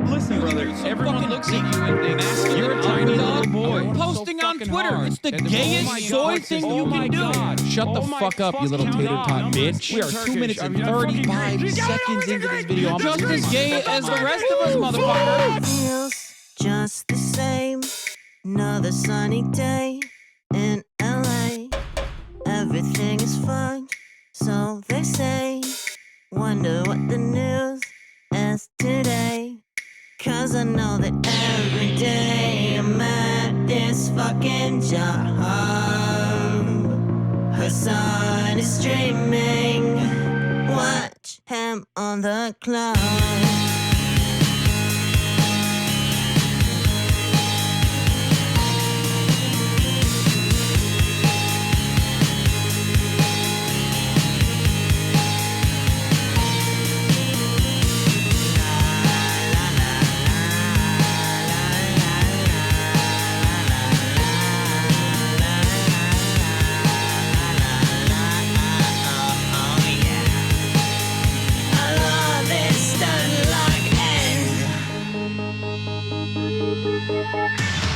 Listen, brother, everyone looks at you and asks you're a tiny little boy posting on Twitter. It's the gayest soy thing you can do. Shut the fuck up, you little tater tot bitch. We are 2 minutes and 35 seconds into this video. I'm just as gay as the rest of us, motherfucker. Feels just the same. Another sunny day in LA. Everything is fine, so they say. Wonder what the news is today. Cause I know that every day I'm at this fucking job. Hasan is streaming. Watch him on the clock.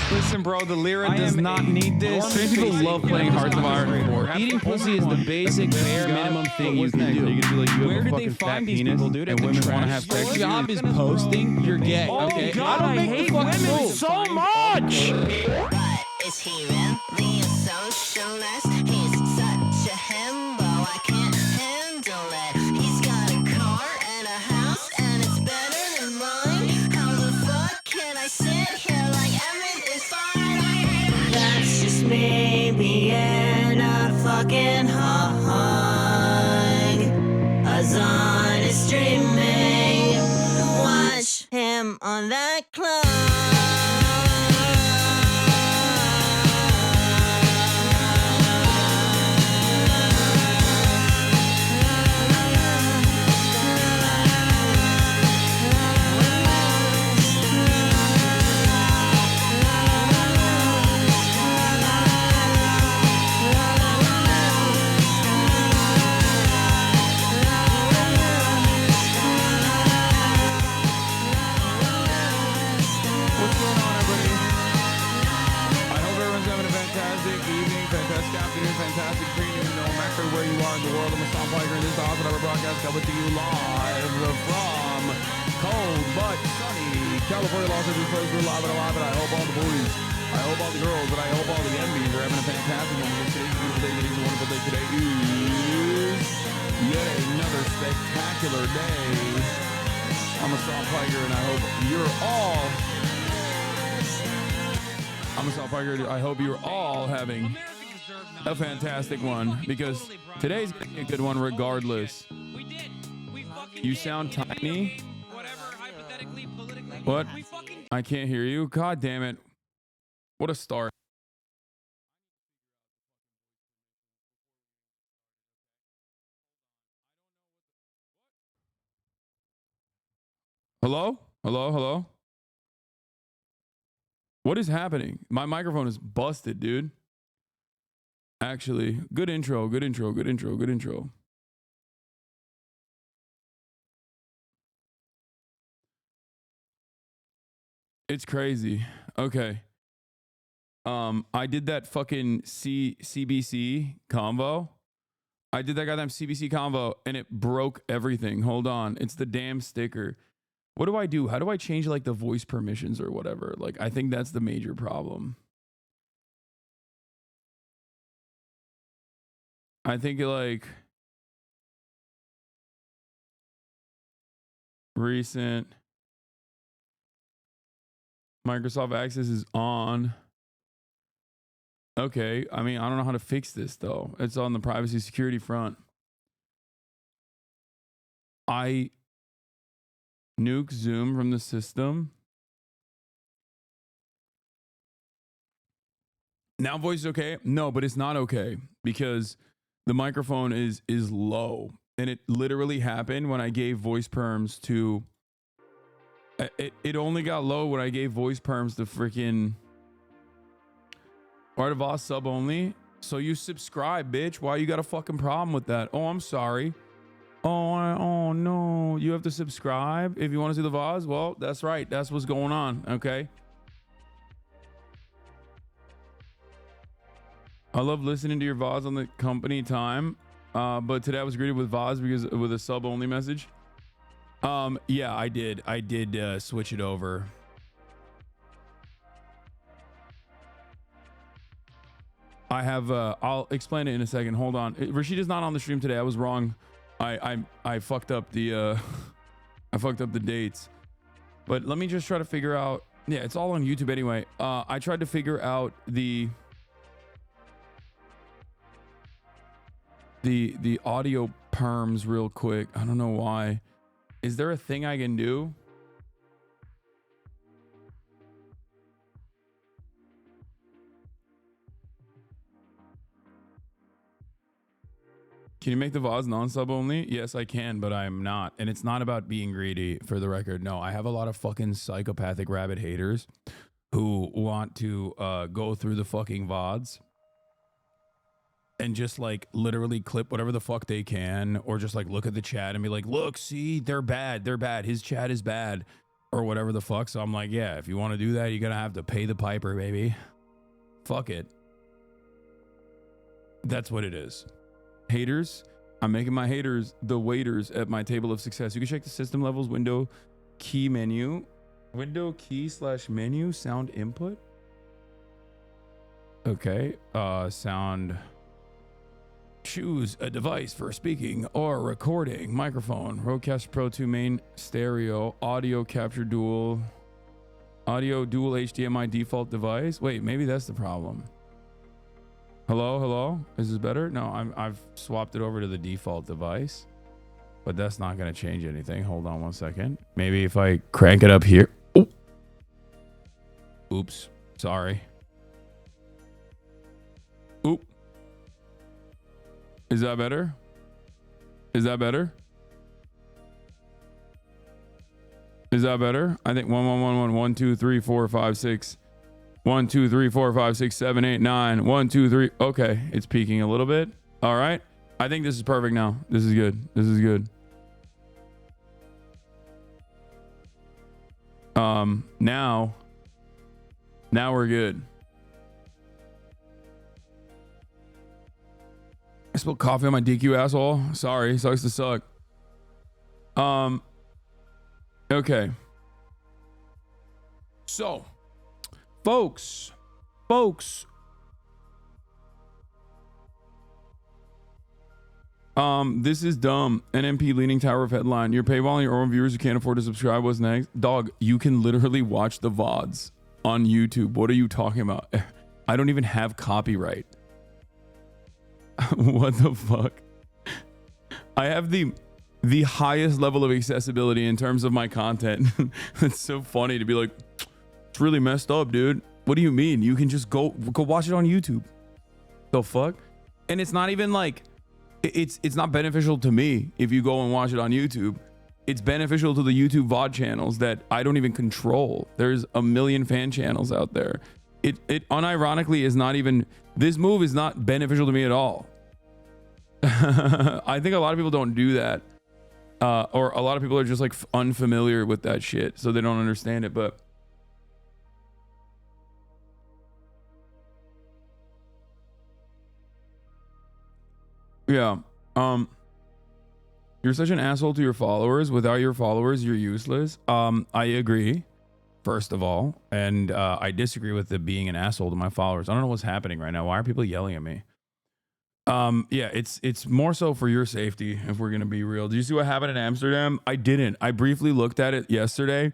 Listen, bro, the Lyra does not need this. Trans people love playing Hearts of Iron 4. Eating pussy is the basic bare minimum thing you can do. You can be like, where did they find these people, dude? And women want to have sex. Your job is posting. You're gay. Okay. God, I hate women so much. Is he really a socialist? He's such a himbo, I can't handle it. He's got a car and a house, and it's better than mine. How the fuck can I sit here like everything's fine? That's just me being a fucking hog. Hasan is streaming. Watch him on that clock. Fantastic premium, no matter where you are in the world. I'm a Stomp Biker, and this is the Osita broadcast coming to you live from cold but sunny California, Los Angeles. Folks, we're live and alive, and I hope all the boys, I hope all the girls, and I hope all the MBs are having a fantastic moment. Today's a beautiful day. Today's a wonderful day. Today is yet another spectacular day. I'm a Stomp Biker, and I hope you're all. I'm a Stomp Biker. I hope you're all having a fantastic one, because today's gonna be a good one regardless. You sound tiny. What? I can't hear you. God damn it. What a start. Hello? Hello? Hello? What is happening? My microphone is busted, dude. Actually, good intro, good intro, good intro, good intro. It's crazy. Okay. I did that fucking CBC convo. I did that goddamn CBC convo and it broke everything. Hold on. It's the damn sticker. What do I do? How do I change like the voice permissions or whatever? Like, I think that's the major problem. I think like recent Microsoft Access is on. Okay. I mean, I don't know how to fix this though. It's on the privacy security front. I nuke Zoom from the system. Now voice is okay? No, but it's not okay because the microphone is low, and it literally happened when I gave voice perms to. It only got low when I gave voice perms to freaking Art of Oz sub only, So you subscribe, bitch. Why you got a fucking problem with that? Oh, I'm sorry. Oh no. You have to subscribe if you want to see the VODs? Well, that's right. That's what's going on. Okay. I love listening to your VODs on the company time. But today I was greeted with VODs because with a sub only message. Yeah, I did switch it over. I have I'll explain it in a second. Hold on. Rashida's not on the stream today. I was wrong. I fucked up the I fucked up the dates. But let me just try to figure out. Yeah, it's all on YouTube anyway. I tried to figure out the audio perms real quick. I don't know why. Is there a thing I can do? Can you make the VODs non-sub only? Yes, I can, but I'm not. And it's not about being greedy, for the record. No, I have a lot of fucking psychopathic rabbit haters who want to go through the fucking VODs and just like literally clip whatever the fuck they can, or just like look at the chat and be like, look, see, they're bad. His chat is bad, or whatever the fuck. So I'm like, yeah, if you want to do that, you're going to have to pay the piper, baby. Fuck it. That's what it is. Haters, I'm making my haters the waiters at my table of success. You can check the system levels, window key menu, window key / menu, sound input. Okay, sound. Choose a device for speaking or recording. Microphone, Rodecaster Pro 2 main stereo, audio capture dual HDMI default device. Wait, maybe that's the problem. Hello? Is this better? No, I've swapped it over to the default device, but that's not going to change anything. Hold on one second. Maybe if I crank it up here. Oh. Oops. Sorry. Oop. Is that better? Is that better? I think 1 1 1 1 1 2 3 4 5 6 1 2 3 4 5 6 7 8 9 1 2 3. Okay, it's peaking a little bit. All right, I think this is perfect now. This is good. Now we're good. I spilled coffee on my DQ, asshole. Sorry, sucks to suck. Okay. So, folks. This is dumb. NMP leaning tower of headline. Your paywall and your own viewers who can't afford to subscribe. What's next? Dog, you can literally watch the VODs on YouTube. What are you talking about? I don't even have copyright. What the fuck? I have the highest level of accessibility in terms of my content. It's so funny to be like, it's really messed up, dude. What do you mean? You can just go watch it on YouTube. The fuck? And it's not even like it's not beneficial to me if you go and watch it on YouTube. It's beneficial to the YouTube VOD channels that I don't even control. There's a million fan channels out there. It unironically is not even, this move is not beneficial to me at all. I think a lot of people don't do that. Or a lot of people are just like unfamiliar with that shit, so they don't understand it. But yeah, you're such an asshole to your followers. Without your followers, you're useless. I agree, first of all, and I disagree with the being an asshole to my followers. I don't know what's happening right now. Why are people yelling at me? Yeah, it's more so for your safety, if we're gonna be real. Did you see what happened in Amsterdam? I didn't. I briefly looked at it yesterday,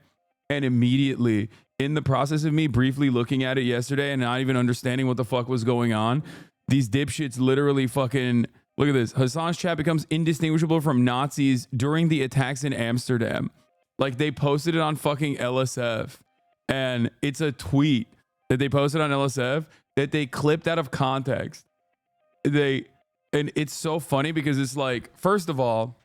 and immediately, in the process of me briefly looking at it yesterday and not even understanding what the fuck was going on, these dipshits literally fucking, look at this. Hasan's chat becomes indistinguishable from Nazis during the attacks in Amsterdam. Like, they posted it on fucking LSF, and it's a tweet that they posted on LSF that they clipped out of context. And it's so funny because it's like, first of all,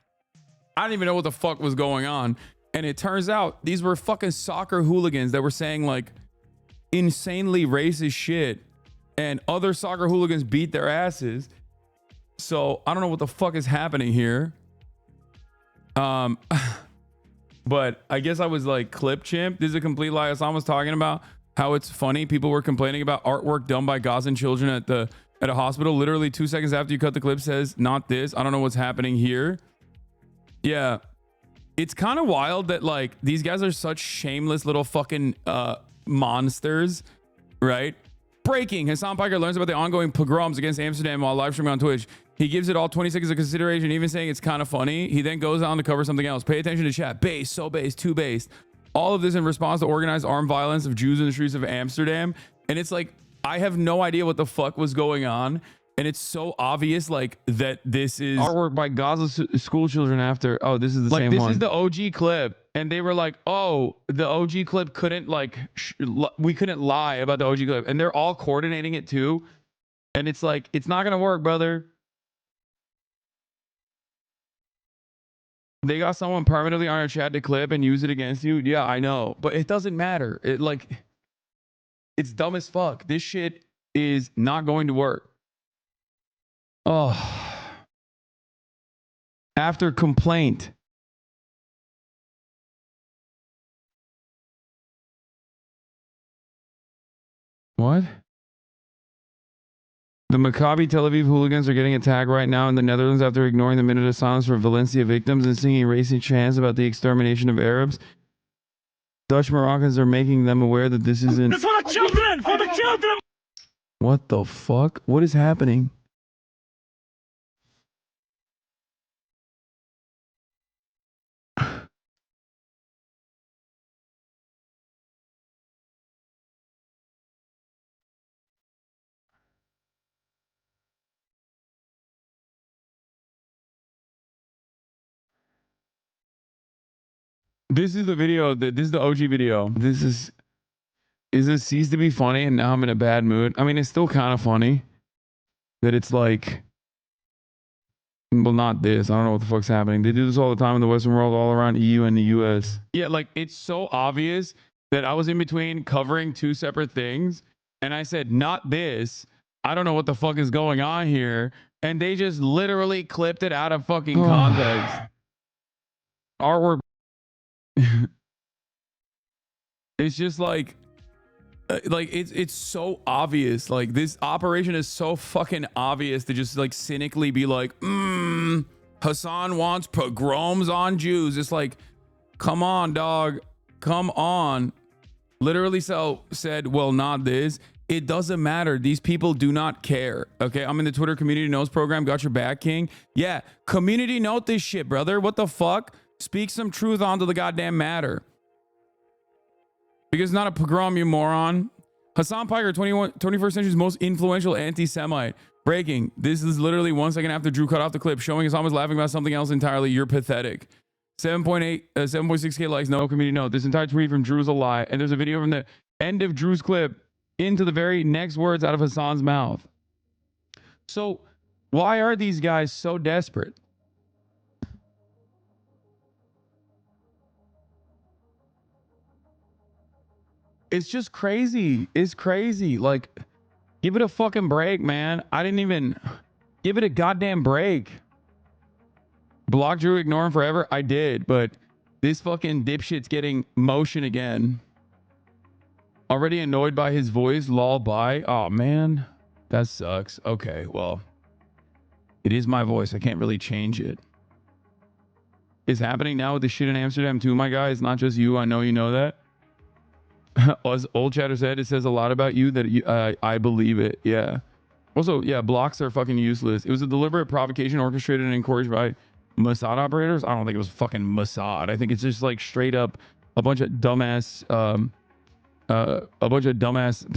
I didn't even know what the fuck was going on. And it turns out these were fucking soccer hooligans that were saying like insanely racist shit. and other soccer hooligans beat their asses. So I don't know what the fuck is happening here. But I guess I was like clip chimp. This is a complete lie. Hasan was talking about how it's funny. People were complaining about artwork done by Gazan children at a hospital. Literally 2 seconds after you cut the clip says, not this. I don't know what's happening here. Yeah. It's kind of wild that like these guys are such shameless little fucking monsters, right? Breaking. Hasan Piker learns about the ongoing pogroms against Amsterdam while live streaming on Twitch. He gives it all 20 seconds of consideration, even saying it's kind of funny. He then goes on to cover something else. Pay attention to chat. Base, so base, too base. All of this in response to organized armed violence of Jews in the streets of Amsterdam. And it's like, I have no idea what the fuck was going on. And it's so obvious, like, that this is Artwork by Gaza school children after. Oh, this is the like, same this one. is the OG clip. And they were like, oh, the OG clip couldn't like, we couldn't lie about the OG clip. And they're all coordinating it too. And it's like, it's not going to work, brother. They got someone permanently on our chat to clip and use it against you. Yeah, I know, but it doesn't matter. It like, it's dumb as fuck. This shit is not going to work. Oh, after complaint. What? The Maccabi Tel Aviv hooligans are getting attacked right now in the Netherlands after ignoring the minute of silence for Valencia victims and singing racist chants about the extermination of Arabs. Dutch Moroccans are making them aware that this isn't... For the children! For the children! What the fuck? What is happening? This is the video. This is the OG video. This is it ceased to be funny and now I'm in a bad mood? I mean, it's still kind of funny that it's like, well, not this. I don't know what the fuck's happening. They do this all the time in the Western world, all around EU and the US. Yeah, like it's so obvious that I was in between covering two separate things and I said, not this. I don't know what the fuck is going on here. And they just literally clipped it out of fucking context. Artwork. It's just like it's so obvious. Like this operation is so fucking obvious to just like cynically be like, Hasan wants pogroms on Jews. It's like, come on, dog, come on. Literally said, well, not this. It doesn't matter. These people do not care. Okay, I'm in the Twitter community notes program. Got your back, King. Yeah, community note this shit, brother. What the fuck? Speak some truth onto the goddamn matter. Because it's not a pogrom, you moron. Hasan Piker, 21st century's most influential anti-Semite. Breaking. This is literally 1 second after Drew cut off the clip, showing Hasan was laughing about something else entirely. You're pathetic. 7.6K likes, no community note. This entire tweet from Drew is a lie. And there's a video from the end of Drew's clip into the very next words out of Hasan's mouth. So why are these guys so desperate? It's just crazy. It's crazy. Like, give it a fucking break, man. I didn't even give it a goddamn break. Block Drew, ignore him forever. I did, but this fucking dipshit's getting motion again. Already annoyed by his voice. Lol, bye. Oh, man. That sucks. Okay, well, it is my voice. I can't really change it. It's happening now with the shit in Amsterdam too, my guy. It's not just you. I know you know that. As old chatter said, it says a lot about you that you, I believe it. Yeah. Also, yeah, blocks are fucking useless. It was a deliberate provocation orchestrated and encouraged by Mossad operators. I don't think it was fucking Mossad. I think it's just like straight up a bunch of dumbass,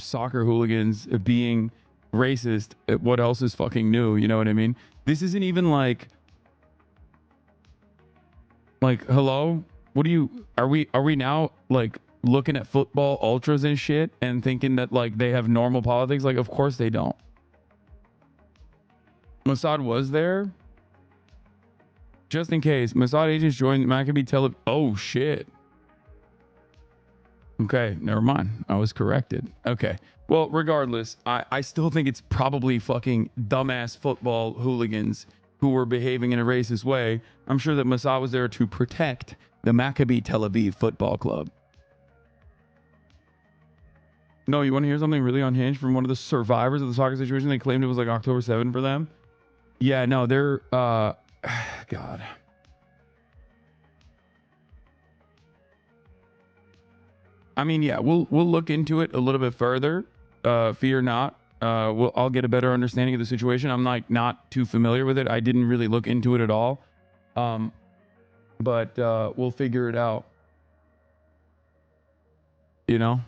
soccer hooligans being racist. What else is fucking new? You know what I mean? This isn't even like, hello? What do you, are we now like looking at football ultras and shit and thinking that like they have normal politics? Like, of course they don't. Mossad was there. Just in case. Mossad agents joined Maccabi Tel Aviv. Oh shit. Okay, never mind. I was corrected. Okay. Well, regardless, I still think it's probably fucking dumbass football hooligans who were behaving in a racist way. I'm sure that Mossad was there to protect the Maccabi Tel Aviv football club. No, you want to hear something really unhinged from one of the survivors of the soccer situation? They claimed it was like October 7 for them. Yeah, no, they're God. I mean, yeah, we'll look into it a little bit further. Fear not. I'll get a better understanding of the situation. I'm like not too familiar with it. I didn't really look into it at all. But we'll figure it out. You know.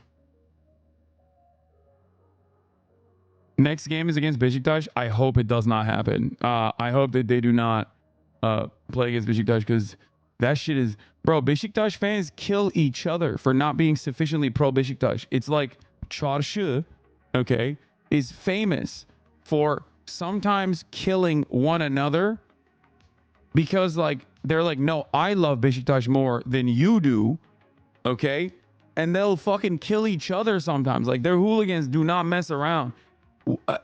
Next game is against Besiktas. I hope it does not happen. I hope that they do not play against Besiktas, because that shit is, bro, Besiktas fans kill each other for not being sufficiently pro Besiktas. It's like Çarşı, okay, is famous for sometimes killing one another because like they're like, no, I love Besiktas more than you do, okay? And they'll fucking kill each other sometimes. Like, their hooligans do not mess around.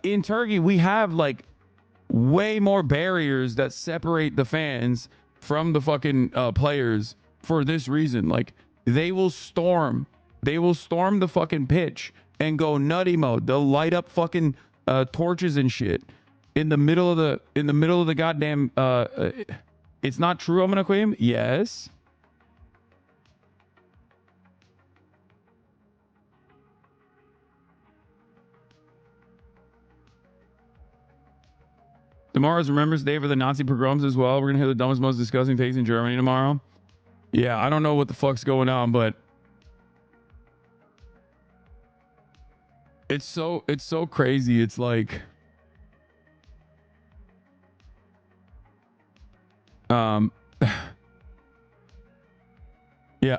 In Turkey, we have like way more barriers that separate the fans from the fucking players for this reason. Like, they will storm the fucking pitch and go nutty mode. They'll light up fucking torches and shit in the middle of the goddamn it's not true, I'm gonna claim. Yes. Tomorrow's Remembrance Day for the Nazi pogroms as well. We're gonna hear the dumbest, most disgusting takes in Germany tomorrow. Yeah, I don't know what the fuck's going on, but it's so crazy. It's like, yeah,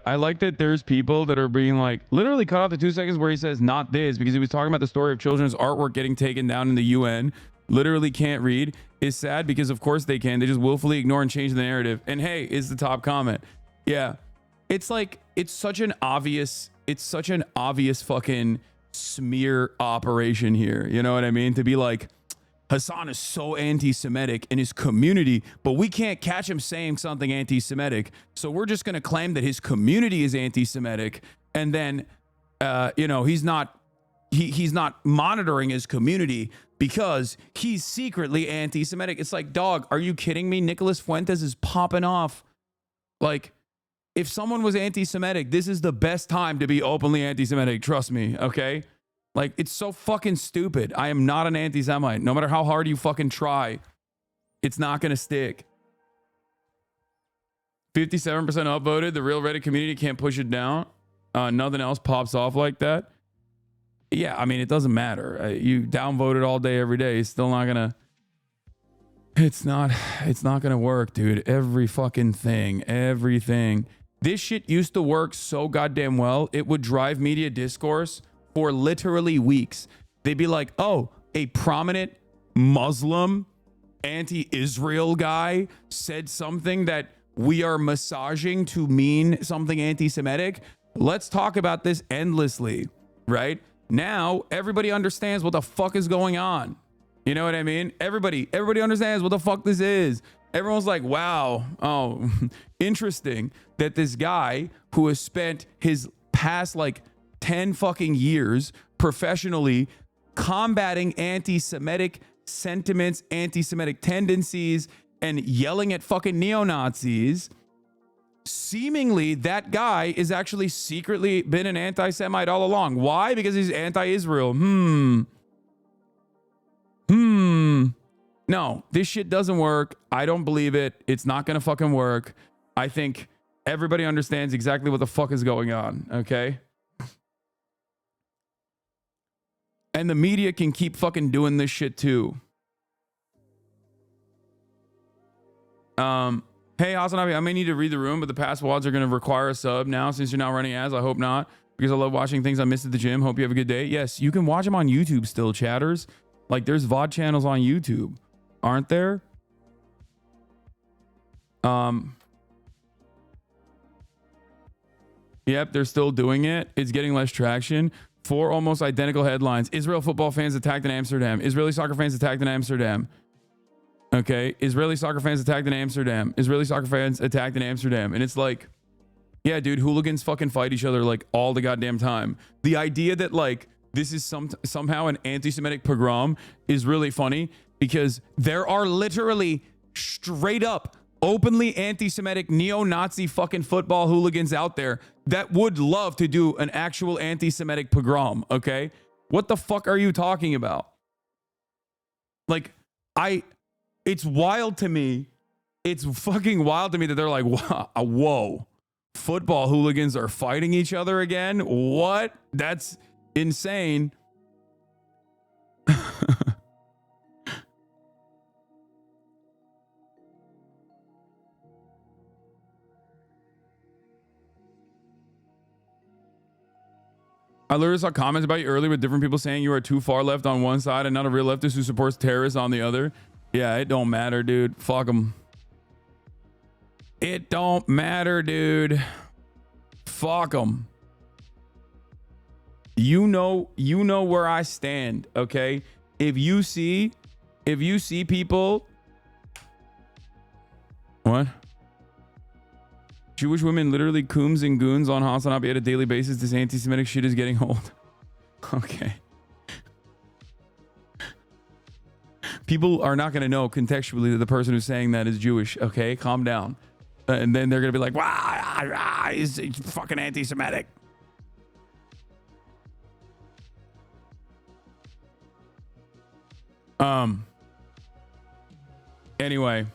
I like that there's people that are being like, literally cut off the 2 seconds where he says not this, because he was talking about the story of children's artwork getting taken down in the UN. Literally can't read. Is sad because of course they can. They just willfully ignore and change the narrative. And hey, is the top comment. Yeah. It's like, it's such an obvious fucking smear operation here. You know what I mean? To be like, Hasan is so anti-Semitic in his community, but we can't catch him saying something anti-Semitic. So we're just going to claim that his community is anti-Semitic. And then, you know, he's not monitoring his community because he's secretly anti-Semitic. It's like, dog, are you kidding me? Nicholas Fuentes is popping off. Like, if someone was anti-Semitic, this is the best time to be openly anti-Semitic. Trust me, okay? Like, it's so fucking stupid. I am not an anti-Semite. No matter how hard you fucking try, it's not going to stick. 57% upvoted. The real Reddit community can't push it down. Nothing else pops off like that. Yeah, I mean, it doesn't matter. You downvoted all day, every day. It's still not gonna. It's not gonna work, dude. Every fucking thing, everything. This shit used to work so goddamn well. It would drive media discourse for literally weeks. They'd be like, "Oh, a prominent Muslim anti-Israel guy said something that we are massaging to mean something anti-Semitic. Let's talk about this endlessly," right? Now everybody understands what the fuck is going on. You know what I mean? Everybody understands what the fuck this is. Everyone's like, wow, oh, interesting that this guy who has spent his past like 10 fucking years professionally combating anti-Semitic sentiments, anti-Semitic tendencies, and yelling at fucking neo-Nazis, seemingly that guy is actually secretly been an anti-Semite all along. Why? Because he's anti-Israel. No, this shit doesn't work. I don't believe it. It's not gonna fucking work. I think everybody understands exactly what the fuck is going on, okay? And the media can keep fucking doing this shit too. Hey, Hasan Abi, I may need to read the room, but the past WODs are going to require a sub now since you're not running ads. I hope not, because I love watching things I missed at the gym. Hope you have a good day. Yes, you can watch them on YouTube still, chatters. Like, there's VOD channels on YouTube, aren't there? Yep, they're still doing it. It's getting less traction. 4 almost identical headlines. Israel football fans attacked in Amsterdam. Israeli soccer fans attacked in Amsterdam. Okay. Israeli soccer fans attacked in Amsterdam. Israeli soccer fans attacked in Amsterdam. And it's like, yeah, dude, hooligans fucking fight each other like all the goddamn time. The idea that like this is somehow an anti-Semitic pogrom is really funny because there are literally straight up openly anti-Semitic neo-Nazi fucking football hooligans out there that would love to do an actual anti-Semitic pogrom, okay? What the fuck are you talking about? Like, it's wild to me. It's fucking wild to me that they're like, whoa, football hooligans are fighting each other again? What? That's insane. I literally saw comments about you earlier with different people saying you are too far left on one side and not a real leftist who supports terrorists on the other. Yeah, it don't matter, dude. Fuck them. It don't matter, dude. Fuck them. You know where I stand, okay? If you see people, what? Jewish women literally cooms and goons on Hasan Abi at a daily basis. This anti-Semitic shit is getting old. Okay. People are not going to know contextually that the person who's saying that is Jewish. Okay, calm down. And then they're going to be like, wow, he's fucking anti-Semitic. Anyway.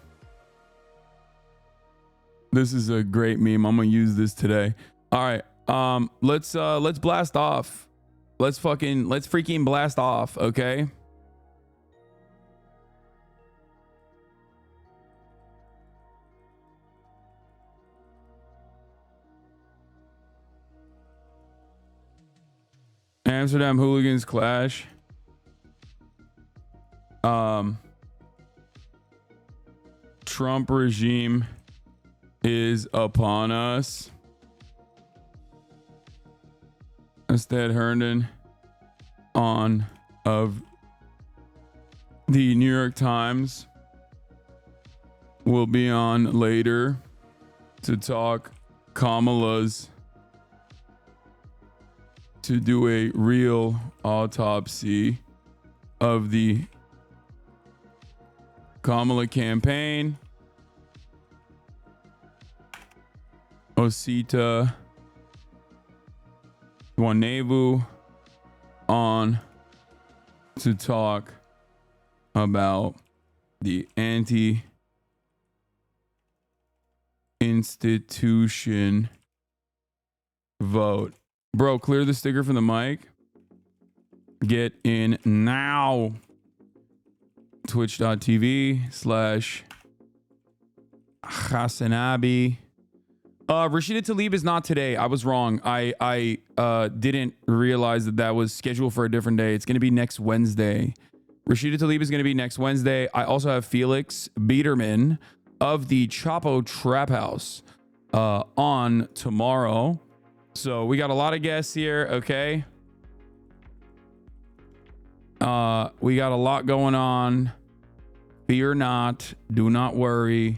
This is a great meme. I'm gonna use this today. All right. Let's blast off. Let's freaking blast off, okay? Amsterdam hooligans clash. Trump regime is upon us. Astead Herndon of the New York Times will be on later to talk Kamala's to do a real autopsy of the Kamala campaign. Osita, Nwanewu on to talk about the anti-institution vote. Bro, clear the sticker from the mic. Get in now. Twitch.tv/Hasan Abi. Rashida Tlaib is not today. I was wrong. I didn't realize that was scheduled for a different day. It's going to be next Wednesday. Rashida Tlaib is going to be next Wednesday. I also have Felix Biederman of the Chapo Trap House on tomorrow. So we got a lot of guests here, okay? We got a lot going on. Fear not. Do not worry.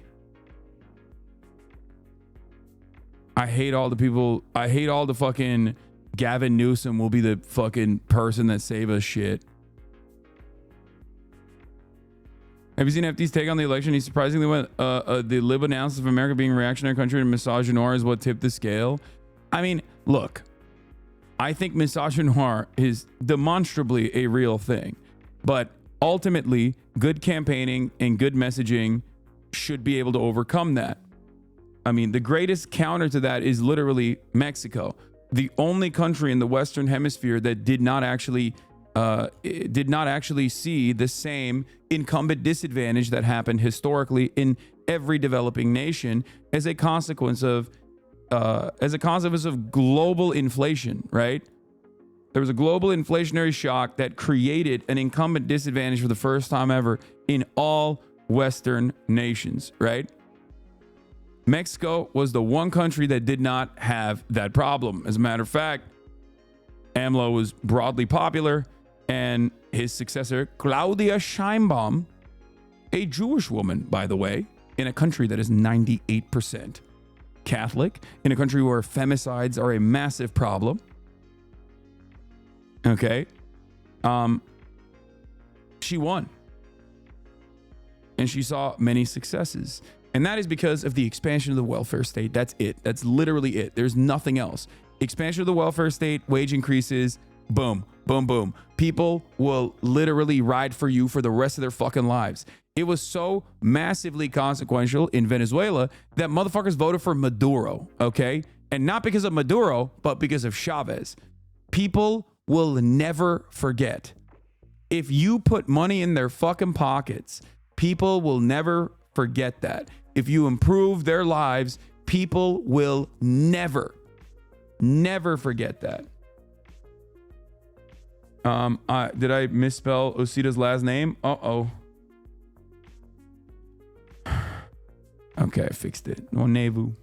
I hate all the people. I hate all the fucking Gavin Newsom will be the fucking person that save us shit. Have you seen FD's take on the election? He surprisingly went, the lib analysis of America being a reactionary country and misogynoir is what tipped the scale. I mean, look, I think misogynoir is demonstrably a real thing, but ultimately good campaigning and good messaging should be able to overcome that. I mean, the greatest counter to that is literally Mexico, the only country in the Western Hemisphere that did not actually see the same incumbent disadvantage that happened historically in every developing nation as a consequence of global inflation, right? There was a global inflationary shock that created an incumbent disadvantage for the first time ever in all Western nations, right? Mexico was the one country that did not have that problem. As a matter of fact, AMLO was broadly popular, and his successor, Claudia Sheinbaum, a Jewish woman, by the way, in a country that is 98% Catholic, in a country where femicides are a massive problem. Okay. She won. And she saw many successes. And that is because of the expansion of the welfare state. That's it. That's literally it. There's nothing else. Expansion of the welfare state, wage increases, boom, boom, boom. People will literally ride for you for the rest of their fucking lives. It was so massively consequential in Venezuela that motherfuckers voted for Maduro, okay? And not because of Maduro, but because of Chavez. People will never forget. If you put money in their fucking pockets, people will never forget that. If you improve their lives, people will never forget that. Did I misspell Osita's last name? Uh-oh. Okay, I fixed it. Nwanewu.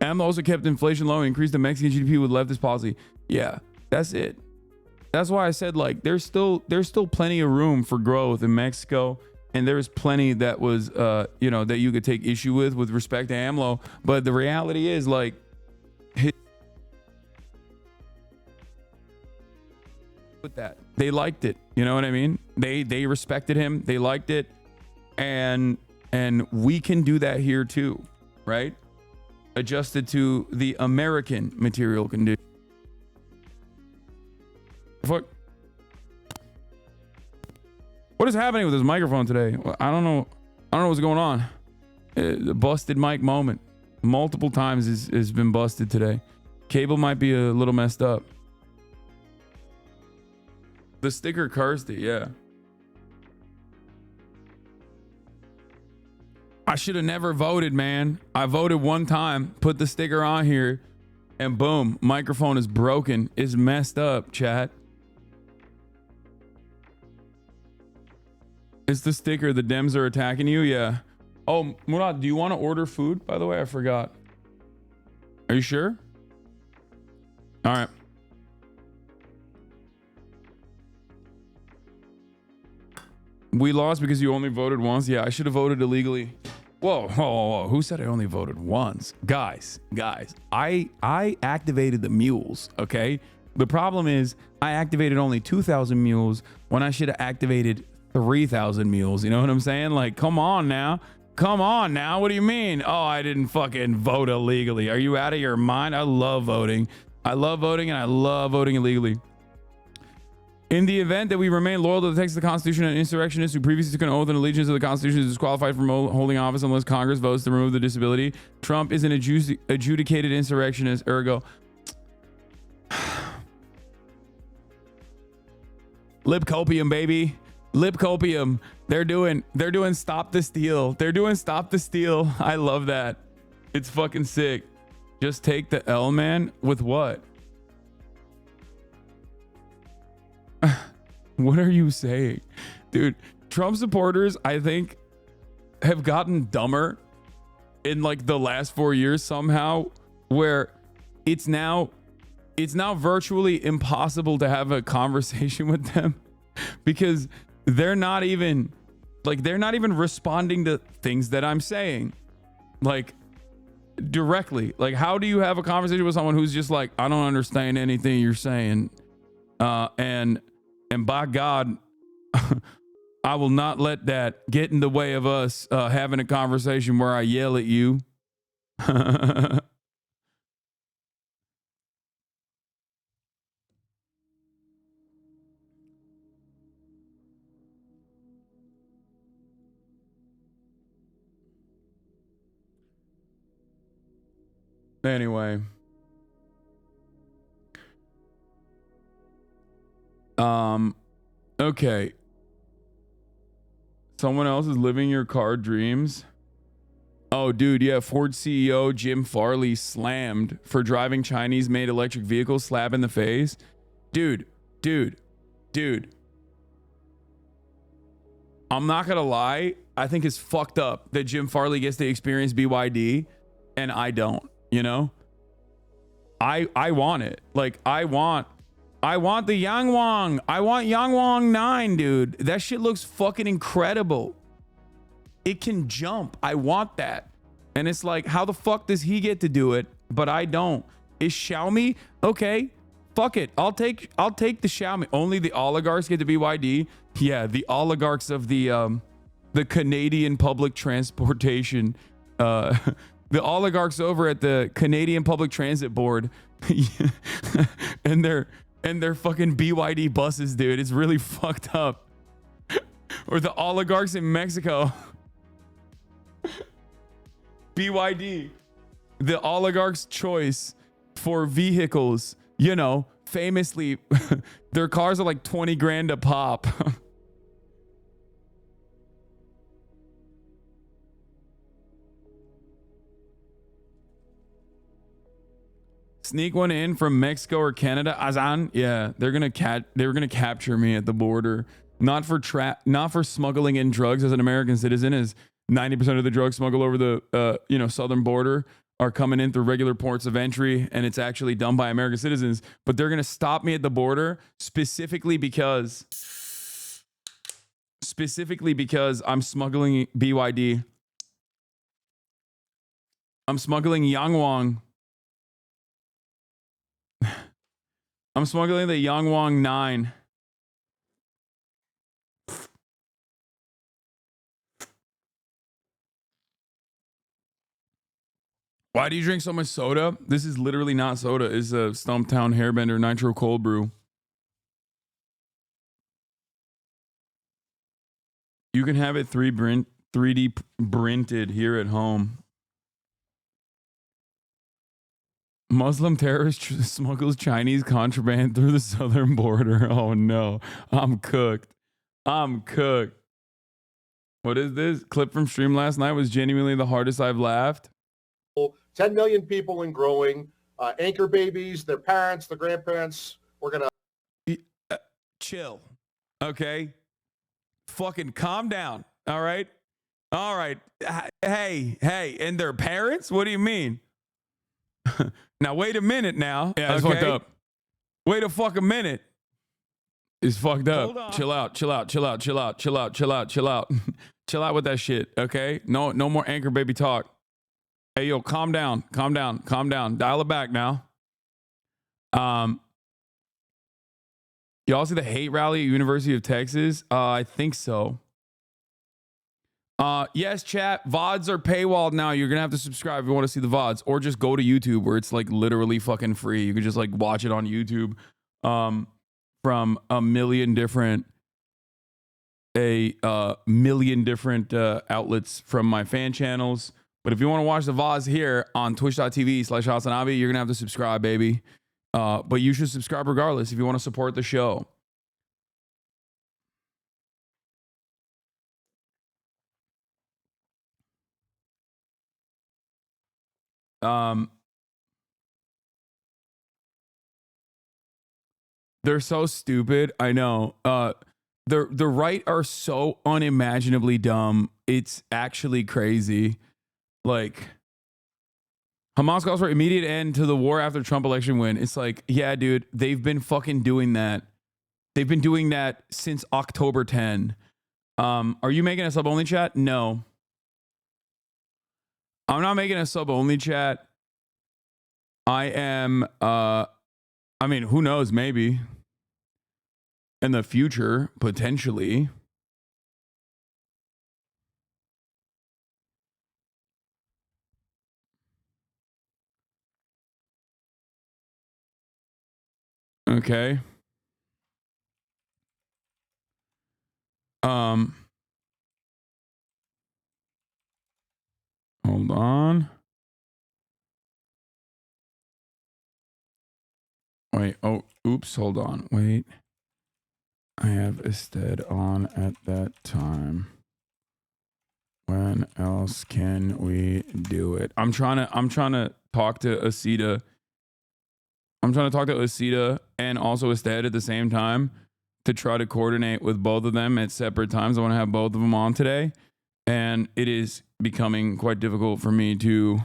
AMLO also kept inflation low and increased the Mexican GDP with leftist policy. Yeah, that's it. That's why I said, like, there's still plenty of room for growth in Mexico, and there's plenty that was that you could take issue with respect to AMLO. But the reality is, like, with that, they liked it. You know what I mean? They respected him. They liked it, and we can do that here too, right? Adjusted to the American material condition. Fuck. What is happening with this microphone today? I don't know what's going on. The busted mic moment. Multiple times has been busted today. Cable might be a little messed up. The sticker cursed it, yeah. I should have never voted, man. I voted one time, put the sticker on here, and boom, microphone is broken. It's messed up, chat. It's the sticker. The Dems are attacking you? Yeah. Oh, Murad, do you want to order food? By the way, I forgot. Are you sure? All right. We lost because you only voted once. Yeah, I should have voted illegally. Whoa. Who said I only voted once? Guys, I activated the mules, okay? The problem is I activated only 2,000 mules when I should have activated 3,000 mules. You know what I'm saying? Like, come on now. What do you mean? Oh, I didn't fucking vote illegally. Are you out of your mind? I love voting. And I love voting illegally. In the event that we remain loyal to the text of the Constitution, and insurrectionists who previously took an oath and allegiance to the Constitution is disqualified from holding office unless Congress votes to remove the disability. Trump is an adjudicated insurrectionist, ergo. Lip copium, baby. Lip copium. They're doing stop the steal. I love that. It's fucking sick. Just take the L, man. With what? What are you saying? Dude, Trump supporters, I think, have gotten dumber in like the last 4 years somehow, where it's now virtually impossible to have a conversation with them because they're not even responding to things that I'm saying, like, directly. Like, how do you have a conversation with someone who's just like, I don't understand anything you're saying, and by God, I will not let that get in the way of us having a conversation where I yell at you. Anyway. Okay. Someone else is living your car dreams. Oh, dude, yeah. Ford CEO Jim Farley slammed for driving Chinese-made electric vehicles, slap in the face. Dude. I'm not gonna lie. I think it's fucked up that Jim Farley gets to experience BYD and I don't, you know? I want it. Like, I want the Yangwang. I want Yangwang 9, dude. That shit looks fucking incredible. It can jump. I want that. And it's like, how the fuck does he get to do it, but I don't? Is Xiaomi okay? Fuck it. I'll take the Xiaomi. Only the oligarchs get to BYD. Yeah, the oligarchs of the Canadian public transportation, the oligarchs over at the Canadian Public Transit Board, and their fucking BYD buses, dude. It's really fucked up. Or the oligarchs in Mexico. BYD, the oligarch's choice for vehicles. You know, famously, their cars are like 20 grand a pop. Sneak one in from Mexico or Canada, Azan. Yeah, they're gonna capture me at the border. Not for smuggling in drugs as an American citizen, as 90% of the drugs smuggled over the southern border are coming in through regular ports of entry, and it's actually done by American citizens. But they're gonna stop me at the border specifically because I'm smuggling BYD. I'm smuggling Yangwang. I'm smuggling the Yangwang 9. Why do you drink so much soda? This is literally not soda. It's a Stumptown Hairbender Nitro Cold Brew. You can have it 3D printed here at home. Muslim terrorist smuggles Chinese contraband through the southern border. Oh no, I'm cooked. What is this? Clip from stream last night was genuinely the hardest I've laughed. 10 million people and growing, anchor babies, their parents, their grandparents. We're going to chill. Okay. Fucking calm down. All right. Hey, and their parents? What do you mean? Now, wait a minute now. Yeah, it's fucked up. Wait a fucking minute. It's fucked up. Chill out. Chill out with that shit. Okay. No more anchor baby talk. Hey, yo, calm down. Dial it back now. Y'all see the hate rally at University of Texas? I think so. Yes, chat. VODs are paywalled now. You're gonna have to subscribe if you want to see the VODs, or just go to YouTube where it's like literally fucking free. You can just like watch it on YouTube, from a million different outlets from my fan channels. But if you want to watch the VODs here on twitch.tv/Hasan Abi, you're gonna have to subscribe, baby. But you should subscribe regardless if you want to support the show. They're so stupid. I know. The right are so unimaginably dumb. It's actually crazy. Like, Hamas calls for immediate end to the war after Trump election win. It's like, yeah, dude, they've been fucking doing that. They've been doing that since October 10. Are you making a sub only chat? No. I'm not making a sub only chat. I am I mean, who knows, maybe in the future, potentially. Okay. Hold on. Wait, oh, oops, hold on. Wait. I have Astead on at that time. When else can we do it? I'm trying to talk to Osita. I'm trying to talk to Osita and also Astead at the same time to try to coordinate with both of them at separate times. I want to have both of them on today, and it is becoming quite difficult for me to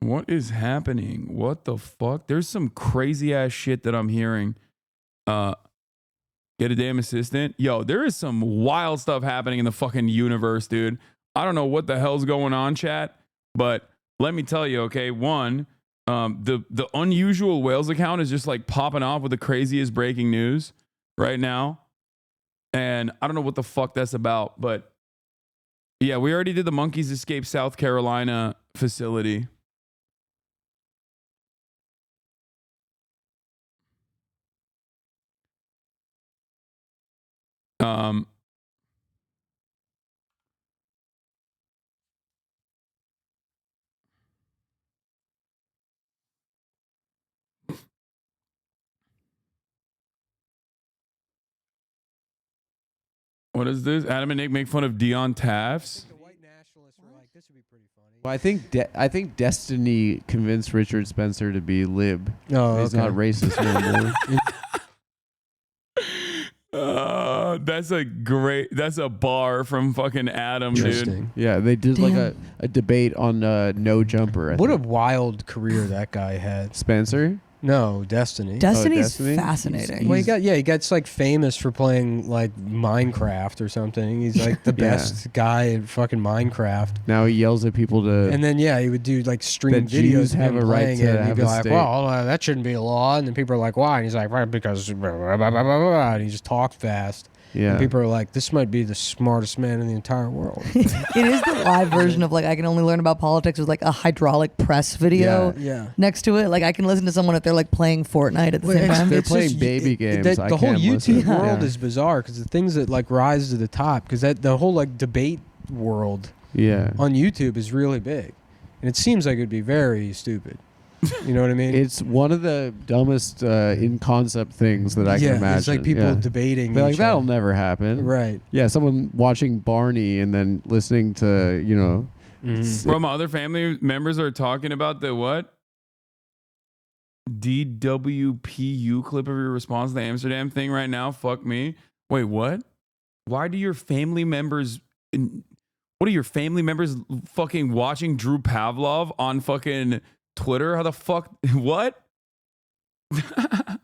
what is happening? What the fuck? There's some crazy ass shit that I'm hearing. Get a damn assistant. Yo, there is some wild stuff happening in the fucking universe, dude. I don't know what the hell's going on, chat, but let me tell you, okay? One, the unusual Wales account is just like popping off with the craziest breaking news right now. And I don't know what the fuck that's about, but yeah, we already did the Monkeys Escape South Carolina facility. What is this? Adam and Nick make fun of Dion Taft's. Well, I think Destiny convinced Richard Spencer to be lib. Oh, he's not racist no more. That's a bar from fucking Adam, dude. Yeah, they did like a debate on no jumper. What a wild career that guy had. Spencer? No, Destiny. Destiny's fascinating. Well, he gets like famous for playing like Minecraft or something. He's like the best guy in fucking Minecraft. Now he yells at people to. And then he would do like stream videos of him playing it. And he'd be like, "Well, that shouldn't be a law." And then people are like, "Why?" And he's like, "Well, because," and he just talks fast. Yeah. And people are like, "This might be the smartest man in the entire world." It is the live version of like I can only learn about politics with like a hydraulic press video next to it. Like I can listen to someone if they're like playing Fortnite at the same time. They're playing baby games. The whole YouTube world is bizarre because the things that like rise to the top because the whole like debate world on YouTube is really big, and it seems like it would be very stupid. You know what I mean? It's one of the dumbest in concept things that I can imagine. It's like people debating. They're like, that'll never happen. Right. Yeah, someone watching Barney and then listening to, Bro, my other family members are talking about the what? DWPU clip of your response to the Amsterdam thing right now. Fuck me. Wait, what? Why do your family members... What are your family members fucking watching Drew Pavlov on fucking... Twitter? How the fuck? What? A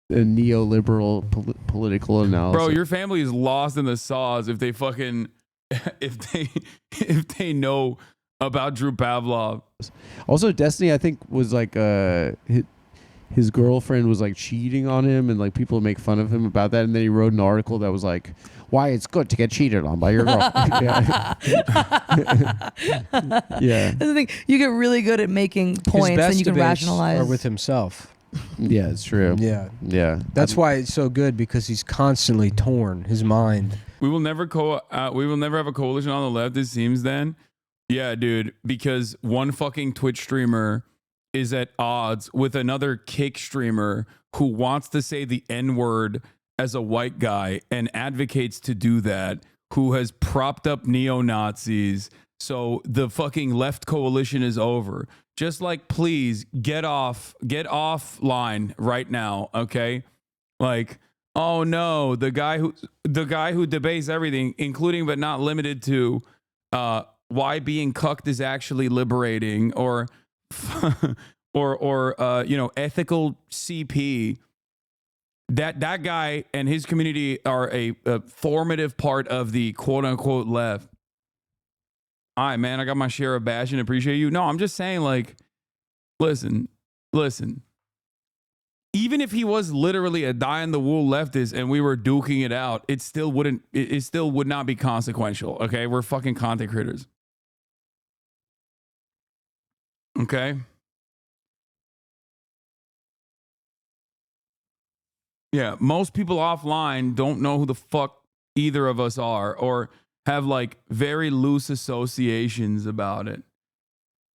neoliberal political analysis. Bro, your family is lost in the sauce if they fucking if they know about Drew Pavlov. Also, Destiny, I think, was like his girlfriend was like cheating on him, and like people make fun of him about that. And then he wrote an article that was like, why it's good to get cheated on by your girlfriend. Yeah. That's the thing. You get really good at making points and you can rationalize. Or with himself. Yeah, it's true. Yeah. Yeah. That's why it's so good because he's constantly torn, his mind. We will never have a coalition on the left, it seems then. Yeah, dude, because one fucking Twitch streamer is at odds with another Kick streamer who wants to say the N-word as a white guy and advocates to do that, who has propped up neo-Nazis. So the fucking left coalition is over. Just like, please get offline right now. Okay. Like, oh no, the guy who debates everything, including, but not limited to, why being cucked is actually liberating or ethical CP. That guy and his community are a formative part of the quote unquote left. All right, man, I got my share of bash and appreciate you. No, I'm just saying, like, listen. Even if he was literally a die-in-the-wool leftist and we were duking it out, it still would not be consequential. Okay, we're fucking content creators. Okay. Yeah, most people offline don't know who the fuck either of us are, or have like very loose associations about it.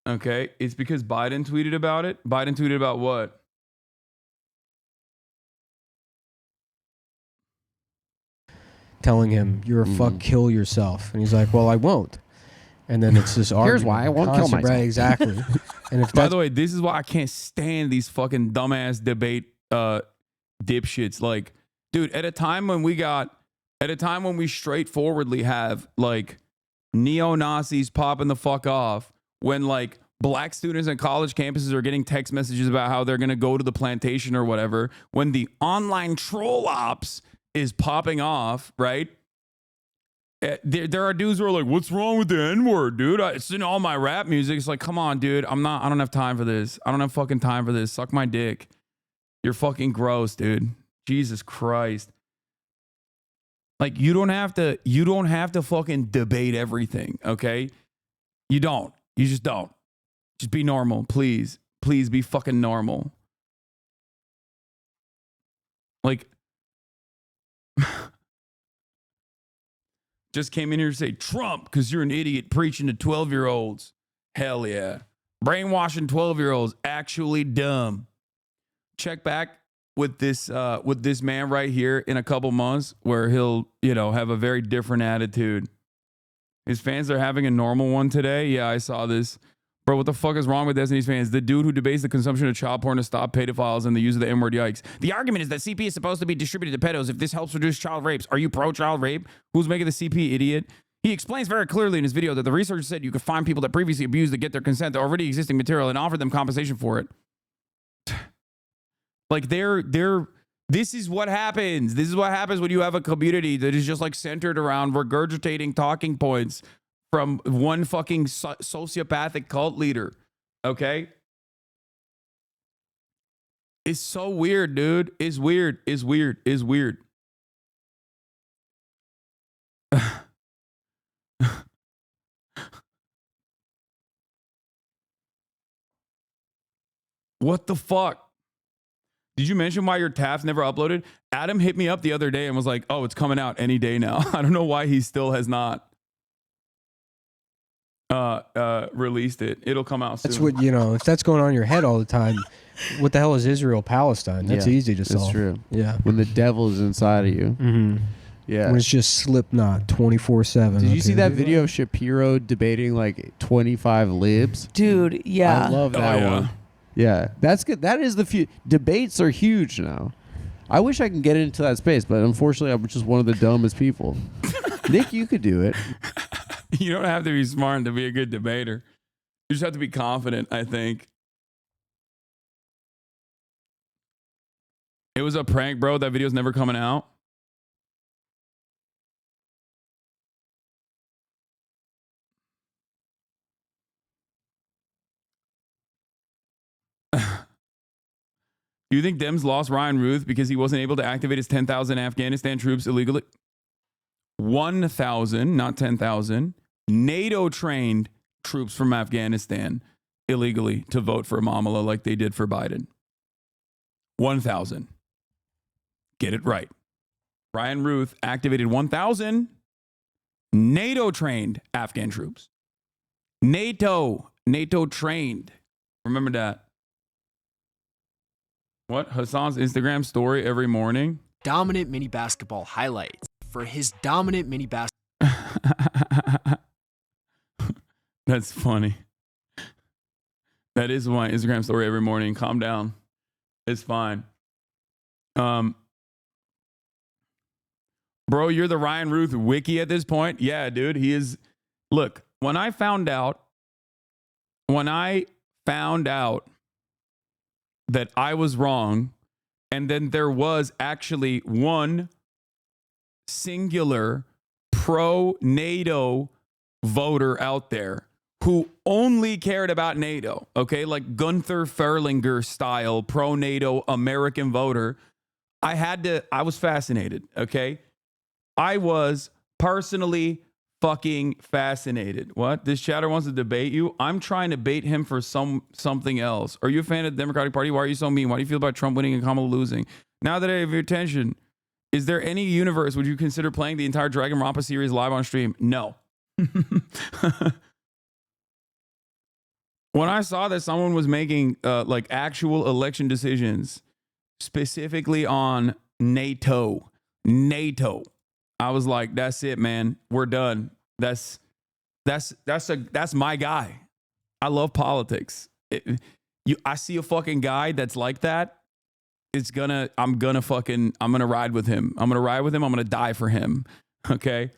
Okay? It's because Biden tweeted about it. Biden tweeted about what? Telling him, you're a fuck, kill yourself. And he's like, well, I won't. And then it's this argument. Here's why I won't kill myself. Right, exactly. And if By the way, this is why I can't stand these fucking dumbass debate dipshits. Like, dude, at a time when we straightforwardly have like neo-Nazis popping the fuck off, when like black students at college campuses are getting text messages about how they're going to go to the plantation or whatever, when the online troll ops is popping off, right? There are dudes who are like, what's wrong with the N-word, dude? It's in all my rap music. It's like, come on, dude. I don't have time for this. I don't have fucking time for this. Suck my dick. You're fucking gross, dude. Jesus Christ. Like, you don't have to fucking debate everything, okay? You don't. You just don't. Just be normal, please. Please be fucking normal. Like, just came in here to say Trump because you're an idiot preaching to 12-year-olds. Hell yeah. Brainwashing 12-year-olds. Actually dumb. Check back with this man right here in a couple months where he'll, have a very different attitude. His fans are having a normal one today. Yeah, I saw this. Bro, what the fuck is wrong with Destiny's fans? The dude who debates the consumption of child porn to stop pedophiles and the use of the N-word, yikes. The argument is that CP is supposed to be distributed to pedos if this helps reduce child rapes. Are you pro-child rape? Who's making the CP, idiot? He explains very clearly in his video that the research said you could find people that previously abused to get their consent to already existing material and offer them compensation for it. Like this is what happens. This is what happens when you have a community that is just like centered around regurgitating talking points from one fucking sociopathic cult leader. Okay? It's so weird, dude. It's weird. It's weird. It's weird. What the fuck? Did you mention why your TAFs never uploaded? Adam hit me up the other day and was like, oh, it's coming out any day now. I don't know why he still has not released it. It'll come out soon. That's what, if that's going on in your head all the time, what the hell is Israel-Palestine? That's easy to solve. That's true. Yeah. When the devil is inside of you. Mm-hmm. Yeah. When it's just Slipknot 24/7. Did you see that video of Shapiro debating like 25 libs? Dude, yeah. I love that one. Yeah, that's good. That is the debates are huge now. I wish I could get into that space, but unfortunately, I'm just one of the dumbest people. Nick, you could do it. You don't have to be smart to be a good debater. You just have to be confident, I think. It was a prank, bro. That video's never coming out. Do you think Dems lost Ryan Ruth because he wasn't able to activate his 10,000 Afghanistan troops illegally? 1,000, not 10,000, NATO-trained troops from Afghanistan illegally to vote for Amala like they did for Biden. 1,000. Get it right. Ryan Ruth activated 1,000 NATO-trained Afghan troops. NATO-trained. Remember that. What? Hasan's Instagram story every morning? Dominant mini basketball highlights. For his dominant mini basketball. That's funny. That is my Instagram story every morning. Calm down. It's fine. Bro, you're the Ryan Ruth wiki at this point? Yeah, dude. He is. Look, when I found out that I was wrong, and then there was actually one singular pro-NATO voter out there who only cared about NATO, okay? Like Gunther Ferlinger style pro-NATO American voter. I was fascinated, okay? I was personally fucking fascinated. What? This chatter wants to debate you? I'm trying to bait him for something else. Are you a fan of the Democratic Party? Why are you so mean? Why do you feel about Trump winning and Kamala losing? Now that I have your attention, Is there any universe would you consider playing the entire Dragon Rampa series live on stream? No. When I saw that someone was making like actual election decisions specifically on NATO, I was like, that's it, man. We're done. That's my guy. I love politics. I see a fucking guy that's like that. I'm gonna ride with him. I'm gonna die for him. Okay.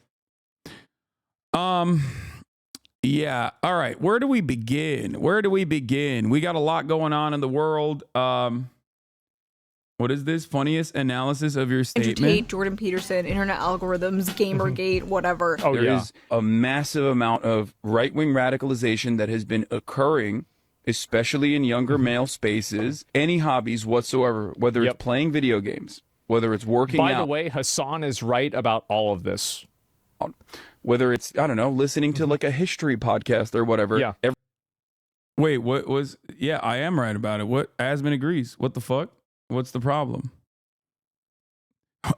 Yeah. All right. Where do we begin? We got a lot going on in the world. What is this? Funniest analysis of your statement? Andrew Tate, Jordan Peterson, internet algorithms, Gamergate, whatever. There is a massive amount of right-wing radicalization that has been occurring, especially in younger male spaces. Any hobbies whatsoever, whether it's playing video games, whether it's working out. By the way, Hasan is right about all of this. Whether it's, I don't know, listening to like a history podcast or whatever. Yeah. Wait, what was... Yeah, I am right about it. What? Asman agrees. What the fuck? What's the problem?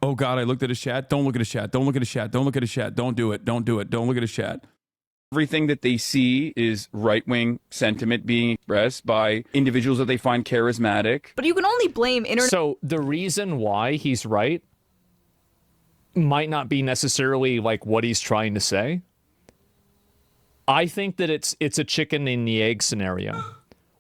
Oh, God, I looked at his chat. Don't look at his chat. Don't look at his chat. Don't look at his chat. Don't do it. Don't do it. Don't look at his chat. Everything that they see is right-wing sentiment being expressed by individuals that they find charismatic. But you can only blame internet. So the reason why he's right might not be necessarily like what he's trying to say. I think that it's a chicken and the egg scenario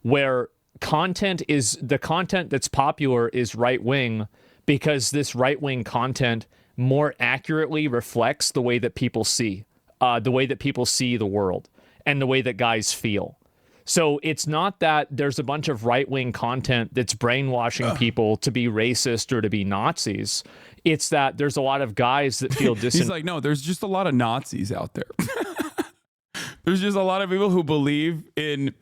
where the content that's popular is right wing because this right wing content more accurately reflects the way that people see the world and the way that guys feel. So it's not that there's a bunch of right wing content that's brainwashing people to be racist or to be Nazis. It's that there's a lot of guys that feel He's like, no, there's just a lot of Nazis out there. There's just a lot of people who believe in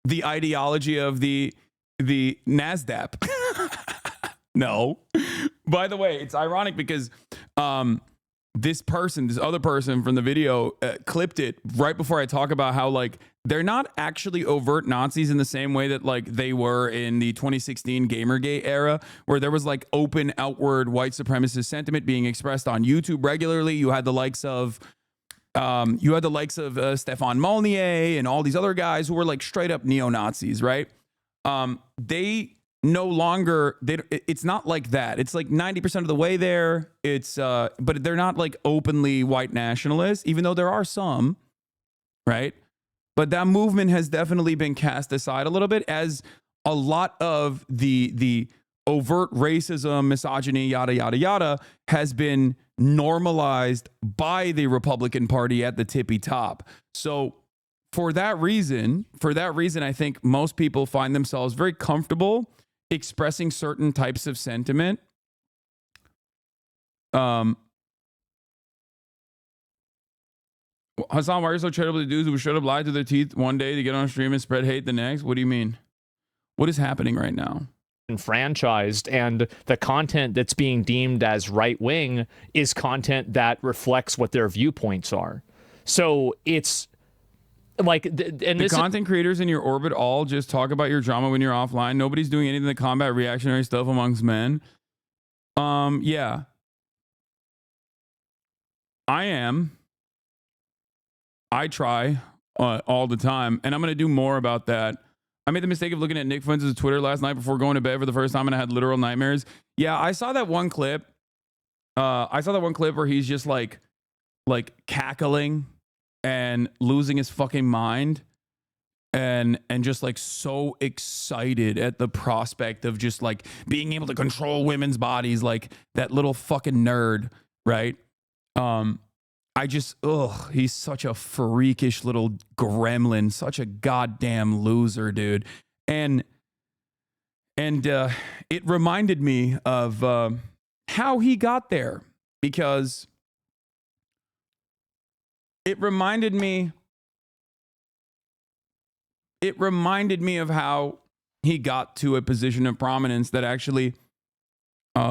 the ideology of the NASDAQ. No. By the way, it's ironic because this other person from the video clipped it right before I talk about how like they're not actually overt Nazis in the same way that like they were in the 2016 Gamergate era, where there was like open outward white supremacist sentiment being expressed on YouTube regularly. You had the likes of Stefan Molnier and all these other guys who were like straight up neo-Nazis, right? They no longer, it's not like that. It's like 90% of the way there. But they're not like openly white nationalists, even though there are some, right? But that movement has definitely been cast aside a little bit as a lot of the overt racism, misogyny, yada, yada, yada, has been normalized by the Republican Party at the tippy top. So for that reason, I think most people find themselves very comfortable expressing certain types of sentiment. Hasan, why are you so charitable to dudes who should have lied to their teeth one day to get on stream and spread hate the next? What do you mean? What is happening right now? Franchised, and the content that's being deemed as right wing is content that reflects what their viewpoints are. So it's like, the content creators in your orbit all just talk about your drama when you're offline. Nobody's doing anything to combat reactionary stuff amongst men. Yeah, I am. I try all the time, and I'm going to do more about that. I made the mistake of looking at Nick Fuentes' Twitter last night before going to bed for the first time, and I had literal nightmares. Yeah, I saw that one clip. Where he's just like cackling and losing his fucking mind, and just like so excited at the prospect of just like being able to control women's bodies, like that little fucking nerd, right? He's such a freakish little gremlin, such a goddamn loser, dude. And it reminded me of how he got there, because it reminded me of how he got to a position of prominence that actually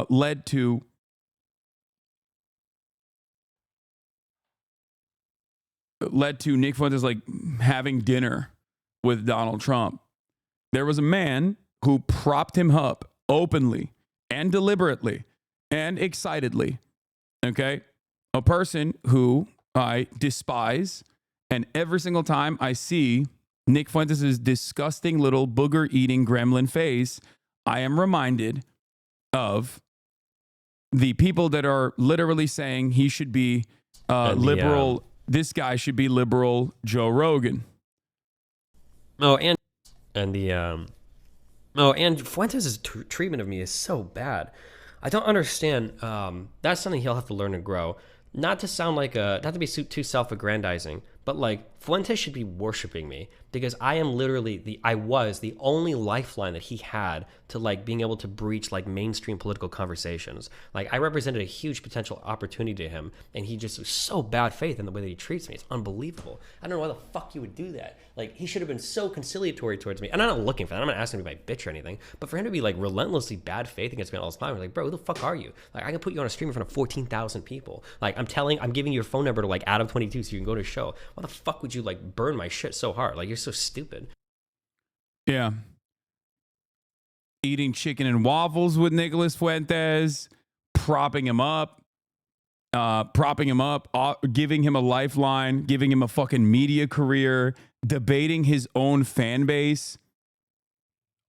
led to Nick Fuentes like having dinner with Donald Trump. There was a man who propped him up openly and deliberately and excitedly. Okay? A person who I despise, and every single time I see Nick Fuentes' disgusting little booger-eating gremlin face, I am reminded of the people that are literally saying he should be liberal. This guy should be liberal Joe Rogan. And Fuentes' treatment of me is so bad. I don't understand. That's something he'll have to learn and grow. Not to sound like not to be too self-aggrandizing, but like Fuentes should be worshiping me because I am literally I was the only lifeline that he had to like being able to breach like mainstream political conversations. Like I represented a huge potential opportunity to him, and he just was so bad faith in the way that he treats me. It's unbelievable. I don't know why the fuck you would do that. Like he should have been so conciliatory towards me, and I'm not looking for that. I'm not asking him to be my bitch or anything, but for him to be like relentlessly bad faith against me all the time, like bro, who the fuck are you? Like I can put you on a stream in front of 14,000 people. Like I'm giving you your phone number to like Adam22 so you can go to a show. Why the fuck would you like burn my shit so hard? Like you're so stupid. Yeah. Eating chicken and waffles with Nicholas Fuentes, propping him up, giving him a lifeline, giving him a fucking media career, debating his own fan base,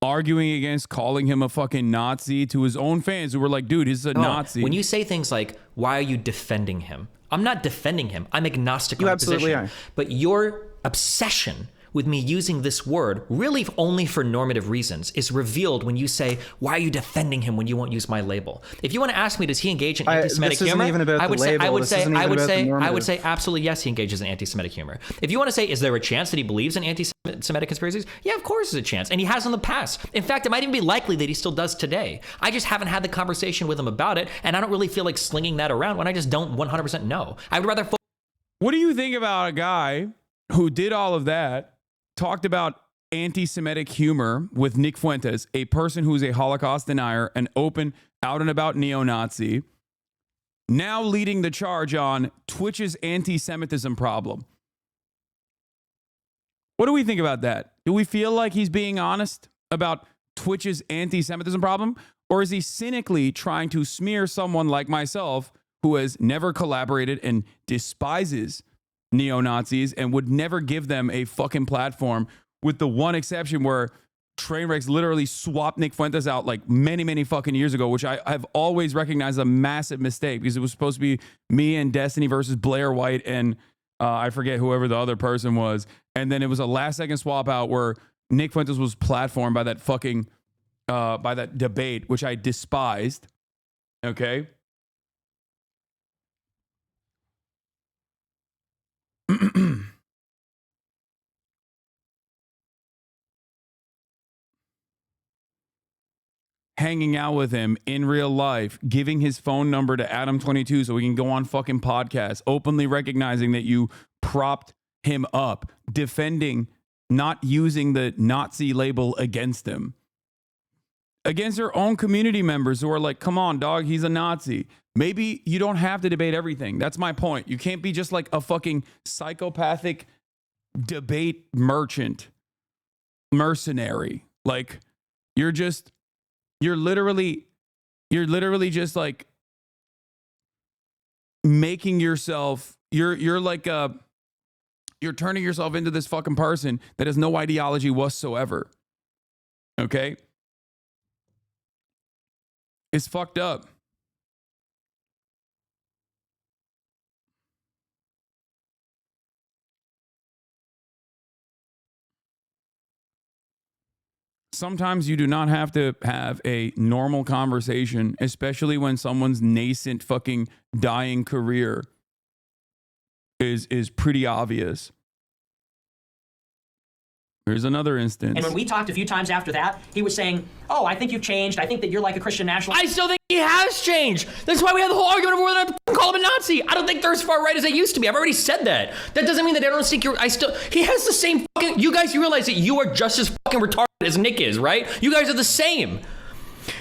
arguing against calling him a fucking Nazi to his own fans who were like, dude, he's a Nazi. When you say things like, why are you defending him? I'm not defending him. I'm agnostic You on the absolutely position. are. But your obsession with me using this word, really only for normative reasons, is revealed when you say, why are you defending him when you won't use my label? If you want to ask me, does he engage in anti-Semitic humor? I would say absolutely yes, he engages in anti-Semitic humor. If you want to say, is there a chance that he believes in anti-Semitic conspiracies? Yeah, of course there's a chance. And he has in the past. In fact, it might even be likely that he still does today. I just haven't had the conversation with him about it, and I don't really feel like slinging that around when I just don't 100% know. I would rather... What do you think about a guy who did all of that, talked about anti-Semitic humor with Nick Fuentes, a person who's a Holocaust denier, an open, out and about neo-Nazi, now leading the charge on Twitch's anti-Semitism problem? What do we think about that? Do we feel like he's being honest about Twitch's anti-Semitism problem? Or is he cynically trying to smear someone like myself who has never collaborated and despises neo-Nazis and would never give them a fucking platform, with the one exception where Trainwrecks literally swapped Nick Fuentes out like many, many fucking years ago, which I've always recognized a massive mistake because it was supposed to be me and Destiny versus Blair White and I forget whoever the other person was. And then it was a last second swap out where Nick Fuentes was platformed by that fucking, by that debate, which I despised. Okay. Hanging out with him in real life, giving his phone number to Adam22 so we can go on fucking podcasts, openly recognizing that you propped him up, defending not using the Nazi label against him. Against their own community members who are like, come on, dog, he's a Nazi. Maybe you don't have to debate everything. That's my point. You can't be just like a fucking psychopathic debate mercenary. Like, you're literally just like making yourself, you're turning yourself into this fucking person that has no ideology whatsoever. Okay? It's fucked up. Sometimes you do not have to have a normal conversation, especially when someone's nascent fucking dying career is pretty obvious. Here's another instance. And when we talked a few times after that, he was saying, oh, I think you've changed. I think that you're like a Christian nationalist. I still think he has changed. That's why we had the whole argument over whether to call him a Nazi. I don't think they're as far right as they used to be. I've already said that. That doesn't mean that I don't think he has the same fucking, you guys, you realize that you are just as fucking retarded as Nick is, right? You guys are the same.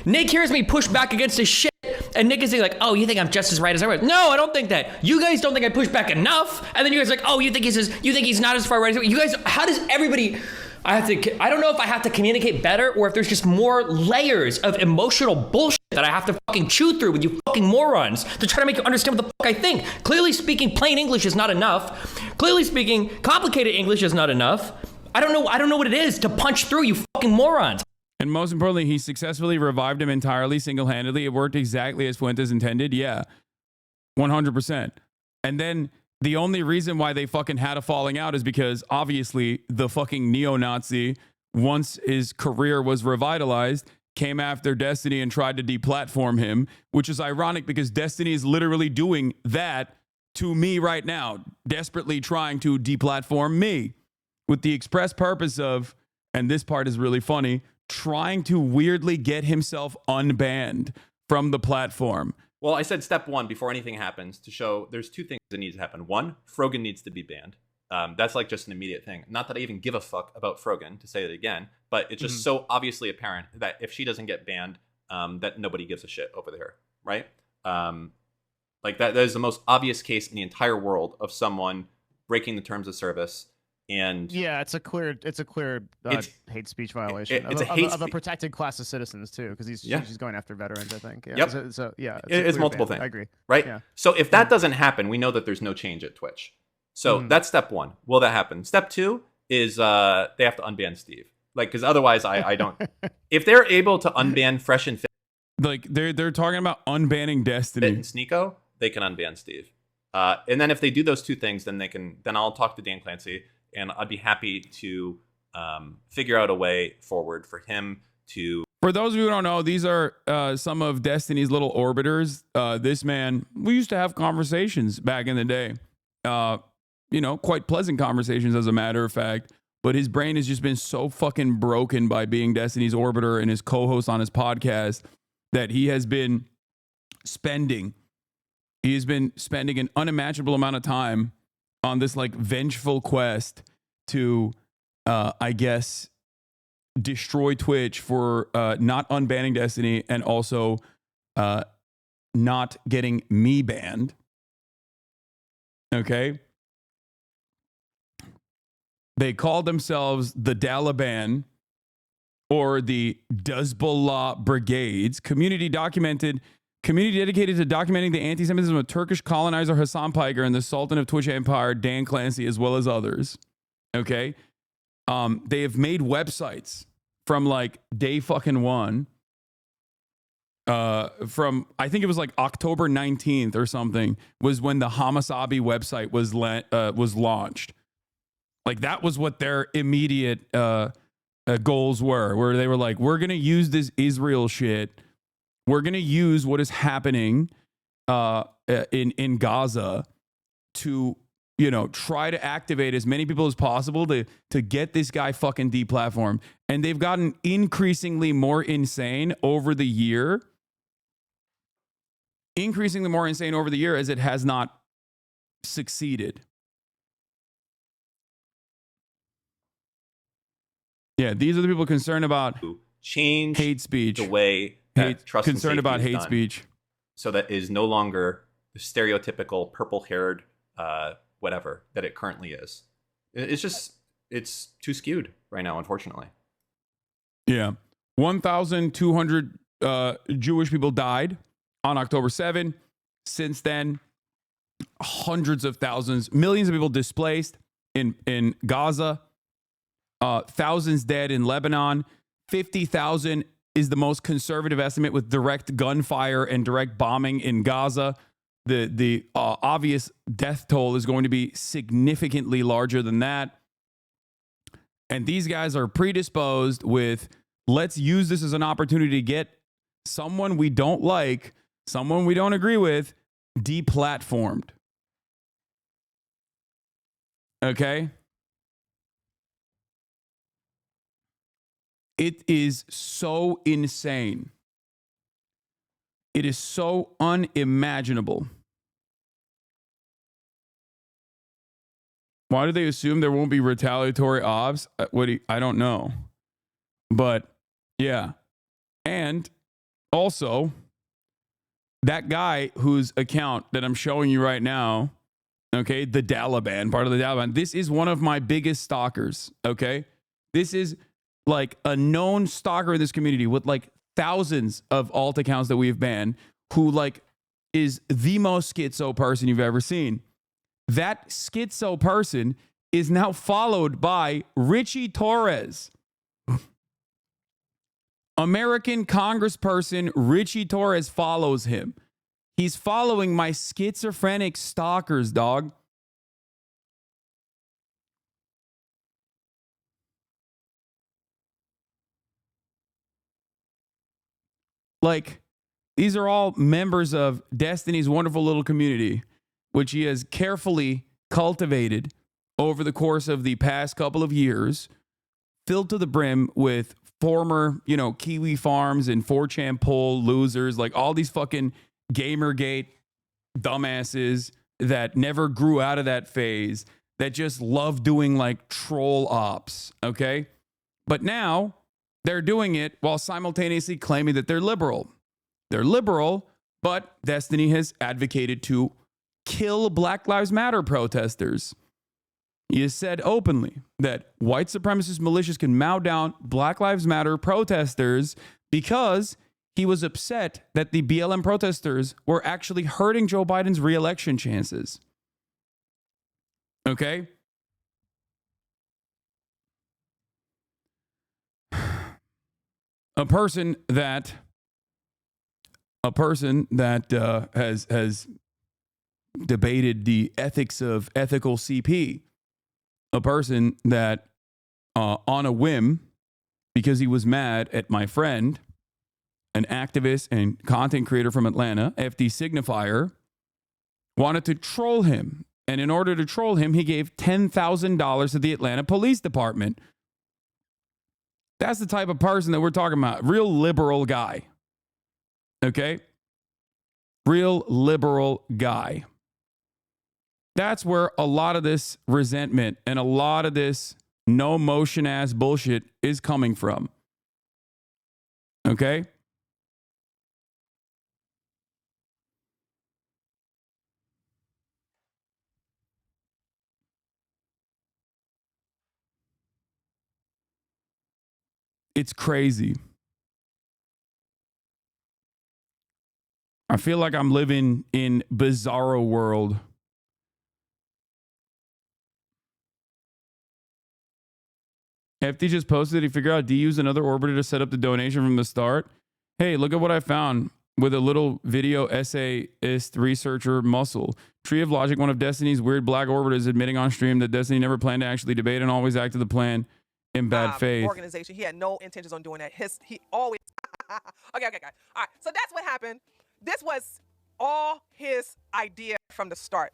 Nick hears me push back against his shit, and Nick is like, oh, you think I'm just as right as I was? No, I don't think that. You guys don't think I push back enough, and then you guys are like, oh, you think he's not as far right as you guys. How does everybody? I don't know if I have to communicate better or if there's just more layers of emotional bullshit that I have to fucking chew through with you fucking morons to try to make you understand what the fuck I think. Clearly speaking, plain English is not enough. Clearly speaking, complicated English is not enough. I don't know what it is to punch through, you fucking morons. And most importantly, he successfully revived him entirely, single-handedly. It worked exactly as Fuentes intended. Yeah, 100%. And then the only reason why they fucking had a falling out is because obviously the fucking neo-Nazi, once his career was revitalized, came after Destiny and tried to deplatform him, which is ironic because Destiny is literally doing that to me right now, desperately trying to deplatform me with the express purpose of, and this part is really funny, trying to weirdly get himself unbanned from the platform. Well, I said step one before anything happens to show there's two things that need to happen. One, Frogan needs to be banned. That's like just an immediate thing. Not that I even give a fuck about Frogan, to say it again, but it's just so obviously apparent that if she doesn't get banned, that nobody gives a shit over there, right? Like that is the most obvious case in the entire world of someone breaking the terms of service. And yeah, it's a clear hate speech violation of a protected class of citizens too, because she's going after veterans, I think. Yeah. Yep. So yeah, it's multiple things. I agree. Right. Yeah. So if that doesn't happen, we know that there's no change at Twitch. So that's step one. Will that happen? Step two is they have to unban Steve. Like, because otherwise, I don't. If they're able to unban Fresh and Fit, like they're talking about unbanning Destiny and Sneeko, they can unban Steve. And then if they do those two things, then I'll talk to Dan Clancy. And I'd be happy to figure out a way forward for him to. For those of you who don't know, these are some of Destiny's little orbiters. This man, we used to have conversations back in the day. Quite pleasant conversations, as a matter of fact. But his brain has just been so fucking broken by being Destiny's orbiter and his co-host on his podcast that he has been spending an unimaginable amount of time on this like vengeful quest to, I guess, destroy Twitch for not unbanning Destiny and also not getting me banned. Okay. They called themselves the Daliban or the Duzbullah Brigades, community dedicated to documenting the anti-Semitism of Turkish colonizer Hasan Piker and the Sultan of Twitch Empire, Dan Clancy, as well as others. Okay. They have made websites from like day fucking one. From, I think it was like October 19th or something was when the Hasan Abi website was launched. Like that was what their immediate goals were, where they were like, we're going to use this Israel shit. We're going to use what is happening in Gaza to, try to activate as many people as possible to get this guy fucking deplatformed. And they've gotten increasingly more insane over the year. As it has not succeeded. Yeah, these are the people concerned about change hate speech, the way that trust and concerned about hate done, speech, so that is no longer the stereotypical purple-haired whatever that it currently is. It's too skewed right now, unfortunately. Yeah, 1,200 Jewish people died on October 7. Since then, hundreds of thousands, millions of people displaced in Gaza. Thousands dead in Lebanon. 50,000 is the most conservative estimate with direct gunfire and direct bombing in Gaza. The obvious death toll is going to be significantly larger than that. And these guys are predisposed with, let's use this as an opportunity to get someone we don't like, someone we don't agree with, deplatformed. Okay? It is so insane. It is so unimaginable. Why do they assume there won't be retaliatory ops? I don't know. But yeah. And also, that guy whose account that I'm showing you right now, okay, the Daliban, part of the Daliban, this is one of my biggest stalkers, okay? This is like a known stalker in this community with like thousands of alt accounts that we've banned, who like is the most schizo person you've ever seen. That schizo person is now followed by Richie Torres. American Congressperson Richie Torres follows him. He's following my schizophrenic stalkers, dog. Like, these are all members of Destiny's wonderful little community, which he has carefully cultivated over the course of the past couple of years, filled to the brim with former, Kiwi Farms and 4chan poll losers, like all these fucking Gamergate dumbasses that never grew out of that phase, that just love doing like troll ops, okay? But now they're doing it while simultaneously claiming that they're liberal. They're liberal, but Destiny has advocated to kill Black Lives Matter protesters. He has said openly that white supremacist militias can mow down Black Lives Matter protesters because he was upset that the BLM protesters were actually hurting Joe Biden's re-election chances. Okay? A person that has debated the ethics of ethical CP, a person that on a whim, because he was mad at my friend, an activist and content creator from Atlanta, FD Signifier, wanted to troll him. And in order to troll him, he gave $10,000 to the Atlanta Police Department. That's the type of person that we're talking about. Real liberal guy. Okay? Real liberal guy. That's where a lot of this resentment and a lot of this no motion ass bullshit is coming from. Okay? It's crazy. I feel like I'm living in bizarro world. FD just posted he figured out D used another orbiter to set up the donation from the start. Hey, look at what I found with a little video essayist researcher Muscle. Tree of Logic, one of Destiny's weird black orbiters, admitting on stream that Destiny never planned to actually debate and always acted the plan in bad faith. Organization. He had no intentions on doing that. He always. Okay. All right. So that's what happened. This was all his idea from the start.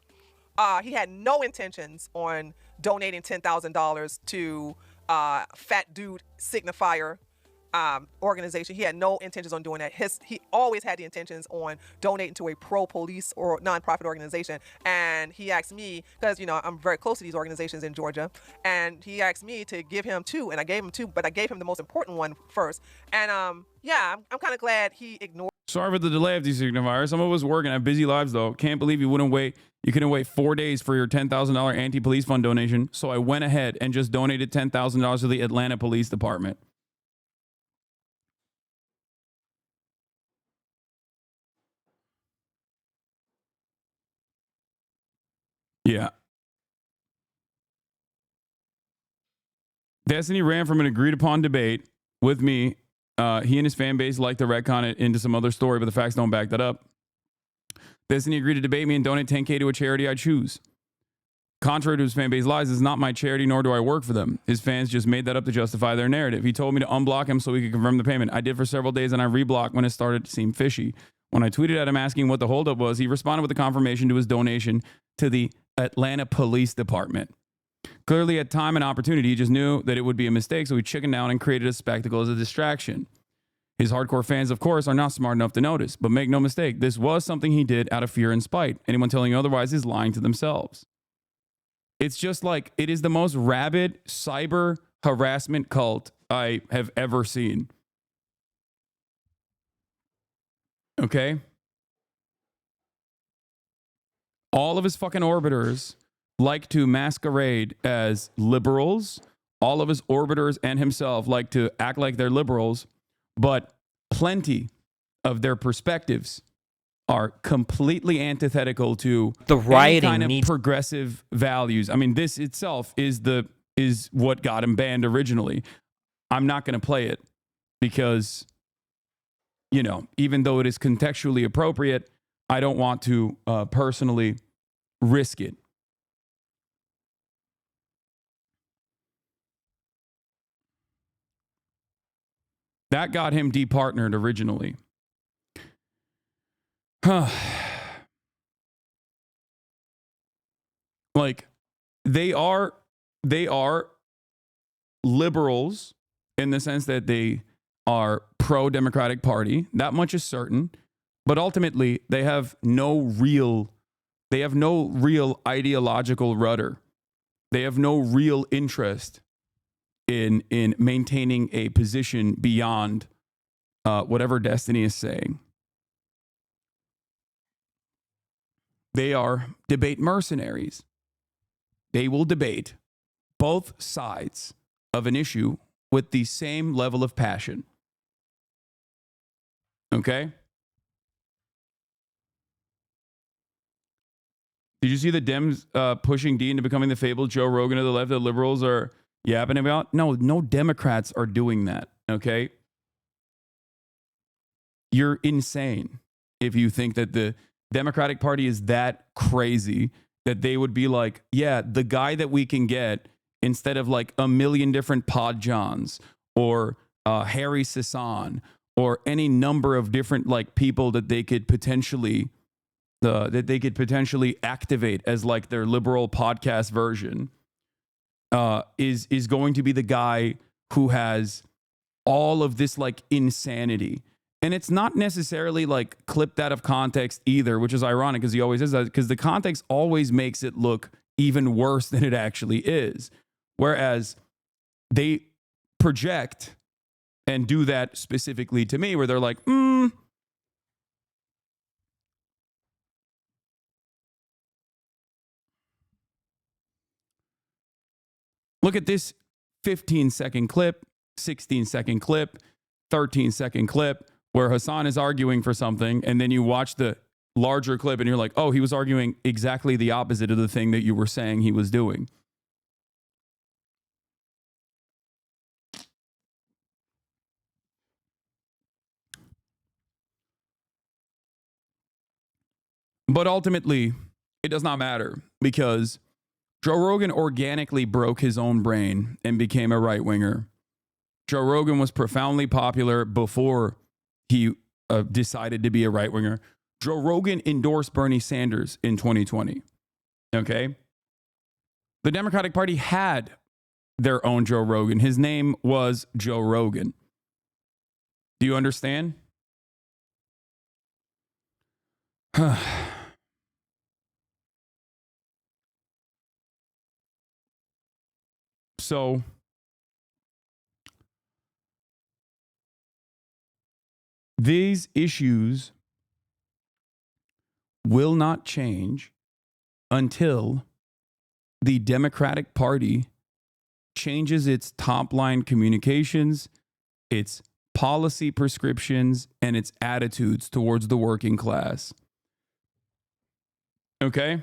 He had no intentions on donating $10,000 to Fat Dude Signifier organization. He had no intentions on doing that. He always had the intentions on donating to a pro-police or nonprofit organization. And he asked me, because I'm very close to these organizations in Georgia, and he asked me to give him two, and I gave him two, but I gave him the most important one first. And I'm kind of glad he ignored. Sorry for the delay of these signifiers. Some of us work and have busy lives, though. Can't believe you couldn't wait 4 days for your $10,000 anti-police fund donation. So I went ahead and just donated $10,000 to the Atlanta Police Department. Yeah. Destiny ran from an agreed upon debate with me. He and his fan base like to retcon it into some other story, but the facts don't back that up. Destiny agreed to debate me and donate $10K to a charity I choose. Contrary to his fan base lies, this is not my charity, nor do I work for them. His fans just made that up to justify their narrative. He told me to unblock him so he could confirm the payment. I did for several days, and I reblocked when it started to seem fishy. When I tweeted at him asking what the holdup was, he responded with a confirmation to his donation to the Atlanta Police Department. Clearly, at time and opportunity, he just knew that it would be a mistake, so he chickened down and created a spectacle as a distraction. His hardcore fans, of course, are not smart enough to notice, but make no mistake, this was something he did out of fear and spite. Anyone telling you otherwise is lying to themselves. It's just like, it is the most rabid cyber harassment cult I have ever seen. Okay? All of his fucking orbiters like to masquerade as liberals. All of his orbiters and himself like to act like they're liberals. But plenty of their perspectives are completely antithetical to the any rioting kind of needs progressive values. I mean, this itself is what got him banned originally. I'm not going to play it because, you know, even though it is contextually appropriate, I don't want to personally risk it. That got him departnered originally. Like, they are liberals in the sense that they are pro-Democratic Party. That much is certain. But ultimately, they have no real ideological rudder. They have no real interest in maintaining a position beyond whatever Destiny is saying. They are debate mercenaries. They will debate both sides of an issue with the same level of passion. Okay? Did you see the Dems pushing D into becoming the fabled Joe Rogan of the left that liberals are yapping about? No Democrats are doing that, okay? You're insane if you think that the Democratic Party is that crazy that they would be like, yeah, the guy that we can get instead of like a million different Pod Johns or Harry Sasan or any number of different like people that they could potentially activate as like their liberal podcast version is going to be the guy who has all of this like insanity. And it's not necessarily like clipped out of context either, which is ironic because he always is that, because the context always makes it look even worse than it actually is. Whereas they project and do that specifically to me where they're like, look at this 15-second clip, 16-second clip, 13-second clip where Hasan is arguing for something, and then you watch the larger clip and you're like, oh, he was arguing exactly the opposite of the thing that you were saying he was doing. But ultimately, it does not matter because Joe Rogan organically broke his own brain and became a right-winger. Joe Rogan was profoundly popular before he decided to be a right-winger. Joe Rogan endorsed Bernie Sanders in 2020. Okay? The Democratic Party had their own Joe Rogan. His name was Joe Rogan. Do you understand? So these issues will not change until the Democratic Party changes its top-line communications, its policy prescriptions, and its attitudes towards the working class. Okay?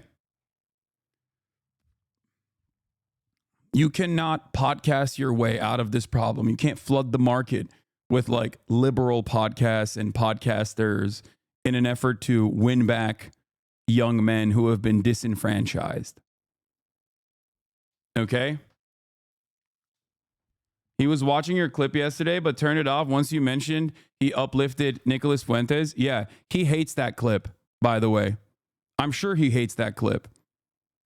You cannot podcast your way out of this problem. You can't flood the market with like liberal podcasts and podcasters in an effort to win back young men who have been disenfranchised. Okay? He was watching your clip yesterday, but turned it off once you mentioned he uplifted Nicholas Fuentes. Yeah, he hates that clip, by the way. I'm sure he hates that clip.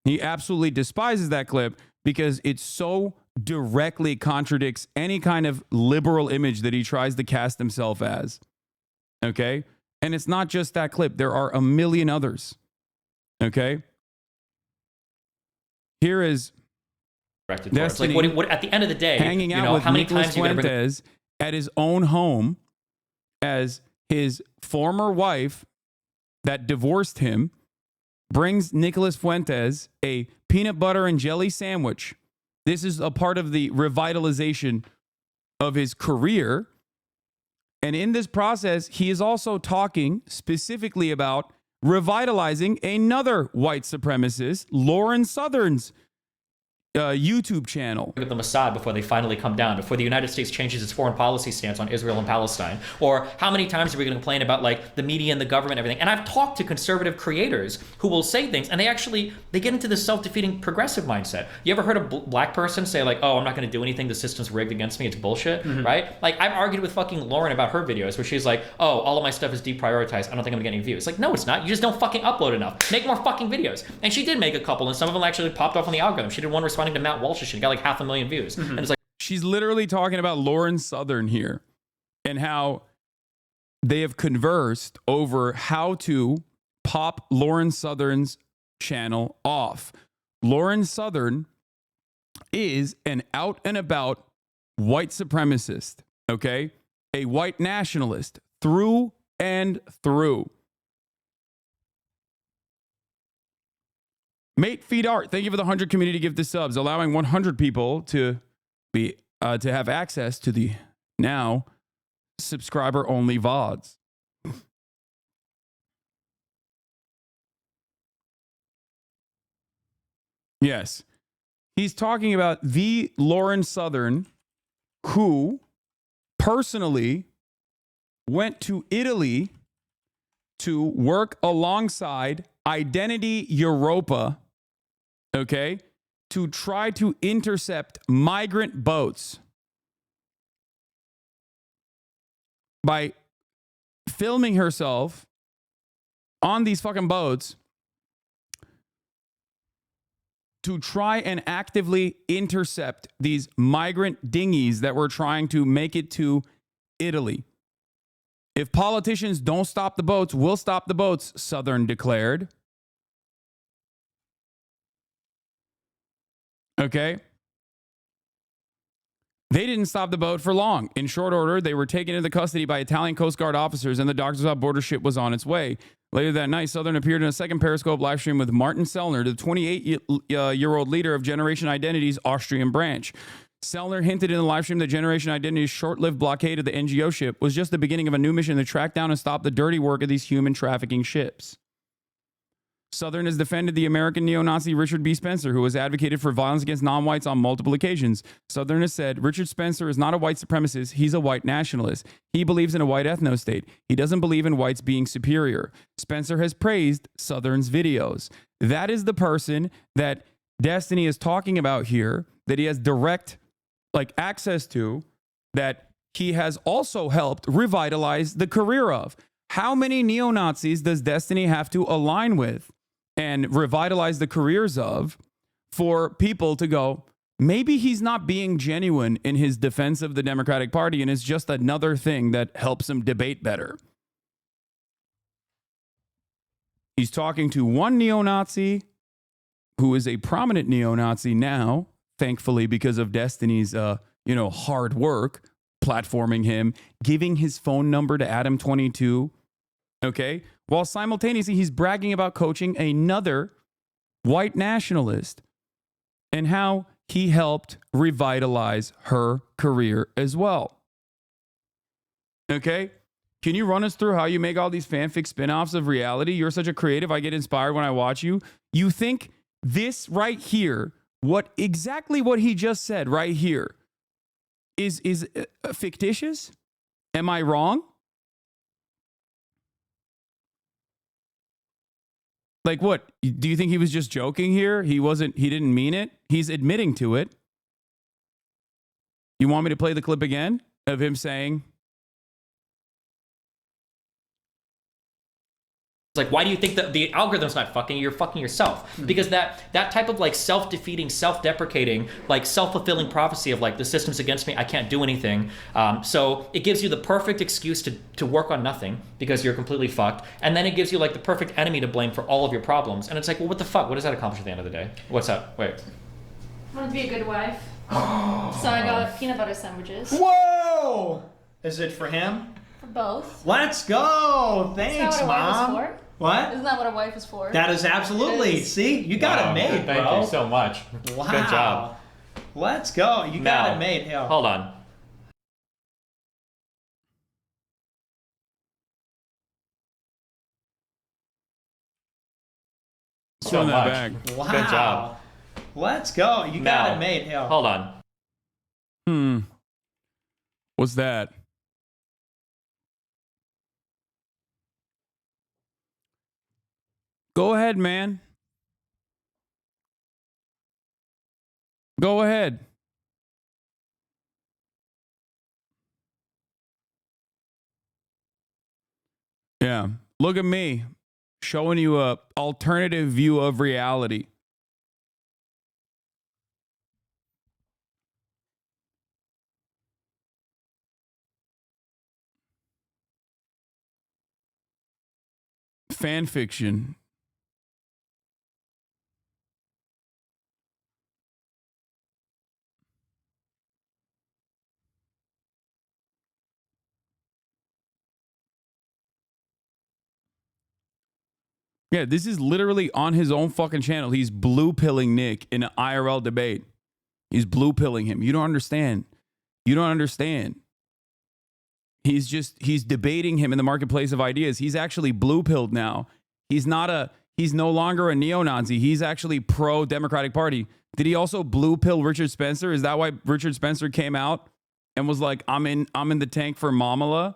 He absolutely despises that clip because it so directly contradicts any kind of liberal image that he tries to cast himself as. Okay? And it's not just that clip. There are a million others. Okay? Here is Destiny, like what at the end of the day, hanging out with how many Nicholas times you gonna Fuentes at his own home as his former wife that divorced him brings Nicholas Fuentes a peanut butter and jelly sandwich. This is a part of the revitalization of his career. And in this process, he is also talking specifically about revitalizing another white supremacist, Lauren Southern's YouTube channel. Of the Mossad before they finally come down, before the United States changes its foreign policy stance on Israel and Palestine? Or how many times are we going to complain about like the media and the government and everything? And I've talked to conservative creators who will say things and they get into this self-defeating progressive mindset. You ever heard a black person say like, oh, I'm not going to do anything, the system's rigged against me, it's bullshit, right? Like I've argued with fucking Lauren about her videos where she's like, oh, all of my stuff is deprioritized, I don't think I'm getting views. Like, no, it's not. You just don't fucking upload enough. Make more fucking videos. And she did make a couple and some of them actually popped off on the algorithm. She did one responding to Matt Walsh's shit. Got like 500,000 views. And it's like, she's literally talking about Lauren Southern here and how they have conversed over how to pop Lauren Southern's channel off. Lauren Southern is an out and about white supremacist, okay? A white nationalist through and through. Mate Feed Art, thank you for the 100 community gift to subs, allowing 100 people to be to have access to the now subscriber only VODs. Yes, he's talking about the Lauren Southern, who personally went to Italy to work alongside Identity Europa, okay, to try to intercept migrant boats by filming herself on these fucking boats to try and actively intercept these migrant dinghies that were trying to make it to Italy. If politicians don't stop the boats, we'll stop the boats, Southern declared. Okay. They didn't stop the boat for long. In short order, they were taken into custody by Italian Coast Guard officers and the Doctors Without Borders ship was on its way. Later that night, Southern appeared in a second Periscope live stream with Martin Sellner, the 28-year-old leader of Generation Identity's Austrian branch. Sellner hinted in the live stream that Generation Identity's short-lived blockade of the NGO ship was just the beginning of a new mission to track down and stop the dirty work of these human trafficking ships. Southern has defended the American neo-Nazi Richard B. Spencer, who has advocated for violence against non-whites on multiple occasions. Southern has said, Richard Spencer is not a white supremacist, he's a white nationalist. He believes in a white ethno-state. He doesn't believe in whites being superior. Spencer has praised Southern's videos. That is the person that Destiny is talking about here, that he has direct access to, that he has also helped revitalize the career of. How many neo-Nazis does Destiny have to align with and revitalize the careers of for people to go, maybe he's not being genuine in his defense of the Democratic Party and it's just another thing that helps him debate better? He's talking to one neo-Nazi who is a prominent neo-Nazi now, thankfully because of Destiny's hard work, platforming him, giving his phone number to Adam22, okay? While simultaneously he's bragging about coaching another white nationalist and how he helped revitalize her career as well. Okay? Can you run us through how you make all these fanfic spin-offs of reality? You're such a creative. I get inspired when I watch you. You think this right here, exactly what he just said right here, is fictitious? Am I wrong? Like what? Do you think he was just joking here? He didn't mean it? He's admitting to it. You want me to play the clip again of him saying, like, why do you think that the algorithm's not fucking you? You're fucking yourself. Because that type of self-defeating, self-deprecating, self-fulfilling prophecy of the system's against me, I can't do anything. So it gives you the perfect excuse to work on nothing because you're completely fucked. And then it gives you the perfect enemy to blame for all of your problems. And it's like, well, what the fuck? What does that accomplish at the end of the day? What's that? Wait. I want to be a good wife. So I got peanut butter sandwiches. Whoa! Is it for him? For both. Let's go! Thanks, Isn't that what a wife Mom. is for? What? Isn't that what a wife is for? That is absolutely. See, you got it made, bro. Thank you so much. Wow. Good job. Let's go. You got it made. Hell. Hold on. so that much. back. Wow. Good job. Let's go. You got Now, it made. Hell. Hold on. What's that? Go ahead, man. Go ahead. Yeah. Look at me showing you a alternative view of reality. Fan fiction. Yeah, this is literally on his own fucking channel. He's blue pilling Nick in an IRL debate. He's blue pilling him. You don't understand. You don't understand. He's debating him in the marketplace of ideas. He's actually blue pilled now. He's no longer a neo-Nazi. He's actually pro-Democratic Party. Did he also blue pill Richard Spencer? Is that why Richard Spencer came out and was like, I'm in the tank for Mamala?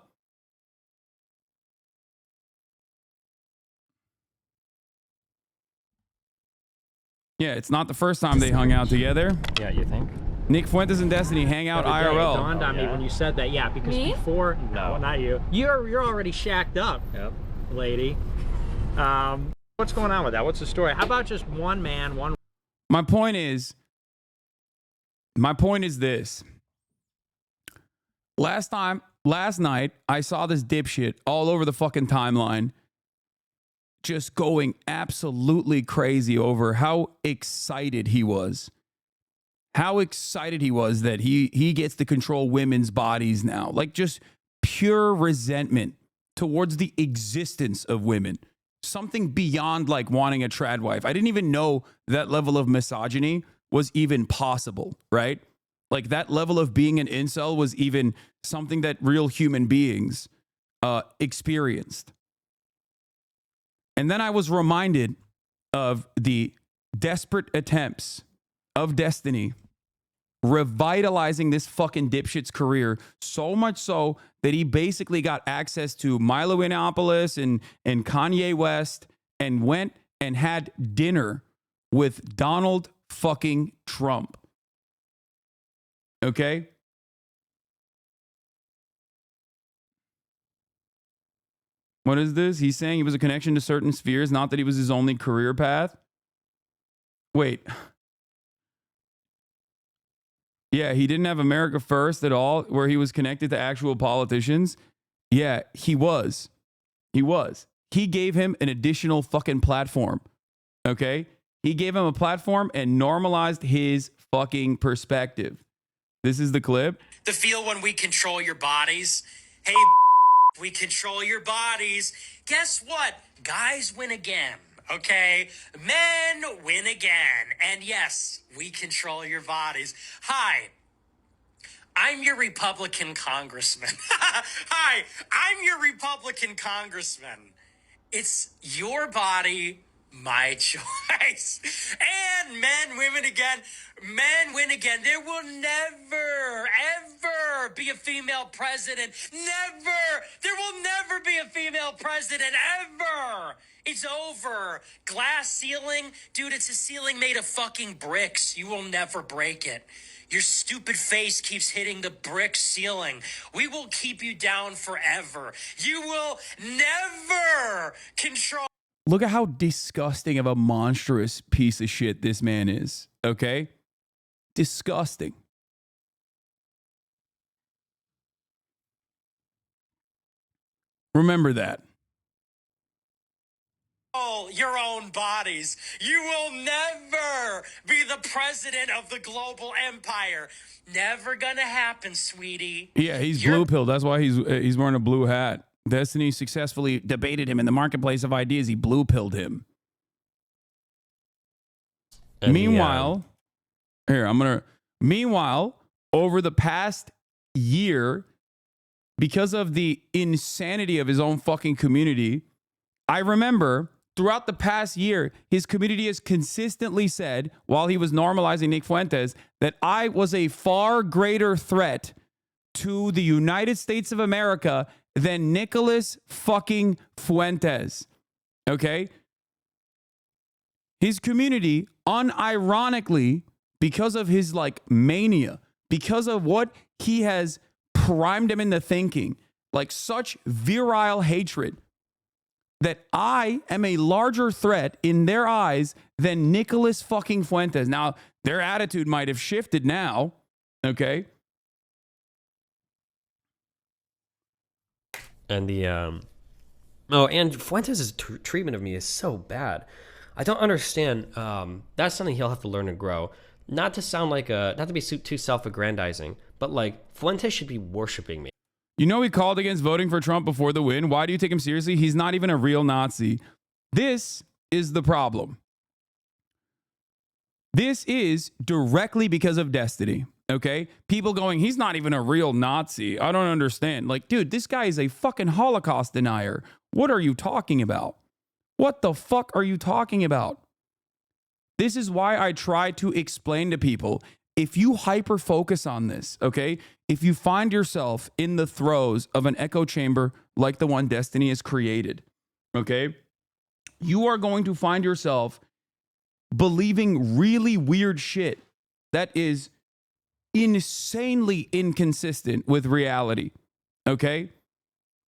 Yeah, it's not the first time they hung out together. Yeah, you think? Nick Fuentes and Destiny hang out Every day IRL. It dawned on me when you said that. Yeah, because Me? before, no, not you. You're already shacked up, lady. What's going on with that? What's the story? How about just one man, one? My point is this. Last night, I saw this dipshit all over the fucking timeline just going absolutely crazy over how excited he was. How excited he was that he gets to control women's bodies now. Like just pure resentment towards the existence of women. Something beyond like wanting a trad wife. I didn't even know that level of misogyny was even possible, right? Like that level of being an incel was even something that real human beings experienced. And then I was reminded of the desperate attempts of Destiny revitalizing this fucking dipshit's career, so much so that he basically got access to Milo Yiannopoulos and Kanye West and went and had dinner with Donald fucking Trump. Okay? What is this? He's saying he was a connection to certain spheres, not that he was his only career path. Wait. Yeah, he didn't have America First at all, where he was connected to actual politicians. Yeah, he was. He was. He gave him an additional fucking platform. Okay? He gave him a platform and normalized his fucking perspective. This is the clip. The feel when we control your bodies. Hey, we control your bodies. Guess what? Guys win again. Okay? Men win again. And yes, we control your bodies. Hi. I'm your Republican congressman. Hi, I'm your Republican congressman. It's your body, my choice. And men, women again. Men win again. There will never, ever be a female president. Never. There will never be a female president, ever. It's over. Glass ceiling? Dude, it's a ceiling made of fucking bricks. You will never break it. Your stupid face keeps hitting the brick ceiling. We will keep you down forever. You will never control. Look at how disgusting of a monstrous piece of shit this man is. Okay? Disgusting. Remember that. Your own bodies. You will never be the president of the global empire. Never gonna happen, sweetie. Yeah, he's blue pilled. That's why he's wearing a blue hat. Destiny successfully debated him in the marketplace of ideas. He blue pilled him. And meanwhile, meanwhile, over the past year, because of the insanity of his own fucking community, I remember throughout the past year, his community has consistently said, while he was normalizing Nick Fuentes, that I was a far greater threat to the United States of America than Nicholas fucking Fuentes. Okay? His community, unironically, because of his like mania, because of what he has primed him into thinking, like such virile hatred, that I am a larger threat in their eyes than Nicholas fucking Fuentes. Now, their attitude might have shifted now, okay? And and Fuentes' treatment of me is so bad. I don't understand. That's something he'll have to learn and grow. Not to sound like not to be too self-aggrandizing, but like Fuentes should be worshiping me. You know he called against voting for Trump before the win. Why do you take him seriously? He's not even a real Nazi. This is the problem. This is directly because of Destiny, okay? People going, he's not even a real Nazi. I don't understand. Like, dude, this guy is a fucking Holocaust denier. What are you talking about? What the fuck are you talking about? This is why I try to explain to people, if you hyper focus on this, okay? If you find yourself in the throes of an echo chamber like the one Destiny has created, okay? You are going to find yourself believing really weird shit that is insanely inconsistent with reality, okay?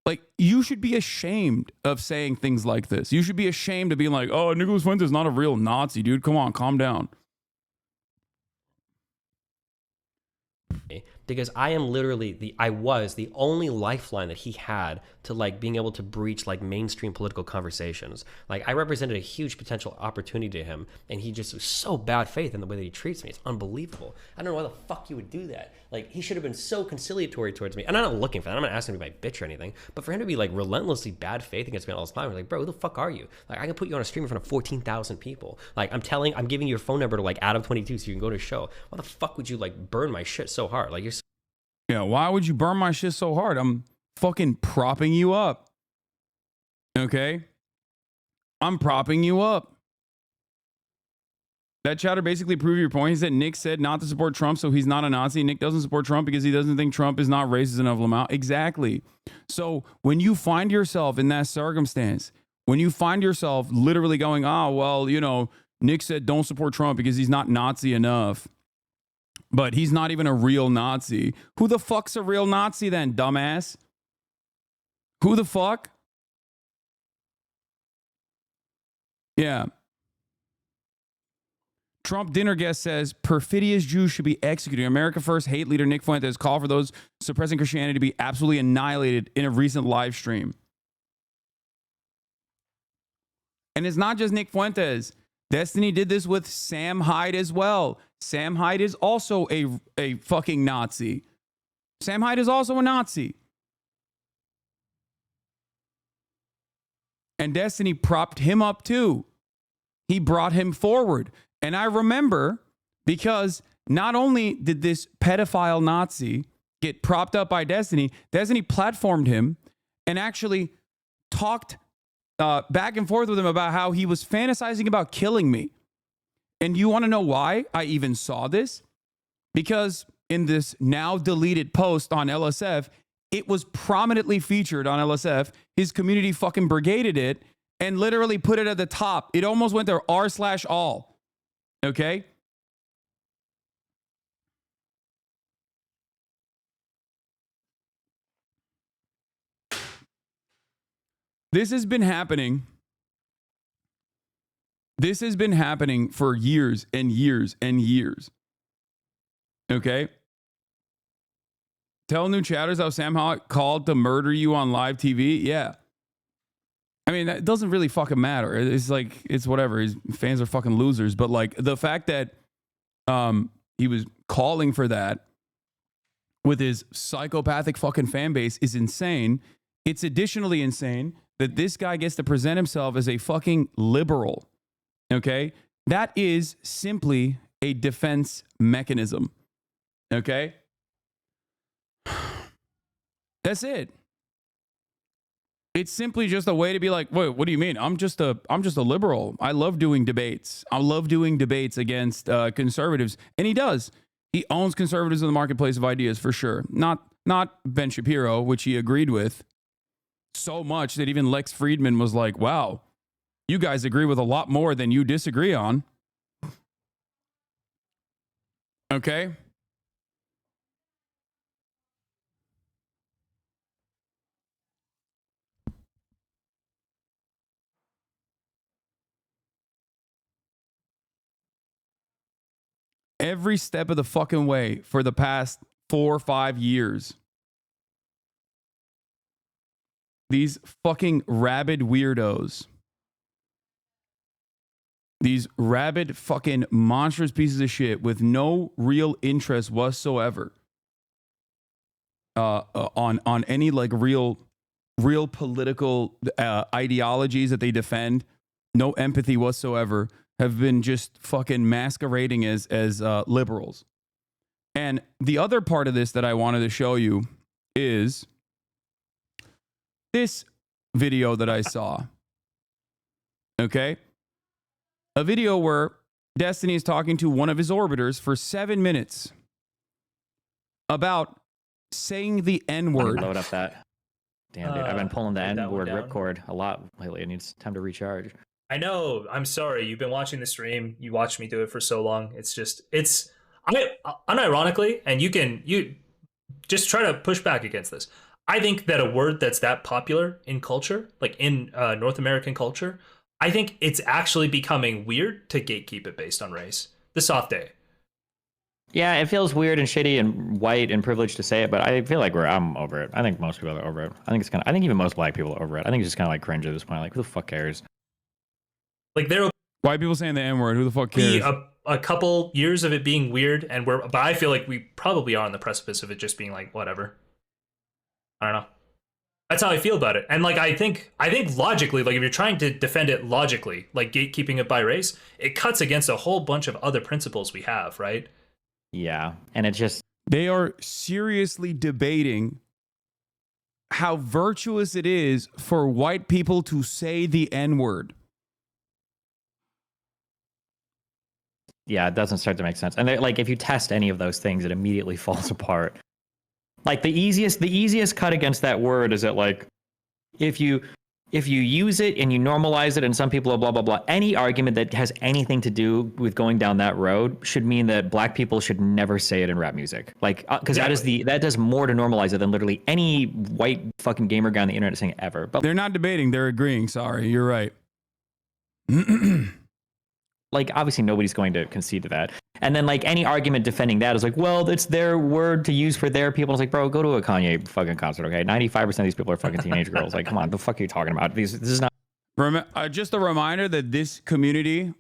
Like, you should be ashamed of saying things like this. You should be ashamed of being like, oh, Nicholas Fuentes is not a real Nazi, dude. Come on, calm down. Because I am literally I was the only lifeline that he had to like being able to breach like mainstream political conversations. Like I represented a huge potential opportunity to him, and he just was so bad faith in the way that he treats me. It's unbelievable. I don't know why the fuck you would do that. Like he should have been so conciliatory towards me. And I'm not looking for that. I'm not asking him to be my bitch or anything. But for him to be like relentlessly bad faith against me all the time, like, bro, who the fuck are you? Like I can put you on a stream in front of 14,000 people. Like I'm giving you your phone number to like Adam 22 so you can go to a show. Why the fuck would you like burn my shit so hard? Like you're Yeah, why would you burn my shit so hard? I'm fucking propping you up. Okay? I'm propping you up. That chatter basically proved your point. He said Nick said not to support Trump, so he's not a Nazi. Nick doesn't support Trump because he doesn't think Trump is not racist enough. Lamau. Exactly. So when you find yourself in that circumstance, when you find yourself literally going, oh, well, you know, Nick said don't support Trump because he's not Nazi enough. But he's not even a real Nazi. Who the fuck's a real Nazi then, dumbass? Who the fuck? Yeah. Trump dinner guest says perfidious Jews should be executed. America First hate leader Nick Fuentes called for those suppressing Christianity to be absolutely annihilated in a recent live stream. And it's not just Nick Fuentes. Destiny did this with Sam Hyde as well. Sam Hyde is also a fucking Nazi. Sam Hyde is also a Nazi. And Destiny propped him up too. He brought him forward. And I remember because not only did this pedophile Nazi get propped up by Destiny, Destiny platformed him and actually talked back and forth with him about how he was fantasizing about killing me. And you want to know why I even saw this? Because in this now deleted post on LSF, it was prominently featured on LSF. His community fucking brigaded it and literally put it at the top. It almost went there r/all. Okay? This has been happening. This has been happening for years and years and years. Okay? Tell new chatters how Sam Hyde called to murder you on live TV. Yeah. I mean, that doesn't really fucking matter. It's like, it's whatever. His fans are fucking losers. But like the fact that he was calling for that with his psychopathic fucking fan base is insane. It's additionally insane that this guy gets to present himself as a fucking liberal. Okay? That is simply a defense mechanism. Okay? That's it. It's simply just a way to be like, wait, what do you mean? I'm just a liberal. I love doing debates. I love doing debates against conservatives, and he does. He owns conservatives in the marketplace of ideas for sure. Not Ben Shapiro, which he agreed with so much that even Lex Friedman was like, wow, you guys agree with a lot more than you disagree on. Okay. Every step of the fucking way for the past 4 or 5 years. These fucking rabid weirdos. These rabid fucking monstrous pieces of shit with no real interest whatsoever on any like real political ideologies that they defend. No empathy whatsoever. Have been just fucking masquerading as liberals. And the other part of this that I wanted to show you is this video that I saw. Okay? A video where Destiny is talking to one of his orbiters for 7 minutes about saying the N-word. Load up that. Damn, dude. I've been pulling the N-word ripcord a lot lately. It needs time to recharge. I know. I'm sorry. You've been watching the stream. You watched me do it for so long. It's unironically, and you just try to push back against this. I think that a word that's that popular in culture, like in North American culture, I think it's actually becoming weird to gatekeep it based on race. The soft A. Yeah, it feels weird and shitty and white and privileged to say it, but I feel like I'm over it. I think most people are over it. I think even most black people are over it. I think it's just kind of like cringe at this point. Like, who the fuck cares? Like there, white people saying the N-word. Who the fuck cares? A couple years of it being weird, but I feel like we probably are on the precipice of it just being like whatever. I don't know. That's how I feel about it. And like I think logically, like if you're trying to defend it logically, like gatekeeping it by race, it cuts against a whole bunch of other principles we have, right? Yeah, and it just they are seriously debating how virtuous it is for white people to say the N-word. Yeah, it doesn't start to make sense. And like, if you test any of those things, it immediately falls apart. Like the easiest cut against that word is that like, if you use it and you normalize it, and some people are blah blah blah. Any argument that has anything to do with going down that road should mean that black people should never say it in rap music. Like, because that does more to normalize it than literally any white fucking gamer guy on the internet saying it ever. But they're not debating; they're agreeing. Sorry, you're right. Like, obviously nobody's going to concede to that. And then like any argument defending that is like, well, it's their word to use for their people. It's like, bro, go to a Kanye fucking concert, okay? 95% of these people are fucking teenage girls. Like, come on, the fuck are you talking about? This is not. Just a reminder that this community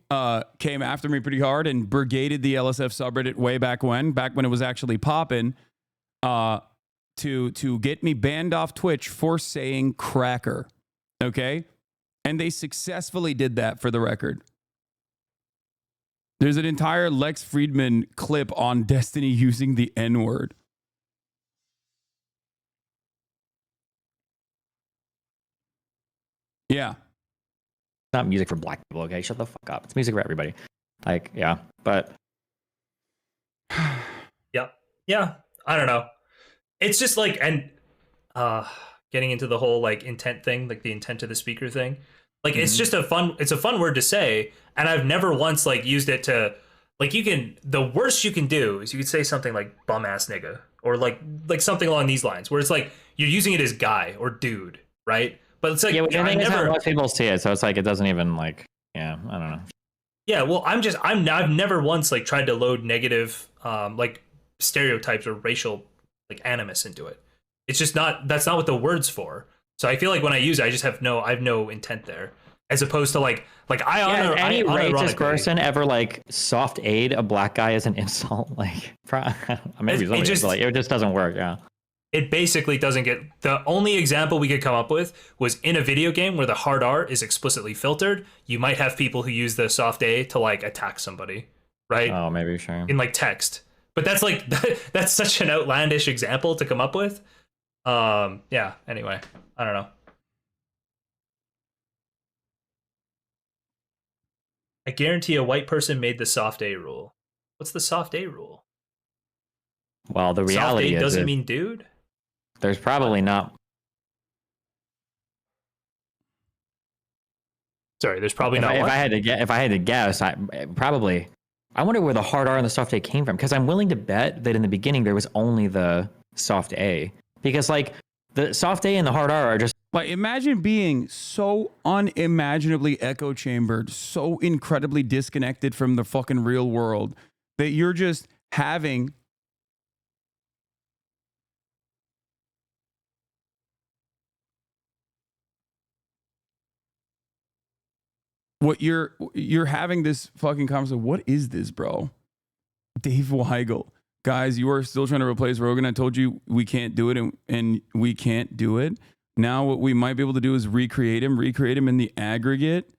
came after me pretty hard and brigaded the LSF subreddit way back when it was actually popping, to get me banned off Twitch for saying cracker, okay? And they successfully did that, for the record. There's an entire Lex Friedman clip on Destiny using the N-word. Yeah. It's not music for black people, okay? Shut the fuck up. It's music for everybody. Like, yeah, but... Yeah, I don't know. It's just like, and getting into the whole like intent thing, like the intent of the speaker thing. Like, it's just a fun word to say, and I've never once like used it to, like, the worst you can do is you could say something like bum ass nigga, or like something along these lines, where it's like you're using it as guy or dude, right? But it's like, yeah, I think how most people see it, so it's like it doesn't even like, yeah, I don't know. Yeah, well, I've never once like tried to load negative like stereotypes or racial like animus into it. It's just that's not what the word's for. So I feel like when I use it, I have no intent there, as opposed to like any racist person ever like soft aid a black guy as an insult, like maybe it just doesn't work. Yeah, it basically doesn't get. The only example we could come up with was in a video game where the hard R is explicitly filtered. You might have people who use the soft A to like attack somebody, right? Oh, maybe, sure. In like text, but that's like that's such an outlandish example to come up with. Yeah. Anyway, I don't know. I guarantee a white person made the soft A rule. What's the soft A rule? Well, the reality soft A is doesn't mean dude. There's probably not. Sorry, there's probably if not. If I had to guess, I wonder where the hard R and the soft A came from. Because I'm willing to bet that in the beginning there was only the soft A. Because like the soft A and the hard R are just like, imagine being so unimaginably echo chambered, so incredibly disconnected from the fucking real world that you're just having what you're having this fucking conversation. What is this, bro? Dave Weigel. Guys, you are still trying to replace Rogan. I told you we can't do it, and we can't do it. Now what we might be able to do is recreate him in the aggregate.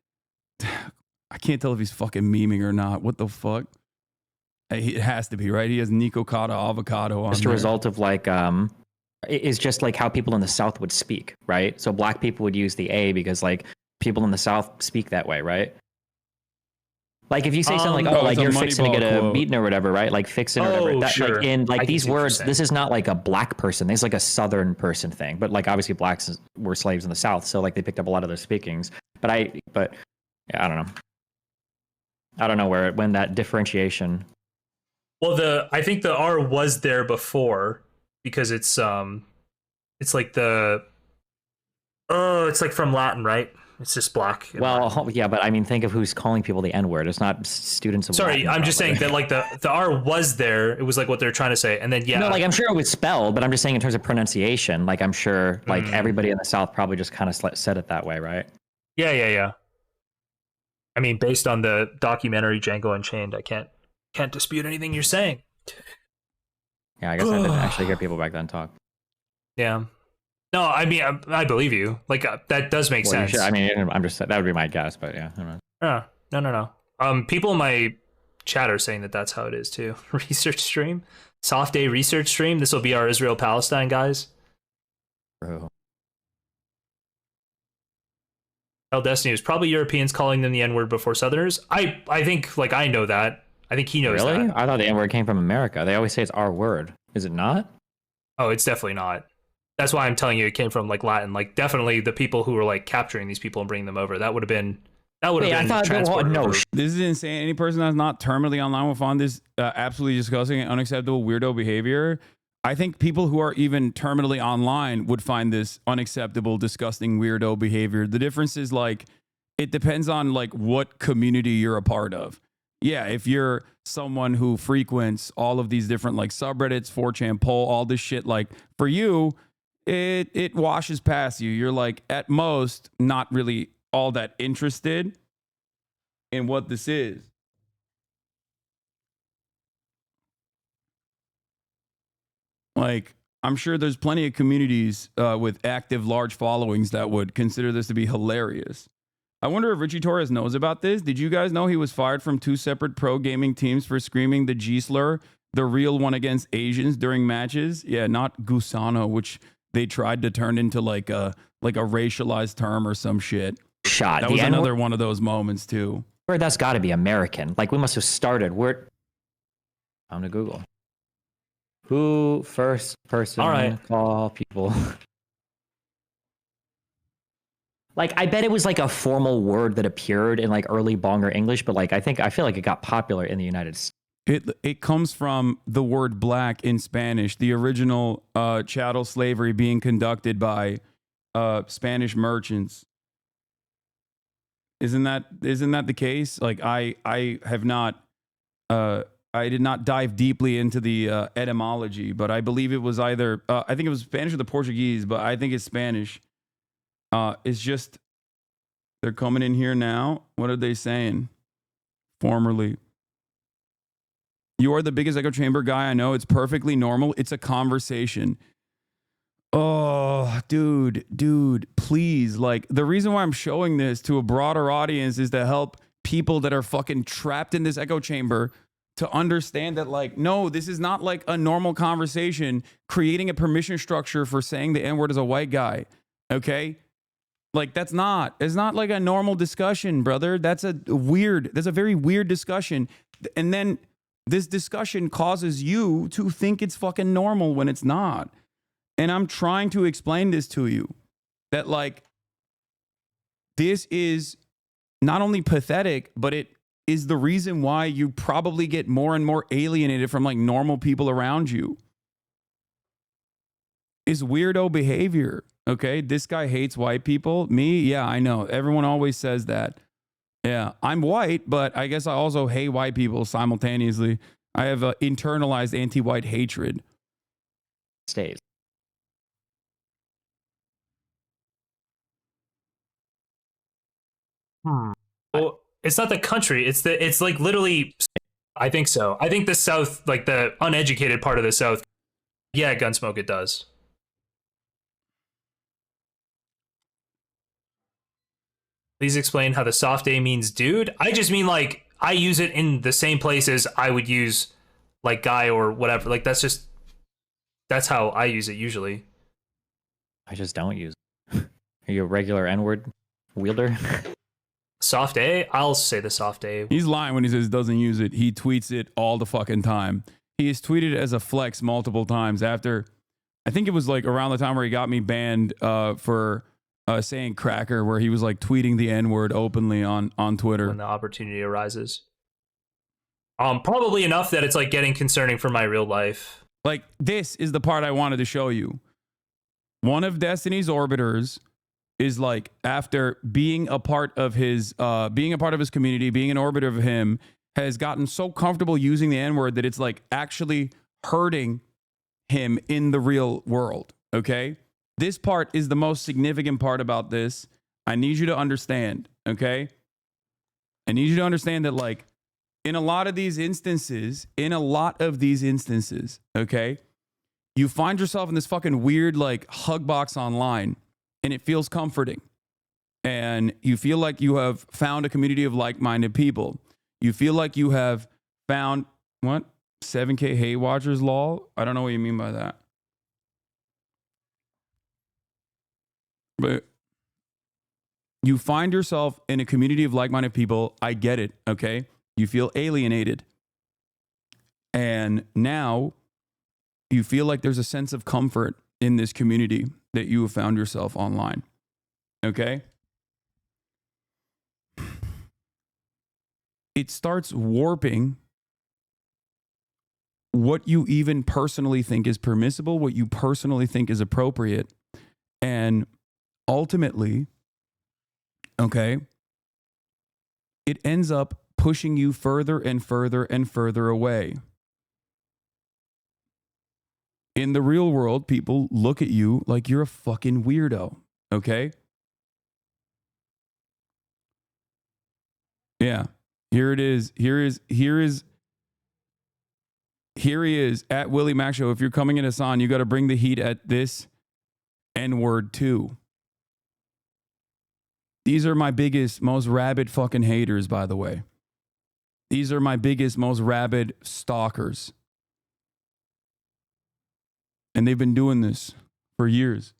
I can't tell if he's fucking memeing or not. What the fuck? It has to be, right? He has Nico Cata avocado on just a result of like it's just like how people in the South would speak, right? So black people would use the A because like people in the South speak that way, right? Like if you say something like, "Oh, like you're fixing to get a beaten or whatever," right? Like fix it or whatever. That, sure. Like in like these words, saying. this is not like a black person. This is like a Southern person thing. But like obviously blacks were slaves in the South, so like they picked up a lot of their speakings. But yeah, I don't know. I don't know when that differentiation. Well, I think the R was there before because it's like it's like from Latin, right? It's just black. Well, yeah, but I mean, think of who's calling people the N-word. It's not students of Sorry, Latin, I'm just saying that like the R was there. It was like what they're trying to say. And then, yeah. No, like I'm sure it was spelled, but I'm just saying in terms of pronunciation, like I'm sure like everybody in the South probably just kind of said it that way, right? Yeah. I mean, based on the documentary Django Unchained, I can't dispute anything you're saying. Yeah, I guess I didn't actually hear people back then talk. Yeah. No, I mean, I believe you. Like that does make sense. I mean, I'm just that would be my guess, but yeah. I don't know. No. People in my chat are saying that that's how it is too. Research stream, soft A research stream. This will be our Israel Palestine guys. Bro. El Destiny was probably Europeans calling them the N-word before Southerners. I think like I know that. I think he knows really? that. I thought the N-word came from America. They always say it's our word. Is it not? Oh, it's definitely not. That's why I'm telling you it came from like Latin. Like definitely the people who were like capturing these people and bringing them over. That would have been transported. No, this is insane. Any person that's not terminally online will find this absolutely disgusting and unacceptable weirdo behavior. I think people who are even terminally online would find this unacceptable, disgusting, weirdo behavior. The difference is like it depends on like what community you're a part of. Yeah, if you're someone who frequents all of these different like subreddits, 4chan poll, all this shit, like for you, it washes past you. You're like at most not really all that interested in what this is. Like, I'm sure there's plenty of communities with active large followings that would consider this to be hilarious. I wonder if Richie Torres knows about this. Did you guys know he was fired from 2 separate pro gaming teams for screaming the G slur, the real one against Asians during matches? Yeah, not Gusano, which they tried to turn into like a racialized term or some shit. That was another one of those moments too. Where that's got to be American. Like we must have started. I'm to Google. Who first person call people? Like I bet it was like a formal word that appeared in like early Bonger English, but like I feel like it got popular in the United States. It comes from the word black in Spanish, the original chattel slavery being conducted by Spanish merchants. Isn't that the case? Like I have not I did not dive deeply into the etymology, but I believe it was either I think it was Spanish or the Portuguese, but I think it's Spanish. It's just they're coming in here now. What are they saying? Formerly. You are the biggest echo chamber guy I know. It's perfectly normal. It's a conversation. Oh, dude, please. Like, the reason why I'm showing this to a broader audience is to help people that are fucking trapped in this echo chamber to understand that, like, no, this is not like a normal conversation creating a permission structure for saying the N-word as a white guy. Okay? Like it's not like a normal discussion, brother. That's a very weird discussion. And then this discussion causes you to think it's fucking normal when it's not. And I'm trying to explain this to you that like this is not only pathetic, but it is the reason why you probably get more and more alienated from like normal people around you. Is weirdo behavior. Okay, this guy hates white people. Me, yeah, I know. Everyone always says that. Yeah, I'm white, but I guess I also hate white people simultaneously. I have internalized anti-white hatred. Stays. Well, it's not the country. It's like literally. I think so. I think the South, like the uneducated part of the South, yeah, Gunsmoke, it does. Please explain how the soft A means dude. I just mean like I use it in the same places I would use like guy or whatever. Like that's how I use it usually. I just don't use it. Are you a regular N-word wielder? Soft A? I'll say the soft A. He's lying when he says doesn't use it. He tweets it all the fucking time. He has tweeted it as a flex multiple times after, I think it was like around the time where he got me banned for saying cracker, where he was like tweeting the N-word openly on Twitter. When the opportunity arises. Probably enough that it's like getting concerning for my real life. Like this is the part I wanted to show you. One of Destiny's orbiters is like, after being a part of his community, being an orbiter of him, has gotten so comfortable using the N-word that it's like actually hurting him in the real world. Okay? This part is the most significant part about this. I need you to understand, okay? I need you to understand that like in a lot of these instances, okay, you find yourself in this fucking weird like hug box online and it feels comforting. And you feel like you have found a community of like-minded people. You feel like you have found, what? 7K hate watchers, lol? I don't know what you mean by that. But you find yourself in a community of like-minded people. I get it, okay? You feel alienated. And now you feel like there's a sense of comfort in this community that you have found yourself online, okay? It starts warping what you even personally think is permissible, what you personally think is appropriate. And ultimately, okay, it ends up pushing you further and further and further away. In the real world, people look at you like you're a fucking weirdo, okay? Yeah, here it is. Here he is at Willie Mac Show. If you're coming in Hasan, you got to bring the heat at this N-word too. These are my biggest, most rabid fucking haters, by the way. These are my biggest, most rabid stalkers. And they've been doing this for years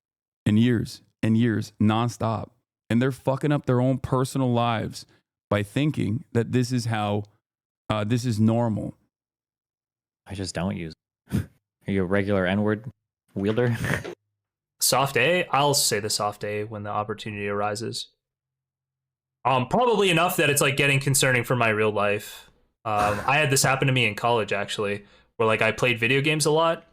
and years and years, nonstop. And they're fucking up their own personal lives by thinking that this is how, this is normal. I just don't use it. Are you a regular N-word wielder? Soft A? I'll say the soft A when the opportunity arises. Probably enough that it's like getting concerning for my real life. I had this happen to me in college, actually, where like I played video games a lot.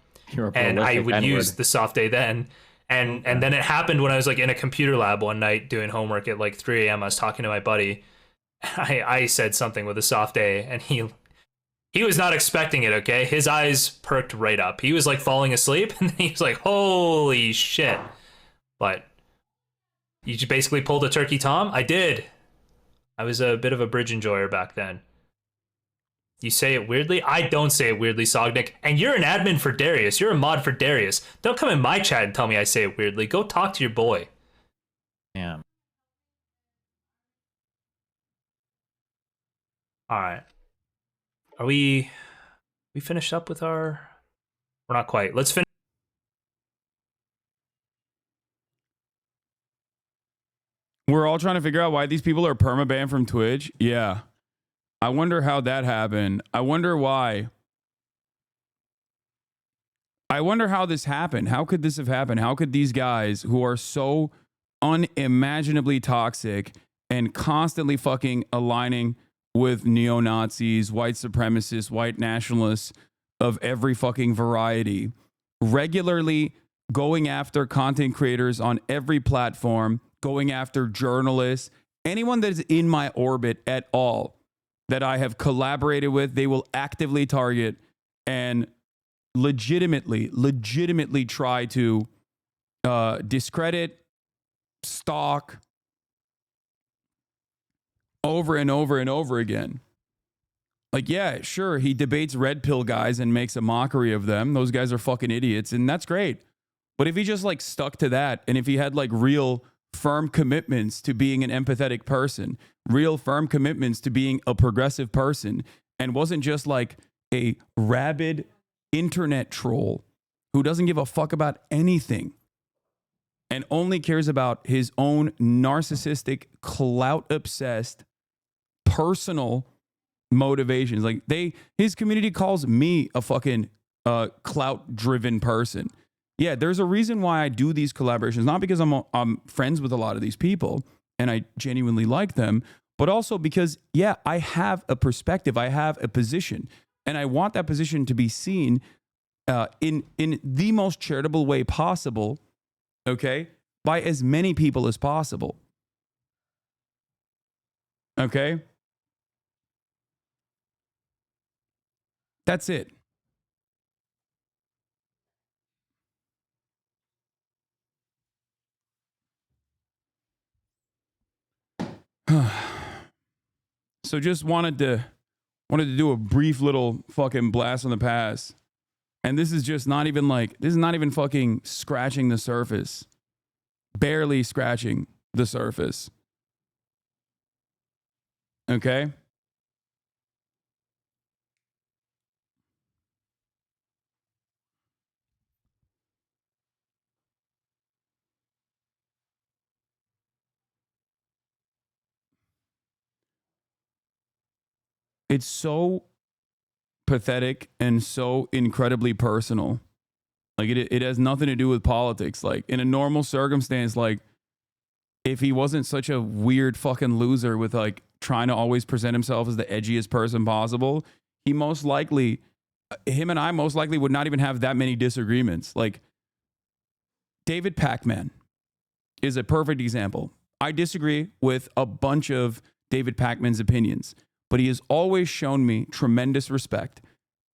And I would N-word. Use the soft A then. And then it happened when I was like in a computer lab one night doing homework at like 3 a.m. I was talking to my buddy. I said something with a soft A, and he was not expecting it, okay? His eyes perked right up. He was like falling asleep, and then he was like, holy shit. But you basically pulled a turkey Tom? I did. I was a bit of a bridge enjoyer back then. You say it weirdly? I don't say it weirdly, Sognick. And you're an admin for Darius. You're a mod for Darius. Don't come in my chat and tell me I say it weirdly. Go talk to your boy. Yeah. All right. Are we finished up with our... We're not quite. Let's finish. We're all trying to figure out why these people are permabanned from Twitch. Yeah. I wonder how that happened. I wonder why. I wonder how this happened. How could this have happened? How could these guys who are so unimaginably toxic and constantly fucking aligning with neo-Nazis, white supremacists, white nationalists of every fucking variety, regularly going after content creators on every platform, going after journalists, anyone that is in my orbit at all that I have collaborated with, they will actively target and legitimately try to discredit, stalk over and over and over again. Like, yeah, sure, he debates red pill guys and makes a mockery of them. Those guys are fucking idiots, and that's great. But if he just like stuck to that, and if he had like real firm commitments to being an empathetic person, real firm commitments to being a progressive person, and wasn't just like a rabid internet troll who doesn't give a fuck about anything and only cares about his own narcissistic, clout-obsessed, personal motivations. Like his community calls me a fucking clout-driven person. Yeah, there's a reason why I do these collaborations, not because I'm friends with a lot of these people and I genuinely like them, but also because, yeah, I have a perspective, I have a position, and I want that position to be seen in the most charitable way possible, okay, by as many people as possible. Okay? That's it. So just wanted to do a brief little fucking blast on the past. And this is just not even fucking scratching the surface. Barely scratching the surface. Okay? It's so pathetic and so incredibly personal. Like it has nothing to do with politics. Like in a normal circumstance, like if he wasn't such a weird fucking loser with like trying to always present himself as the edgiest person possible, him and I most likely would not even have that many disagreements. Like David Pacman is a perfect example. I disagree with a bunch of David Pacman's opinions, but he has always shown me tremendous respect,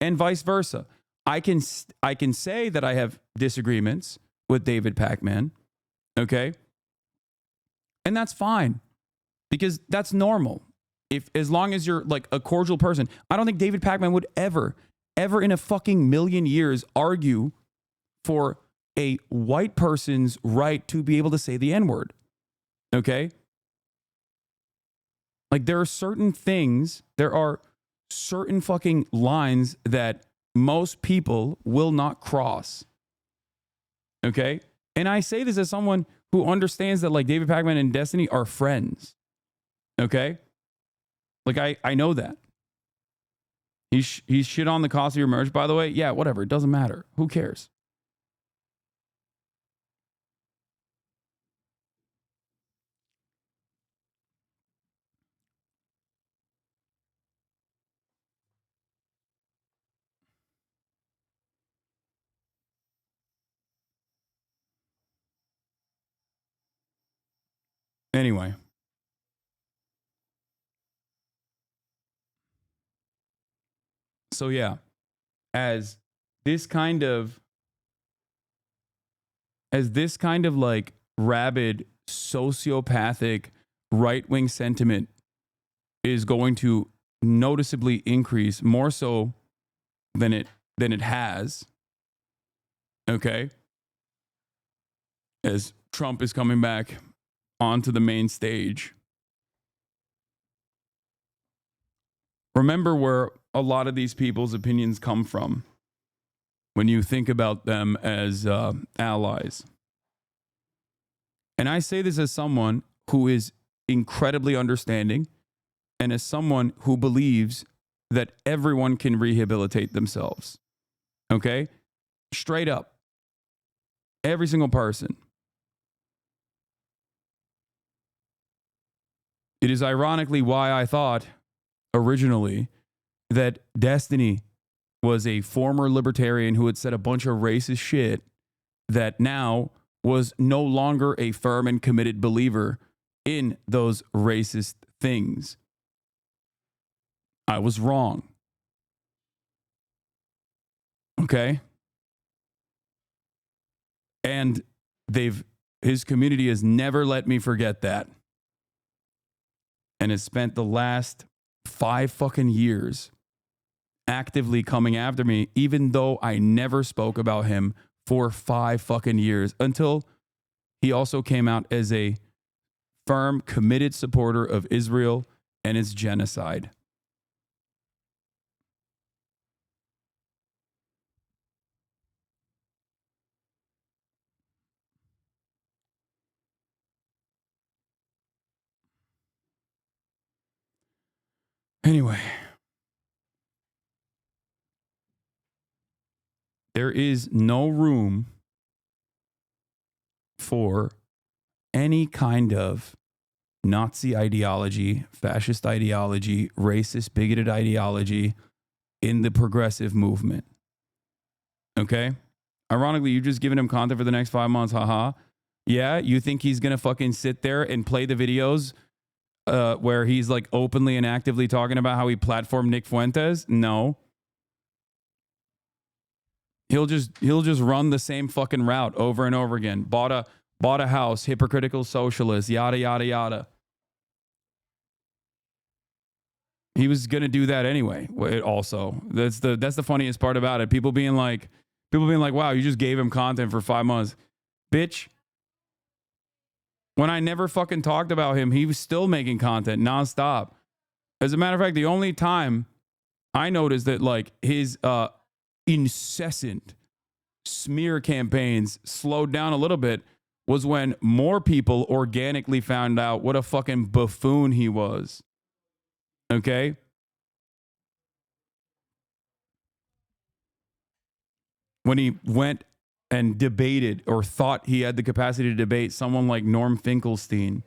and vice versa. I can say that I have disagreements with David Pacman, okay? And that's fine, because that's normal. As long as you're like a cordial person. I don't think David Pacman would ever in a fucking million years argue for a white person's right to be able to say the N-word. Okay? Like there are certain fucking lines that most people will not cross. Okay? And I say this as someone who understands that like David Pacman and Destiny are friends. Okay? Like I know that. He's shit on the cost of your merch, by the way. Yeah, whatever. It doesn't matter. Who cares? Anyway. So yeah, as this kind of like rabid sociopathic right-wing sentiment is going to noticeably increase more so than it has. Okay? As Trump is coming back onto the main stage. Remember where a lot of these people's opinions come from when you think about them as allies. And I say this as someone who is incredibly understanding and as someone who believes that everyone can rehabilitate themselves. Okay? Straight up. Every single person. It is ironically why I thought originally that Destiny was a former libertarian who had said a bunch of racist shit that now was no longer a firm and committed believer in those racist things. I was wrong. Okay? And his community has never let me forget that. And has spent the last 5 fucking years actively coming after me, even though I never spoke about him for 5 fucking years, until he also came out as a firm, committed supporter of Israel and its genocide. Anyway, there is no room for any kind of Nazi ideology, fascist ideology, racist, bigoted ideology in the progressive movement. Okay? Ironically, you've just given him content for the next 5 months, haha. Yeah, you think he's going to fucking sit there and play the videos where he's like openly and actively talking about how he platformed Nick Fuentes? No. He'll just run the same fucking route over and over again. Bought a house, hypocritical socialist, yada yada yada. He was gonna do that anyway. Also, that's the funniest part about it. People being like, wow, you just gave him content for 5 months, bitch. When I never fucking talked about him, he was still making content nonstop. As a matter of fact, the only time I noticed that like his incessant smear campaigns slowed down a little bit was when more people organically found out what a fucking buffoon he was. Okay? When he went and debated or thought he had the capacity to debate someone like Norm Finkelstein.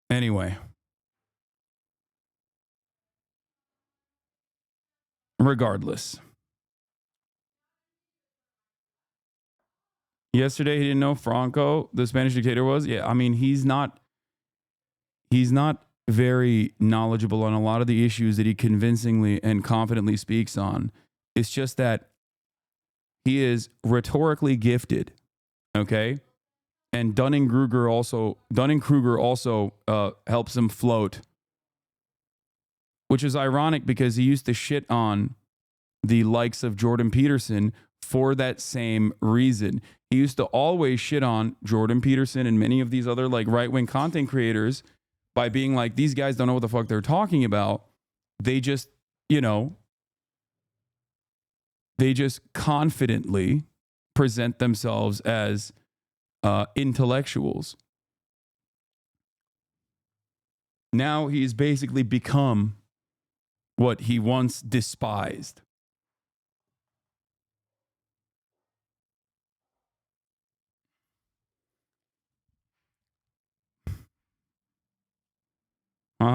Anyway. Regardless. Yesterday, he didn't know Franco, the Spanish dictator, was. Yeah, I mean, he's not very knowledgeable on a lot of the issues that he convincingly and confidently speaks on. It's just that he is rhetorically gifted, okay? And Dunning-Kruger also helps him float, which is ironic because he used to shit on the likes of Jordan Peterson for that same reason. He used to always shit on Jordan Peterson and many of these other like right-wing content creators by being like, these guys don't know what the fuck they're talking about. They just, they just confidently present themselves as intellectuals. Now he's basically become what he once despised.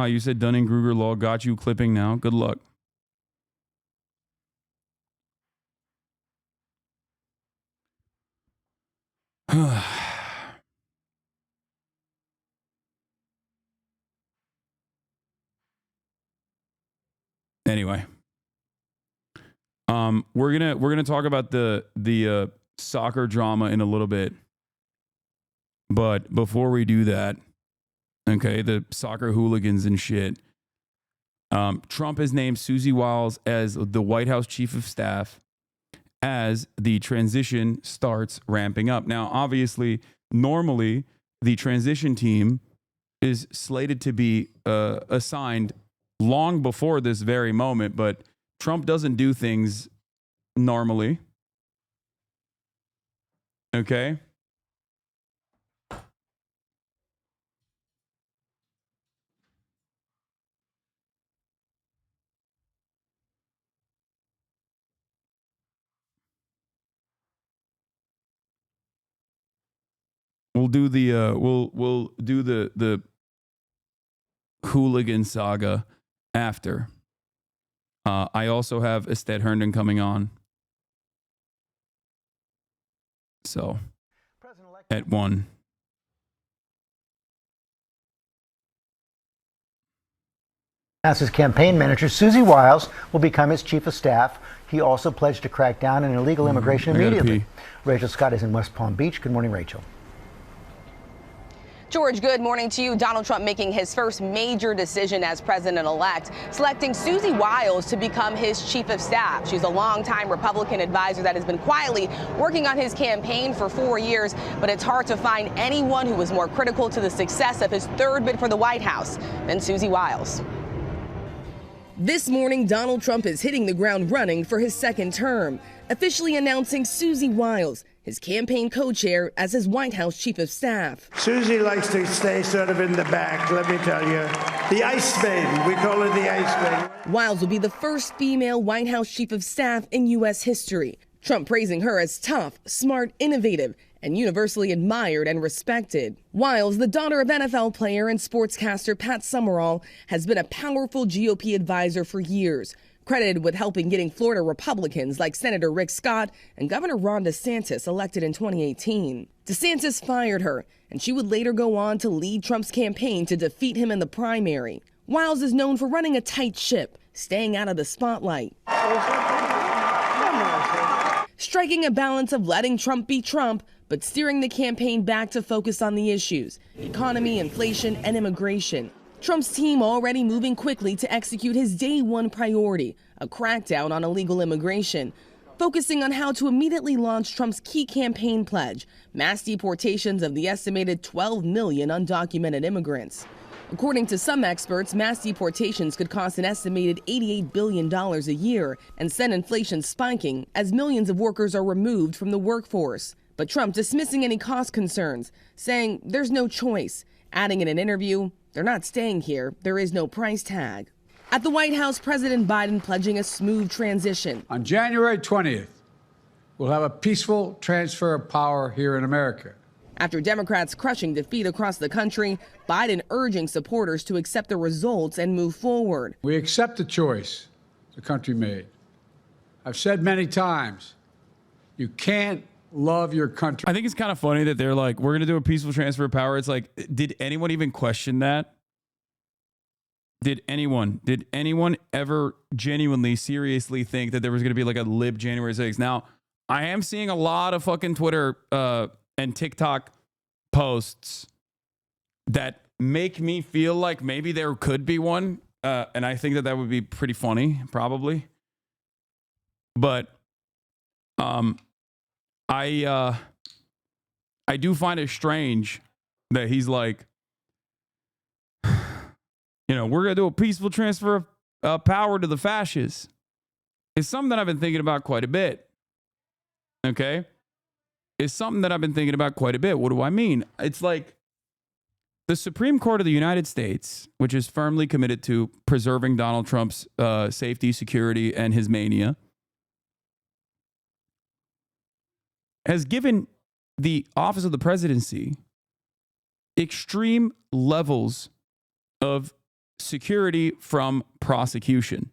You said Dunning-Kruger law got you clipping now. Good luck. Anyway, we're gonna talk about the soccer drama in a little bit, but before we do that, okay, the soccer hooligans and shit. Trump has named Susie Wiles as the White House chief of staff as the transition starts ramping up. Now, obviously, normally the transition team is slated to be assigned long before this very moment, but Trump doesn't do things normally. Okay? We'll do the we'll do the hooligan saga after. I also have Astead Herndon coming on. So at 1. NASA's campaign manager, Susie Wiles, will become his chief of staff. He also pledged to crack down on illegal immigration immediately. Rachel Scott is in West Palm Beach. Good morning, Rachel. George, good morning to you. Donald Trump making his first major decision as president-elect, selecting Susie Wiles to become his chief of staff. She's a longtime Republican advisor that has been quietly working on his campaign for 4 years, but it's hard to find anyone who was more critical to the success of his third bid for the White House than Susie Wiles. This morning, Donald Trump is hitting the ground running for his second term, officially announcing Susie Wiles, his campaign co-chair, as his White House chief of staff. Susie likes to stay sort of in the back, let me tell you. The ice maiden, we call her the ice maiden. Wiles will be the first female White House chief of staff in U.S. history. Trump praising her as tough, smart, innovative, and universally admired and respected. Wiles, the daughter of NFL player and sportscaster Pat Summerall, has been a powerful GOP advisor for years, credited with helping getting Florida Republicans like Senator Rick Scott and Governor Ron DeSantis elected in 2018. DeSantis fired her, and she would later go on to lead Trump's campaign to defeat him in the primary. Wiles is known for running a tight ship, staying out of the spotlight, striking a balance of letting Trump be Trump, but steering the campaign back to focus on the issues: economy, inflation, and immigration. Trump's team already moving quickly to execute his day one priority, a crackdown on illegal immigration, focusing on how to immediately launch Trump's key campaign pledge: mass deportations of the estimated 12 million undocumented immigrants. According to some experts, mass deportations could cost an estimated $88 billion a year and send inflation spiking as millions of workers are removed from the workforce. But Trump dismissing any cost concerns, saying there's no choice, adding in an interview, "They're not staying here. There is no price tag." At the White House, President Biden pledging a smooth transition. On January 20th, we'll have a peaceful transfer of power here in America. After Democrats crushing defeat across the country, Biden urging supporters to accept the results and move forward. We accept the choice the country made. I've said many times, you can't love your country. I think it's kind of funny that they're like, we're going to do a peaceful transfer of power. It's like, did anyone even question that? Did anyone ever genuinely, seriously think that there was going to be like a lib January 6th? Now, I am seeing a lot of fucking Twitter and TikTok posts that make me feel like maybe there could be one. And I think that would be pretty funny, probably. But I do find it strange that he's like, we're going to do a peaceful transfer of power to the fascists. It's something that I've been thinking about quite a bit. Okay? It's something that I've been thinking about quite a bit. What do I mean? It's like the Supreme Court of the United States, which is firmly committed to preserving Donald Trump's safety, security, and his mania, has given the office of the presidency extreme levels of security from prosecution.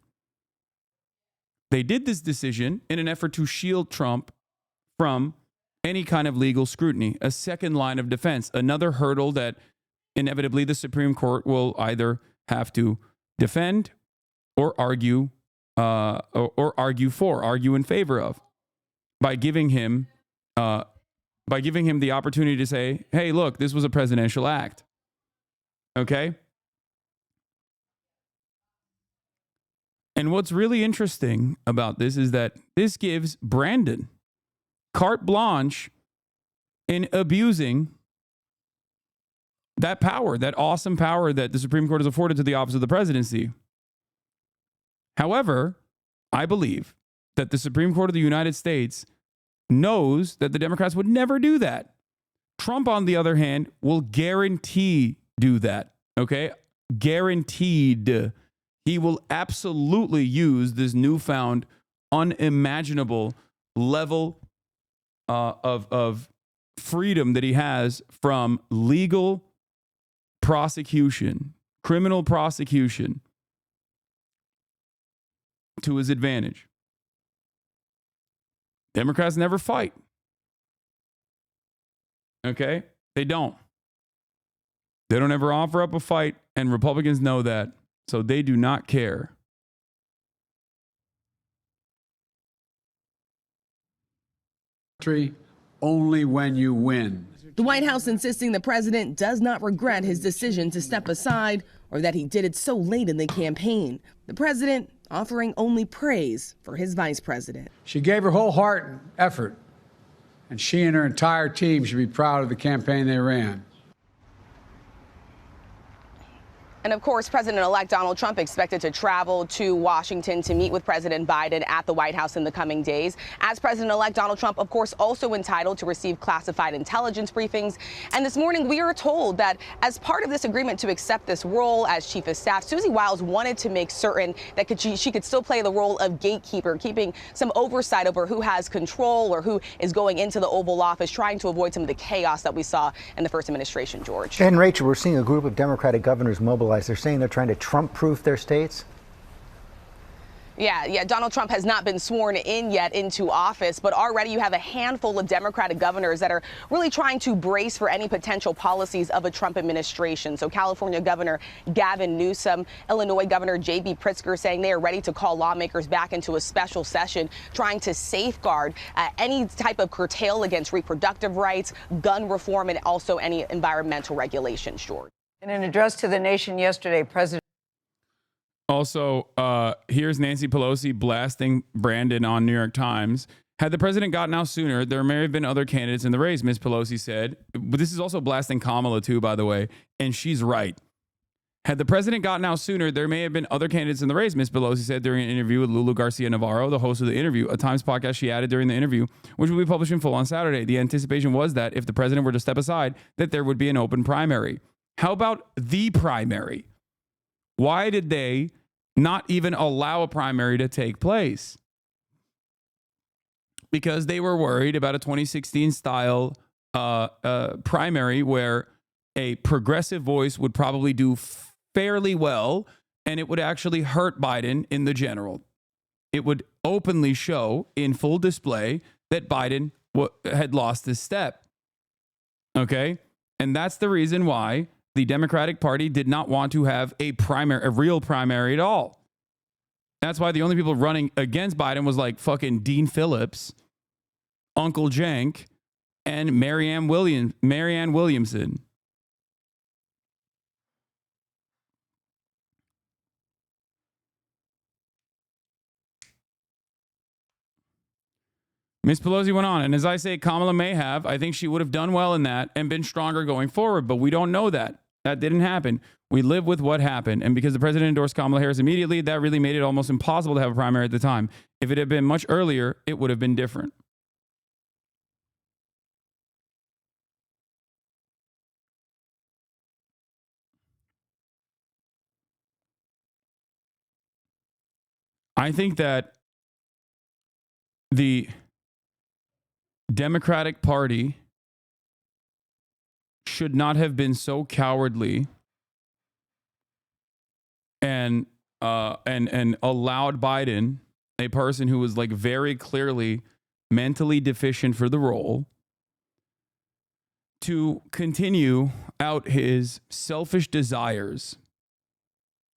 They did this decision in an effort to shield Trump from any kind of legal scrutiny, a second line of defense, another hurdle that inevitably the Supreme Court will either have to defend or argue in favor of, by giving him the opportunity to say, hey, look, this was a presidential act. Okay? And what's really interesting about this is that this gives Brandon carte blanche in abusing that power, that awesome power that the Supreme Court has afforded to the office of the presidency. However, I believe that the Supreme Court of the United States knows that the Democrats would never do that. Trump, on the other hand, will guarantee do that. Okay? Guaranteed. He will absolutely use this newfound, unimaginable level of freedom that he has from legal prosecution, criminal prosecution, to his advantage. Democrats never fight. Okay? They don't. They don't ever offer up a fight, and Republicans know that, so they do not care. Only when you win. The White House insisting the president does not regret his decision to step aside or that he did it so late in the campaign. The president offering only praise for his vice president. She gave her whole heart and effort, and she and her entire team should be proud of the campaign they ran. And of course, President-elect Donald Trump expected to travel to Washington to meet with President Biden at the White House in the coming days. As President-elect Donald Trump, of course, also entitled to receive classified intelligence briefings. And this morning, we are told that as part of this agreement to accept this role as chief of staff, Susie Wiles wanted to make certain that she could still play the role of gatekeeper, keeping some oversight over who has control or who is going into the Oval Office, trying to avoid some of the chaos that we saw in the first administration, George. And Rachel, we're seeing a group of Democratic governors mobilize. They're saying they're trying to Trump-proof their states. Yeah, Donald Trump has not been sworn in yet into office, but already you have a handful of Democratic governors that are really trying to brace for any potential policies of a Trump administration. So California Governor Gavin Newsom, Illinois Governor J.B. Pritzker saying they are ready to call lawmakers back into a special session, trying to safeguard any type of curtail against reproductive rights, gun reform, and also any environmental regulations, George. In an address to the nation yesterday, President. Also, here's Nancy Pelosi blasting Brandon on New York Times. Had the president gotten out sooner, there may have been other candidates in the race, Ms. Pelosi said. But this is also blasting Kamala, too, by the way. And she's right. Had the president gotten out sooner, there may have been other candidates in the race, Ms. Pelosi said during an interview with Lulu Garcia-Navarro, the host of the interview, a Times podcast she added during the interview, which will be published in full on Saturday. The anticipation was that if the president were to step aside, that there would be an open primary. How about the primary? Why did they not even allow a primary to take place? Because they were worried about a 2016 style primary where a progressive voice would probably do fairly well, and it would actually hurt Biden in the general. It would openly show in full display that Biden had lost his step. Okay? And that's the reason why the Democratic Party did not want to have a real primary at all. That's why the only people running against Biden was like fucking Dean Phillips, Uncle Cenk, and Marianne Williamson. Ms. Pelosi went on, and as I say, Kamala may have. I think she would have done well in that and been stronger going forward, but we don't know that. That didn't happen. We live with what happened, and because the president endorsed Kamala Harris immediately, that really made it almost impossible to have a primary at the time. If it had been much earlier, it would have been different. I think that the Democratic Party should not have been so cowardly and allowed Biden, a person who was like very clearly mentally deficient for the role, to continue out his selfish desires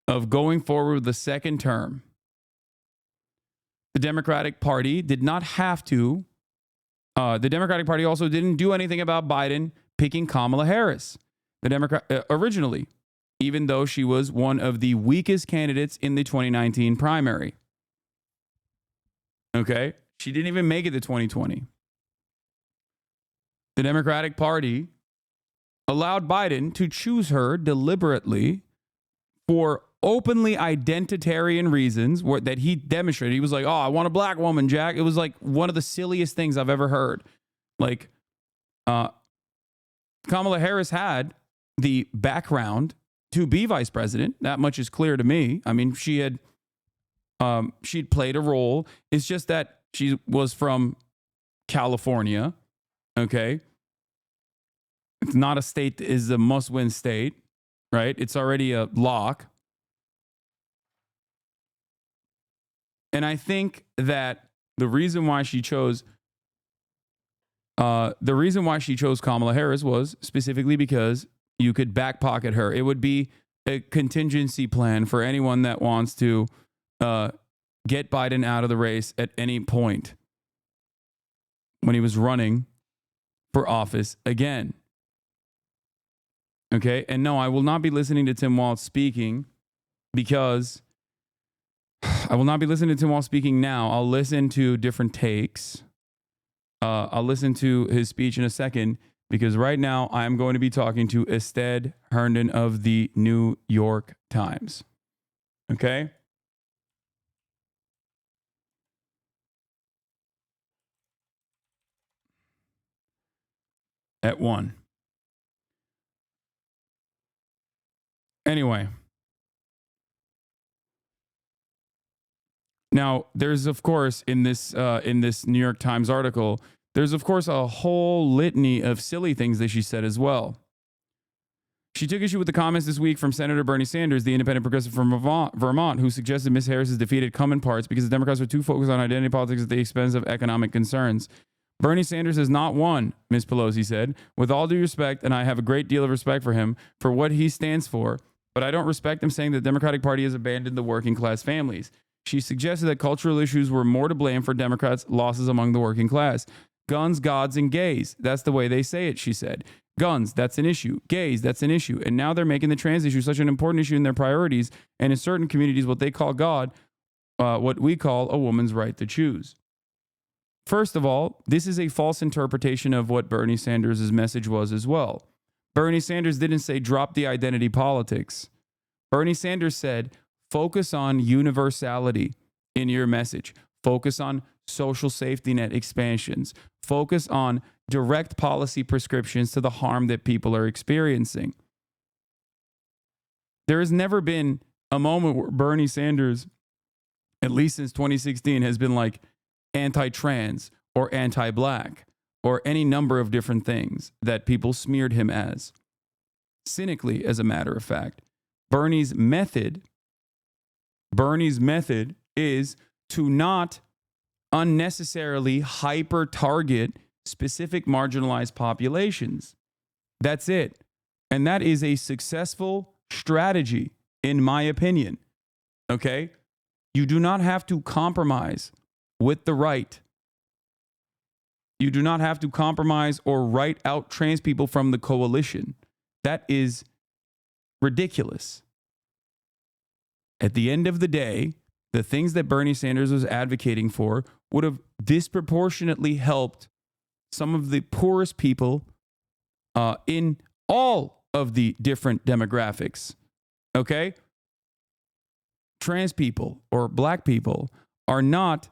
of going forward with the second term. The Democratic Party did not have to. The Democratic Party also didn't do anything about Biden picking Kamala Harris, the Democrat originally, even though she was one of the weakest candidates in the 2019 primary. Okay? She didn't even make it to 2020. The Democratic Party allowed Biden to choose her deliberately for openly identitarian reasons that he demonstrated. He was like, oh, I want a black woman, Jack. It was like one of the silliest things I've ever heard. Like, Kamala Harris had the background to be vice president. That much is clear to me. I mean, she'd played a role. It's just that she was from California. Okay. It's not a state that is a must-win state, right? It's already a lock. And I think that the reason why she chose Kamala Harris was specifically because you could back pocket her. It would be a contingency plan for anyone that wants to get Biden out of the race at any point when he was running for office again. Okay, and no, I will not be listening to Tim Walz speaking because I will not be listening to Tim Walz speaking now. I'll listen to different takes. I'll listen to his speech in a second because right now I am going to be talking to Astead Herndon of the New York Times. Okay? At 1. Anyway. Now, there's, of course, in this New York Times article, there's, of course, a whole litany of silly things that she said as well. She took issue with the comments this week from Senator Bernie Sanders, the independent progressive from Vermont, who suggested Ms. Harris's defeat had come in parts because the Democrats were too focused on identity politics at the expense of economic concerns. Bernie Sanders has not won, Ms. Pelosi said. With all due respect, and I have a great deal of respect for him, for what he stands for, but I don't respect him saying the Democratic Party has abandoned the working class families. She suggested that cultural issues were more to blame for Democrats' losses among the working class. Guns, gods, and gays. That's the way they say it, she said. Guns, that's an issue. Gays, that's an issue. And now they're making the trans issue such an important issue in their priorities, and in certain communities, what they call God, what we call a woman's right to choose. First of all, this is a false interpretation of what Bernie Sanders' message was as well. Bernie Sanders didn't say drop the identity politics. Bernie Sanders said focus on universality in your message. Focus on social safety net expansions. Focus on direct policy prescriptions to the harm that people are experiencing. There has never been a moment where Bernie Sanders, at least since 2016, has been like anti-trans or anti-black or any number of different things that people smeared him as. Cynically, as a matter of fact, Bernie's method is to not unnecessarily hyper-target specific marginalized populations. That's it. And that is a successful strategy, in my opinion. Okay? You do not have to compromise with the right. You do not have to compromise or write out trans people from the coalition. That is ridiculous. At the end of the day, the things that Bernie Sanders was advocating for would have disproportionately helped some of the poorest people in all of the different demographics. Okay? Trans people or black people are not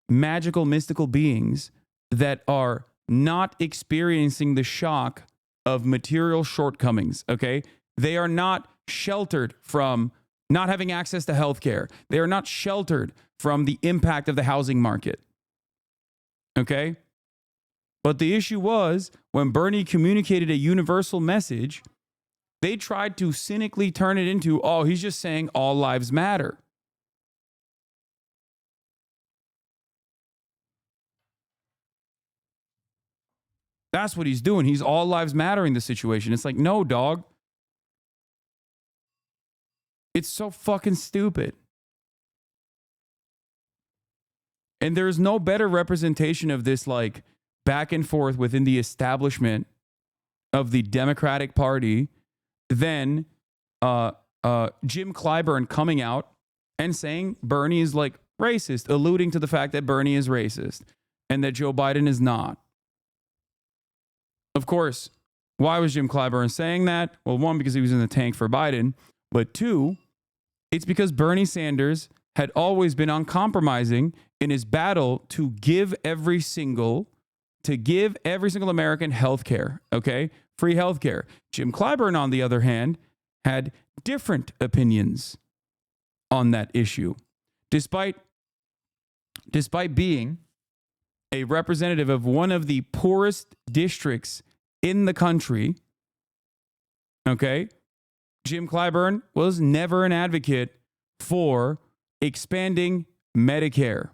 magical, mystical beings that are not experiencing the shock of material shortcomings. Okay? They are not sheltered from not having access to health care. They are not sheltered from the impact of the housing market. Okay? But the issue was when Bernie communicated a universal message, they tried to cynically turn it into, oh, he's just saying all lives matter. That's what he's doing. He's all lives mattering the situation. It's like, no, dog. It's so fucking stupid. And there's no better representation of this, like, back and forth within the establishment of the Democratic Party than Jim Clyburn coming out and saying Bernie is, like, racist, alluding to the fact that Bernie is racist and that Joe Biden is not. Of course, Why was Jim Clyburn saying that? Well, one, because he was in the tank for Biden, but two, it's because Bernie Sanders had always been uncompromising in his battle to give every single American health care, okay? Free health care. Jim Clyburn, on the other hand, had different opinions on that issue. Despite being a representative of one of the poorest districts in the country, okay, Jim Clyburn was never an advocate for expanding Medicare,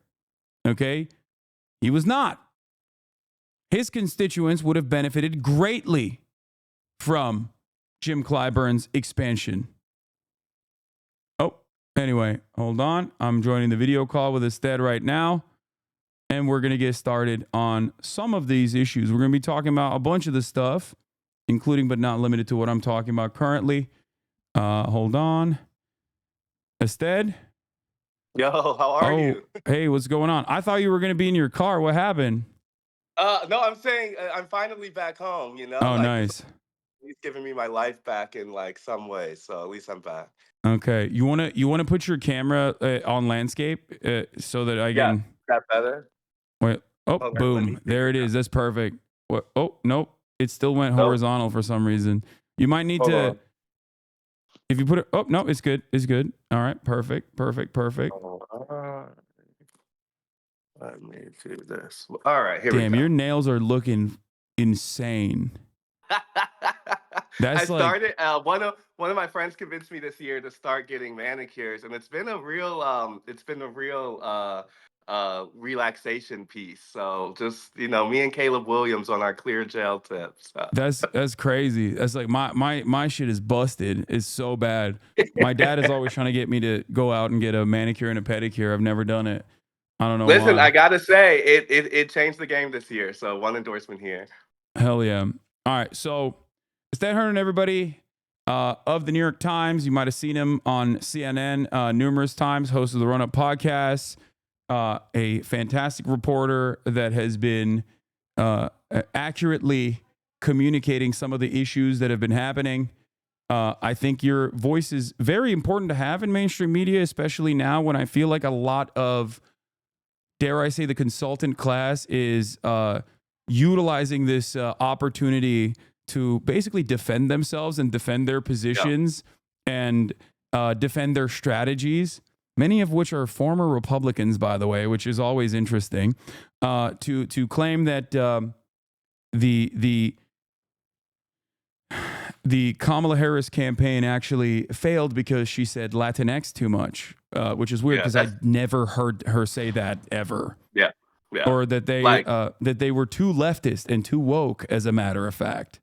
okay? He was not. His constituents would have benefited greatly from Jim Clyburn's expansion. Oh, anyway, hold on. I'm joining the video call with Astead right now, and we're going to get started on some of these issues. We're going to be talking about a bunch of the stuff, including but not limited to what I'm talking about currently. Hold on. Astead? Yo, how are you? Hey, what's going on? I thought you were going to be in your car. What happened? No, I'm saying I'm finally back home, you know? Oh, nice. He's giving me my life back in like some way, so at least I'm back. Okay. You want to put your camera on landscape so that I can... Is that better? Wait. Oh, Okay, boom. There it is. That's perfect. What? Oh, nope. It still went horizontal for some reason. You might need to... on. If you put it... Oh, no, it's good. It's good. All right. Perfect. Let me do this. All right, here we go. Damn, your nails are looking insane. That's I started. One of my friends convinced me this year to start getting manicures, and it's been a real relaxation piece. So just me and Caleb Williams on our clear gel tips. That's crazy. That's like my shit is busted. It's so bad. My dad is always trying to get me to go out and get a manicure and a pedicure. I've never done it. I don't know. Listen, why. I gotta say it changed the game this year. So one endorsement here. Hell yeah. All right. So Astead Herndon, everybody, of the New York Times. You might have seen him on CNN numerous times, host of the Run Up podcast, a fantastic reporter that has been accurately communicating some of the issues that have been happening. I think your voice is very important to have in mainstream media, especially now when I feel like a lot of, dare I say, the consultant class is utilizing this opportunity to basically defend themselves and defend their positions and defend their strategies, many of which are former Republicans, by the way, which is always interesting, to claim that the Kamala Harris campaign actually failed because she said Latinx too much, which is weird because I never heard her say that ever. Yeah. Or that they were too leftist and too woke, as a matter of fact.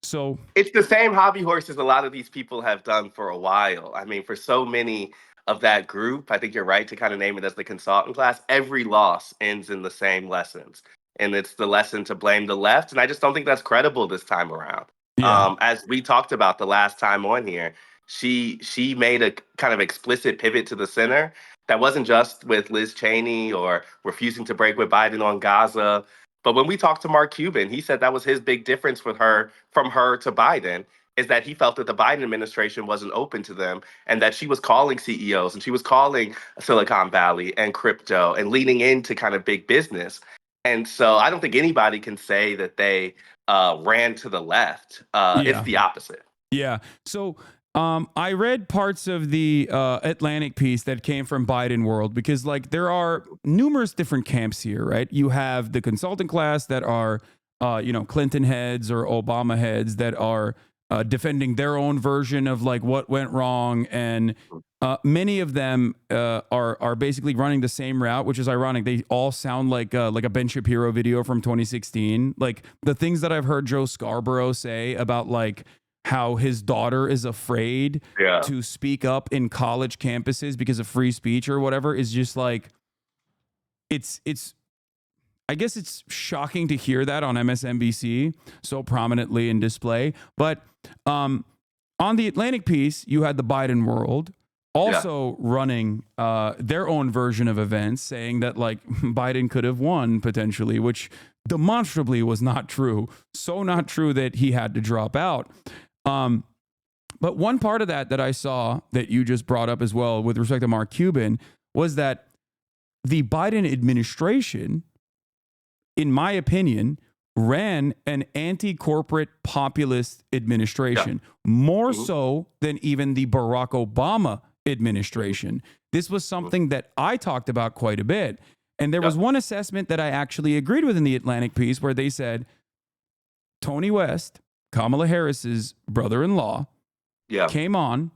So it's the same hobby horses a lot of these people have done for a while. I mean, for so many of that group, I think you're right to kind of name it as the consultant class. Every loss ends in the same lessons. And it's the lesson to blame the left. And I just don't think that's credible this time around. Yeah. As we talked about the last time on here, she made a kind of explicit pivot to the center that wasn't just with Liz Cheney or refusing to break with Biden on Gaza. But when we talked to Mark Cuban, he said that was his big difference with her, from her to Biden, is that he felt that the Biden administration wasn't open to them and that she was calling CEOs and she was calling Silicon Valley and crypto and leaning into kind of big business. And so I don't think anybody can say that they ran to the left. It's the opposite. Yeah. So I read parts of the Atlantic piece that came from Biden World because, like, there are numerous different camps here, right? You have the consultant class that are, Clinton heads or Obama heads that are defending their own version of like what went wrong, and many of them are basically running the same route, which is ironic. They all sound like a Ben Shapiro video from 2016. Like the things that I've heard Joe Scarborough say about like how his daughter is afraid to speak up in college campuses because of free speech or whatever is just like, it's I guess it's shocking to hear that on MSNBC so prominently in display. But on the Atlantic piece, you had the Biden World also running their own version of events, saying that like Biden could have won potentially, which demonstrably was not true. So not true that he had to drop out. But one part of that I saw that you just brought up as well with respect to Mark Cuban was that the Biden administration, in my opinion, ran an anti-corporate populist administration, more so than even the Barack Obama administration. This was something that I talked about quite a bit. And there was one assessment that I actually agreed with in the Atlantic piece where they said Tony West, Kamala Harris's brother-in-law, came on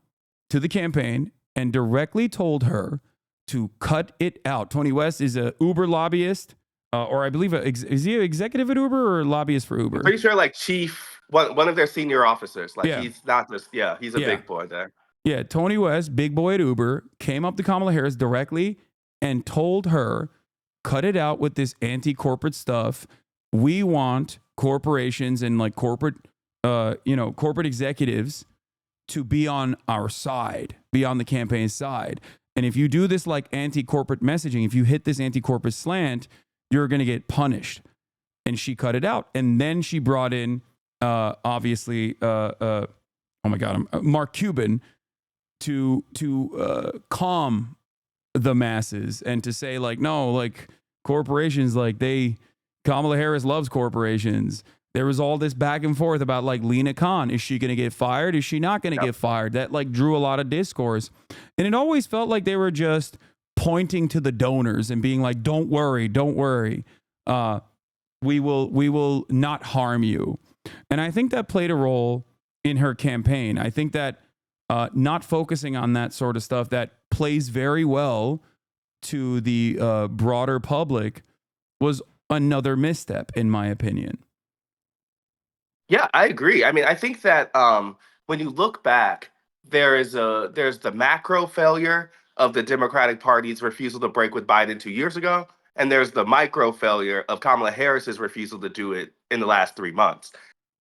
to the campaign and directly told her to cut it out. Tony West is a Uber lobbyist, or I believe, is he an executive at Uber or lobbyist for Uber? I'm pretty sure like chief, one of their senior officers. Like he's not just, he's a big boy there. Yeah, Tony West, big boy at Uber, came up to Kamala Harris directly and told her, cut it out with this anti-corporate stuff. We want corporations and like corporate executives to be on our side, be on the campaign side. And if you do this like anti-corporate messaging, if you hit this anti-corporate slant, you're going to get punished. And she cut it out. And then she brought in, obviously, Mark Cuban to calm the masses and to say like, no, like corporations, like Kamala Harris loves corporations. There was all this back and forth about like Lena Khan. Is she going to get fired? Is she not going to get fired? That like drew a lot of discourse. And it always felt like they were just pointing to the donors and being like, don't worry. We will not harm you. And I think that played a role in her campaign. I think that not focusing on that sort of stuff that plays very well to the broader public was another misstep, in my opinion. Yeah, I agree. I mean, I think that when you look back, there's the macro failure of the Democratic Party's refusal to break with Biden 2 years ago, and there's the micro failure of Kamala Harris's refusal to do it in the last 3 months.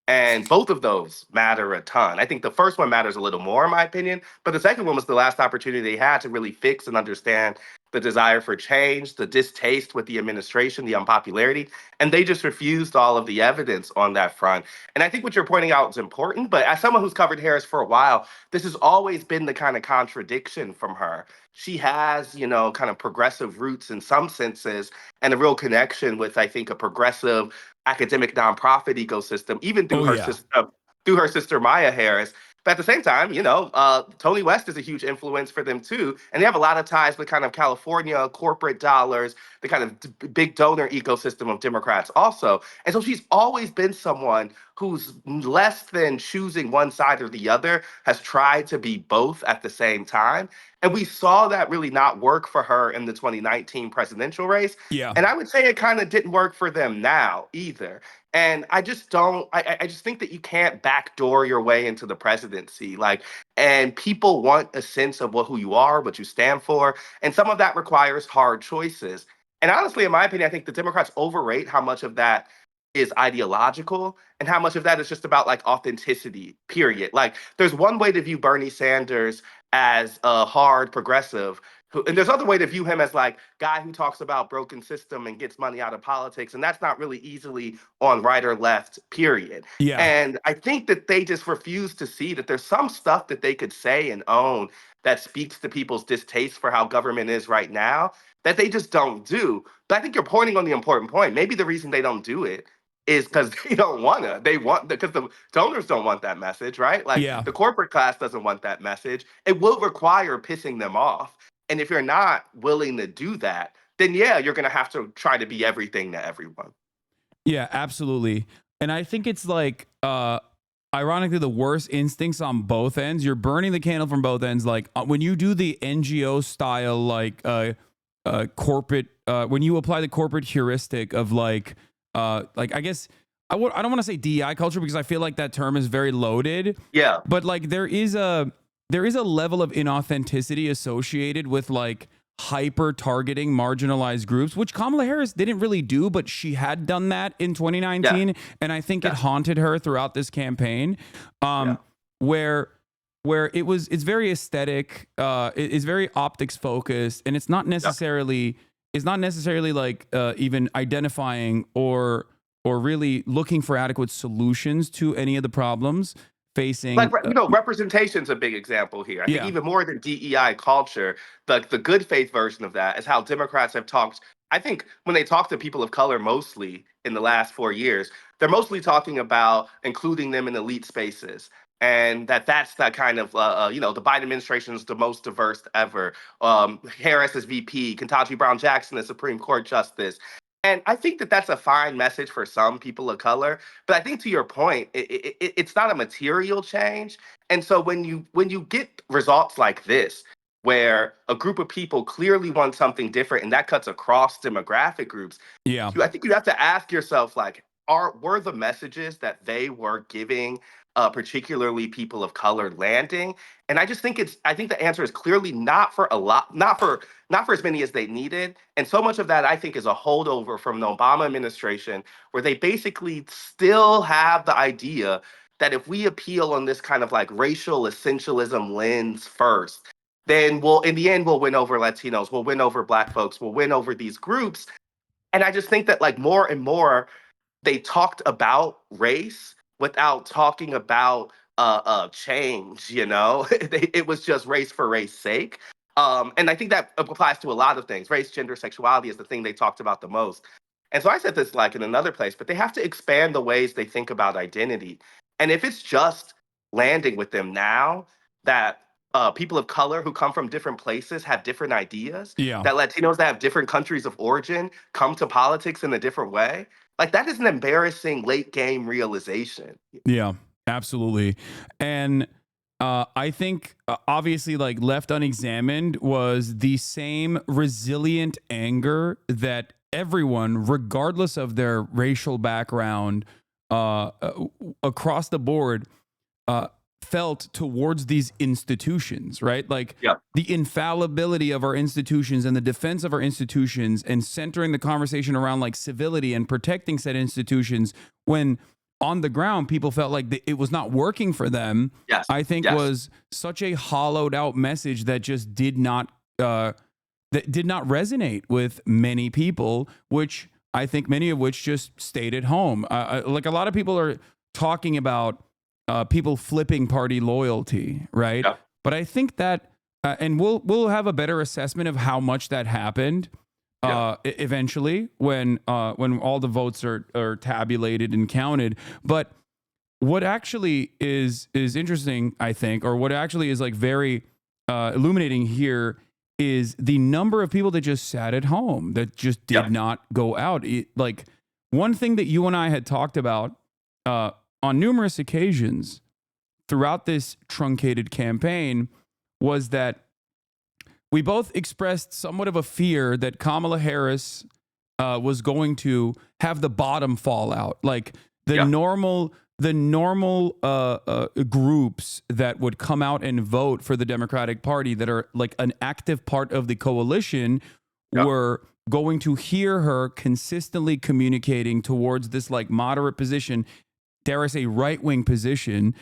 And both of those matter a ton. I think the first one matters a little more, in my opinion, but the second one was the last opportunity they had to really fix and understand the desire for change, the distaste with the administration, the unpopularity, and they just refused all of the evidence on that front. And I think what you're pointing out is important, but as someone who's covered Harris for a while, this has always been the kind of contradiction from her. She has, kind of progressive roots in some senses and a real connection with, I think, a progressive academic nonprofit ecosystem, even through her sister Maya Harris. But at the same time, Tony West is a huge influence for them too, and they have a lot of ties with kind of California corporate dollars, the kind of big donor ecosystem of Democrats also. And so she's always been someone who's less than choosing one side or the other, has tried to be both at the same time. And we saw that really not work for her in the 2019 presidential race. Yeah. And I would say it kind of didn't work for them now either. And I just think that you can't backdoor your way into the presidency. And people want a sense of who you are, what you stand for. And some of that requires hard choices. And honestly, in my opinion, I think the Democrats overrate how much of that is ideological and how much of that is just about authenticity, period. There's one way to view Bernie Sanders as a hard progressive, and there's other way to view him as guy who talks about broken system and gets money out of politics, and that's not really easily on right or left, period. Yeah. And I think that they just refuse to see that there's some stuff that they could say and own that speaks to people's distaste for how government is right now that they just don't do. But I think you're pointing on the important point. Maybe the reason they don't do it is because they don't want to. Because the donors don't want that message, right? The corporate class doesn't want that message. It will require pissing them off. And if you're not willing to do that, then you're going to have to try to be everything to everyone. Yeah, absolutely. And I think it's ironically, the worst instincts on both ends. You're burning the candle from both ends. When you do the NGO style, corporate, when you apply the corporate heuristic of I guess I don't want to say DEI culture because I feel like that term is very loaded. Yeah. But there is a level of inauthenticity associated with hyper targeting marginalized groups, which Kamala Harris didn't really do, but she had done that in 2019. Yeah. And I think it haunted her throughout this campaign, where it's very aesthetic, it's very optics focused, and it's not necessarily even identifying or or really looking for adequate solutions to any of the problems facing. Like, representation's a big example here. I think Yeah. even more than DEI culture, the good faith version of that is how Democrats have talked. I think when they talk to people of color mostly in the last 4 years, they're mostly talking about including them in elite spaces. And that's that kind of, the Biden administration is the most diverse ever. Harris as VP, Ketanji Brown Jackson as Supreme Court Justice. And I think that that's a fine message for some people of color. But I think to your point, it's not a material change. And so when you get results like this, where a group of people clearly want something different, and that cuts across demographic groups, Yeah. I think you have to ask yourself, like, were the messages that they were giving, particularly people of color, landing? And I just think I think the answer is clearly not for a lot, not for as many as they needed. And so much of that, I think, is a holdover from the Obama administration, where they basically still have the idea that if we appeal on this kind of like racial essentialism lens first, then in the end, we'll win over Latinos, we'll win over Black folks, we'll win over these groups. And I just think that, like, more and more they talked about race without talking about change. It was just race for race sake. And I think that applies to a lot of things. Race, gender, sexuality is the thing they talked about the most. And so I said this like in another place, but they have to expand the ways they think about identity. And if it's just landing with them now that people of color who come from different places have different ideas, Yeah. that Latinos that have different countries of origin come to politics in a different way, like, that is an embarrassing late game realization. Yeah, absolutely. And I think obviously, like, left unexamined was the same resilient anger that everyone, regardless of their racial background, across the board, felt towards these institutions, right? Like, the infallibility of our institutions and the defense of our institutions, and centering the conversation around like civility and protecting said institutions, when on the ground people felt like it was not working for them. I think was such a hollowed out message that just did not resonate with many people, which I think many of which just stayed at home. Like, a lot of people are talking about people flipping party loyalty, right? Yeah. But I think that, and we'll have a better assessment of how much that happened eventually when all the votes are tabulated and counted. But what actually is interesting, I think, or what actually is like very illuminating here, is the number of people that just sat at home, that just did not go out. Like, one thing that you and I had talked about on numerous occasions throughout this truncated campaign was that we both expressed somewhat of a fear that Kamala Harris was going to have the bottom fall out. Like, the normal groups that would come out and vote for the Democratic Party, that are like an active part of the coalition, were going to hear her consistently communicating towards this like moderate position, dare I say right-wing position.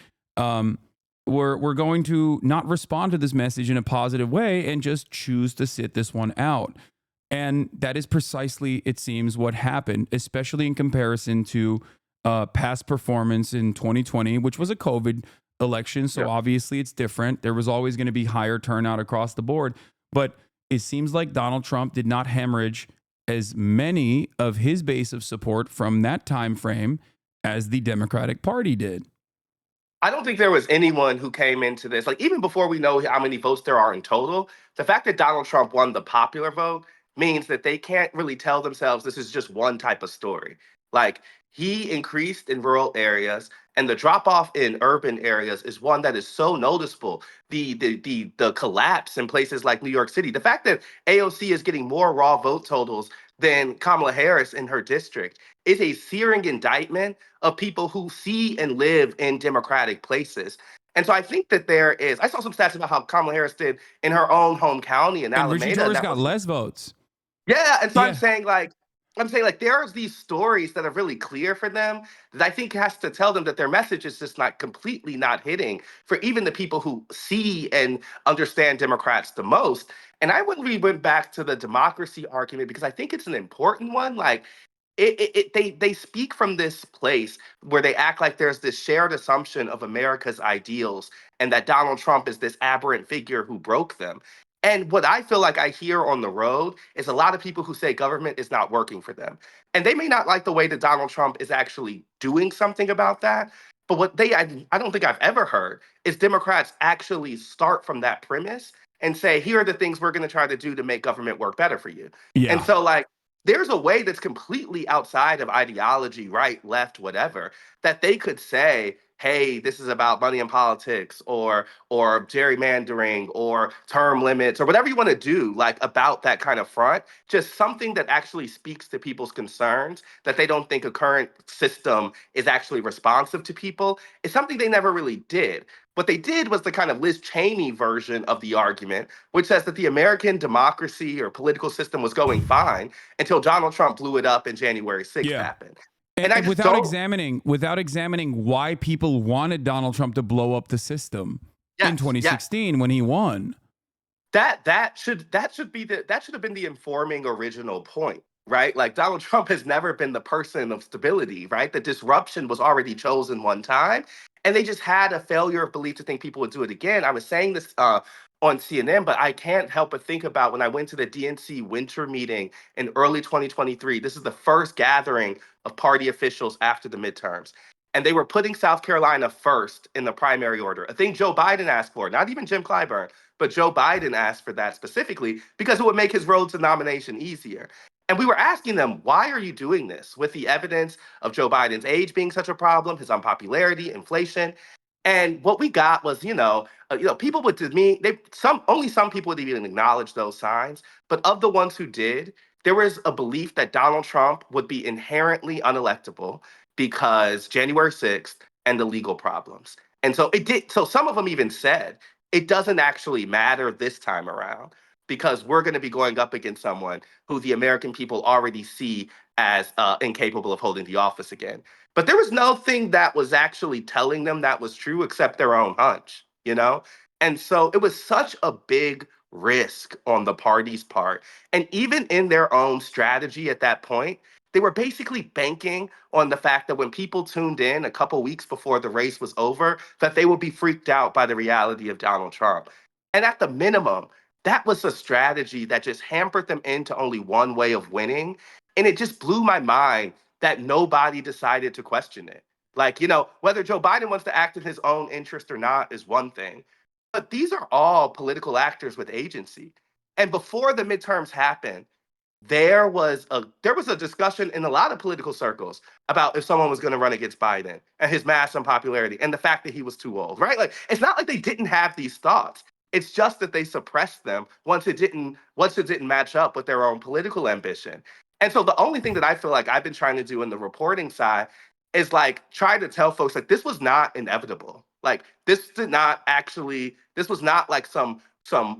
We're going to not respond to this message in a positive way and just choose to sit this one out. And that is precisely, it seems, what happened, especially in comparison to past performance in 2020, which was a COVID election. So obviously it's different. There was always going to be higher turnout across the board. But it seems like Donald Trump did not hemorrhage as many of his base of support from that time frame as the Democratic Party did. I don't think there was anyone who came into this, like, even before we know how many votes there are in total, the fact that Donald Trump won the popular vote means that they can't really tell themselves this is just one type of story. Like, he increased in rural areas, and the drop off in urban areas is one that is so noticeable. The collapse in places like New York City, the fact that AOC is getting more raw vote totals than Kamala Harris in her district is a searing indictment of people who see and live in Democratic places. And so I think that I saw some stats about how Kamala Harris did in her own home county in Alameda. Richie Torres got less votes. Yeah, and so I'm saying there are these stories that are really clear for them that I think has to tell them that their message is just not completely not hitting for even the people who see and understand Democrats the most. And I wouldn't really went back to the democracy argument because I think it's an important one. Like, they speak from this place where they act like there's this shared assumption of America's ideals and that Donald Trump is this aberrant figure who broke them. And what I feel like I hear on the road is a lot of people who say government is not working for them. And they may not like the way that Donald Trump is actually doing something about that. But what I don't think I've ever heard is Democrats actually start from that premise and say, here are the things we're going to try to do to make government work better for you. And so, like, there's a way that's completely outside of ideology, right, left, whatever, that they could say, hey, this is about money in politics or gerrymandering or term limits or whatever you want to do, like about that kind of front, just something that actually speaks to people's concerns, that they don't think a current system is actually responsive to people, is something they never really did. What they did was the kind of Liz Cheney version of the argument, which says that the American democracy or political system was going fine until Donald Trump blew it up and January 6th happened. And without examining why people wanted Donald Trump to blow up the system in 2016 when he won. That should have been the informing original point, right? Like, Donald Trump has never been the person of stability, right? The disruption was already chosen one time, and they just had a failure of belief to think people would do it again. I was saying this on CNN, but I can't help but think about when I went to the DNC winter meeting in early 2023. This is the first gathering of party officials after the midterms. And they were putting South Carolina first in the primary order, a thing Joe Biden asked for, not even Jim Clyburn, but Joe Biden asked for that specifically because it would make his road to nomination easier. And we were asking them, why are you doing this with the evidence of Joe Biden's age being such a problem, his unpopularity, inflation? And what we got was, people would, to me, only some people would even acknowledge those signs. But of the ones who did, there was a belief that Donald Trump would be inherently unelectable because January 6th and the legal problems. And so it did. So some of them even said, it doesn't actually matter this time around because we're going to be going up against someone who the American people already see as incapable of holding the office again. But there was nothing that was actually telling them that was true except their own hunch, And so it was such a big risk on the party's part. And even in their own strategy at that point, they were basically banking on the fact that when people tuned in a couple weeks before the race was over, that they would be freaked out by the reality of Donald Trump. And at the minimum, that was a strategy that just hampered them into only one way of winning. And it just blew my mind that nobody decided to question it. Like, whether Joe Biden wants to act in his own interest or not is one thing. But these are all political actors with agency. And before the midterms happened, there was a discussion in a lot of political circles about if someone was going to run against Biden and his mass unpopularity and the fact that he was too old, right? Like, it's not like they didn't have these thoughts. It's just that they suppressed them once it didn't match up with their own political ambition. And so the only thing that I feel like I've been trying to do in the reporting side is like try to tell folks like this was not inevitable. Like this was not like some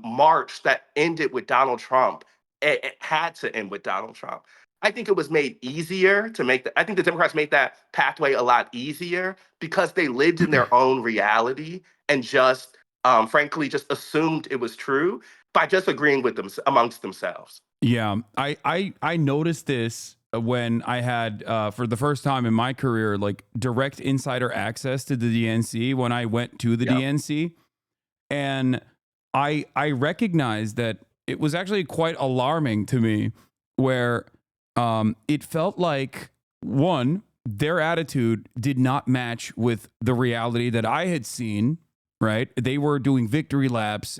march that ended with Donald Trump. It had to end with Donald Trump. I think it was made easier I think the Democrats made that pathway a lot easier because they lived in their own reality and just frankly just assumed it was true by just agreeing with them amongst themselves. Yeah, I noticed this when I had, for the first time in my career, like direct insider access to the DNC when I went to the DNC. And I recognized that it was actually quite alarming to me where it felt like, one, their attitude did not match with the reality that I had seen. Right. They were doing victory laps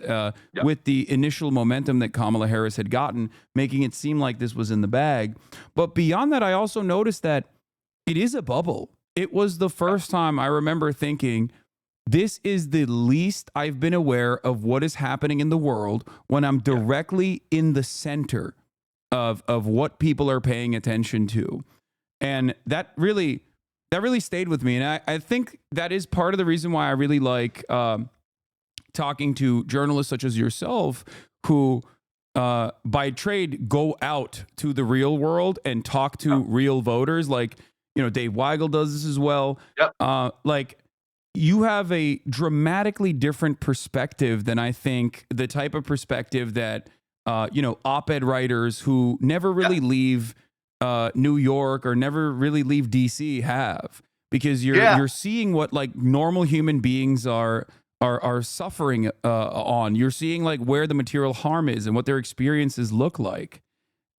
with the initial momentum that Kamala Harris had gotten, making it seem like this was in the bag. But beyond that, I also noticed that it is a bubble. It was the first time I remember thinking, this is the least I've been aware of what is happening in the world when I'm directly in the center of what people are paying attention to. And that really stayed with me. And I think that is part of the reason why I really like talking to journalists such as yourself who by trade go out to the real world and talk to real voters. Like, Dave Weigel does this as well. Like you have a dramatically different perspective than I think the type of perspective that, op-ed writers who never really leave New York or never really leave DC have, because you're seeing what like normal human beings are suffering on. You're seeing like where the material harm is and what their experiences look like.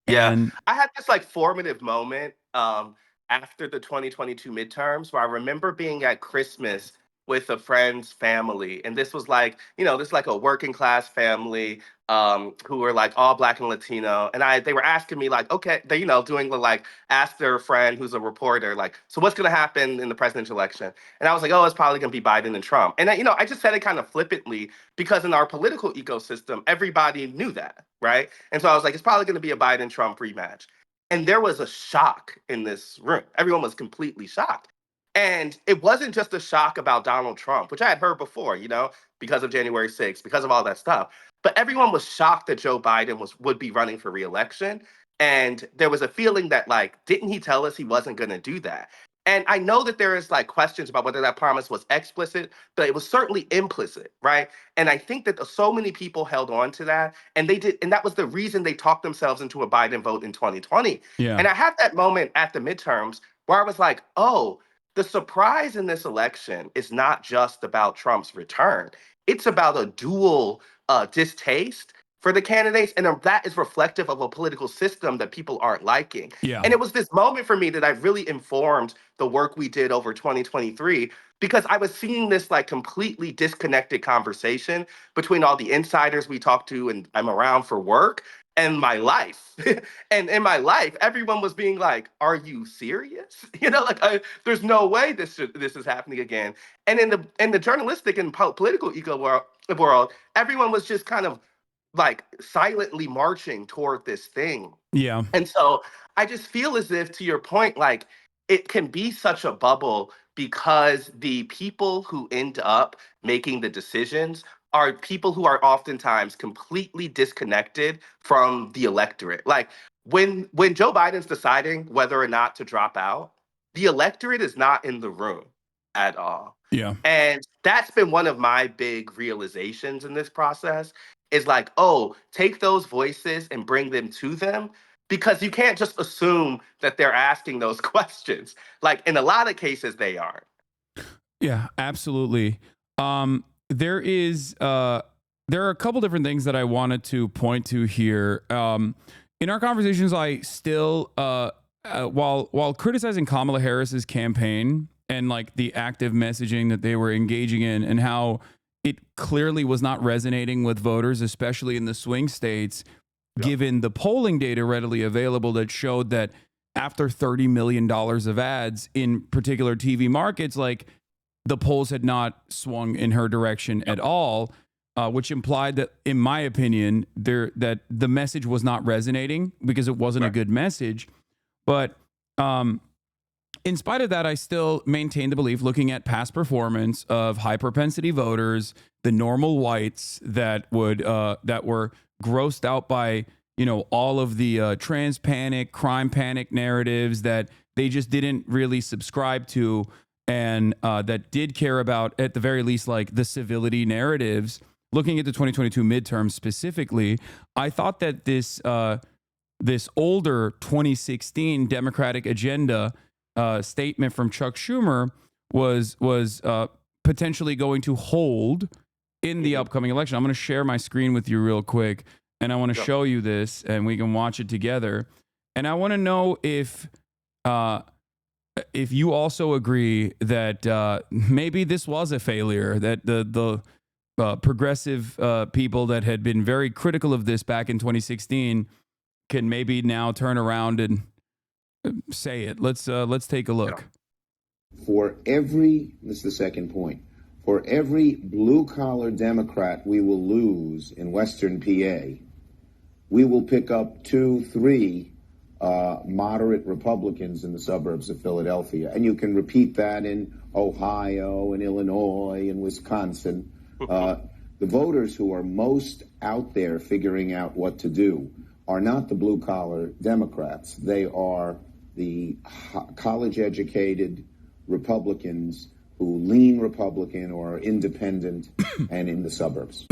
Yeah, And I had this like formative moment after the 2022 midterms where I remember being at Christmas with a friend's family, and this was like, this like a working class family who were like all Black and Latino, and they were asking me like, okay, they doing the like ask their friend who's a reporter like, so what's gonna happen in the presidential election? And I was like, oh, it's probably gonna be Biden and Trump, and I just said it kind of flippantly because in our political ecosystem everybody knew that, right? And so I was like, it's probably gonna be a Biden Trump rematch, and there was a shock in this room. Everyone was completely shocked. And it wasn't just a shock about Donald Trump, which I had heard before, because of January 6th, because of all that stuff. But everyone was shocked that Joe Biden would be running for reelection. And there was a feeling that, like, didn't he tell us he wasn't going to do that? And I know that there is like questions about whether that promise was explicit, but it was certainly implicit, right? And I think that so many people held on to that, and they did, and that was the reason they talked themselves into a Biden vote in 2020. Yeah. And I had that moment at the midterms where I was like, oh, the surprise in this election is not just about Trump's return. It's about a dual distaste for the candidates, and that is reflective of a political system that people aren't liking. Yeah. And it was this moment for me that I really informed the work we did over 2023, because I was seeing this like completely disconnected conversation between all the insiders we talked to and I'm around for work and my life. And in my life, everyone was being like, are you serious? There's no way this is happening again. And in the journalistic and political world, everyone was just kind of like silently marching toward this thing. yeah. And so I just feel as if, to your point, like it can be such a bubble because the people who end up making the decisions are people who are oftentimes completely disconnected from the electorate. Like when Joe Biden's deciding whether or not to drop out, the electorate is not in the room at all. Yeah. And that's been one of my big realizations in this process is like, oh, take those voices and bring them to them, because you can't just assume that they're asking those questions. Like in a lot of cases, they aren't. Yeah, absolutely. There are a couple different things that I wanted to point to here. In our conversations, I still, while criticizing Kamala Harris's campaign and like the active messaging that they were engaging in and how it clearly was not resonating with voters, especially in the swing states, given the polling data readily available that showed that after $30 million of ads in particular TV markets, like the polls had not swung in her direction at all, which implied that, in my opinion, that the message was not resonating because it wasn't a good message. But in spite of that, I still maintain the belief, looking at past performance of high propensity voters, the normal whites that were grossed out by all of the trans panic, crime panic narratives that they just didn't really subscribe to, and that did care about, at the very least, like the civility narratives. Looking at the 2022 midterms specifically, I thought that this older 2016 Democratic agenda statement from Chuck Schumer was potentially going to hold in the upcoming election. I'm going to share my screen with you real quick, and I want to show you this, and we can watch it together. And I want to know if you also agree that maybe this was a failure, that the progressive people that had been very critical of this back in 2016 can maybe now turn around and say it. Let's take a look. This is the second point. For every blue-collar Democrat we will lose in Western PA, we will pick up 2-3 moderate Republicans in the suburbs of Philadelphia. And you can repeat that in Ohio and Illinois and Wisconsin. The voters who are most out there figuring out what to do are not the blue-collar Democrats. They are the college-educated Republicans who lean Republican or are independent and in the suburbs.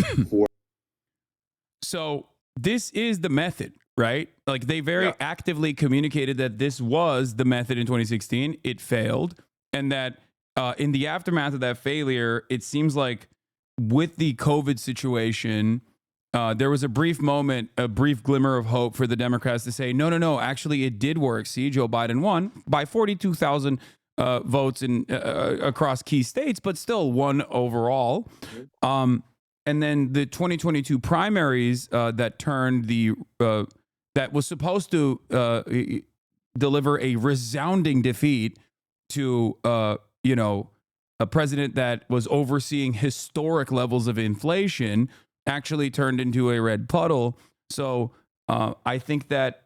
So this is the method. right? Like they very actively communicated that this was the method in 2016. It failed. And that in the aftermath of that failure, it seems like with the COVID situation, there was a brief moment, a brief glimmer of hope for the Democrats to say, no, actually it did work. See, Joe Biden won by 42,000 votes in across key states, but still won overall. And then the 2022 primaries that turned that was supposed to deliver a resounding defeat to a president that was overseeing historic levels of inflation actually turned into a red puddle. So I think that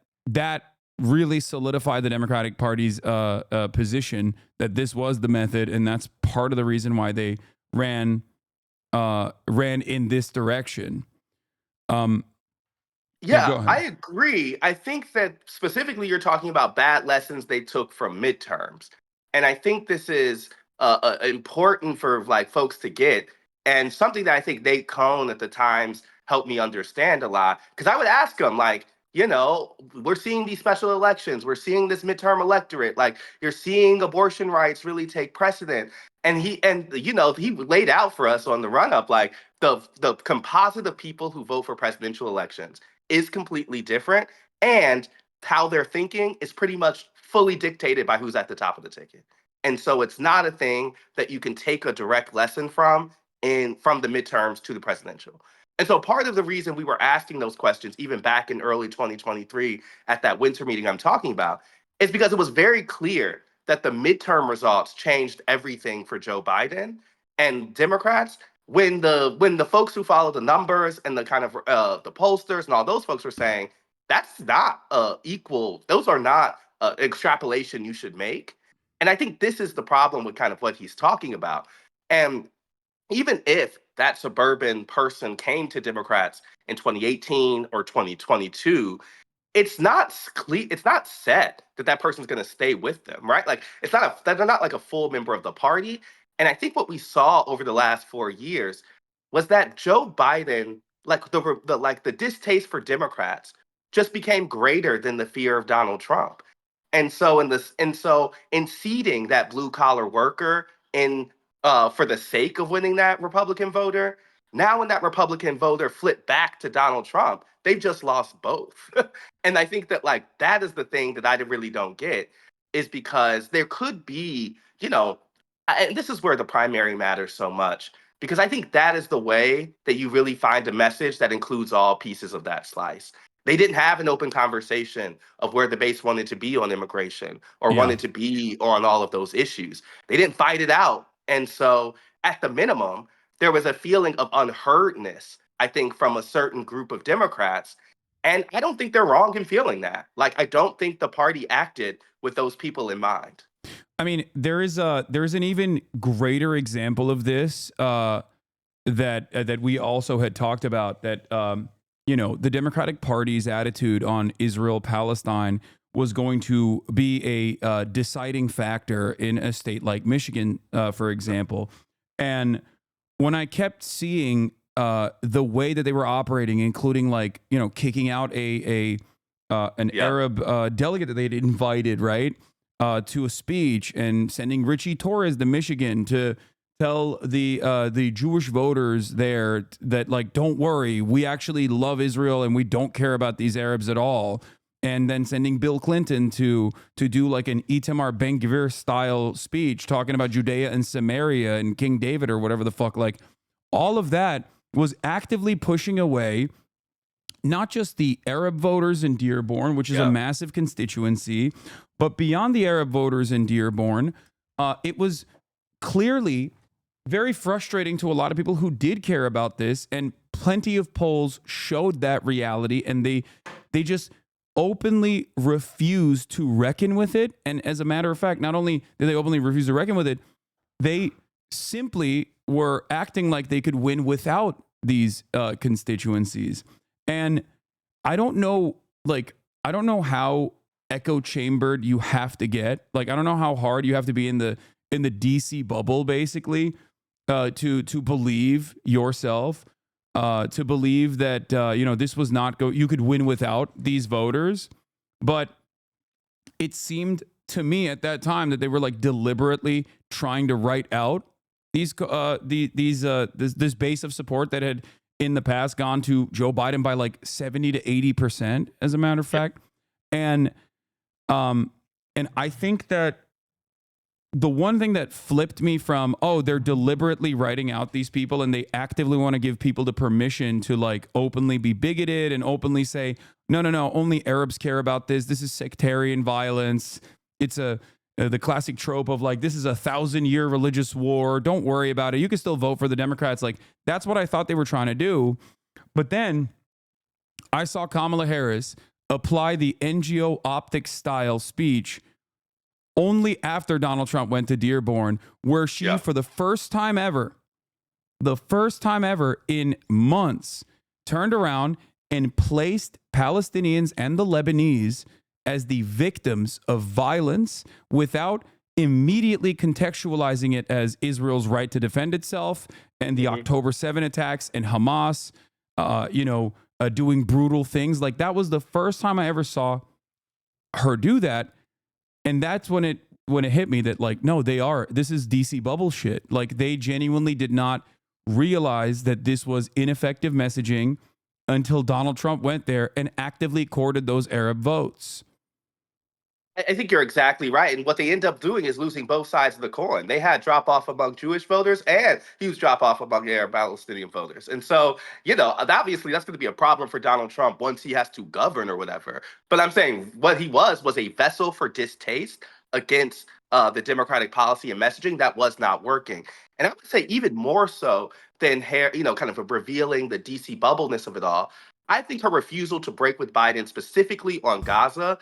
really solidified the Democratic Party's position that this was the method, and that's part of the reason why they ran in this direction. Yeah, I agree. I think that specifically you're talking about bad lessons they took from midterms. And I think this is important for like folks to get, and something that I think Nate Cohn at the Times helped me understand a lot. Because I would ask him, like, we're seeing these special elections, we're seeing this midterm electorate, like you're seeing abortion rights really take precedent. And he laid out for us on the run up, like the composite of people who vote for presidential elections is completely different, and how they're thinking is pretty much fully dictated by who's at the top of the ticket. And so it's not a thing that you can take a direct lesson from the midterms to the presidential. And so part of the reason we were asking those questions, even back in early 2023 at that winter meeting I'm talking about, is because it was very clear that the midterm results changed everything for Joe Biden and Democrats. When the folks who follow the numbers and the kind of the pollsters and all those folks were saying that's not equal, those are not extrapolation you should make. And I think this is the problem with kind of what he's talking about. And even if that suburban person came to Democrats in 2018 or 2022, it's not set that that person's going to stay with them, right? Like they're not like a full member of the party. And I think what we saw over the last 4 years was that Joe Biden, like the distaste for Democrats, just became greater than the fear of Donald Trump. And so in seeding that blue collar worker in for the sake of winning that Republican voter, now when that Republican voter flipped back to Donald Trump, they've just lost both. And I think that that is the thing that I really don't get, is because there could be, and this is where the primary matters so much, because I think that is the way that you really find a message that includes all pieces of that slice. They didn't have an open conversation of where the base wanted to be on immigration or wanted to be on all of those issues. They didn't fight it out. And so at the minimum, there was a feeling of unheardness, I think, from a certain group of Democrats. And I don't think they're wrong in feeling that. Like, I don't think the party acted with those people in mind. I mean, there's an even greater example of this that we also had talked about, that the Democratic Party's attitude on Israel-Palestine was going to be a deciding factor in a state like Michigan, for example. And when I kept seeing the way that they were operating, including kicking out an Arab delegate that they'd invited, right, to a speech, and sending Richie Torres to Michigan to tell the Jewish voters there that, don't worry, we actually love Israel and we don't care about these Arabs at all. And then sending Bill Clinton to do like an Itamar Ben-Gvir style speech talking about Judea and Samaria and King David or whatever the fuck. Like, all of that was actively pushing away not just the Arab voters in Dearborn, which is a massive constituency, but beyond the Arab voters in Dearborn, it was clearly very frustrating to a lot of people who did care about this, and plenty of polls showed that reality, and they just openly refused to reckon with it. And as a matter of fact, not only did they openly refuse to reckon with it, they simply were acting like they could win without these constituencies. And I don't know how echo chambered you have to get. Like, I don't know how hard you have to be in the DC bubble, basically, to believe yourself to believe that this was not you could win without these voters, but it seemed to me at that time that they were like deliberately trying to write out this base of support that had in the past gone to Joe Biden by like 70 to 80%, as a matter of fact. And I think that the one thing that flipped me from, they're deliberately writing out these people and they actively want to give people the permission to like openly be bigoted and openly say, no, only Arabs care about this. This is sectarian violence. It's the classic trope of like, this is a 1,000-year religious war. Don't worry about it. You can still vote for the Democrats. Like, that's what I thought they were trying to do. But then I saw Kamala Harris apply the NGO optics style speech only after Donald Trump went to Dearborn, where she, for the first time ever in months, turned around and placed Palestinians and the Lebanese as the victims of violence without immediately contextualizing it as Israel's right to defend itself and the October 7 attacks and Hamas, doing brutal things. Like, that was the first time I ever saw her do that. And that's when it hit me that like, no, this is DC bubble shit. Like, they genuinely did not realize that this was ineffective messaging until Donald Trump went there and actively courted those Arab votes. I think you're exactly right. And what they end up doing is losing both sides of the coin. They had drop off among Jewish voters and huge drop off among Arab Palestinian voters. And so, obviously that's going to be a problem for Donald Trump once he has to govern or whatever. But I'm saying what he was a vessel for distaste against the Democratic policy and messaging that was not working. And I would say even more so than kind of revealing the DC bubbleness of it all, I think her refusal to break with Biden specifically on Gaza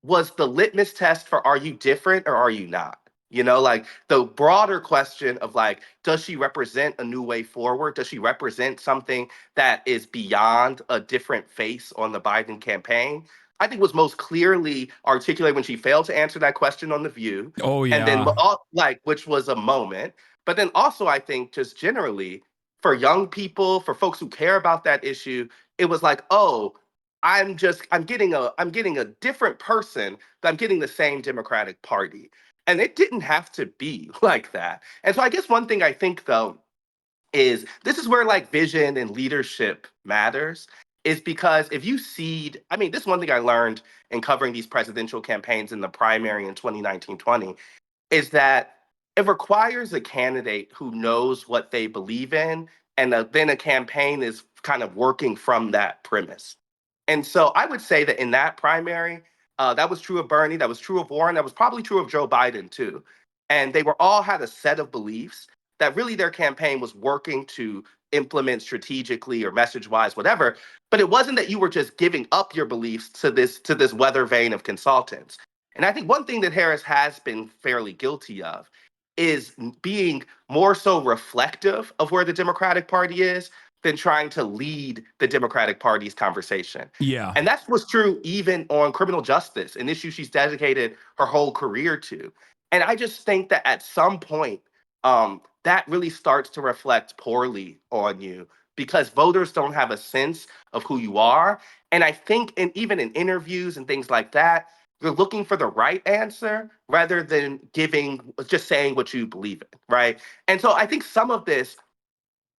was the litmus test for, are you different or are you not? Like the broader question of like, does she represent a new way forward? Does she represent something that is beyond a different face on the Biden campaign? I think was most clearly articulated when she failed to answer that question on The View. Oh, yeah. And then which was a moment. But then also I think just generally for young people, for folks who care about that issue, it was like, I'm getting a different person, but I'm getting the same Democratic Party. And it didn't have to be like that. And so I guess one thing I think though is this is where like vision and leadership matters, is because if you this is one thing I learned in covering these presidential campaigns in the primary in 2019-20, is that it requires a candidate who knows what they believe in, and then a campaign is kind of working from that premise. And so I would say that in that primary, that was true of Bernie, that was true of Warren, that was probably true of Joe Biden too. And they all had a set of beliefs that really their campaign was working to implement strategically or message-wise, whatever. But it wasn't that you were just giving up your beliefs to this weather vane of consultants. And I think one thing that Harris has been fairly guilty of is being more so reflective of where the Democratic Party is than trying to lead the Democratic Party's conversation. Yeah. And that was true even on criminal justice, an issue she's dedicated her whole career to. And I just think that at some point, that really starts to reflect poorly on you because voters don't have a sense of who you are. And I think even in interviews and things like that, you're looking for the right answer rather than just saying what you believe in, right? And so I think some of this,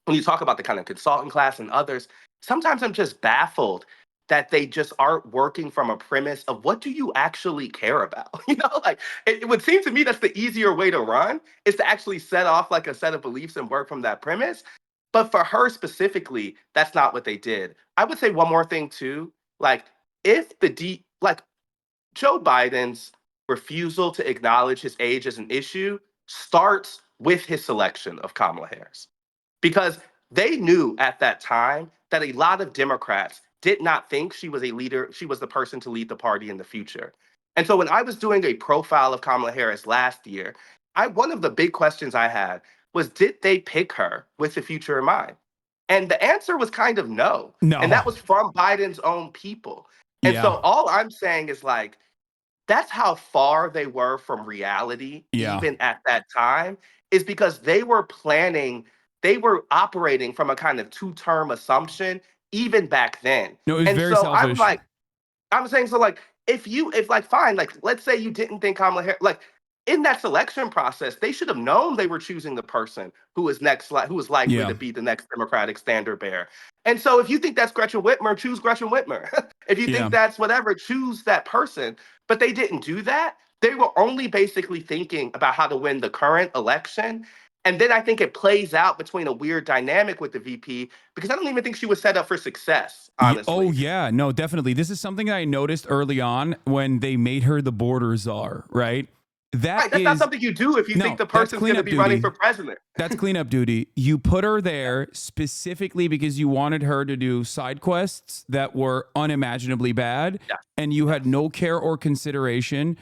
when you talk about the kind of consultant class and others, sometimes I'm just baffled that they just aren't working from a premise of what do you actually care about? Like it would seem to me that's the easier way to run, is to actually set off like a set of beliefs and work from that premise. But for her specifically, that's not what they did. I would say one more thing too, like if Joe Biden's refusal to acknowledge his age as an issue starts with his selection of Kamala Harris. Because they knew at that time that a lot of Democrats did not think she was a leader, she was the person to lead the party in the future. And so when I was doing a profile of Kamala Harris last year, one of the big questions I had was, did they pick her with the future in mind? And the answer was kind of no. No. And that was from Biden's own people. And so all I'm saying is like, that's how far they were from reality, even at that time, is because they were planning they were operating from a kind of two-term assumption even back then. No, it was And very so selfish. I'm saying, so like, if like, fine, like, let's say you didn't think Kamala Harris, like, in that selection process, they should have known they were choosing the person who was who was likely to be the next Democratic standard bearer. And so if you think that's Gretchen Whitmer, choose Gretchen Whitmer. If you think that's whatever, choose that person. But they didn't do that. They were only basically thinking about how to win the current election. And then I think it plays out between a weird dynamic with the VP, because I don't even think she was set up for success, honestly. Oh, yeah. No, definitely. This is something I noticed early on when they made her the border czar, right? That's not something you do if you think the person's going to be running for president. That's cleanup duty. You put her there specifically because you wanted her to do side quests that were unimaginably bad, and you had no care or consideration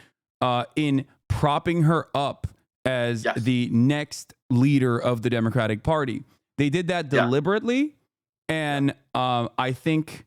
in propping her up as the next leader of the Democratic Party. They did that deliberately, and I think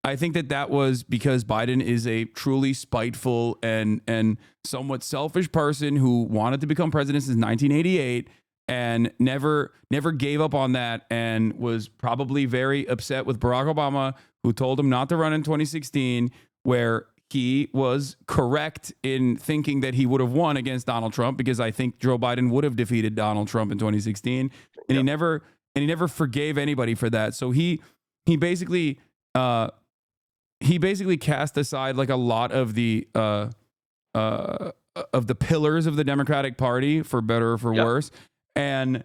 that was because Biden is a truly spiteful and somewhat selfish person who wanted to become president since 1988 and never gave up on that, and was probably very upset with Barack Obama, who told him not to run in 2016, where he was correct in thinking that he would have won against Donald Trump, because I think Joe Biden would have defeated Donald Trump in 2016, and he never forgave anybody for that. So he basically cast aside like a lot of the pillars of the Democratic Party, for better or for worse. And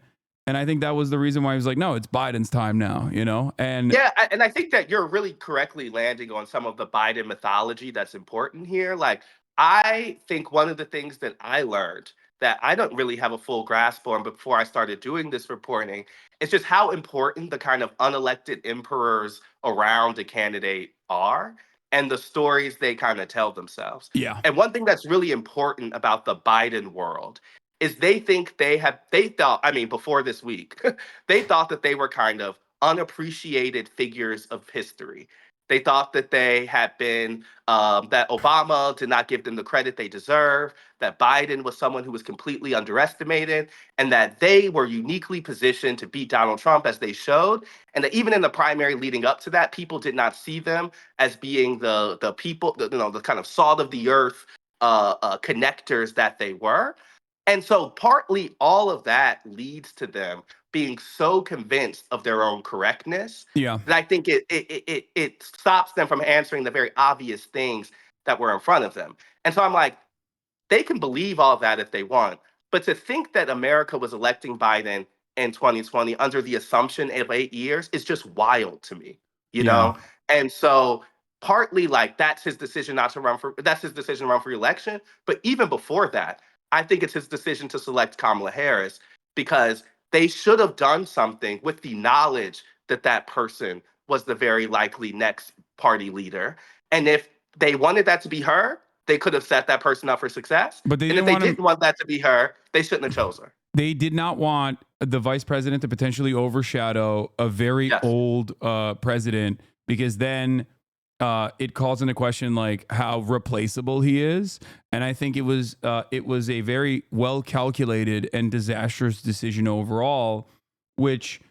I think that was the reason why he was like, no, it's Biden's time now, you know? And and I think that you're really correctly landing on some of the Biden mythology that's important here. Like, I think one of the things that I learned that I don't really have a full grasp on before I started doing this reporting is just how important the kind of unelected emperors around a candidate are, and the stories they kind of tell themselves. Yeah. And one thing that's really important about the Biden world is they thought, I mean, before this week, they thought that they were kind of unappreciated figures of history. They thought that they had been, that Obama did not give them the credit they deserve, that Biden was someone who was completely underestimated, and that they were uniquely positioned to beat Donald Trump, as they showed. And that even in the primary leading up to that, people did not see them as being the people, the kind of salt of the earth connectors that they were. And so partly all of that leads to them being so convinced of their own correctness that I think it stops them from answering the very obvious things that were in front of them. And so I'm like, they can believe all that if they want, but to think that America was electing Biden in 2020 under the assumption of 8 years is just wild to me, you know? And so partly like that's his decision to run for re-election. But even before that, I think it's his decision to select Kamala Harris, because they should have done something with the knowledge that that person was the very likely next party leader. And if they wanted that to be her, they could have set that person up for success. But they and if they didn't want that to be her, they shouldn't have chose her. They did not want the vice president to potentially overshadow a very old president, because then it calls into question like how replaceable he is. And I think it was a very well calculated and disastrous decision overall, which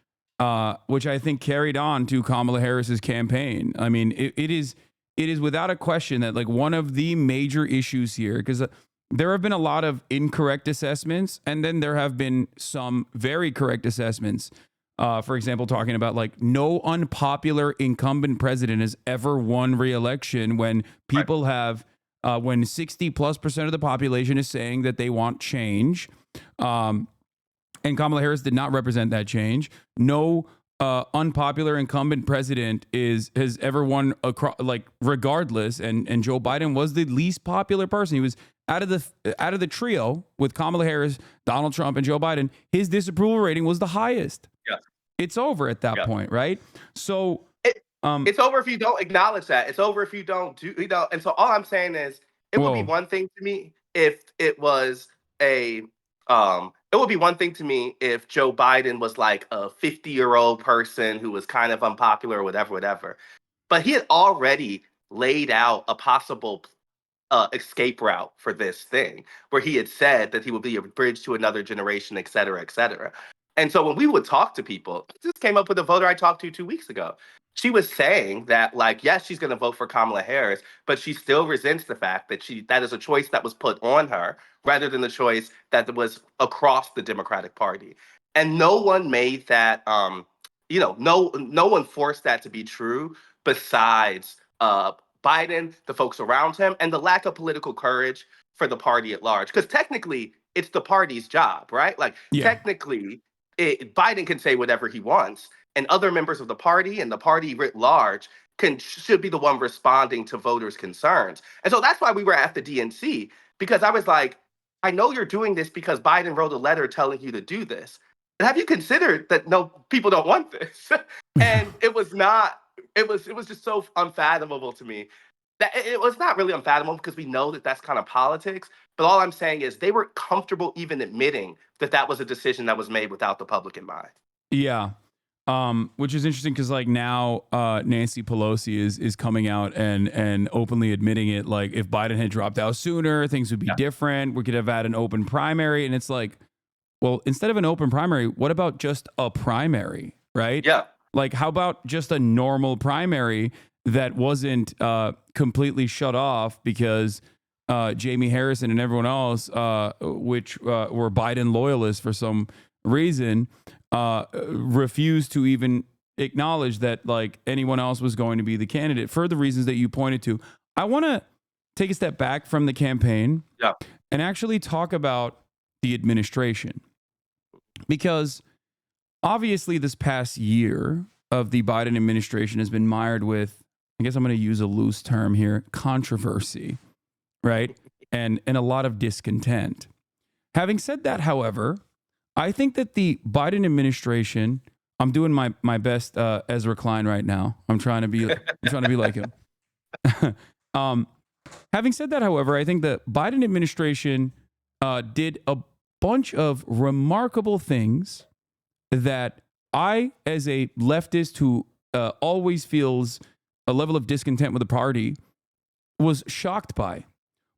I think carried on to Kamala Harris's campaign. I mean, it is without a question that like one of the major issues here, because there have been a lot of incorrect assessments, and then there have been some very correct assessments. For example, talking about like no unpopular incumbent president has ever won re-election when people have, when 60+% of the population is saying that they want change. And Kamala Harris did not represent that change. No unpopular incumbent president has ever won regardless. And Joe Biden was the least popular person. He was out of the trio with Kamala Harris, Donald Trump, and Joe Biden. His disapproval rating was the highest. It's over at that point, right? So it's over if you don't acknowledge that. It's over if you don't do, and so all I'm saying is it would be one thing to me if it was it would be one thing to me if Joe Biden was like a 50-year-old person who was kind of unpopular or whatever. But he had already laid out a possible escape route for this thing, where he had said that he would be a bridge to another generation, et cetera, et cetera. And so when we would talk to people, this came up with a voter I talked to 2 weeks ago. She was saying that, like, yes, she's going to vote for Kamala Harris, but she still resents the fact that that is a choice that was put on her rather than the choice that was across the Democratic Party. And no one made that, no one forced that to be true besides Biden, the folks around him, and the lack of political courage for the party at large. Because technically, it's the party's job, right? Like, technically, Biden can say whatever he wants, and other members of the party and the party writ large should be the one responding to voters' concerns. And so that's why we were at the DNC, because I was like, I know you're doing this because Biden wrote a letter telling you to do this. But have you considered that no, people don't want this? And it was just so unfathomable to me. That it was not really unfathomable because we know that that's kind of politics. But all I'm saying is they were comfortable even admitting that that was a decision that was made without the public in mind. Yeah. Which is interesting because like now Nancy Pelosi is coming out and openly admitting it. Like if Biden had dropped out sooner, things would be different. We could have had an open primary. And it's like, well, instead of an open primary, what about just a primary, right? Yeah. Like how about just a normal primary that wasn't completely shut off because Jamie Harrison and everyone else, which were Biden loyalists for some reason, refused to even acknowledge that like anyone else was going to be the candidate for the reasons that you pointed to. I want to take a step back from the campaign and actually talk about the administration, because obviously this past year of the Biden administration has been mired with, I guess I'm going to use a loose term here, controversy, right? And a lot of discontent. Having said that, however, I think that the Biden administration, I'm doing my best Ezra Klein right now. I'm trying to be like him. Having said that, however, I think the Biden administration did a bunch of remarkable things that I, as a leftist who always feels a level of discontent with the party, was shocked by.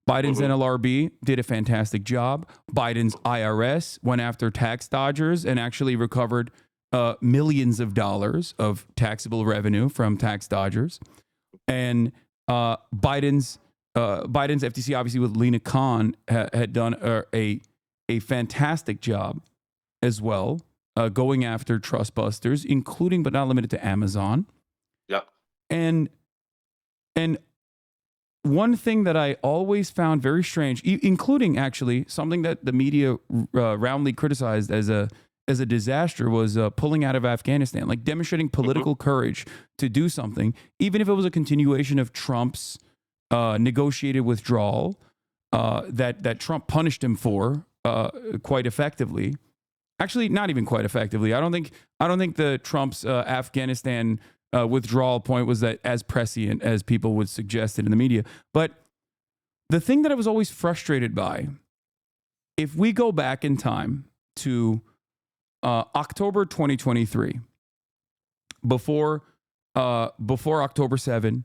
Biden's NLRB did a fantastic job. Biden's IRS went after tax dodgers and actually recovered millions of dollars of taxable revenue from tax dodgers. And Biden's FTC, obviously with Lena Khan, had done a fantastic job as well, going after trust busters, including but not limited to Amazon. Yep. And one thing that I always found very strange, including actually something that the media roundly criticized as a disaster, was pulling out of Afghanistan, like demonstrating political courage to do something, even if it was a continuation of Trump's negotiated withdrawal that Trump punished him for quite effectively. Actually, not even quite effectively. I don't think the Trump's Afghanistan withdrawal point was that as prescient as people would suggest it in the media. But the thing that I was always frustrated by, if we go back in time to October 2023, before October 7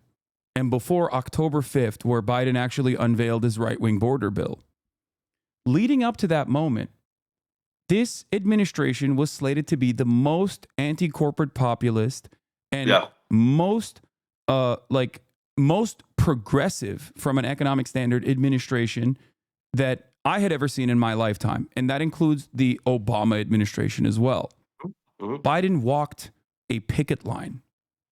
and before October 5th, where Biden actually unveiled his right-wing border bill, leading up to that moment, this administration was slated to be the most anti-corporate populist and most progressive from an economic standard administration that I had ever seen in my lifetime. And that includes the Obama administration as well. Biden walked a picket line.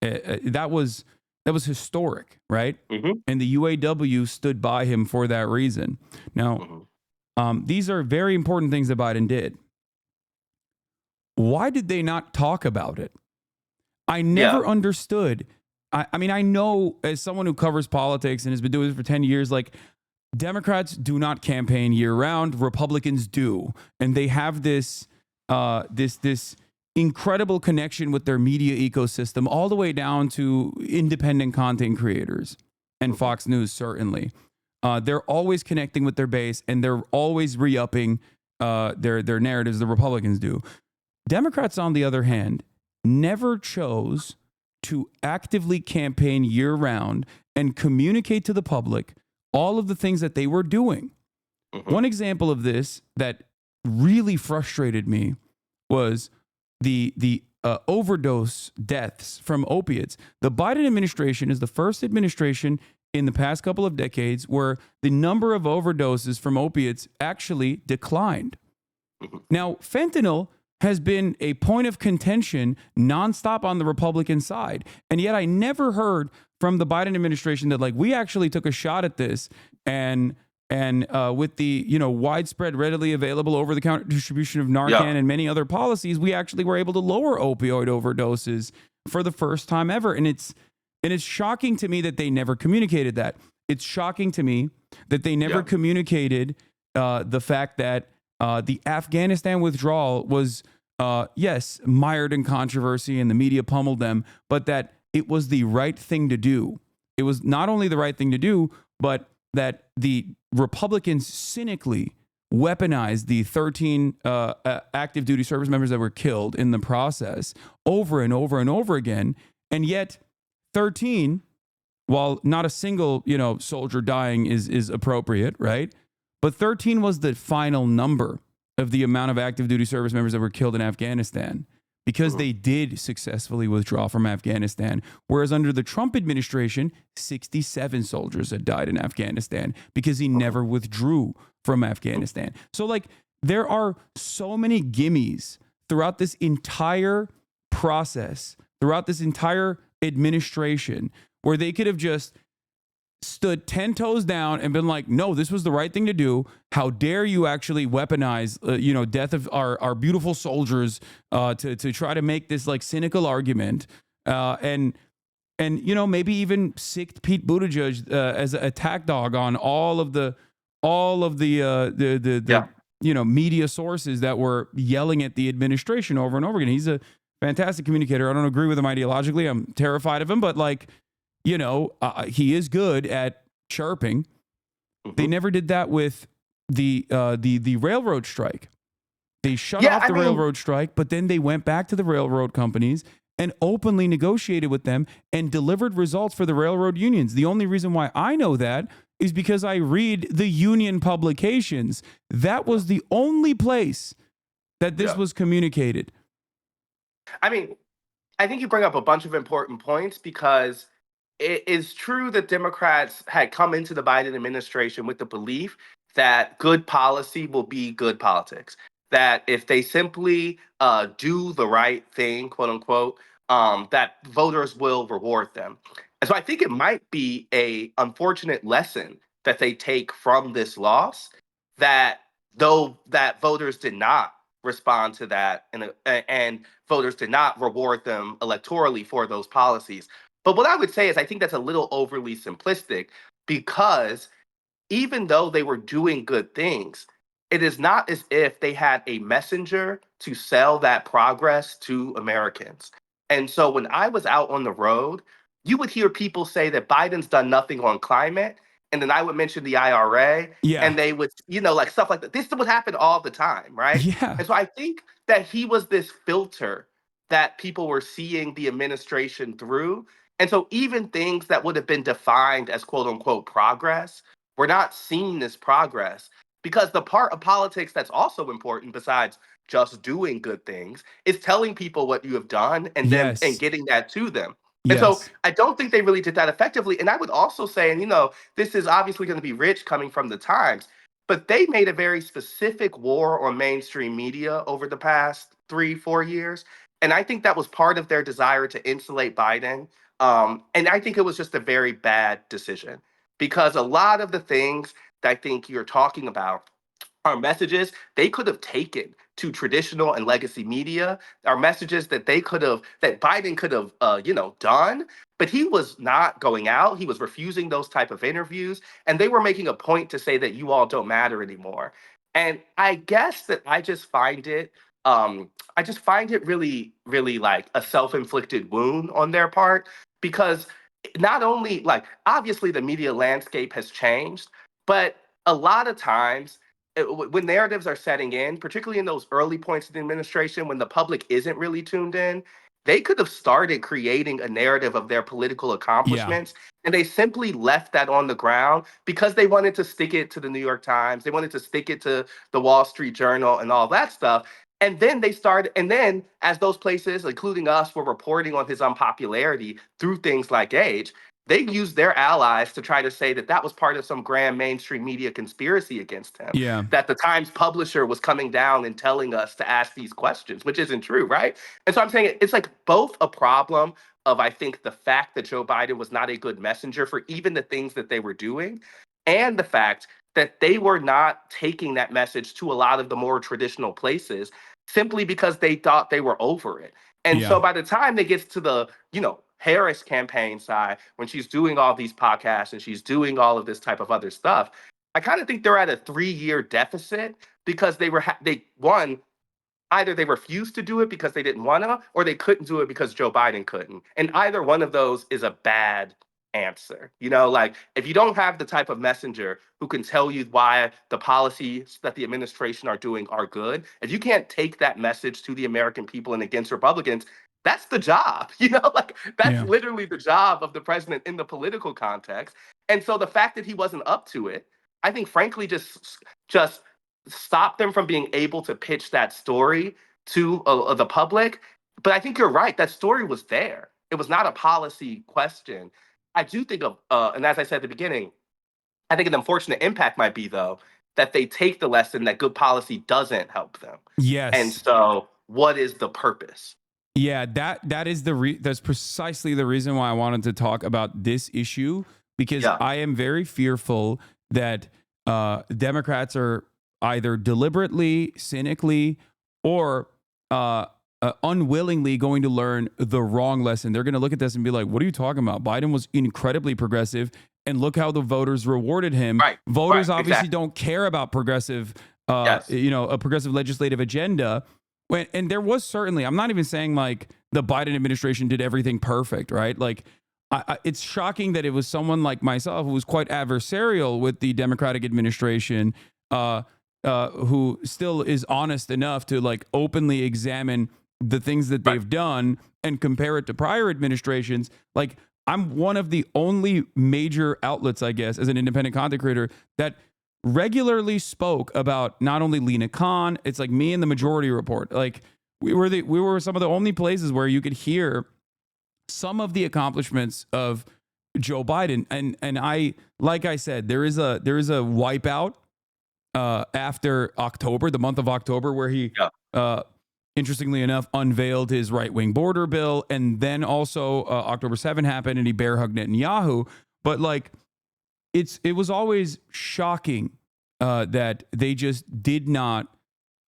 That was historic, right? And the UAW stood by him for that reason. Now, these are very important things that Biden did. Why did they not talk about it? I never understood. I mean, I know as someone who covers politics and has been doing this for 10 years, like Democrats do not campaign year round. Republicans do. And they have this incredible connection with their media ecosystem all the way down to independent content creators and Fox News, certainly. They're always connecting with their base and they're always re-upping their narratives, the Republicans do. Democrats, on the other hand, never chose to actively campaign year-round and communicate to the public all of the things that they were doing. One example of this that really frustrated me was the overdose deaths from opiates. The Biden administration is the first administration in the past couple of decades where the number of overdoses from opiates actually declined. Now, fentanyl has been a point of contention nonstop on the Republican side. And yet I never heard from the Biden administration that, like, we actually took a shot at this and with the, widespread, readily available over-the-counter distribution of Narcan and many other policies, we actually were able to lower opioid overdoses for the first time ever. And it's shocking to me that they never communicated that. It's shocking to me that they never communicated the fact that the Afghanistan withdrawal was, yes, mired in controversy and the media pummeled them, but that it was the right thing to do. It was not only the right thing to do, but that the Republicans cynically weaponized the 13 active duty service members that were killed in the process over and over and over again. And yet 13, while not a single, soldier dying is appropriate, right? But 13 was the final number of the amount of active duty service members that were killed in Afghanistan because they did successfully withdraw from Afghanistan. Whereas under the Trump administration, 67 soldiers had died in Afghanistan because he never withdrew from Afghanistan. So, like, there are so many gimmies throughout this entire process, throughout this entire administration, where they could have just stood 10 toes down and been like, no, this was the right thing to do. How dare you actually weaponize, death of our beautiful soldiers to try to make this, like, cynical argument. And maybe even sicked Pete Buttigieg as an attack dog on all of the media sources that were yelling at the administration over and over again. He's a fantastic communicator. I don't agree with him ideologically. I'm terrified of him, but, like, he is good at chirping. They never did that with the railroad strike. They shut off the railroad strike, but then they went back to the railroad companies and openly negotiated with them and delivered results for the railroad unions. The only reason why I know that is because I read the union publications. That was the only place that this was communicated. I mean, I think you bring up a bunch of important points because it is true that Democrats had come into the Biden administration with the belief that good policy will be good politics. That if they simply do the right thing, quote unquote, that voters will reward them. And so I think it might be a unfortunate lesson that they take from this loss, that voters did not respond to that and voters did not reward them electorally for those policies. But what I would say is I think that's a little overly simplistic because even though they were doing good things, it is not as if they had a messenger to sell that progress to Americans. And so when I was out on the road, you would hear people say that Biden's done nothing on climate. And then I would mention the IRA and they would, like stuff like that. This would happen all the time, right? Yeah. And so I think that he was this filter that people were seeing the administration through. And so even things that would have been defined as quote unquote progress, we're not seeing this progress because the part of politics that's also important besides just doing good things is telling people what you have done and then and getting that to them. And so I don't think they really did that effectively. And I would also say, and this is obviously going to be rich coming from the Times, but they made a very specific war on mainstream media over the past 3-4 years. And I think that was part of their desire to insulate Biden. And I think it was just a very bad decision because a lot of the things that I think you're talking about are messages they could have taken to traditional and legacy media, are messages that that Biden could have, done, but he was not going out. He was refusing those type of interviews, and they were making a point to say that you all don't matter anymore. And I guess that I just find it really, really like a self-inflicted wound on their part because not only obviously the media landscape has changed, but a lot of times when narratives are setting in, particularly in those early points of the administration, when the public isn't really tuned in, they could have started creating a narrative of their political accomplishments. And they simply left that on the ground because they wanted to stick it to the New York Times. They wanted to stick it to the Wall Street Journal and all that stuff. And then they started, and then as those places, including us, were reporting on his unpopularity through things like age, they used their allies to try to say that that was part of some grand mainstream media conspiracy against him. Yeah. That the Times publisher was coming down and telling us to ask these questions, which isn't true, right? And so I'm saying it's like both a problem of, I think, the fact that Joe Biden was not a good messenger for even the things that they were doing, and the fact that they were not taking that message to a lot of the more traditional places simply because they thought they were over it. And so by the time they get to the, Harris campaign side, when she's doing all these podcasts and she's doing all of this type of other stuff, I kind of think they're at a 3-year deficit because either they refused to do it because they didn't want to, or they couldn't do it because Joe Biden couldn't. And either one of those is a bad answer. Like if you don't have the type of messenger who can tell you why the policies that the administration are doing are good, if you can't take that message to the American people and against Republicans, that's the job. Like that's literally the job of the president in the political context. And so the fact that he wasn't up to it, I think frankly just stopped them from being able to pitch that story to the public. But I think you're right, that story was there. It was not a policy question. I do think and as I said at the beginning, I think an unfortunate impact might be, though, that they take the lesson that good policy doesn't help them. Yes. And so what is the purpose? Yeah, that's precisely the reason why I wanted to talk about this issue, because I am very fearful that Democrats are either deliberately, cynically, or unwillingly going to learn the wrong lesson. They're going to look at this and be like, what are you talking about? Biden was incredibly progressive, and look how the voters rewarded him. Right. Voters Right, obviously exactly. don't care about progressive, a progressive legislative agenda. And there was certainly, I'm not even saying like the Biden administration did everything perfect, right? Like, it's shocking that it was someone like myself who was quite adversarial with the Democratic administration, who still is honest enough to like openly examine the things that they've done and compare it to prior administrations. Like, I'm one of the only major outlets, I guess, as an independent content creator that regularly spoke about not only Lena Khan, it's like me and the Majority Report. Like we were some of the only places where you could hear some of the accomplishments of Joe Biden. And I, like I said, there is a wipeout after October, the month of October, where he interestingly enough unveiled his right-wing border bill, and then also October 7 happened and he bear hugged Netanyahu. But like, it was always shocking that they just did not.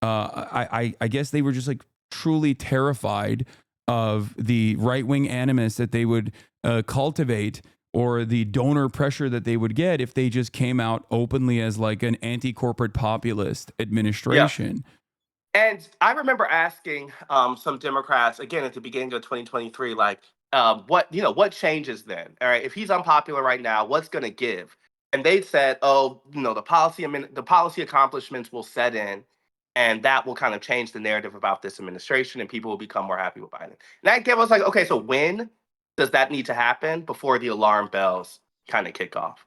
I guess they were just like truly terrified of the right-wing animus that they would cultivate, or the donor pressure that they would get if they just came out openly as like an anti-corporate populist administration. And I remember asking some Democrats again at the beginning of 2023, like, what changes then? All right, if he's unpopular right now, what's going to give? And they said, the policy accomplishments will set in, and that will kind of change the narrative about this administration, and people will become more happy with Biden. And that gave us like, okay, so when does that need to happen before the alarm bells kind of kick off?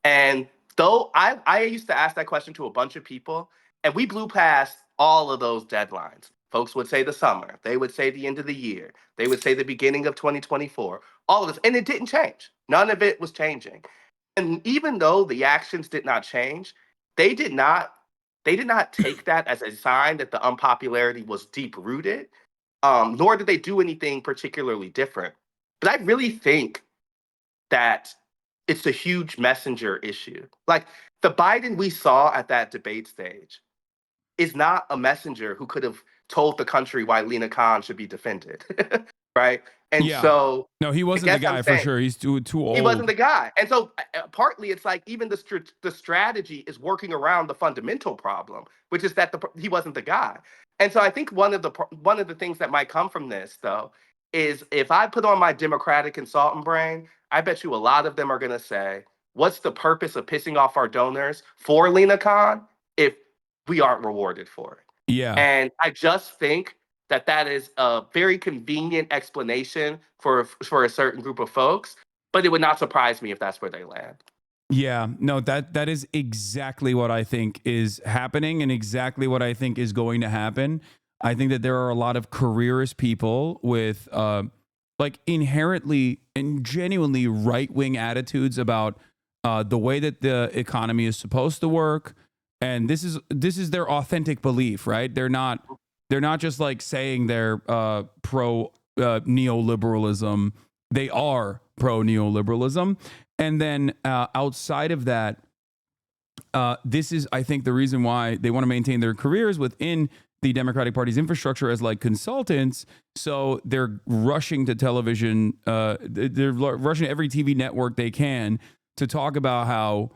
And though I used to ask that question to a bunch of people, and we blew past all of those deadlines. Folks would say the summer. They would say the end of the year. They would say the beginning of 2024. All of this. And it didn't change. None of it was changing. And even though the actions did not change, they did not take that as a sign that the unpopularity was deep rooted, nor did they do anything particularly different. But I really think that it's a huge messenger issue. Like the Biden we saw at that debate stage is not a messenger who could have told the country why Lena Khan should be defended, right? And so no, he wasn't the guy for sure. He's too old. He wasn't the guy. And so partly it's like even the strategy is working around the fundamental problem, which is that he wasn't the guy. And so I think one of the things that might come from this, though, is if I put on my Democratic consultant brain, I bet you a lot of them are going to say, what's the purpose of pissing off our donors for Lena Khan if we aren't rewarded for it? Yeah. And I just think that is a very convenient explanation for a certain group of folks, but it would not surprise me if that's where they land. Yeah, no, that is exactly what I think is happening and exactly what I think is going to happen. I think that there are a lot of careerist people with like inherently and genuinely right-wing attitudes about the way that the economy is supposed to work. And this is their authentic belief, right? They're not just like saying they're pro neoliberalism. They are pro neoliberalism. And then outside of that, this is, I think, the reason why they want to maintain their careers within the Democratic Party's infrastructure as like consultants. So they're rushing to television. They're rushing to every TV network they can to talk about how,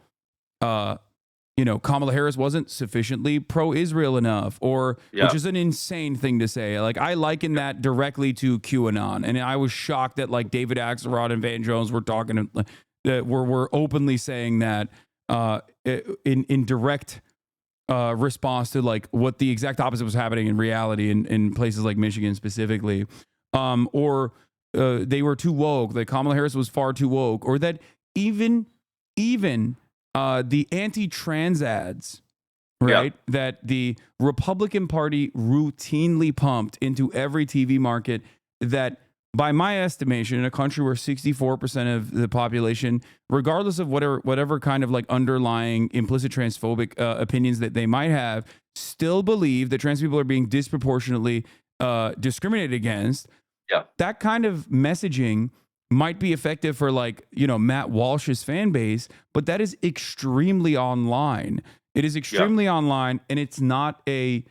Kamala Harris wasn't sufficiently pro-Israel enough, which is an insane thing to say. Like, I liken that directly to QAnon. And I was shocked that like David Axelrod and Van Jones were talking, that were openly saying that in direct response to like what the exact opposite was happening in reality in places like Michigan specifically, or they were too woke, that Kamala Harris was far too woke, or that even the anti-trans ads, right, that the Republican Party routinely pumped into every TV market, that by my estimation, in a country where 64% of the population, regardless of whatever kind of like underlying implicit transphobic opinions that they might have, still believe that trans people are being disproportionately discriminated against. That kind of messaging might be effective for like, Matt Walsh's fan base, but that is extremely online. It is extremely online, and it's not the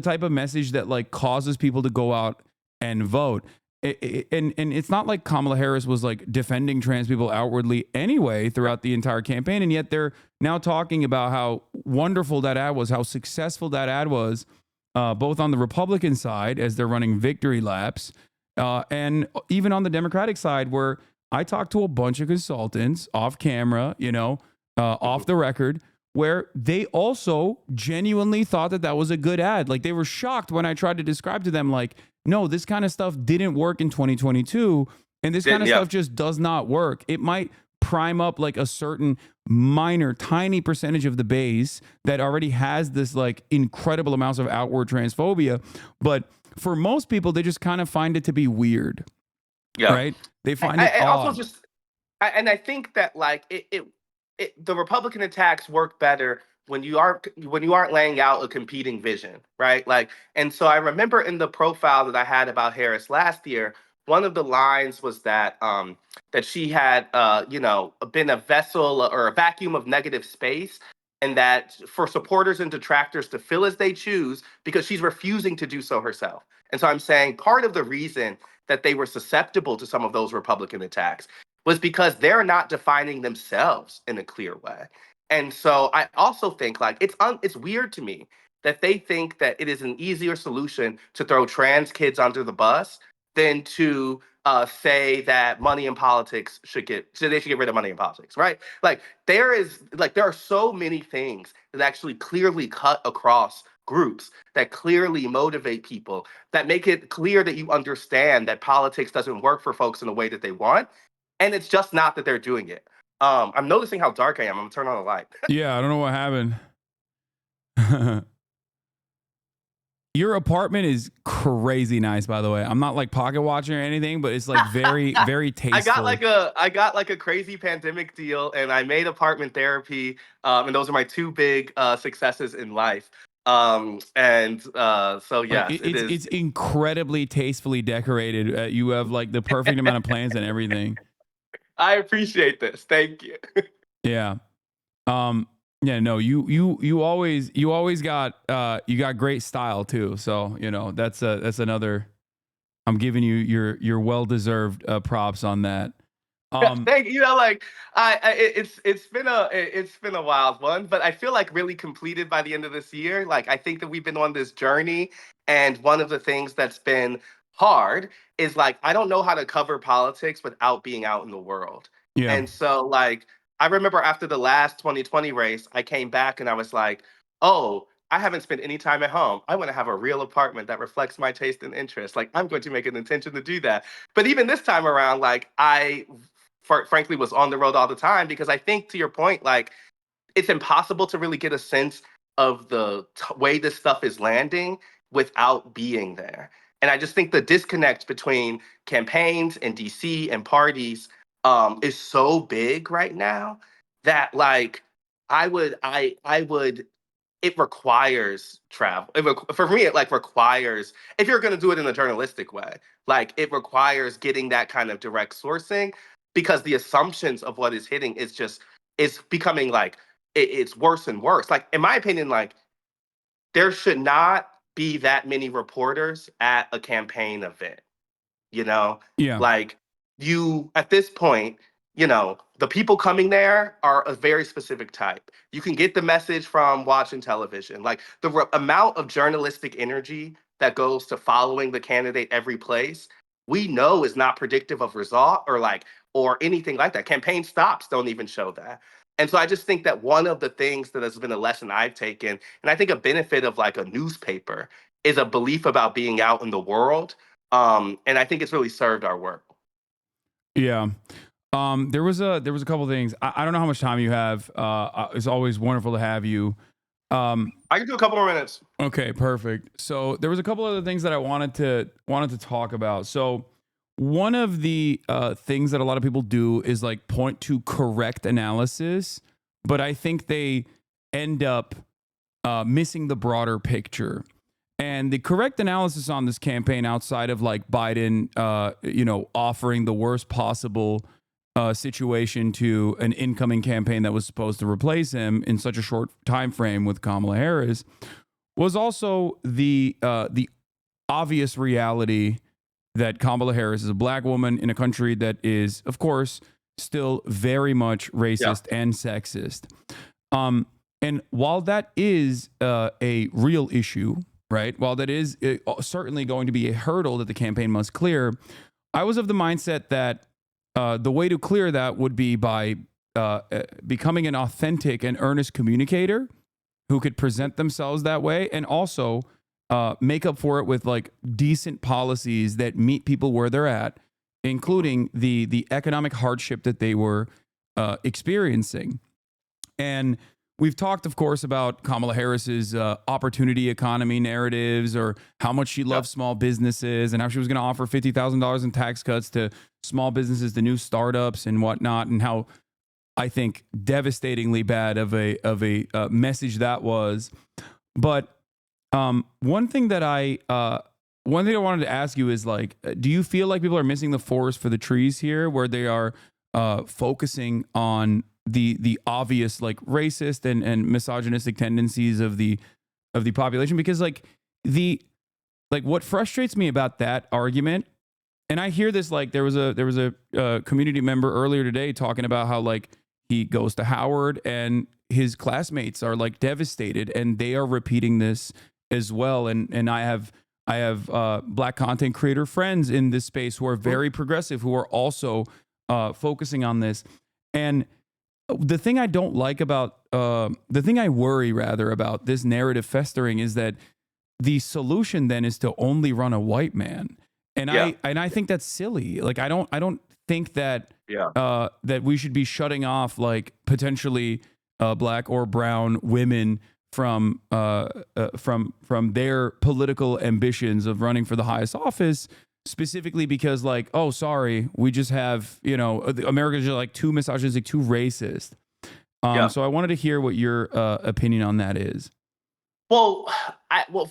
type of message that like causes people to go out and vote. And it's not like Kamala Harris was like defending trans people outwardly anyway throughout the entire campaign. And yet they're now talking about how wonderful that ad was, how successful that ad was, both on the Republican side as they're running victory laps, and even on the Democratic side, where I talked to a bunch of consultants off camera, off the record, where they also genuinely thought that was a good ad. Like, they were shocked when I tried to describe to them, like, no, this kind of stuff didn't work in 2022, and this kind of stuff just does not work. It might prime up like a certain minor, tiny percentage of the base that already has this like incredible amounts of outward transphobia, but for most people, they just kind of find it to be weird. Right? They find it odd. Also and I think that like the Republican attacks work better when you aren't laying out a competing vision, right? Like, and so I remember in the profile that I had about Harris last year, one of the lines was that that she had been a vessel or a vacuum of negative space, and that for supporters and detractors to fill as they choose, because she's refusing to do so herself. And so I'm saying part of the reason that they were susceptible to some of those Republican attacks was because they're not defining themselves in a clear way. And so I also think like it's weird to me that they think that it is an easier solution to throw trans kids under the bus than to say that money in politics they should get rid of money in politics, right? Like there are so many things that actually clearly cut across groups, that clearly motivate people, that make it clear that you understand that politics doesn't work for folks in the way that they want. And it's just not that they're doing it. I'm noticing how dark I am. I'm gonna turn on the light. Yeah, I don't know what happened. Your apartment is crazy nice, by the way. I'm not like pocket watching or anything, but it's like very, very tasteful. I got like a crazy pandemic deal, and I made apartment therapy, and those are my two big successes in life. So yeah, it's incredibly tastefully decorated. You have like the perfect amount of plants and everything. I appreciate this. Thank you. Yeah. Yeah, no, you always got you got great style too. So, that's another, I'm giving you your well-deserved props on that. Thank you. It's been a wild one, but I feel like really completed by the end of this year. Like, I think that we've been on this journey, and one of the things that's been hard is like I don't know how to cover politics without being out in the world. Yeah. And so like I remember after the last 2020 race, I came back and I was like, oh, I haven't spent any time at home. I want to have a real apartment that reflects my taste and interest. Like, I'm going to make an intention to do that. But even this time around, like, I frankly was on the road all the time, because I think, to your point, like, it's impossible to really get a sense of the way this stuff is landing without being there. And I just think the disconnect between campaigns and DC and parties is so big right now that like I would it requires travel. For me, it like requires if you're going to do it in a journalistic way, like it requires getting that kind of direct sourcing because the assumptions of what is hitting is just is becoming like it's worse and worse. Like in my opinion, like there should not be that many reporters at a campaign event. You know, Yeah. like you at this point, you know, the people coming there are a very specific type. You can get the message from watching television. Like the amount of journalistic energy that goes to following the candidate every place, we know is not predictive of result or like or anything like that. Campaign stops don't even show that. And so I just think that one of the things that has been a lesson I've taken, and I think a benefit of like a newspaper, is a belief about being out in the world. And I think it's really served our work. Yeah. There was a couple things. I don't know how much time you have. It's always wonderful to have you. I can do a couple more minutes. Okay, perfect. So there was a couple other things that I wanted to talk about. So one of the things that a lot of people do is like point to correct analysis, but I think they end up missing the broader picture. And the correct analysis on this campaign, outside of like Biden, offering the worst possible situation to an incoming campaign that was supposed to replace him in such a short time frame with Kamala Harris, was also the obvious reality that Kamala Harris is a black woman in a country that is, of course, still very much racist and sexist. And while that is a real issue, right? While that is certainly going to be a hurdle that the campaign must clear, I was of the mindset that the way to clear that would be by becoming an authentic and earnest communicator who could present themselves that way, and also make up for it with like decent policies that meet people where they're at, including the economic hardship that they were experiencing. And we've talked, of course, about Kamala Harris's opportunity economy narratives, or how much she loves small businesses and how she was going to offer $50,000 in tax cuts to small businesses, to new startups and whatnot, and how I think devastatingly bad of a message that was. But one thing I wanted to ask you is like, do you feel like people are missing the forest for the trees here, where they are focusing on the obvious like racist and misogynistic tendencies of the population? Because like what frustrates me about that argument, and I hear this, like there was a community member earlier today talking about how like he goes to Howard and his classmates are like devastated and they are repeating this as well. And I have black content creator friends in this space who are very progressive, who are also focusing on this. And the thing I don't like about, the thing I worry rather about this narrative festering is that the solution then is to only run a white man. And I think that's silly. Like I don't think that that we should be shutting off like potentially black or brown women from their political ambitions of running for the highest office, specifically because like, oh, sorry, we just have, America's just like too misogynistic, too racist. So I wanted to hear what your opinion on that is. Well,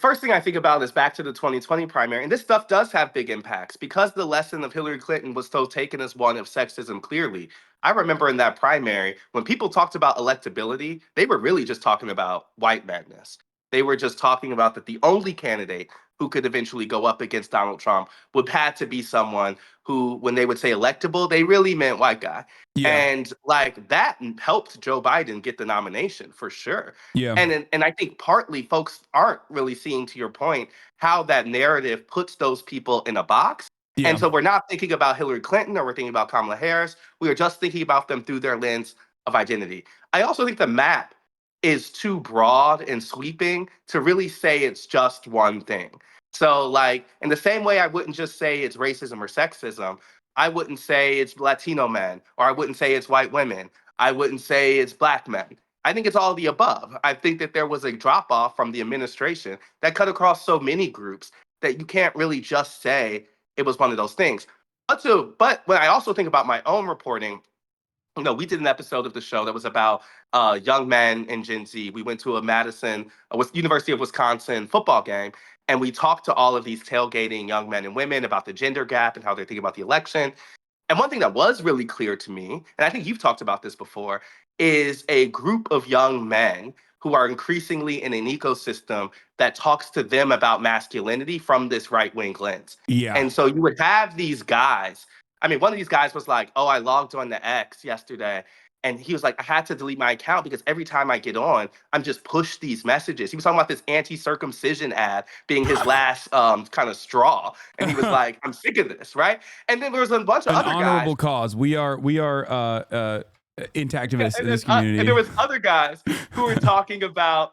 first thing I think about is back to the 2020 primary, and this stuff does have big impacts because the lesson of Hillary Clinton was so taken as one of sexism. Clearly, I remember in that primary when people talked about electability, they were really just talking about white madness. They were just talking about that the only candidate who could eventually go up against Donald Trump would have to be someone who, when they would say electable, they really meant white guy. And like that helped Joe Biden get the nomination for sure. And I think partly folks aren't really seeing, to your point, how that narrative puts those people in a box. And so we're not thinking about Hillary Clinton or we're thinking about Kamala Harris. We are just thinking about them through their lens of identity. I also think the map is too broad and sweeping to really say it's just one thing. So like in the same way I wouldn't just say it's racism or sexism, I wouldn't say it's Latino men, or I wouldn't say it's white women. I wouldn't say it's black men. I think it's all of the above. I think that there was a drop off from the administration that cut across so many groups that you can't really just say it was one of those things. But when I also think about my own reporting, we did an episode of the show that was about young men in Gen Z. We went to a University of Wisconsin football game, and we talked to all of these tailgating young men and women about the gender gap and how they're thinking about the election. And one thing that was really clear to me, and I think you've talked about this before, is a group of young men who are increasingly in an ecosystem that talks to them about masculinity from this right-wing lens. Yeah. And so you would have these guys. I mean, one of these guys was like, oh, I logged on to X yesterday. And he was like, I had to delete my account because every time I get on, I'm just pushed these messages. He was talking about this anti-circumcision ad being his last kind of straw. And he was like, I'm sick of this, right? And then there was a bunch of An other honorable guys. cause. We are intactivists in this community. And there was other guys who were talking about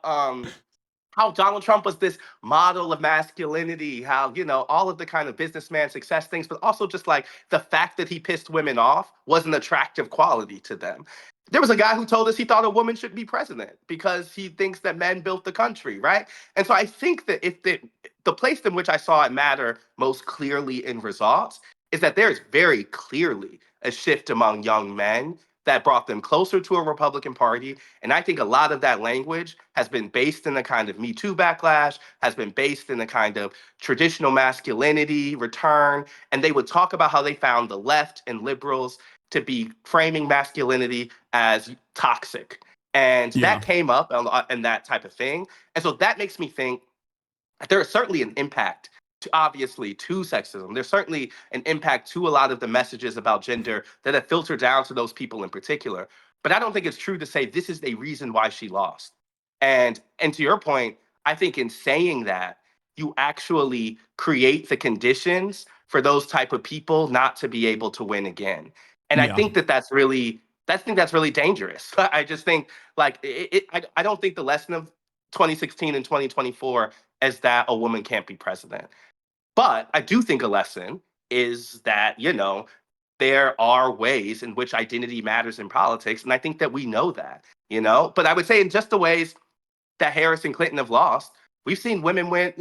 how Donald Trump was this model of masculinity, how, all of the kind of businessman success things, but also just like the fact that he pissed women off was an attractive quality to them. There was a guy who told us he thought a woman should be president because he thinks that men built the country, right? And so I think that if the place in which I saw it matter most clearly in results is that there's very clearly a shift among young men that brought them closer to a Republican Party. And I think a lot of that language has been based in the kind of Me Too backlash, has been based in the kind of traditional masculinity return. And they would talk about how they found the left and liberals to be framing masculinity as toxic. And that came up and that type of thing. And so that makes me think there is certainly an impact obviously to sexism. There's certainly an impact to a lot of the messages about gender that have filtered down to those people in particular. But I don't think it's true to say this is a reason why she lost. And to your point, I think in saying that, you actually create the conditions for those type of people not to be able to win again. And I think that's really dangerous. I just think I don't think the lesson of 2016 and 2024 is that a woman can't be president. But I do think a lesson is that, there are ways in which identity matters in politics. And I think that we know that, But I would say in just the ways that Harris and Clinton have lost, we've seen women win,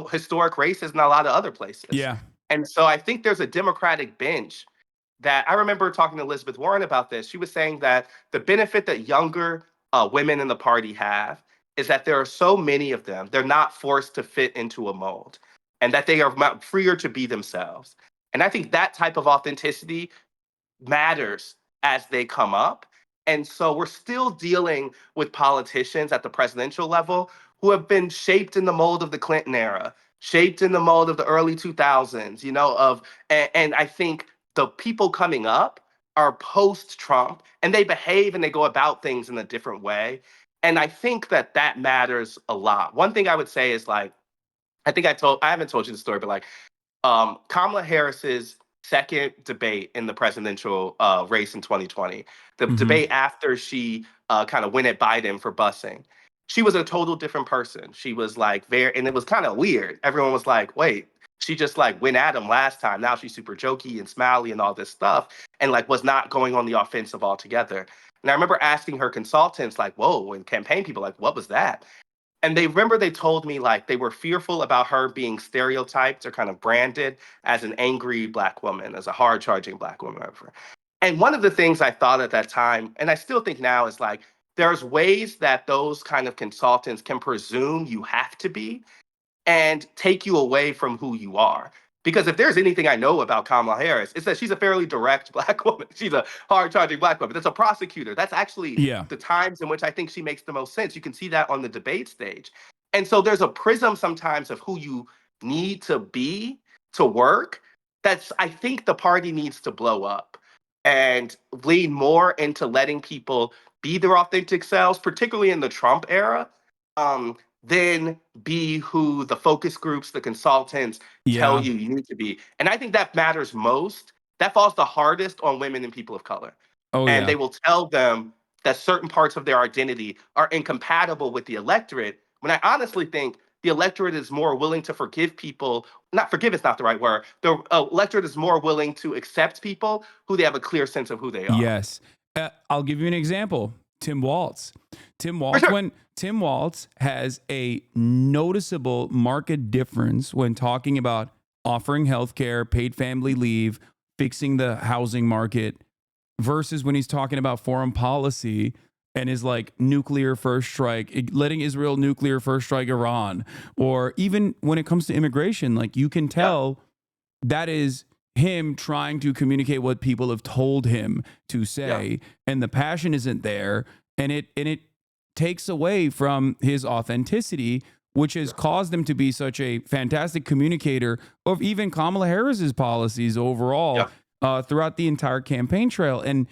historic races in a lot of other places. Yeah. And so I think there's a Democratic bench that I remember talking to Elizabeth Warren about this. She was saying that the benefit that younger women in the party have is that there are so many of them, they're not forced to fit into a mold and that they are freer to be themselves. And I think that type of authenticity matters as they come up. And so we're still dealing with politicians at the presidential level who have been shaped in the mold of the Clinton era, shaped in the mold of the early 2000s, and I think the people coming up are post-Trump and they behave and they go about things in a different way. And I think that matters a lot. One thing I would say is I haven't told you the story, but Kamala Harris's second debate in the presidential race in 2020, the debate after she kind of went at Biden for busing, she was a total different person. She was and it was kind of weird. Everyone was like, wait, she just went at him last time. Now she's super jokey and smiley and all this stuff and was not going on the offensive altogether. And I remember asking her consultants whoa, and campaign people what was that? And they told me they were fearful about her being stereotyped or kind of branded as an angry Black woman, as a hard-charging Black woman. Whatever. And one of the things I thought at that time, and I still think now, is there's ways that those kind of consultants can presume you have to be and take you away from who you are. Because if there's anything I know about Kamala Harris, it's that she's a fairly direct Black woman. She's a hard-charging Black woman. That's a prosecutor. That's actually the times in which I think she makes the most sense. You can see that on the debate stage. And so there's a prism sometimes of who you need to be to work. I think the party needs to blow up and lean more into letting people be their authentic selves, particularly in the Trump era. Then be who the focus groups, the consultants tell you need to be. And I think that matters most. That falls the hardest on women and people of color. And they will tell them that certain parts of their identity are incompatible with the electorate, when I honestly think the electorate is more willing to forgive people. Not forgive is not the right word. The electorate is more willing to accept people who they have a clear sense of who they are. Yes. I'll give you an example. Tim Walz. Tim Walz has a noticeable market difference when talking about offering healthcare, paid family leave, fixing the housing market, versus when he's talking about foreign policy and is like nuclear first strike, letting Israel nuclear first strike Iran, or even when it comes to immigration, like you can tell that is him trying to communicate what people have told him to say, and the passion isn't there, and it takes away from his authenticity, which has caused him to be such a fantastic communicator of even Kamala Harris's policies overall throughout the entire campaign trail. And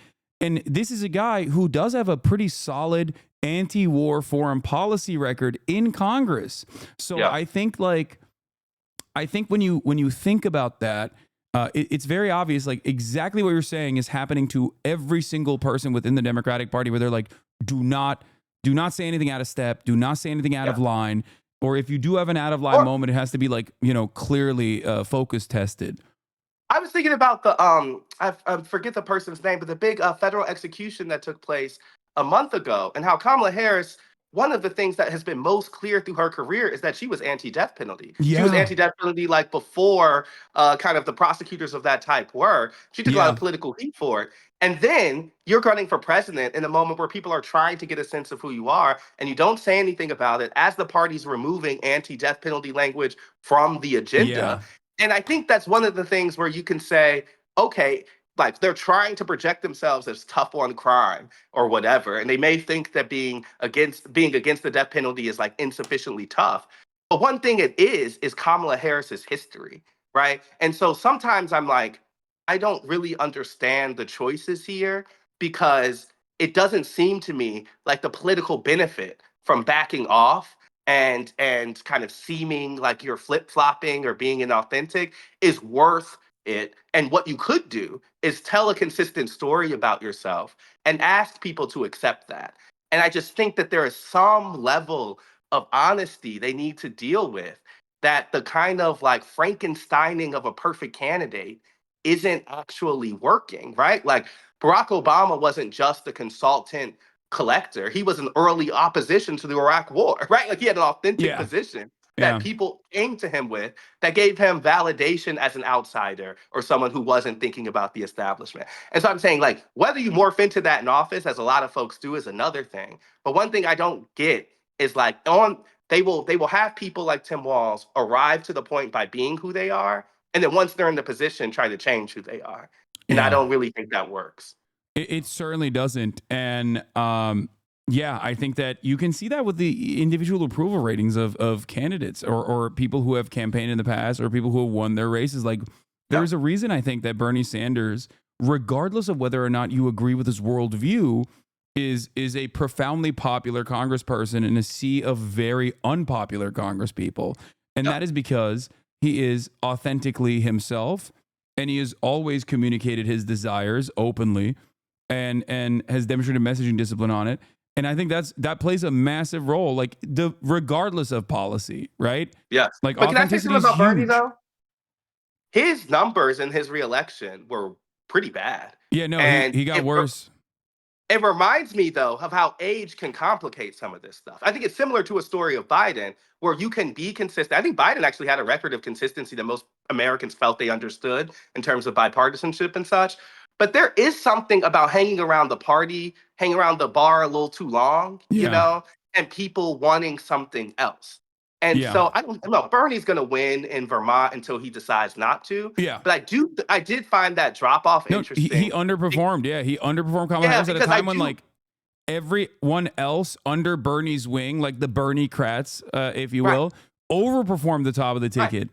this is a guy who does have a pretty solid anti-war foreign policy record in Congress. So I think when you think about that, it's very obvious, like exactly what you're saying is happening to every single person within the Democratic Party, where they're like, do not say anything out of step, do not say anything out of line, or if you do have an out of line moment, it has to be like, clearly focus tested. I was thinking about the I forget the person's name, but the big federal execution that took place a month ago, and how Kamala Harris, one of the things that has been most clear through her career is that she was anti-death penalty. She was anti-death penalty like before kind of the prosecutors of that type were. She took a lot of political heat for it. And then you're running for president in a moment where people are trying to get a sense of who you are, and you don't say anything about it as the party's removing anti-death penalty language from the agenda. And I think that's one of the things where you can say, okay, like they're trying to project themselves as tough on crime or whatever, and they may think that being against the death penalty is like insufficiently tough. But one thing it is Kamala Harris's history, right? And so sometimes I'm like, I don't really understand the choices here, because it doesn't seem to me like the political benefit from backing off and kind of seeming like you're flip-flopping or being inauthentic is worth it. And what you could do is tell a consistent story about yourself and ask people to accept that. And I just think that there is some level of honesty they need to deal with, that the kind of like Frankensteining of a perfect candidate isn't actually working, right? Like Barack Obama wasn't just a consultant collector. He was an early opposition to the Iraq War, right? Like he had an authentic position that people came to him with that gave him validation as an outsider or someone who wasn't thinking about the establishment. And so I'm saying, like, whether you morph into that in office, as a lot of folks do, is another thing. But one thing I don't get is like they will have people like Tim Walz arrive to the point by being who they are, and then once they're in the position, try to change who they are. And I don't really think that works. It certainly doesn't. And I think that you can see that with the individual approval ratings of candidates or people who have campaigned in the past or people who have won their races. Like there's a reason I think that Bernie Sanders, regardless of whether or not you agree with his worldview, is a profoundly popular congressperson in a sea of very unpopular congresspeople. And that is because he is authentically himself, and he has always communicated his desires openly and has demonstrated messaging discipline on it. And I think that plays a massive role, like regardless of policy, right? Yes. Like, but can I say something about Bernie huge. though? His numbers in his reelection were pretty bad. Yeah, no, and he got worse. It reminds me, though, of how age can complicate some of this stuff. I think it's similar to a story of Biden, where you can be consistent. I think Biden actually had a record of consistency that most Americans felt they understood in terms of bipartisanship and such. But there is something about hanging around the party, hanging around the bar a little too long, you know, and people wanting something else. And so I don't know. Bernie's going to win in Vermont until he decides not to. Yeah. But I did find that drop off interesting. He underperformed. Yeah, he underperformed Kamala Harris at a time when like everyone else under Bernie's wing, like the Bernie-crats, if you will, overperformed the top of the ticket.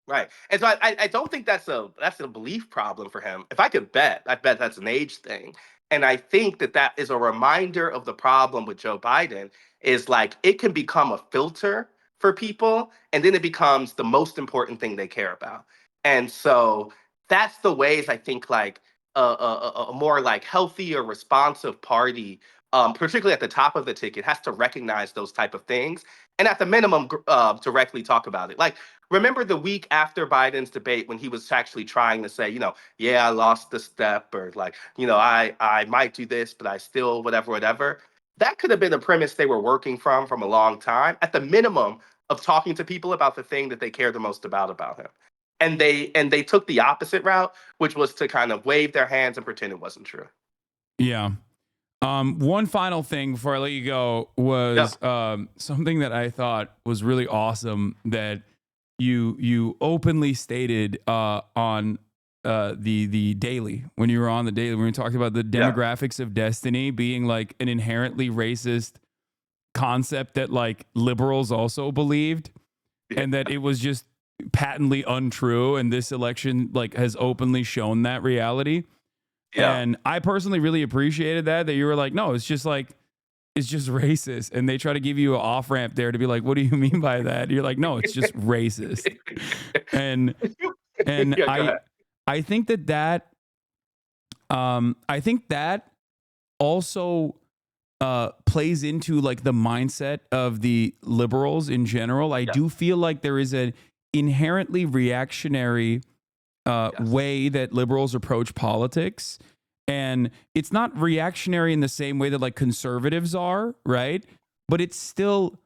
Right. And so I don't think that's a belief problem for him. If I could bet, I bet that's an age thing. And I think that is a reminder of the problem with Joe Biden, is like it can become a filter for people, and then it becomes the most important thing they care about. And so that's the ways I think like a more like healthy or responsive party, particularly at the top of the ticket, has to recognize those type of things and at the minimum directly talk about it. Like, remember the week after Biden's debate when he was actually trying to say, yeah, I lost the step, or like, I might do this, but I still whatever. That could have been a premise they were working from a long time. At the minimum of talking to people about the thing that they care the most about him. And they took the opposite route, which was to kind of wave their hands and pretend it wasn't true. Yeah. One final thing before I let you go was something that I thought was really awesome that you openly stated on the Daily, when you were on the Daily, when we talked about the demographics of destiny being like an inherently racist concept that like liberals also believed, and that it was just patently untrue, and this election like has openly shown that reality. And I personally really appreciated that you were like, no, it's just racist. And they try to give you an off ramp there to be like, what do you mean by that? You're like, no, it's just racist. And I think that also plays into like the mindset of the liberals in general. I do feel like there is an inherently reactionary way that liberals approach politics, and it's not reactionary in the same way that like conservatives are, right? But it's still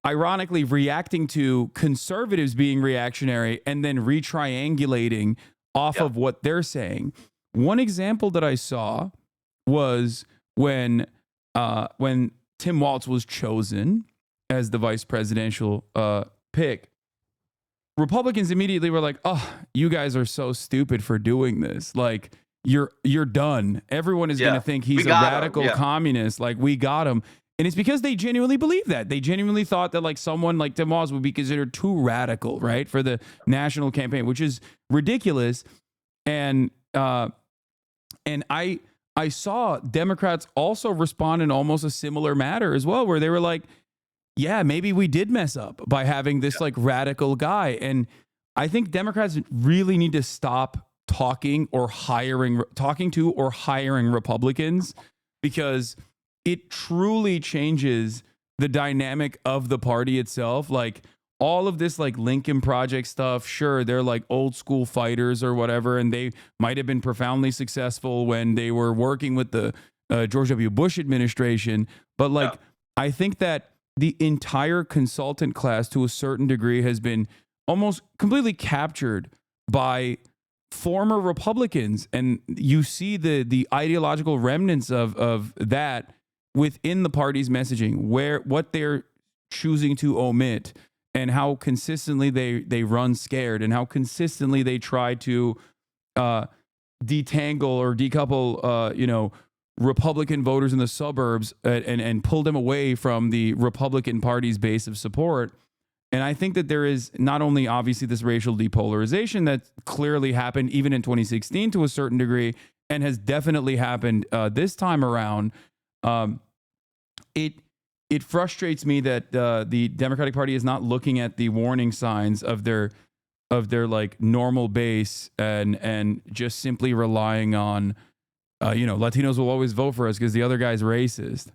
ironically reacting to conservatives being reactionary and then retriangulating off of what they're saying. One example that I saw was when Tim Walz was chosen as the vice presidential pick. Republicans immediately were like, "Oh, you guys are so stupid for doing this. Like, you're done. Everyone is going to think he's a radical communist. Like, we got him." And it's because they genuinely believe that. They genuinely thought that like someone like Tim Walz would be considered too radical, right, for the national campaign, which is ridiculous. And I saw Democrats also respond in almost a similar manner as well, where they were like, yeah, maybe we did mess up by having this like radical guy. And I think Democrats really need to stop talking to or hiring Republicans, because it truly changes the dynamic of the party itself. Like all of this like Lincoln Project stuff, sure, they're like old school fighters or whatever, and they might have been profoundly successful when they were working with the George W. Bush administration. But like, I think that the entire consultant class to a certain degree has been almost completely captured by former Republicans. And you see the ideological remnants of that within the party's messaging, what they're choosing to omit, and how consistently they run scared, and how consistently they try to detangle or decouple, Republican voters in the suburbs and pull them away from the Republican Party's base of support. And I think that there is not only obviously this racial depolarization that clearly happened even in 2016 to a certain degree, and has definitely happened this time around. It frustrates me that the Democratic Party is not looking at the warning signs of their like normal base and just simply relying on Latinos will always vote for us because the other guy's racist.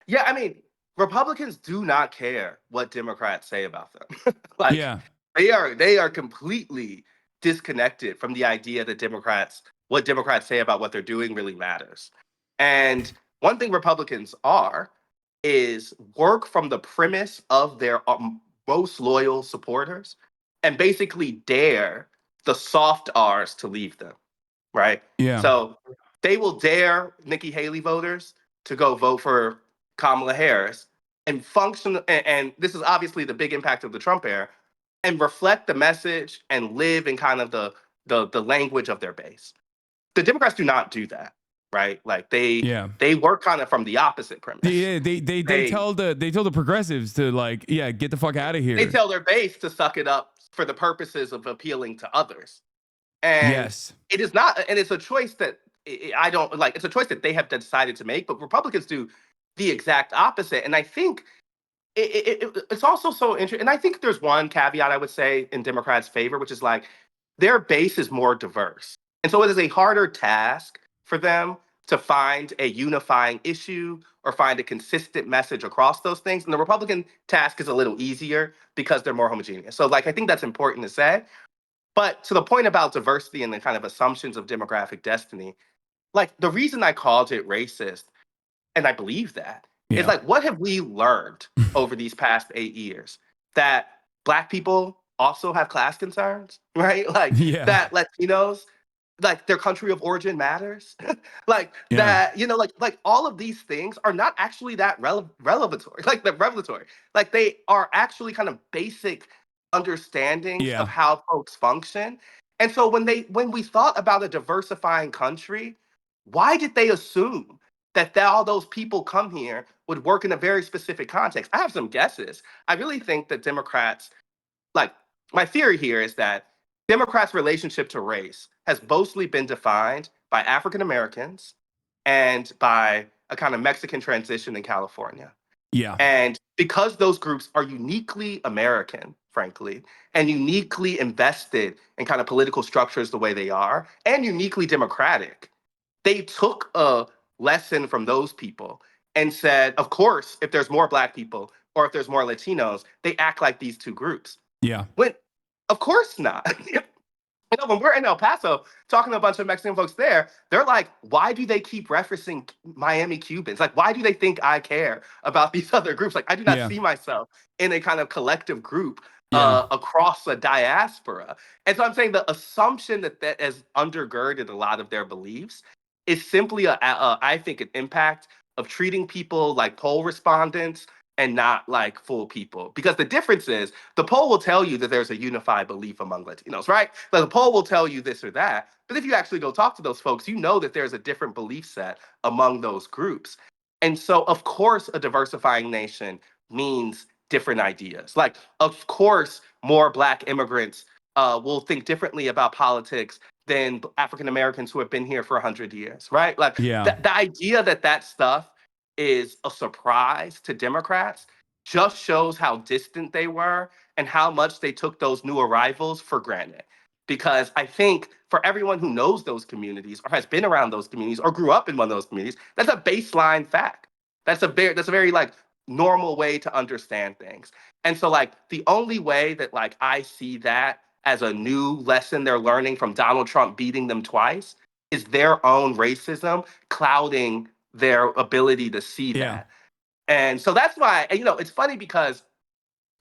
Yeah, I mean, Republicans do not care what Democrats say about them. They are completely disconnected from the idea that what Democrats say about what they're doing really matters. And one thing Republicans is work from the premise of their most loyal supporters and basically dare the soft R's to leave them, right? Yeah. So they will dare Nikki Haley voters to go vote for Kamala Harris and function. And this is obviously the big impact of the Trump era, and reflect the message and live in kind of the language of their base. The Democrats do not do that, right? Like they work kind of from the opposite premise. They tell the progressives to like, get the fuck out of here. They tell their base to suck it up for the purposes of appealing to others. And it is not, and it's a choice that I don't like. It's a choice that they have decided to make, but Republicans do the exact opposite. And I think it's also so interesting. And I think there's one caveat I would say in Democrats' favor, which is like their base is more diverse. And so it is a harder task for them to find a unifying issue or find a consistent message across those things. And the Republican task is a little easier because they're more homogeneous. So like I think that's important to say. But to the point about diversity and the kind of assumptions of demographic destiny, like the reason I called it racist, and I believe that, is like what have we learned over these past 8 years? That Black people also have class concerns, right? Like that Latinos, like their country of origin matters. Like that, you know, like all of these things are not actually that revelatory, like the revelatory. Like they are actually kind of basic understandings of how folks function. And so when we thought about a diversifying country, why did they assume that all those people come here would work in a very specific context? I have some guesses. I really think that Democrats, like my theory here is that Democrats' relationship to race has mostly been defined by African Americans and by a kind of Mexican transition in California. Yeah. And because those groups are uniquely American, frankly, and uniquely invested in kind of political structures the way they are, and uniquely democratic, they took a lesson from those people and said, of course, if there's more Black people or if there's more Latinos, they act like these two groups. Yeah. When, of course not. You know, when we're in El Paso talking to a bunch of Mexican folks there, they're like, why do they keep referencing Miami Cubans? Like, why do they think I care about these other groups? Like, I do not see myself in a kind of collective group across a diaspora. And so I'm saying the assumption that has undergirded a lot of their beliefs is simply, I think, an impact of treating people like poll respondents and not like full people. Because the difference is the poll will tell you that there's a unified belief among Latinos, right? Like the poll will tell you this or that. But if you actually go talk to those folks, you know that there's a different belief set among those groups. And so, of course, a diversifying nation means different ideas. Like, of course, more Black immigrants will think differently about politics than African Americans who have been here for 100 years, right? Like the idea that stuff is a surprise to Democrats just shows how distant they were and how much they took those new arrivals for granted. Because I think for everyone who knows those communities or has been around those communities or grew up in one of those communities, that's a baseline fact. That's a very like normal way to understand things. And so like the only way that like I see that as a new lesson they're learning from Donald Trump beating them twice is their own racism clouding their ability to see that. And so that's why, you know, it's funny because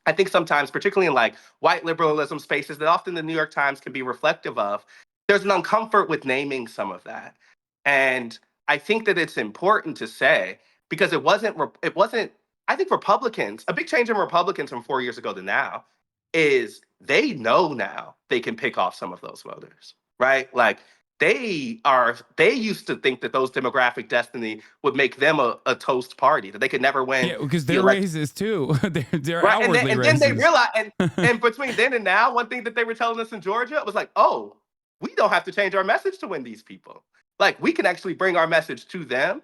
I think sometimes, particularly in like white liberalism spaces that often the New York Times can be reflective of, there's an uncomfort with naming some of that. And I think that it's important to say, because it wasn't, I think Republicans, a big change in Republicans from 4 years ago to now is they know now they can pick off some of those voters, right? Like, they used to think that those demographic destiny would make them a toast party, that they could never win. Yeah, because they're racist too. they're right? outwardly and racist. then they realized, and between then and now, one thing that they were telling us in Georgia was like, oh, we don't have to change our message to win these people. Like, we can actually bring our message to them.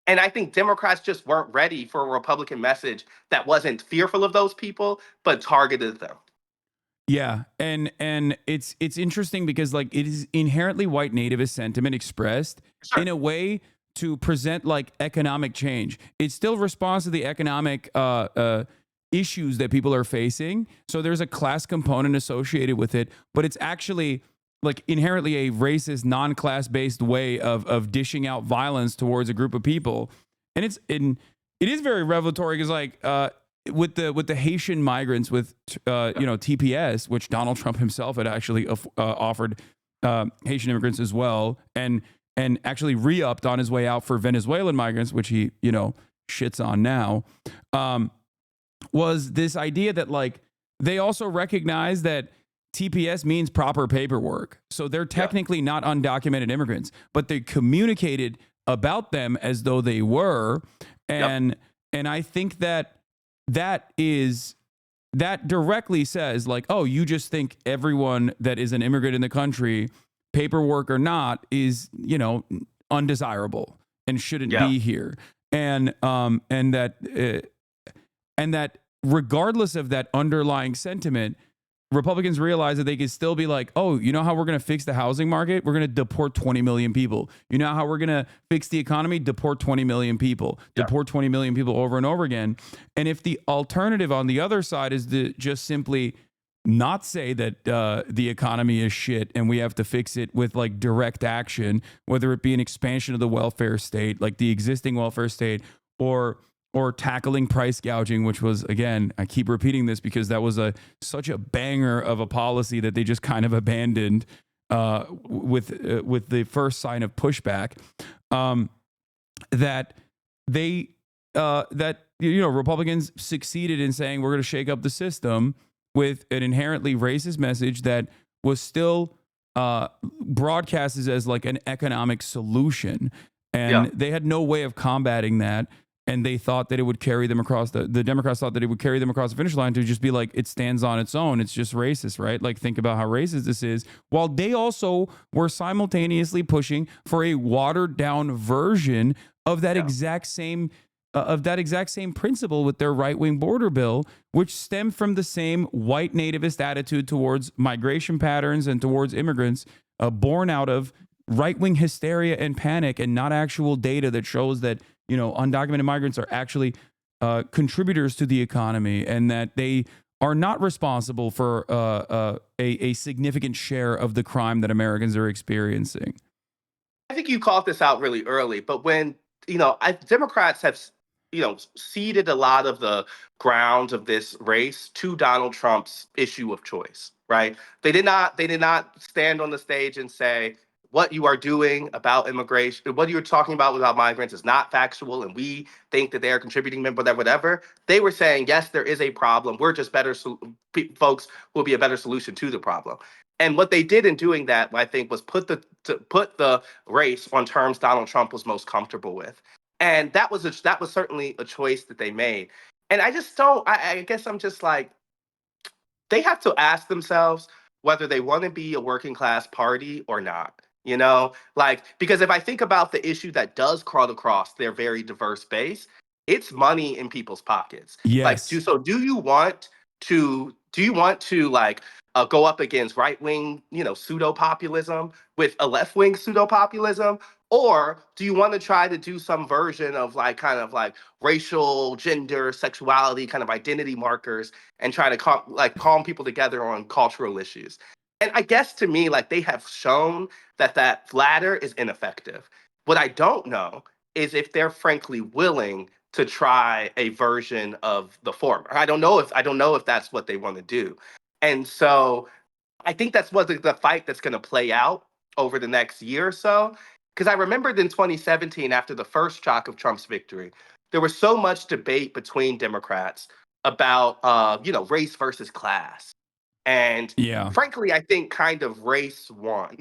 And I think Democrats just weren't ready for a Republican message that wasn't fearful of those people, but targeted them. Yeah, and it's interesting because like it is inherently white nativist sentiment expressed in a way to present like economic change. It still responds to the economic issues that people are facing. So there's a class component associated with it, but it's actually like inherently a racist, non-class based way of dishing out violence towards a group of people. And it is very revelatory because like with the Haitian migrants with TPS, which Donald Trump himself had actually offered Haitian immigrants as well, and actually re-upped on his way out for Venezuelan migrants, which he shits on now, was this idea that like they also recognize that TPS means proper paperwork, so they're technically not undocumented immigrants, but they communicated about them as though they were, and I think that directly says like, oh, you just think everyone that is an immigrant in the country, paperwork or not, is undesirable and shouldn't be here, and that regardless of that underlying sentiment, Republicans realize that they can still be like, oh, you know how we're going to fix the housing market? We're going to deport 20 million people. You know how we're going to fix the economy? Deport 20 million people. Deport 20 million people over and over again. And if the alternative on the other side is to just simply not say that the economy is shit and we have to fix it with like direct action, whether it be an expansion of the welfare state, like the existing welfare state, or tackling price gouging, which was, again, I keep repeating this because that was such a banger of a policy that they just kind of abandoned with the first sign of pushback. That Republicans succeeded in saying we're going to shake up the system with an inherently racist message that was still broadcasted as like an economic solution, and they had no way of combating that. And they thought that it would carry them across the Democrats thought that it would carry them across the finish line to just be like, it stands on its own. It's just racist, right? Like, think about how racist this is. While they also were simultaneously pushing for a watered down version of that exact same principle with their right-wing border bill, which stemmed from the same white nativist attitude towards migration patterns and towards immigrants, born out of right-wing hysteria and panic, and not actual data that shows that, you know, undocumented migrants are actually contributors to the economy, and that they are not responsible for a significant share of the crime that Americans are experiencing. I think you called this out really early, but when, Democrats have, ceded a lot of the ground of this race to Donald Trump's issue of choice, right? They did not stand on the stage and say, what you are doing about immigration, what you're talking about migrants is not factual, and we think that they are contributing members, whatever. They were saying, yes, there is a problem. We're just better folks who will be a better solution to the problem. And what they did in doing that, I think, was put the race on terms Donald Trump was most comfortable with. And that was certainly a choice that they made. And I just don't, I guess I'm just like, they have to ask themselves whether they want to be a working class party or not. Because if I think about the issue that does crawl across their very diverse base, it's money in people's pockets. Yes. Do you want to go up against right-wing, pseudo-populism with a left-wing pseudo-populism? Or do you want to try to do some version of racial, gender, sexuality kind of identity markers and try to calm people together on cultural issues? And I guess to me, they have shown that latter is ineffective. What I don't know is if they're frankly willing to try a version of the former. I don't know if that's what they want to do. And so I think that's what the fight that's going to play out over the next year or so. Because I remembered in 2017, after the first shock of Trump's victory, there was so much debate between Democrats about race versus class. And frankly, I think kind of race won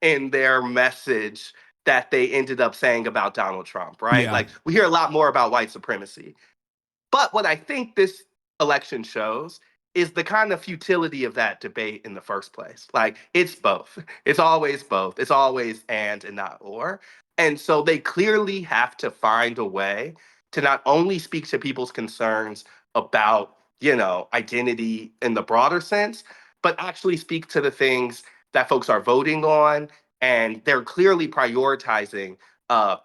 in their message that they ended up saying about Donald Trump, right? Yeah. We hear a lot more about white supremacy. But what I think this election shows is the kind of futility of that debate in the first place. It's both. It's always both. It's always and not or. And so they clearly have to find a way to not only speak to people's concerns about identity in the broader sense, but actually speak to the things that folks are voting on. And they're clearly prioritizing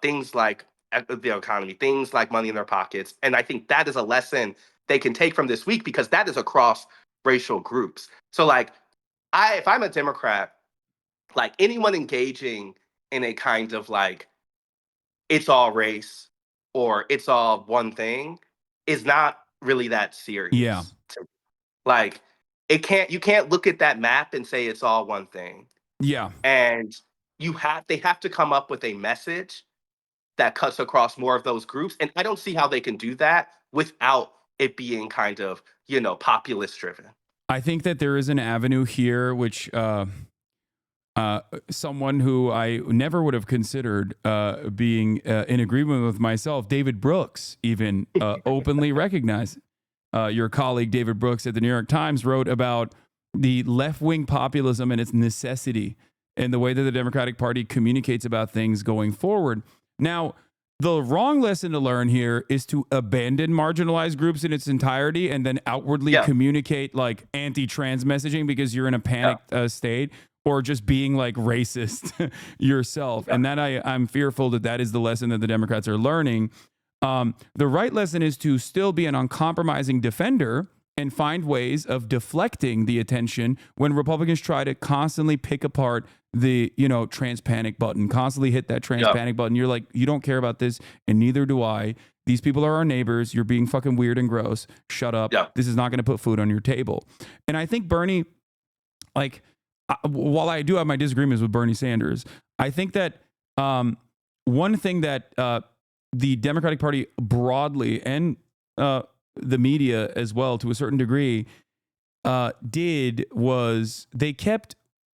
things like the economy, things like money in their pockets. And I think that is a lesson they can take from this week, because that is across racial groups. So if I'm a Democrat, anyone engaging in a kind of it's all race or it's all one thing is not really that serious. Yeah. You can't look at that map and say it's all one thing. Yeah. And they have to come up with a message that cuts across more of those groups. And I don't see how they can do that without it being kind of, populist driven. I think that there is an avenue here, which someone who I never would have considered being in agreement with myself, David Brooks, even openly recognized. Your colleague, David Brooks at the New York Times, wrote about the left-wing populism and its necessity and the way that the Democratic Party communicates about things going forward. Now, The wrong lesson to learn here is to abandon marginalized groups in its entirety and then outwardly communicate like anti-trans messaging because you're in a panicked state, or just being like racist yourself. And that I'm fearful that is the lesson that the Democrats are learning. The right lesson is to still be an uncompromising defender and find ways of deflecting the attention when Republicans try to constantly pick apart the, trans panic button, constantly hit that trans panic button. You're like, you don't care about this, and neither do I. These people are our neighbors. You're being fucking weird and gross. Shut up. This is not going to put food on your table. And I think Bernie, like, while I do have my disagreements with Bernie Sanders, I think that one thing that the Democratic Party broadly and the media as well, to a certain degree, did was they kept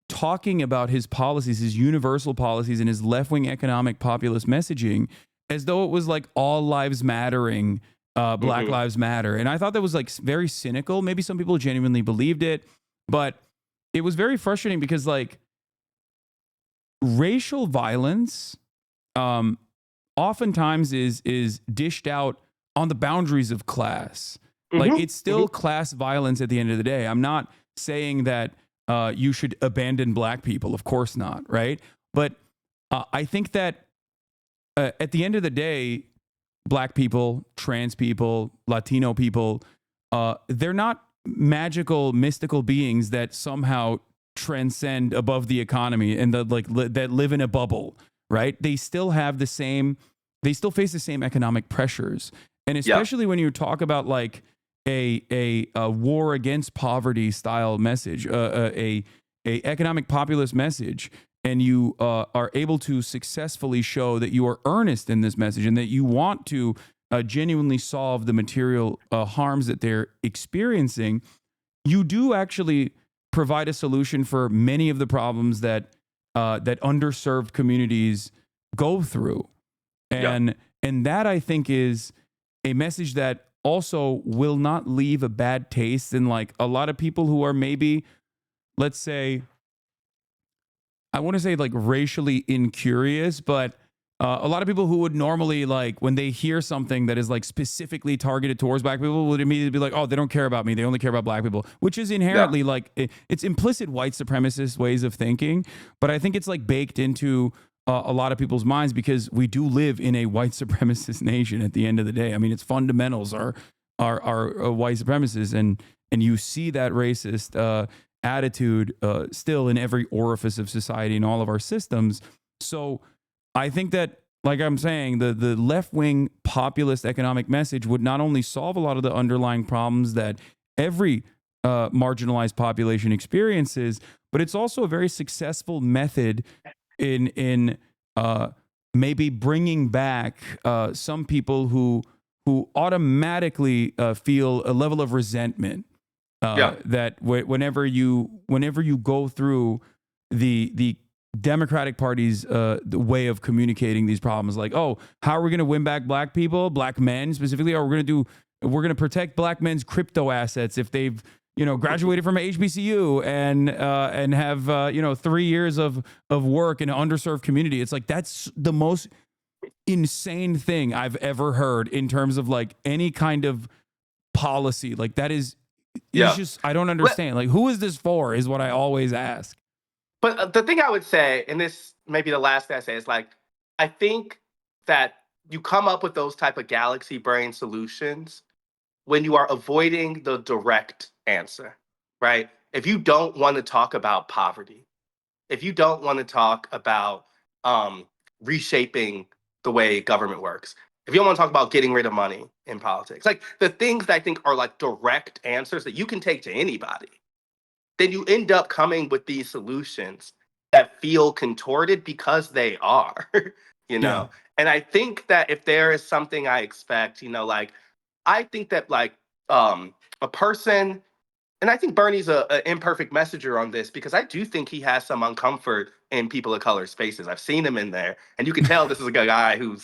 talking about his policies, his universal policies, and his left-wing economic populist messaging as though it was like all lives mattering, Black Lives Matter. And I thought that was like very cynical. Maybe some people genuinely believed it, but it was very frustrating because like racial violence oftentimes is dished out on the boundaries of class. Like it's still class violence at the end of the day. I'm not saying that you should abandon Black people. Of course not, right? But I think that at the end of the day, Black people, trans people, Latino people, they're not magical, mystical beings that somehow transcend above the economy and that live in a bubble, right? They still have the same, they still face the same economic pressures. And especially when you talk about like a war against poverty style message, a economic populist message, and you are able to successfully show that you are earnest in this message and that you want to genuinely solve the material harms that they're experiencing, you do actually provide a solution for many of the problems that that underserved communities go through. And that, I think, is a message that also will not leave a bad taste in like a lot of people who are maybe, let's say, I want to say like racially incurious, but a lot of people who would normally like when they hear something that is like specifically targeted towards Black people would immediately be like, oh, they don't care about me. They only care about Black people, which is inherently like it's implicit white supremacist ways of thinking. But I think it's like baked into a lot of people's minds because we do live in a white supremacist nation at the end of the day. I mean, its fundamentals are white supremacists, and you see that racist attitude still in every orifice of society and all of our systems. So I think that, like I'm saying, the left-wing populist economic message would not only solve a lot of the underlying problems that every marginalized population experiences, but it's also a very successful method in maybe bringing back some people who automatically feel a level of resentment that whenever you go through the Democratic Party's the way of communicating these problems, like, oh, how are we going to win back Black people, Black men specifically? Or we're going to protect Black men's crypto assets if they've graduated from HBCU and have 3 years of work in an underserved community. It's like that's the most insane thing I've ever heard in terms of like any kind of policy. Like that is just I don't understand. Like who is this for? Is what I always ask. But the thing I would say, and this may be the last thing I say, is like, I think that you come up with those type of galaxy brain solutions when you are avoiding the direct answer, right? If you don't want to talk about poverty, if you don't want to talk about reshaping the way government works, if you don't want to talk about getting rid of money in politics, like the things that I think are like direct answers that you can take to anybody, then you end up coming with these solutions that feel contorted because they are, And I think that if there is something I expect, like, I think that like a person, and I think Bernie's an imperfect messenger on this because I do think he has some uncomfort in people of color spaces. I've seen him in there, and you can tell this is a guy who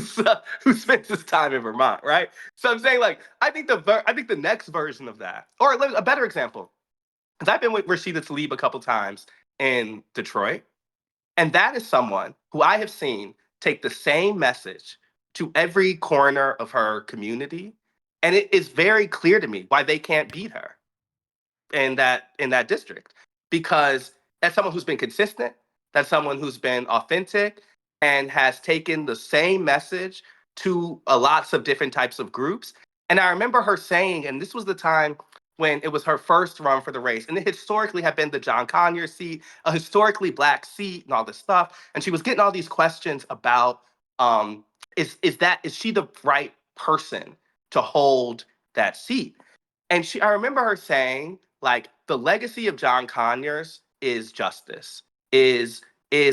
spends his time in Vermont, right? So I'm saying, like, I think the next version of that, or a better example. Because I've been with Rashida Tlaib a couple times in Detroit, and that is someone who I have seen take the same message to every corner of her community. And it is very clear to me why they can't beat her in that district. Because that's someone who's been consistent, that's someone who's been authentic and has taken the same message to lots of different types of groups. And I remember her saying, and this was the time when it was her first run for the race, and it historically had been the John Conyers seat, a historically Black seat, and all this stuff. And she was getting all these questions about, is she the right person to hold that seat? And I remember her saying, like, the legacy of John Conyers is justice, is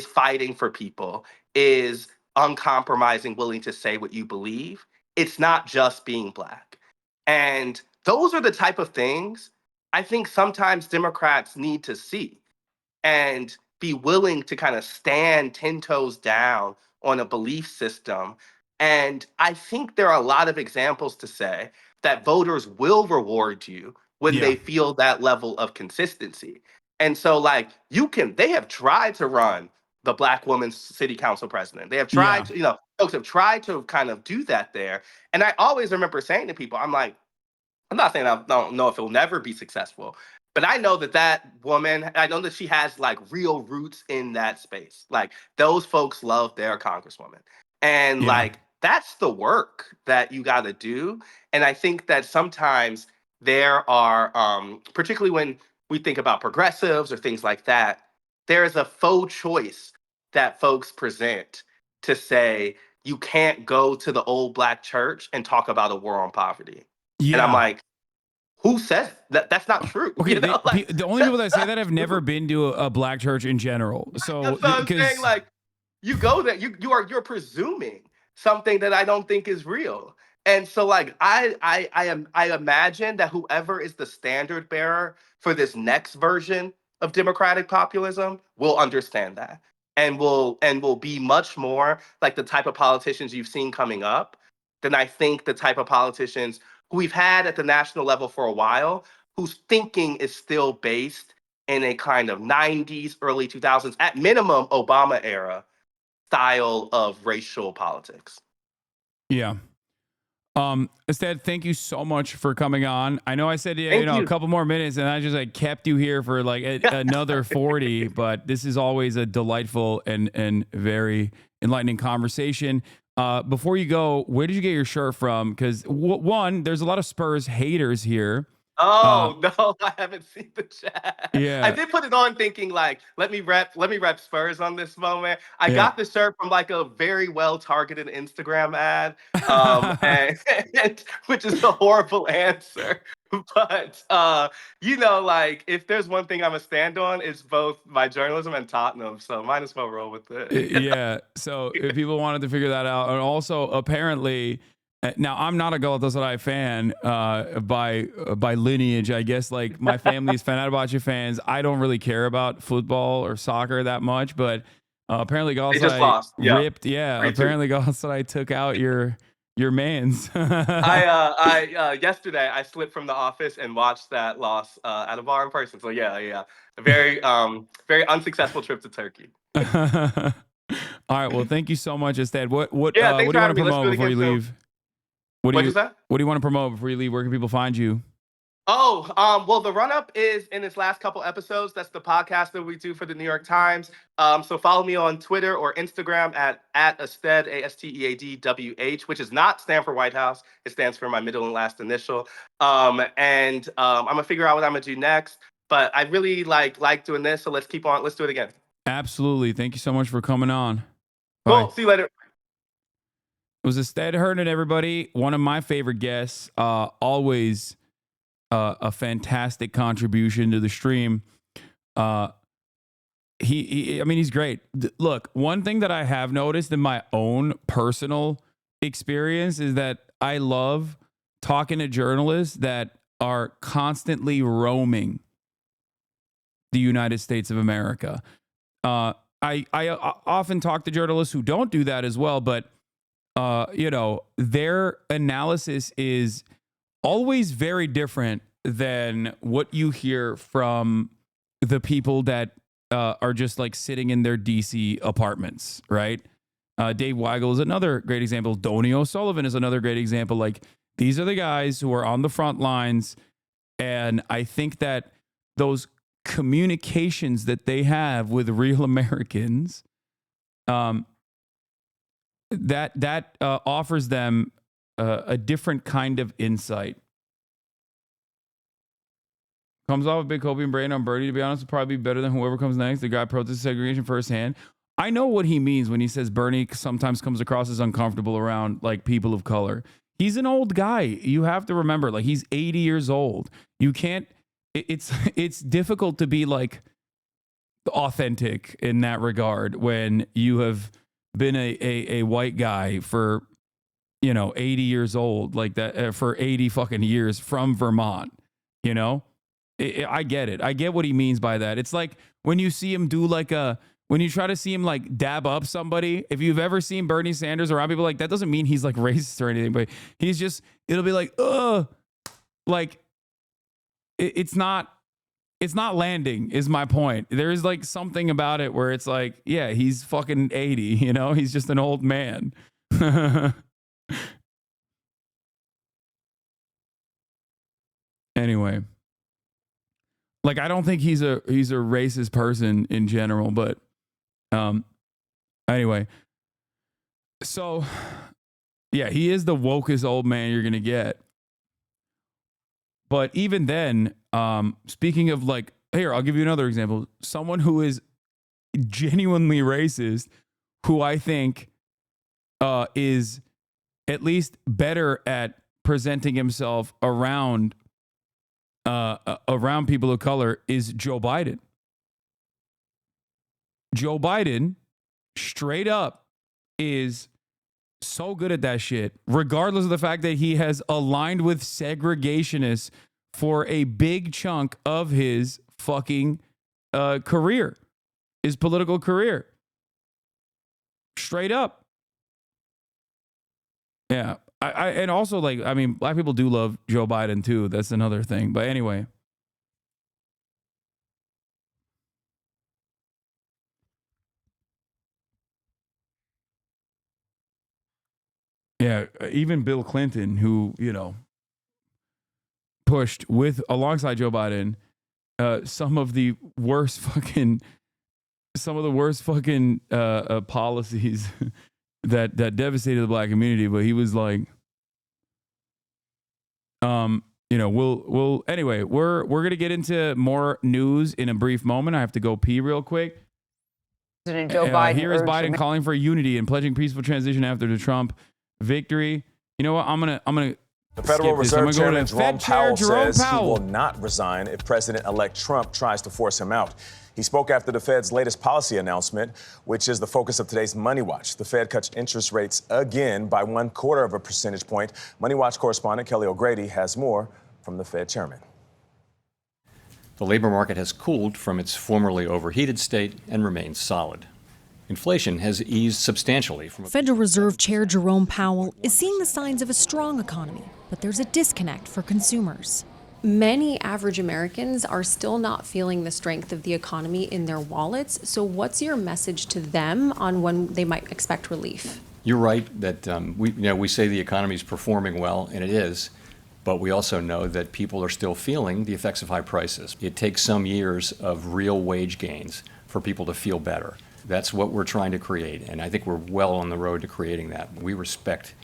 fighting for people, is uncompromising, willing to say what you believe. It's not just being Black. And those are the type of things I think sometimes Democrats need to see and be willing to kind of stand 10 toes down on a belief system. And I think there are a lot of examples to say that voters will reward you when they feel that level of consistency. And so, like, they have tried to run the Black woman's city council president. They have tried to, folks have tried to kind of do that there. And I always remember saying to people, I'm like, I'm not saying I don't know if it'll never be successful, but I know that woman, I know that she has like real roots in that space. Like, those folks love their congresswoman. And like, that's the work that you got to do. And I think that sometimes there are, particularly when we think about progressives or things like that, there is a faux choice that folks present to say, you can't go to the old Black church and talk about a war on poverty. And I'm like, who says that? That's not true. Okay, You know? the only people that say that have never been to a Black church in general. So That's what I'm saying. Like, you go there, you're presuming something that I don't think is real. And so, like, I imagine that whoever is the standard bearer for this next version of democratic populism will understand that and will be much more like the type of politicians you've seen coming up than I think the type of politicians who we've had at the national level for a while, whose thinking is still based in a kind of 90s, early 2000s, at minimum Obama era style of racial politics. Yeah. Astead, thank you so much for coming on. I know I said a couple more minutes, and I just kept you here for like another 40. But this is always a delightful and very enlightening conversation. Before you go, where did you get your shirt from? Because one, there's a lot of Spurs haters here. Oh no, I haven't seen the chat. Yeah. I did put it on thinking like, let me rep Spurs on this moment. I got the shirt from like a very well targeted Instagram ad, and which is a horrible answer. But like, if there's one thing I'm a stand on, it's both my journalism and Tottenham. So might as well roll with it. Yeah. So if people wanted to figure that out, and also apparently. Now, I'm not a Galatasaray fan by lineage. I guess like my family is Fenerbahce fans. I don't really care about football or soccer that much, but apparently Galatasaray ripped. Yeah, apparently Galatasaray took out your mans. Yesterday I slipped from the office and watched that loss at a bar in person. So yeah, a very unsuccessful trip to Turkey. All right. Well, thank you so much, Astead. What do you want to promote before you leave? What do you want to promote before you leave? Where can people find you? Oh, well, the run-up is in its last couple episodes. That's the podcast that we do for the New York Times. So follow me on Twitter or Instagram at Astead, ASTEADWH, which is not stand for White House. It stands for my middle and last initial. I'm gonna figure out what I'm gonna do next. But I really like doing this, so let's keep on. Let's do it again. Absolutely. Thank you so much for coming on. Cool. See you later. It was Astead Herndon, everybody. One of my favorite guests. Always a fantastic contribution to the stream. He's great. Look, one thing that I have noticed in my own personal experience is that I love talking to journalists that are constantly roaming the United States of America. I often talk to journalists who don't do that as well, but their analysis is always very different than what you hear from the people that are just like sitting in their DC apartments, right? Dave Weigel is another great example. Donnie O'Sullivan is another great example. Like, these are the guys who are on the front lines. And I think that those communications that they have with real Americans, that offers them a different kind of insight. Comes off a big copium brain on Bernie, to be honest, will probably be better than whoever comes next. The guy protests segregation firsthand. I know what he means when he says Bernie sometimes comes across as uncomfortable around like people of color. He's an old guy. You have to remember, like, he's 80 years old. You can't, it's difficult to be like authentic in that regard when you have been a white guy for, 80 years old, like that, for 80 fucking years from Vermont, I get it. I get what he means by that. It's like when you see him do when you try to see him like dab up somebody, if you've ever seen Bernie Sanders around people, like, that doesn't mean he's like racist or anything, but he's just, it'll be like, like it's not landing is my point. There's like something about it where it's like, yeah, he's fucking 80, he's just an old man. Anyway. Like, I don't think he's a racist person in general, but anyway. So, yeah, he is the wokest old man you're going to get. But even then, speaking of like, here, I'll give you another example. Someone who is genuinely racist, who I think is at least better at presenting himself around people of color, is Joe Biden. Joe Biden, straight up, is so good at that shit, regardless of the fact that he has aligned with segregationists for a big chunk of his fucking career, his political career. Straight up. Yeah. And also, like, I mean, black people do love Joe Biden too. That's another thing. But anyway. Yeah, even Bill Clinton, who, pushed alongside Joe Biden, some of the worst fucking policies that devastated the black community, but he was like, anyway, we're going to get into more news in a brief moment. I have to go pee real quick. President Joe Biden. Here is Biden calling for unity and pledging peaceful transition after the Trump victory. You know what? I'm gonna the Federal Reserve Chairman Jerome Powell says he will Powell. not resign if President-elect Trump tries to force him out. He spoke after the Fed's latest policy announcement, which is the focus of today's Money Watch. The Fed cut interest rates again by 1/4 percentage point. Money Watch correspondent Kelly O'Grady has more from the Fed chairman. The labor market has cooled from its formerly overheated state and remains solid. Inflation has eased substantially from Federal Reserve Chair Jerome Powell is seeing the signs of a strong economy, but there's a disconnect for consumers. Many average Americans are still not feeling the strength of the economy in their wallets. So what's your message to them on when they might expect relief? You're right that we say the economy is performing well, and it is, but we also know that people are still feeling the effects of high prices. It takes some years of real wage gains for people to feel better. That's what we're trying to create, and I think we're well on the road to creating that. We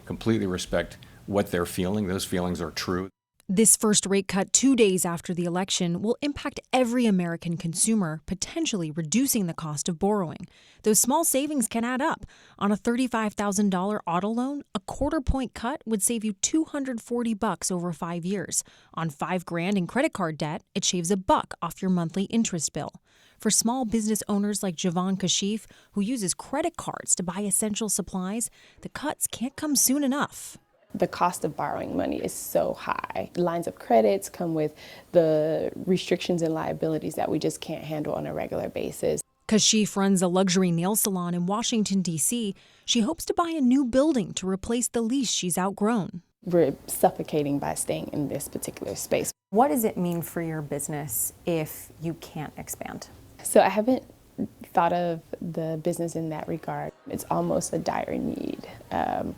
completely respect what they're feeling. Those feelings are true. This first rate cut 2 days after the election will impact every American consumer, potentially reducing the cost of borrowing. Those small savings can add up. On a $35,000 auto loan, a quarter-point cut would save you $240 over 5 years. On $5,000 in credit card debt, it shaves $1 off your monthly interest bill. For small business owners like Javon Kashif, who uses credit cards to buy essential supplies, the cuts can't come soon enough. The cost of borrowing money is so high. Lines of credits come with the restrictions and liabilities that we just can't handle on a regular basis. Kashif runs a luxury nail salon in Washington, D.C. She hopes to buy a new building to replace the lease she's outgrown. We're suffocating by staying in this particular space. What does it mean for your business if you can't expand? So I haven't thought of the business in that regard. It's almost a dire need.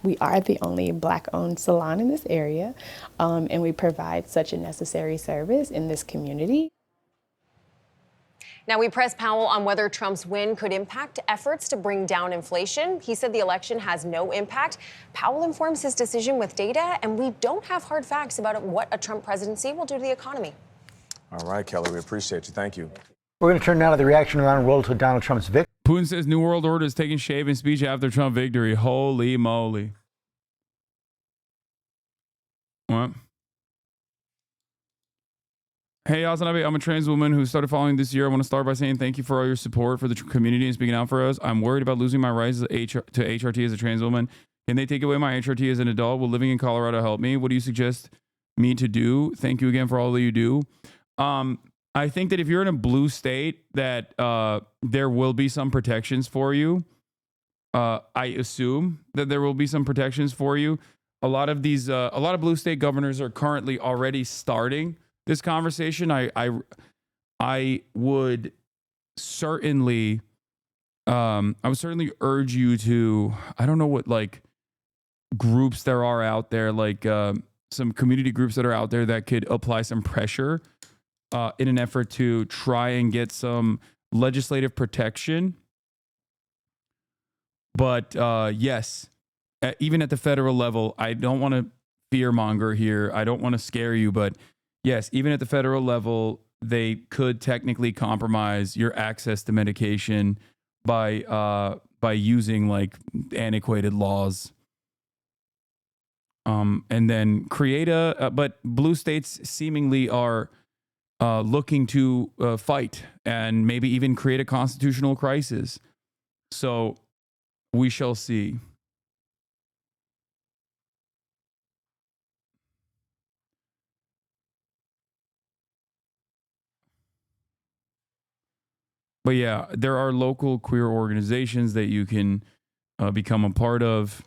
We are the only Black-owned salon in this area, and we provide such a necessary service in this community. Now, we pressed Powell on whether Trump's win could impact efforts to bring down inflation. He said the election has no impact. Powell informs his decision with data, and we don't have hard facts about what a Trump presidency will do to the economy. All right, Kelly, we appreciate you. Thank you. We're going to turn now to the reaction around the world to Donald Trump's victory. Putin says New World Order is taking shape in speech after Trump victory. Holy moly. What? Hey, Hasan Abi, I'm a trans woman who started following this year. I want to start by saying thank you for all your support for the community and speaking out for us. I'm worried about losing my rights to HRT as a trans woman. Can they take away my HRT as an adult? Will living in Colorado help me? What do you suggest me to do? Thank you again for all that you do. I think that if you're in a blue state, that there will be some protections for you. I assume that there will be some protections for you. A lot of blue state governors are currently already starting this conversation. I would certainly urge you to, I don't know what like groups there are out there, like some community groups that are out there that could apply some pressure in an effort to try and get some legislative protection. But yes, even at the federal level, I don't want to fearmonger here. I don't want to scare you, but yes, even at the federal level, they could technically compromise your access to medication by using like antiquated laws. And then create but blue states seemingly are looking to fight and maybe even create a constitutional crisis. So we shall see. But yeah, there are local queer organizations that you can become a part of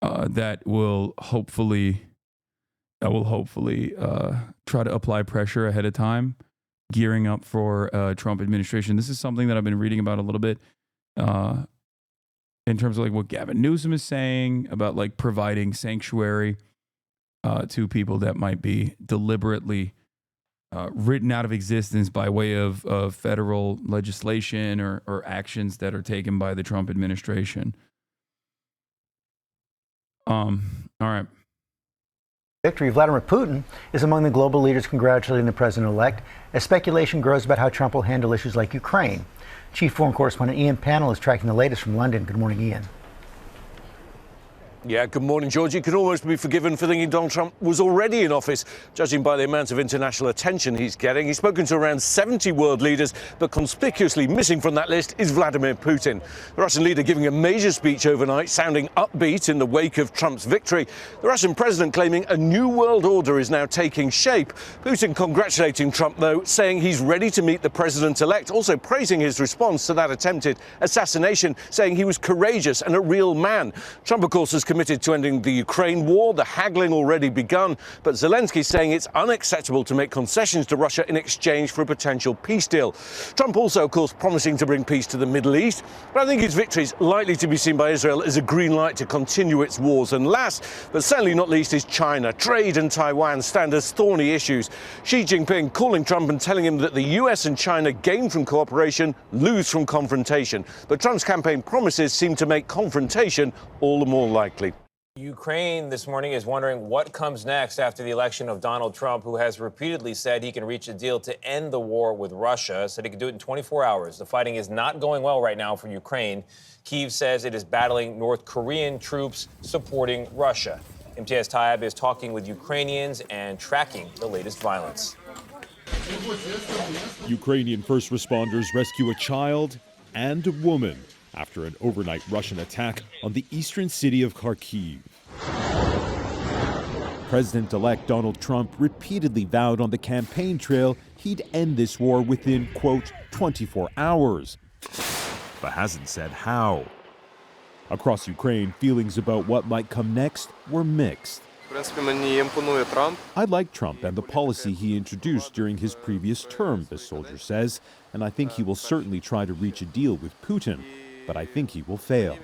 that will hopefully try to apply pressure ahead of time, gearing up for Trump administration. This is something that I've been reading about a little bit in terms of like what Gavin Newsom is saying about like providing sanctuary to people that might be deliberately written out of existence by way of federal legislation or actions that are taken by the Trump administration. All right. Victory. Vladimir Putin is among the global leaders congratulating the president-elect as speculation grows about how Trump will handle issues like Ukraine. Chief Foreign Correspondent Ian Pannell is tracking the latest from London. Good morning, Ian. Yeah, good morning, George. You can almost be forgiven for thinking Donald Trump was already in office, judging by the amount of international attention he's getting. He's spoken to around 70 world leaders, but conspicuously missing from that list is Vladimir Putin. The Russian leader giving a major speech overnight, sounding upbeat in the wake of Trump's victory. The Russian president claiming a new world order is now taking shape. Putin congratulating Trump, though, saying he's ready to meet the president-elect, also praising his response to that attempted assassination, saying he was courageous and a real man. Trump, of course, has committed to ending the Ukraine war, the haggling already begun, but Zelensky saying it's unacceptable to make concessions to Russia in exchange for a potential peace deal. Trump also, of course, promising to bring peace to the Middle East, but I think his victory is likely to be seen by Israel as a green light to continue its wars. And last, but certainly not least, is China. Trade and Taiwan stand as thorny issues. Xi Jinping calling Trump and telling him that the US and China gain from cooperation, lose from confrontation. But Trump's campaign promises seem to make confrontation all the more likely. Ukraine this morning is wondering what comes next after the election of Donald Trump, who has repeatedly said he can reach a deal to end the war with Russia, said he could do it in 24 hours. The fighting is not going well right now for Ukraine. Kyiv says it is battling North Korean troops supporting Russia. MTS Taib is talking with Ukrainians and tracking the latest violence. Ukrainian first responders rescue a child and a woman after an overnight Russian attack on the eastern city of Kharkiv. President-elect Donald Trump repeatedly vowed on the campaign trail he'd end this war within, quote, 24 hours, but hasn't said how. Across Ukraine, feelings about what might come next were mixed. I like Trump and the policy he introduced during his previous term, the soldier says, and I think he will certainly try to reach a deal with Putin, but I think he will fail.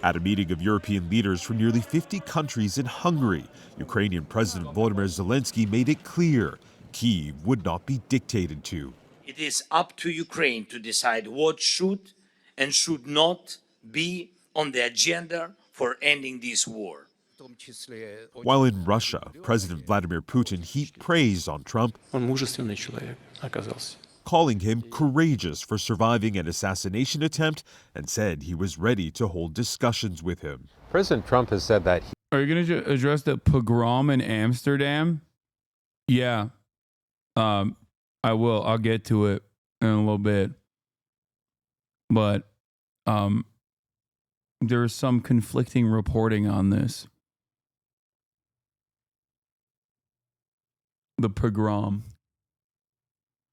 At a meeting of European leaders from nearly 50 countries in Hungary, Ukrainian President Volodymyr Zelensky made it clear Kyiv would not be dictated to. It is up to Ukraine to decide what should and should not be on the agenda for ending this war. While in Russia, President Vladimir Putin heaped praise on Trump, calling him courageous for surviving an assassination attempt, and said he was ready to hold discussions with him. President Trump has said that. Are you going to address the pogrom in Amsterdam? Yeah. I will. I'll get to it in a little bit. But there is some conflicting reporting on this. The pogrom.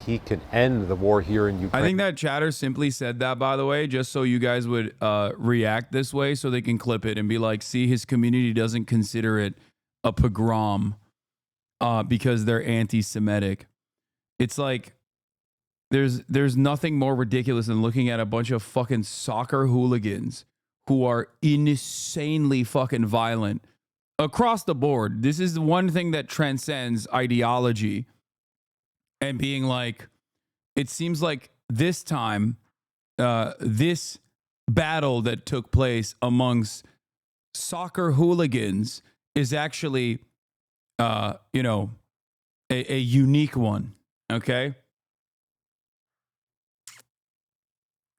He can end the war here in Ukraine. I think that chatter simply said that, by the way, just so you guys would react this way so they can clip it and be like, see, his community doesn't consider it a pogrom because they're anti-Semitic. It's like there's nothing more ridiculous than looking at a bunch of fucking soccer hooligans who are insanely fucking violent across the board. This is the one thing that transcends ideology. And being like, it seems like this time, this battle that took place amongst soccer hooligans is actually, a unique one. Okay.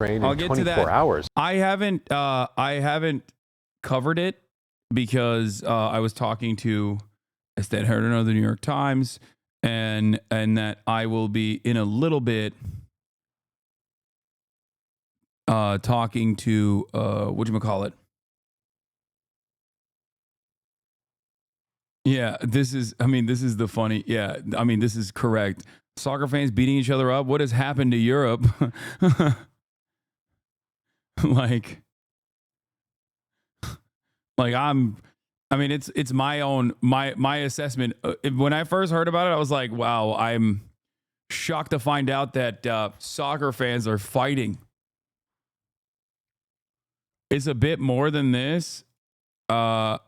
I'll get to that. Hours. I haven't covered it because I was talking to Astead, Herndon of the New York Times. And that I will be in a little bit talking to whatchamacallit. Yeah, this is the funny. Yeah, this is correct. Soccer fans beating each other up. What has happened to Europe? It's my assessment. When I first heard about it, I was like, wow, I'm shocked to find out that soccer fans are fighting. It's a bit more than this. Yeah,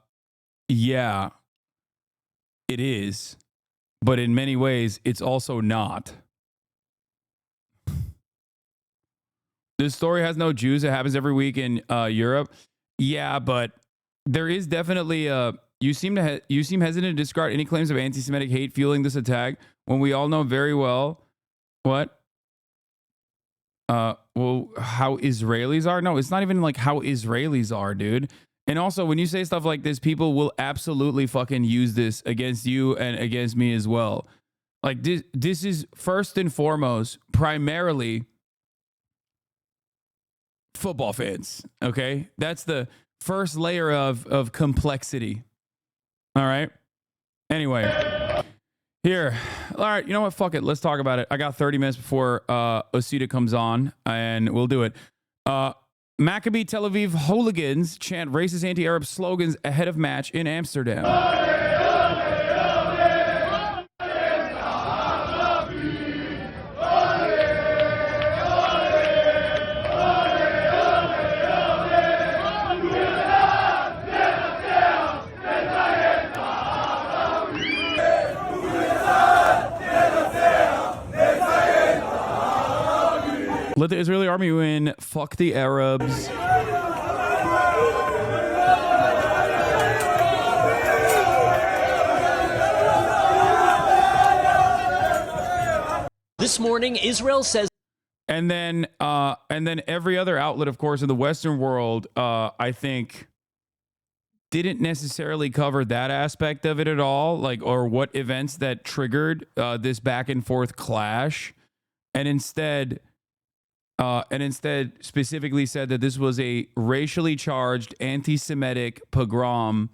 it is. But in many ways, it's also not. This story has no Jews. It happens every week in Europe. Yeah, but there is definitely you seem hesitant to discard any claims of anti-Semitic hate fueling this attack when we all know very well what how Israelis are. No, it's not even like how Israelis are, dude. And also, when you say stuff like this, people will absolutely fucking use this against you and against me as well. Like this is first and foremost primarily football fans. Okay, that's the first layer of complexity. All right. Anyway, here. All right. You know what? Fuck it. Let's talk about it. I got 30 minutes before Osita comes on, and we'll do it. Maccabi Tel Aviv hooligans chant racist anti-Arab slogans ahead of match in Amsterdam. Let the Israeli army win. Fuck the Arabs. This morning, Israel says. And then every other outlet, of course, in the Western world, I think, didn't necessarily cover that aspect of it at all, like, or what events that triggered this back and forth clash, and instead specifically said that this was a racially charged anti-Semitic pogrom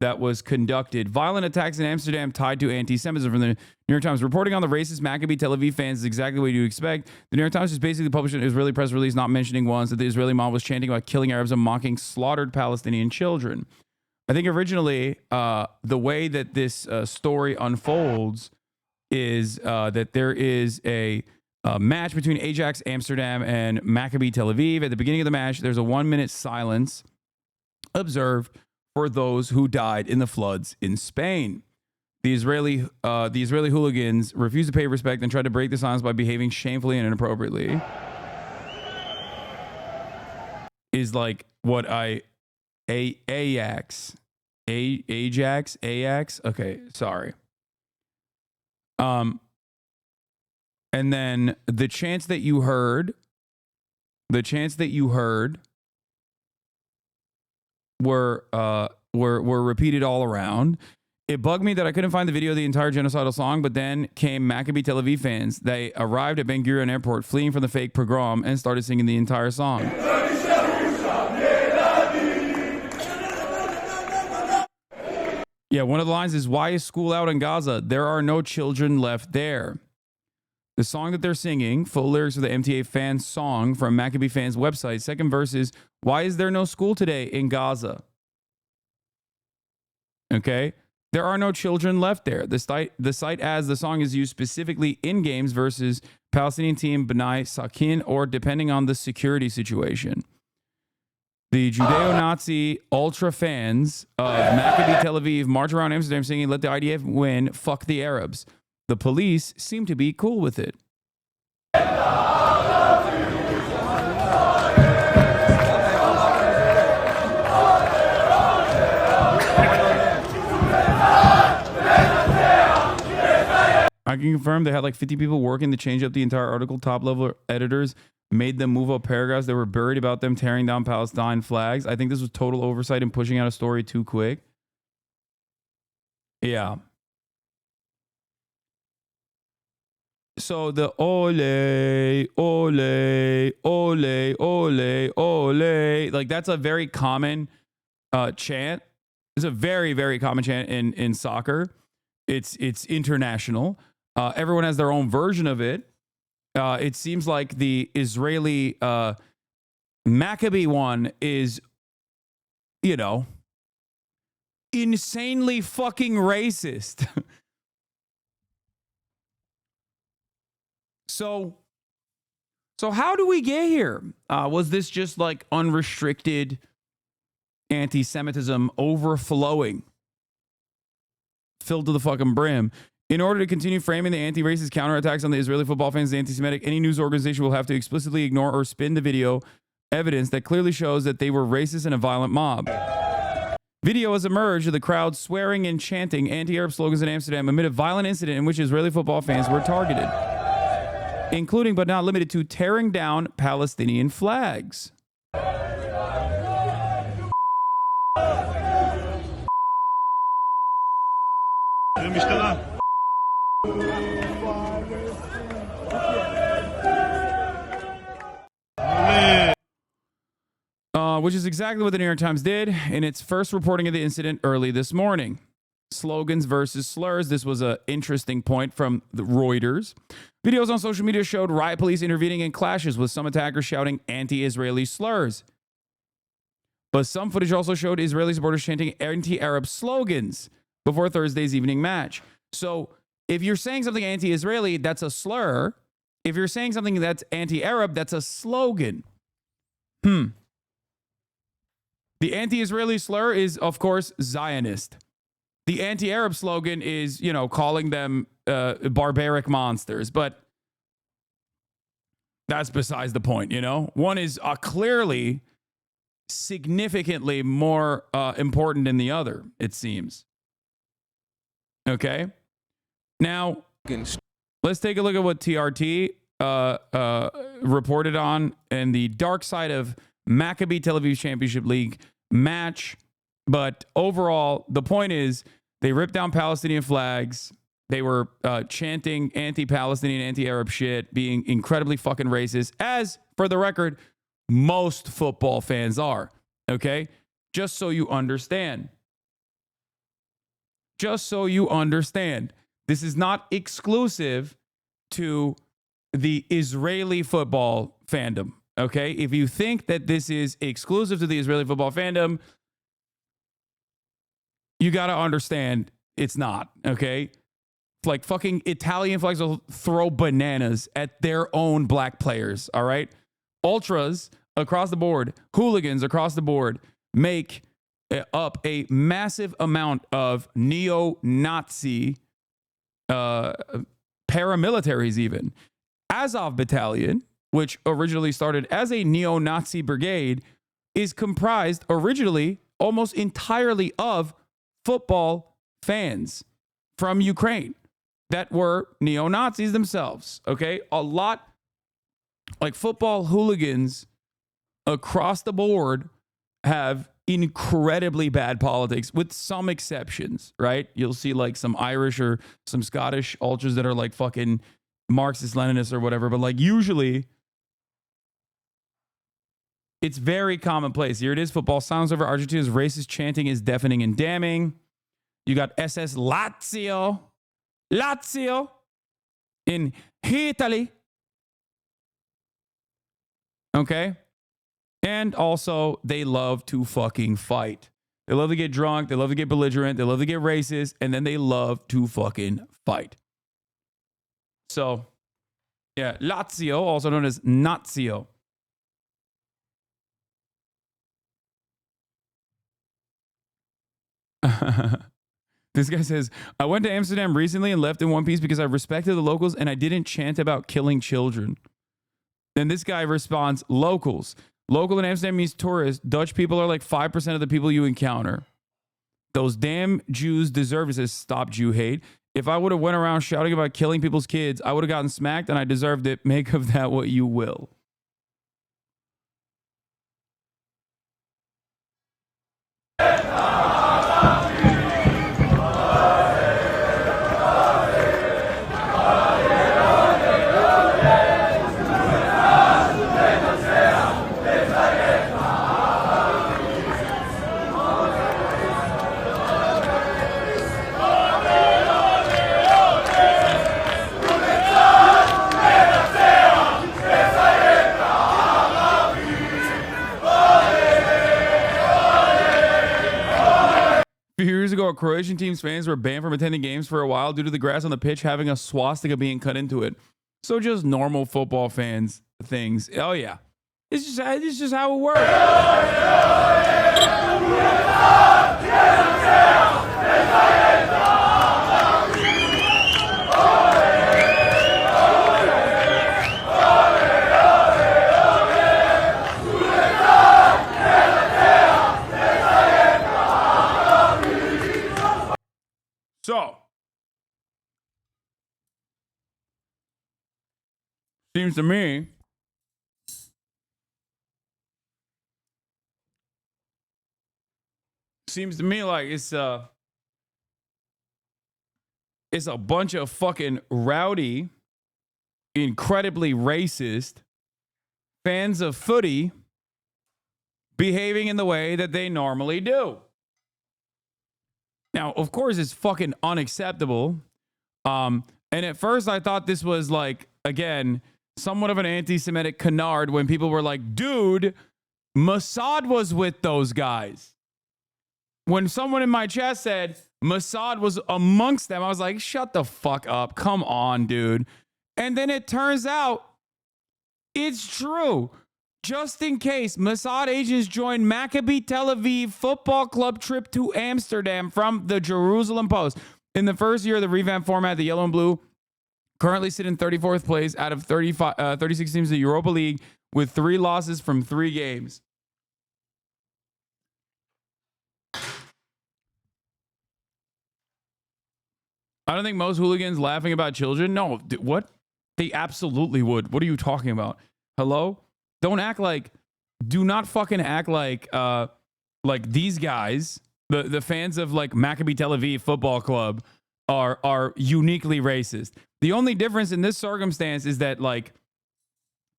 that was conducted. Violent attacks in Amsterdam tied to anti-Semitism. From the New York Times, reporting on the racist Maccabi Tel Aviv fans is exactly what you expect. The New York Times just basically published an Israeli press release not mentioning once that the Israeli mob was chanting about killing Arabs and mocking slaughtered Palestinian children. I think originally the way that this story unfolds is that there is a match between Ajax Amsterdam and Maccabi Tel Aviv. At the beginning of the match, there's a 1-minute silence observed for those who died in the floods in Spain. The Israeli hooligans refused to pay respect and tried to break the silence by behaving shamefully and inappropriately. Is like what Ajax. Okay, sorry. And then the chants that you heard were repeated all around. It bugged me that I couldn't find the video of the entire genocidal song, but then came Maccabi Tel Aviv fans. They arrived at Ben Gurion Airport fleeing from the fake pogrom and started singing the entire song. Yeah, one of the lines is, "Why is school out in Gaza? There are no children left there." The song that they're singing, full lyrics of the MTA fan song from Maccabi fans' website. Second verse is, "Why is there no school today in Gaza?" Okay? There are no children left there. The site as the song is used specifically in games versus Palestinian team B'nai Sakin or depending on the security situation. The Judeo-Nazi ultra fans of Maccabi Tel Aviv march around Amsterdam singing, "Let the IDF win, fuck the Arabs." The police seem to be cool with it. I can confirm they had like 50 people working to change up the entire article. Top level editors made them move up paragraphs that were buried about them tearing down Palestine flags. I think this was total oversight and pushing out a story too quick. Yeah. So the ole, ole, ole, ole, ole, like that's a very common chant. It's a very, very common chant in soccer. It's international. Everyone has their own version of it. It seems like the Israeli Maccabi one is, you know, insanely fucking racist. So how do we get here? Was this just like unrestricted anti-Semitism overflowing, filled to the fucking brim? In order to continue framing the anti-racist counterattacks on the Israeli football fans as anti-Semitic, any news organization will have to explicitly ignore or spin the video evidence that clearly shows that they were racist and a violent mob. Video has emerged of the crowd swearing and chanting anti-Arab slogans in Amsterdam amid a violent incident in which Israeli football fans were targeted, including but not limited to tearing down Palestinian flags. Which is exactly what the New York Times did in its first reporting of the incident early this morning. Slogans versus slurs. This was an interesting point from the Reuters. Videos on social media showed riot police intervening in clashes with some attackers shouting anti-Israeli slurs. But some footage also showed Israeli supporters chanting anti-Arab slogans before Thursday's evening match. So if you're saying something anti-Israeli, that's a slur. If you're saying something that's anti-Arab, that's a slogan. The anti-Israeli slur is, of course, Zionist. The anti-Arab slogan is, you know, calling them barbaric monsters. But that's besides the point, you know? One is clearly significantly more important than the other, it seems. Okay? Now, let's take a look at what TRT reported on in the dark side of Maccabi Tel Aviv Championship League match. But overall, the point is they ripped down Palestinian flags. They were chanting anti-Palestinian, anti-Arab shit, being incredibly fucking racist, as, for the record, most football fans are. Okay? Just so you understand. Just so you understand. This is not exclusive to the Israeli football fandom. Okay? If you think that this is exclusive to the Israeli football fandom, you got to understand it's not, okay? Like fucking Italian flags will throw bananas at their own black players, all right? Ultras across the board, hooligans across the board make up a massive amount of neo-Nazi paramilitaries even. Azov Battalion, which originally started as a neo-Nazi brigade, is comprised originally almost entirely of football fans from Ukraine that were neo-Nazis themselves, okay? A lot, like football hooligans across the board have incredibly bad politics with some exceptions, right? You'll see like some Irish or some Scottish ultras that are like fucking Marxist Leninists or whatever, but like usually it's very commonplace. Here it is. Football sounds over Argentina's racist chanting is deafening and damning. You got SS Lazio in Italy. Okay. And also, they love to fucking fight. They love to get drunk. They love to get belligerent. They love to get racist. And then they love to fucking fight. So, yeah, Lazio, also known as Nazio. This guy says, I went to Amsterdam recently and left in one piece because I respected the locals and I didn't chant about killing children. Then this guy responds, locals. Local in Amsterdam means tourists. Dutch people are like 5% of the people you encounter. Those damn Jews deserve it, says Stop Jew Hate. If I would have went around shouting about killing people's kids, I would have gotten smacked and I deserved it. Make of that what you will. Years ago, Croatian team's fans were banned from attending games for a while due to the grass on the pitch having a swastika being cut into it. So just normal football fans things. Oh yeah, it's just how it works. So, seems to me like it's a bunch of fucking rowdy, incredibly racist fans of footy behaving in the way that they normally do. Now, of course, it's fucking unacceptable. And at first I thought this was like, again, somewhat of an anti-Semitic canard when people were like, dude, Mossad was with those guys. When someone in my chat said Mossad was amongst them, I was like, shut the fuck up. Come on, dude. And then it turns out it's true. Just in case, Mossad agents joined Maccabi Tel Aviv Football Club trip to Amsterdam from the Jerusalem Post. In the first year of the revamped format, the yellow and blue currently sit in 34th place out of 36 teams in the Europa League with 3 losses from 3 games. I don't think most hooligans laughing about children. No, what? They absolutely would. What are you talking about? Hello? Don't act like, do not fucking act like these guys, the fans of like Maccabi Tel Aviv Football Club are uniquely racist. The only difference in this circumstance is that like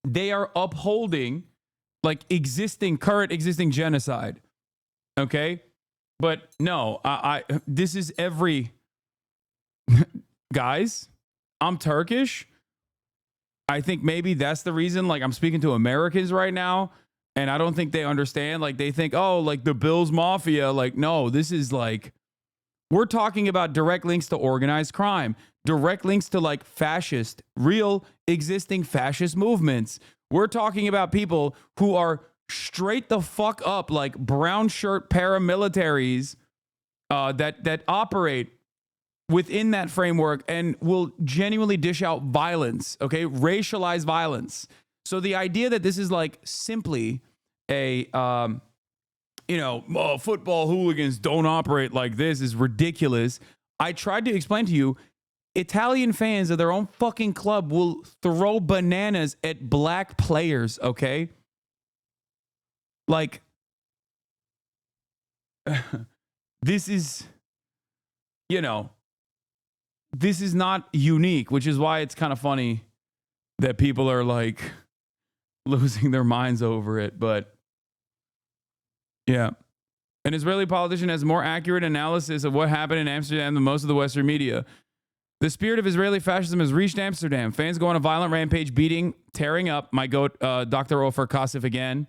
they are upholding like current existing genocide. Okay? But no, this is every guys, I'm Turkish. I think maybe that's the reason, like, I'm speaking to Americans right now, and I don't think they understand. Like, they think, oh, like, the Bills Mafia. Like, no, this is, like, We're talking about direct links to organized crime, direct links to like fascist, real existing fascist movements. We're talking about people who are straight the fuck up like brown shirt paramilitaries that operate within that framework and will genuinely dish out violence, okay? Racialized violence. So the idea that this is like simply a, football hooligans don't operate like this is ridiculous. I tried to explain to you, Italian fans of their own fucking club will throw bananas at black players, okay? Like, this is, this is not unique, which is why it's kind of funny that people are like losing their minds over it. But yeah, an Israeli politician has more accurate analysis of what happened in Amsterdam than most of the Western media. The spirit of Israeli fascism has reached Amsterdam. Fans go on a violent rampage, beating, tearing up, my goat, Dr. Ofer Kasif again,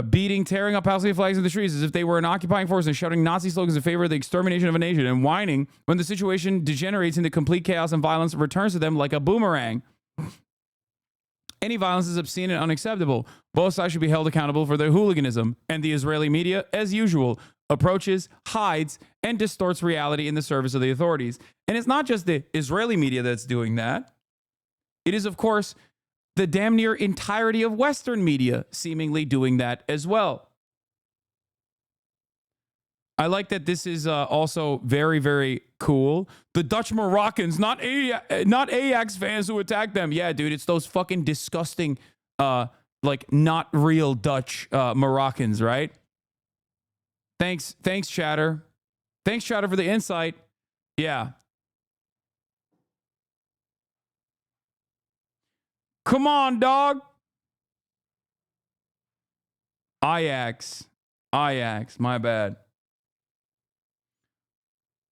beating, tearing up Palestinian flags in the streets as if they were an occupying force and shouting Nazi slogans in favor of the extermination of a nation and whining when the situation degenerates into complete chaos and violence returns to them like a boomerang. Any violence is obscene and unacceptable. Both sides should be held accountable for their hooliganism, and the Israeli media, as usual, approaches, hides, and distorts reality in the service of the authorities. And it's not just the Israeli media that's doing that. It is, of course, the damn near entirety of Western media seemingly doing that as well. I like that this is also very, very cool. The Dutch Moroccans, not Ajax fans who attacked them. Yeah, dude, it's those fucking disgusting, like not real Dutch Moroccans, right? Thanks, Chatter. Thanks, Chatter, for the insight. Yeah. Come on, dog. Ajax, my bad.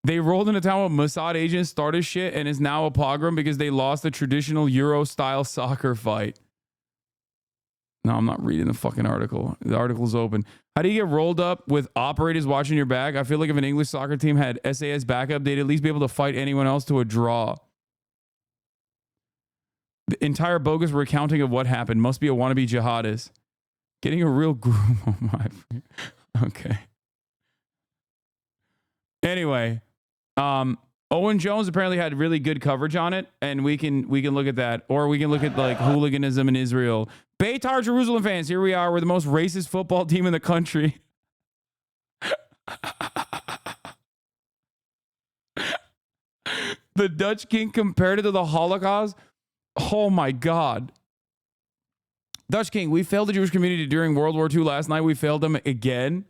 They rolled into town with Mossad agents, started shit, and is now a pogrom because they lost a traditional Euro-style soccer fight. No, I'm not reading the fucking article. The article's open. How do you get rolled up with operators watching your back? I feel like if an English soccer team had SAS backup, they'd at least be able to fight anyone else to a draw. The entire bogus recounting of what happened must be a wannabe jihadist. Getting a real group. Oh my. Okay. Anyway, Owen Jones apparently had really good coverage on it, and we can look at that, or we can look at like hooliganism in Israel. Beitar Jerusalem fans, here we are. We're the most racist football team in the country. The Dutch king compared it to the Holocaust. Oh my God. Dutch king, we failed the Jewish community during World War II last night. We failed them again.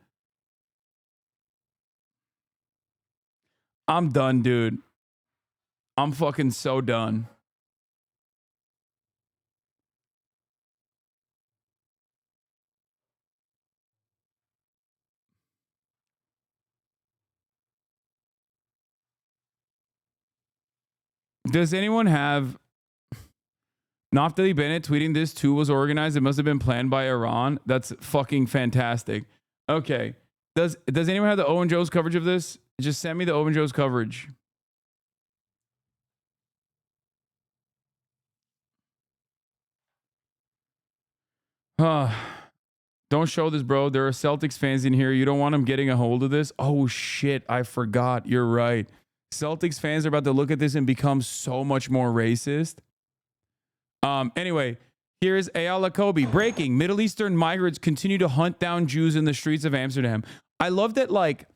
I'm done, dude. I'm fucking so done. Does anyone have Naftali Bennett tweeting this too was organized? It must have been planned by Iran. That's fucking fantastic. Okay. Does anyone have the Owen Jones coverage of this? Just send me the Owen Jones coverage. Don't show this, bro. There are Celtics fans in here. You don't want them getting a hold of this? Oh, shit. I forgot. You're right. Celtics fans are about to look at this and become so much more racist. Anyway, here's Ayala Kobe. Breaking. Middle Eastern migrants continue to hunt down Jews in the streets of Amsterdam. I love that, like,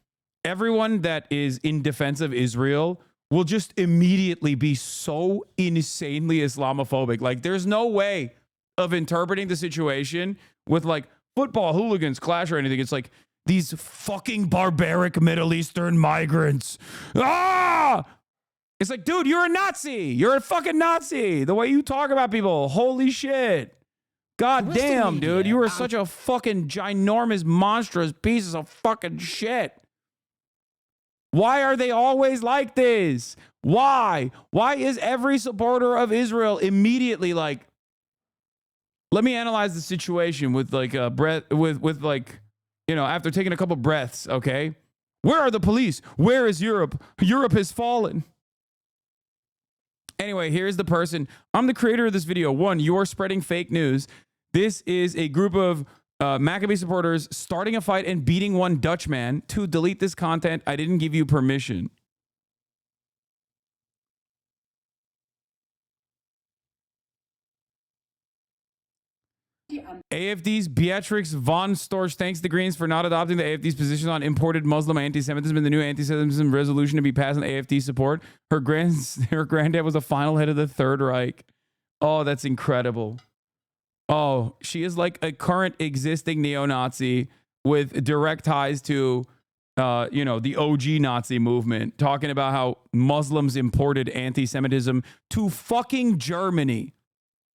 everyone that is in defense of Israel will just immediately be so insanely Islamophobic. Like, there's no way of interpreting the situation with, like, football hooligans clash or anything. It's like, these fucking barbaric Middle Eastern migrants. Ah! It's like, dude, you're a Nazi. You're a fucking Nazi. The way you talk about people. Holy shit. God damn, dude. You are such a fucking ginormous, monstrous pieces of fucking shit. Why are they always like this? Why? Why is every supporter of Israel immediately like, let me analyze the situation with like a breath, with like, you know, after taking a couple breaths, okay? Where are the police? Where is Europe? Europe has fallen. Anyway, here's the person. I'm the creator of this video. 1, you're spreading fake news. This is a group of Maccabee supporters starting a fight and beating one Dutch man. 2, delete this content. I didn't give you permission. AFD's Beatrix von Storch thanks the Greens for not adopting the AFD's position on imported Muslim anti-Semitism and the new anti-Semitism resolution to be passed on AFD support. Her granddad was a final head of the Third Reich. Oh, that's incredible. Oh, she is like a current existing neo-Nazi with direct ties to, the OG Nazi movement, talking about how Muslims imported anti-Semitism to fucking Germany.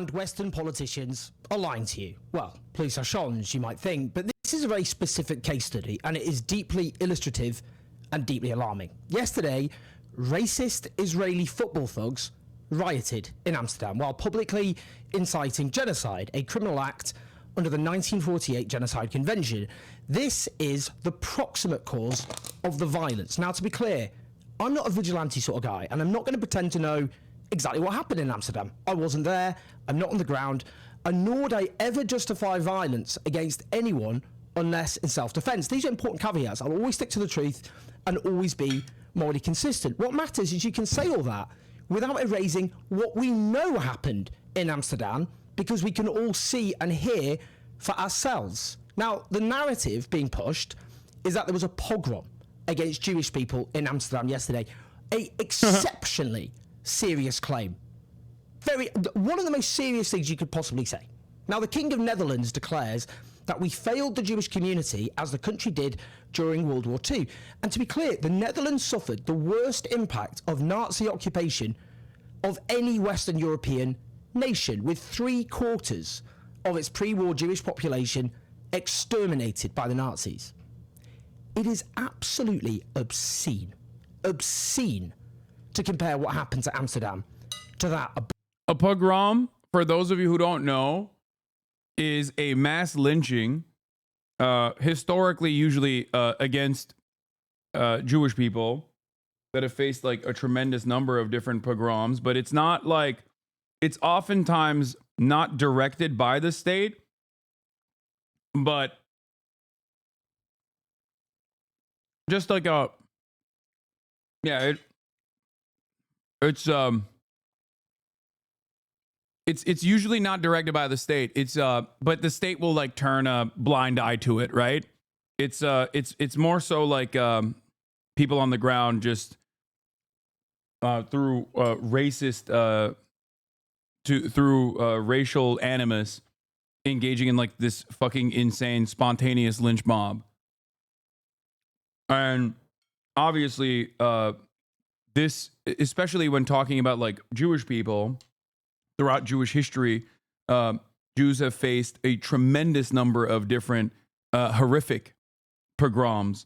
And Western politicians are lying to you. Well, police are shuns, you might think, but this is a very specific case study, and it is deeply illustrative and deeply alarming. Yesterday, racist Israeli football thugs rioted in Amsterdam while publicly inciting genocide, a criminal act under the 1948 Genocide Convention. This is the proximate cause of the violence. Now, to be clear, I'm not a vigilante sort of guy, and I'm not going to pretend to know exactly what happened in Amsterdam. I wasn't there, I'm not on the ground, and nor would I ever justify violence against anyone unless in self-defense. These are important caveats. I'll always stick to the truth and always be morally consistent. What matters is you can say all that without erasing what we know happened in Amsterdam, because we can all see and hear for ourselves. Now, the narrative being pushed is that there was a pogrom against Jewish people in Amsterdam yesterday. A exceptionally serious claim. One of the most serious things you could possibly say. Now, the King of Netherlands declares that we failed the Jewish community as the country did during World War II. And to be clear, the Netherlands suffered the worst impact of Nazi occupation of any Western European nation, with 3/4 of its pre-war Jewish population exterminated by the Nazis. It is absolutely obscene to compare what happened to Amsterdam to that. A pogrom, for those of you who don't know, is a mass lynching, historically usually against Jewish people that have faced like a tremendous number of different pogroms, but it's not like, it's oftentimes not directed by the state, but just like a, yeah, it's usually not directed by the state. It's but the state will like turn a blind eye to it, right? It's more so like people on the ground just through racist through racial animus engaging in like this fucking insane spontaneous lynch mob. And obviously this, especially when talking about like Jewish people, throughout Jewish history, Jews have faced a tremendous number of different horrific pogroms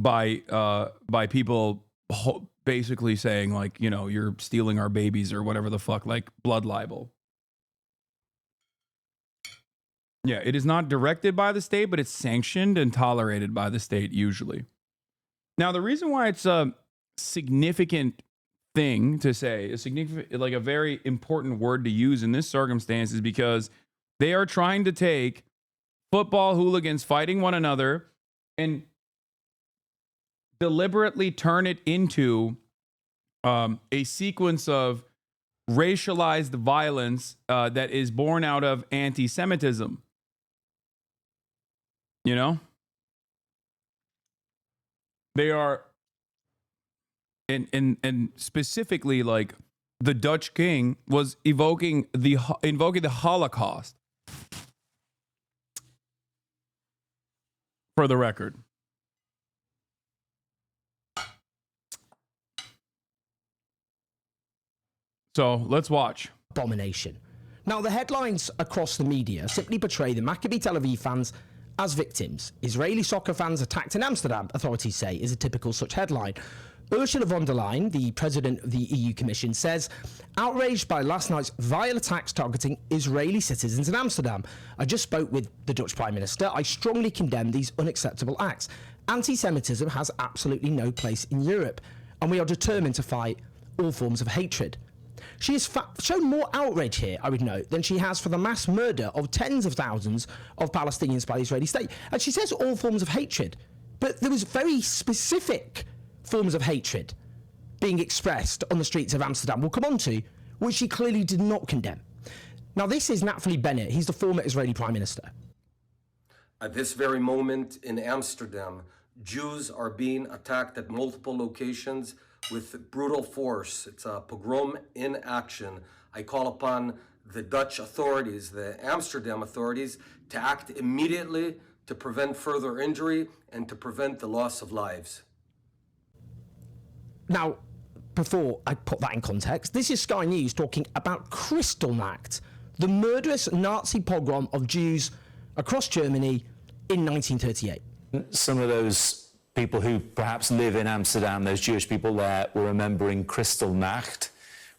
by people basically saying like, you know, you're stealing our babies or whatever the fuck, like blood libel. Yeah, it is not directed by the state, but it's sanctioned and tolerated by the state usually. Now, the reason why it's a significant thing to say, a significant, like a very important word to use in this circumstance, is because they are trying to take football hooligans fighting one another and deliberately turn it into a sequence of racialized violence that is born out of anti-Semitism. You know? They are, and specifically, like, the Dutch king was invoking the Holocaust. For the record. So let's watch. Abomination. Now, the headlines across the media simply portray the Maccabi Tel Aviv fans as victims. Israeli soccer fans attacked in Amsterdam, authorities say, is a typical such headline. Ursula von der Leyen, the president of the EU Commission, says, outraged by last night's vile attacks targeting Israeli citizens in Amsterdam. I just spoke with the Dutch Prime Minister. I strongly condemn these unacceptable acts. Anti-Semitism has absolutely no place in Europe, and we are determined to fight all forms of hatred. She has shown more outrage here, I would note, than she has for the mass murder of tens of thousands of Palestinians by the Israeli state. And she says all forms of hatred, but there was very specific forms of hatred being expressed on the streets of Amsterdam, we'll come on to, which she clearly did not condemn. Now, this is Naftali Bennett. He's the former Israeli Prime Minister. At this very moment in Amsterdam, Jews are being attacked at multiple locations with brutal force. It's a pogrom in action. I call upon the Dutch authorities, the Amsterdam authorities, to act immediately to prevent further injury and to prevent the loss of lives. Now, before I put that in context, this is Sky News talking about Kristallnacht, the murderous Nazi pogrom of Jews across Germany in 1938. Some of those people who perhaps live in Amsterdam, those Jewish people there, were remembering Kristallnacht,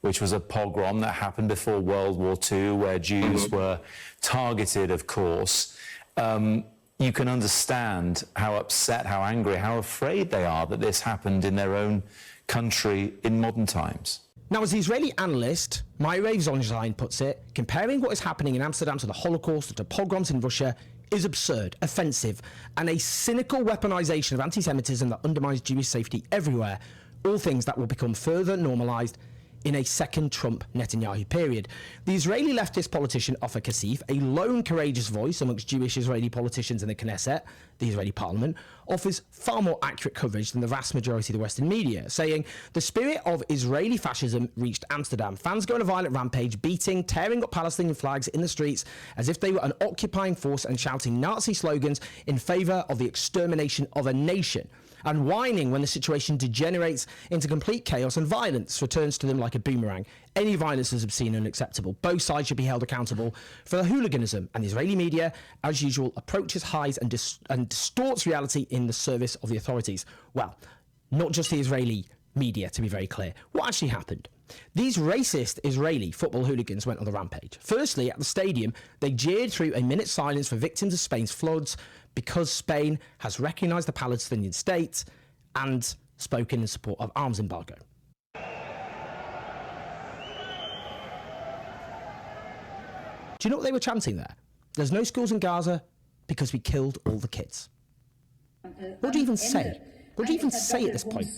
which was a pogrom that happened before World War II, where Jews were targeted, of course. You can understand how upset, how angry, how afraid they are that this happened in their own country in modern times. Now, as the Israeli analyst Mayre Zonstein puts it, comparing what is happening in Amsterdam to the Holocaust or to pogroms in Russia is absurd, offensive, and a cynical weaponization of anti-Semitism that undermines Jewish safety everywhere, all things that will become further normalized in a second Trump-Netanyahu period. The Israeli leftist politician Ofer Kasif, a lone courageous voice amongst Jewish Israeli politicians in the Knesset, the Israeli parliament, offers far more accurate coverage than the vast majority of the Western media, saying the spirit of Israeli fascism reached Amsterdam. Fans go on a violent rampage, beating, tearing up Palestinian flags in the streets as if they were an occupying force and shouting Nazi slogans in favour of the extermination of a nation, and whining when the situation degenerates into complete chaos and violence returns to them like a boomerang. Any violence is obscene and unacceptable. Both sides should be held accountable for the hooliganism, and the Israeli media, as usual, approaches, hides and distorts reality in the service of the authorities. Well, not just the Israeli media, to be very clear. What actually happened? These racist Israeli football hooligans went on the rampage. Firstly, at the stadium, they jeered through a minute's silence for victims of Spain's floods because Spain has recognised the Palestinian state and spoken in support of arms embargo. Do you know what they were chanting there? There's no schools in Gaza because we killed all the kids. What do you even say? What do you even say at this point?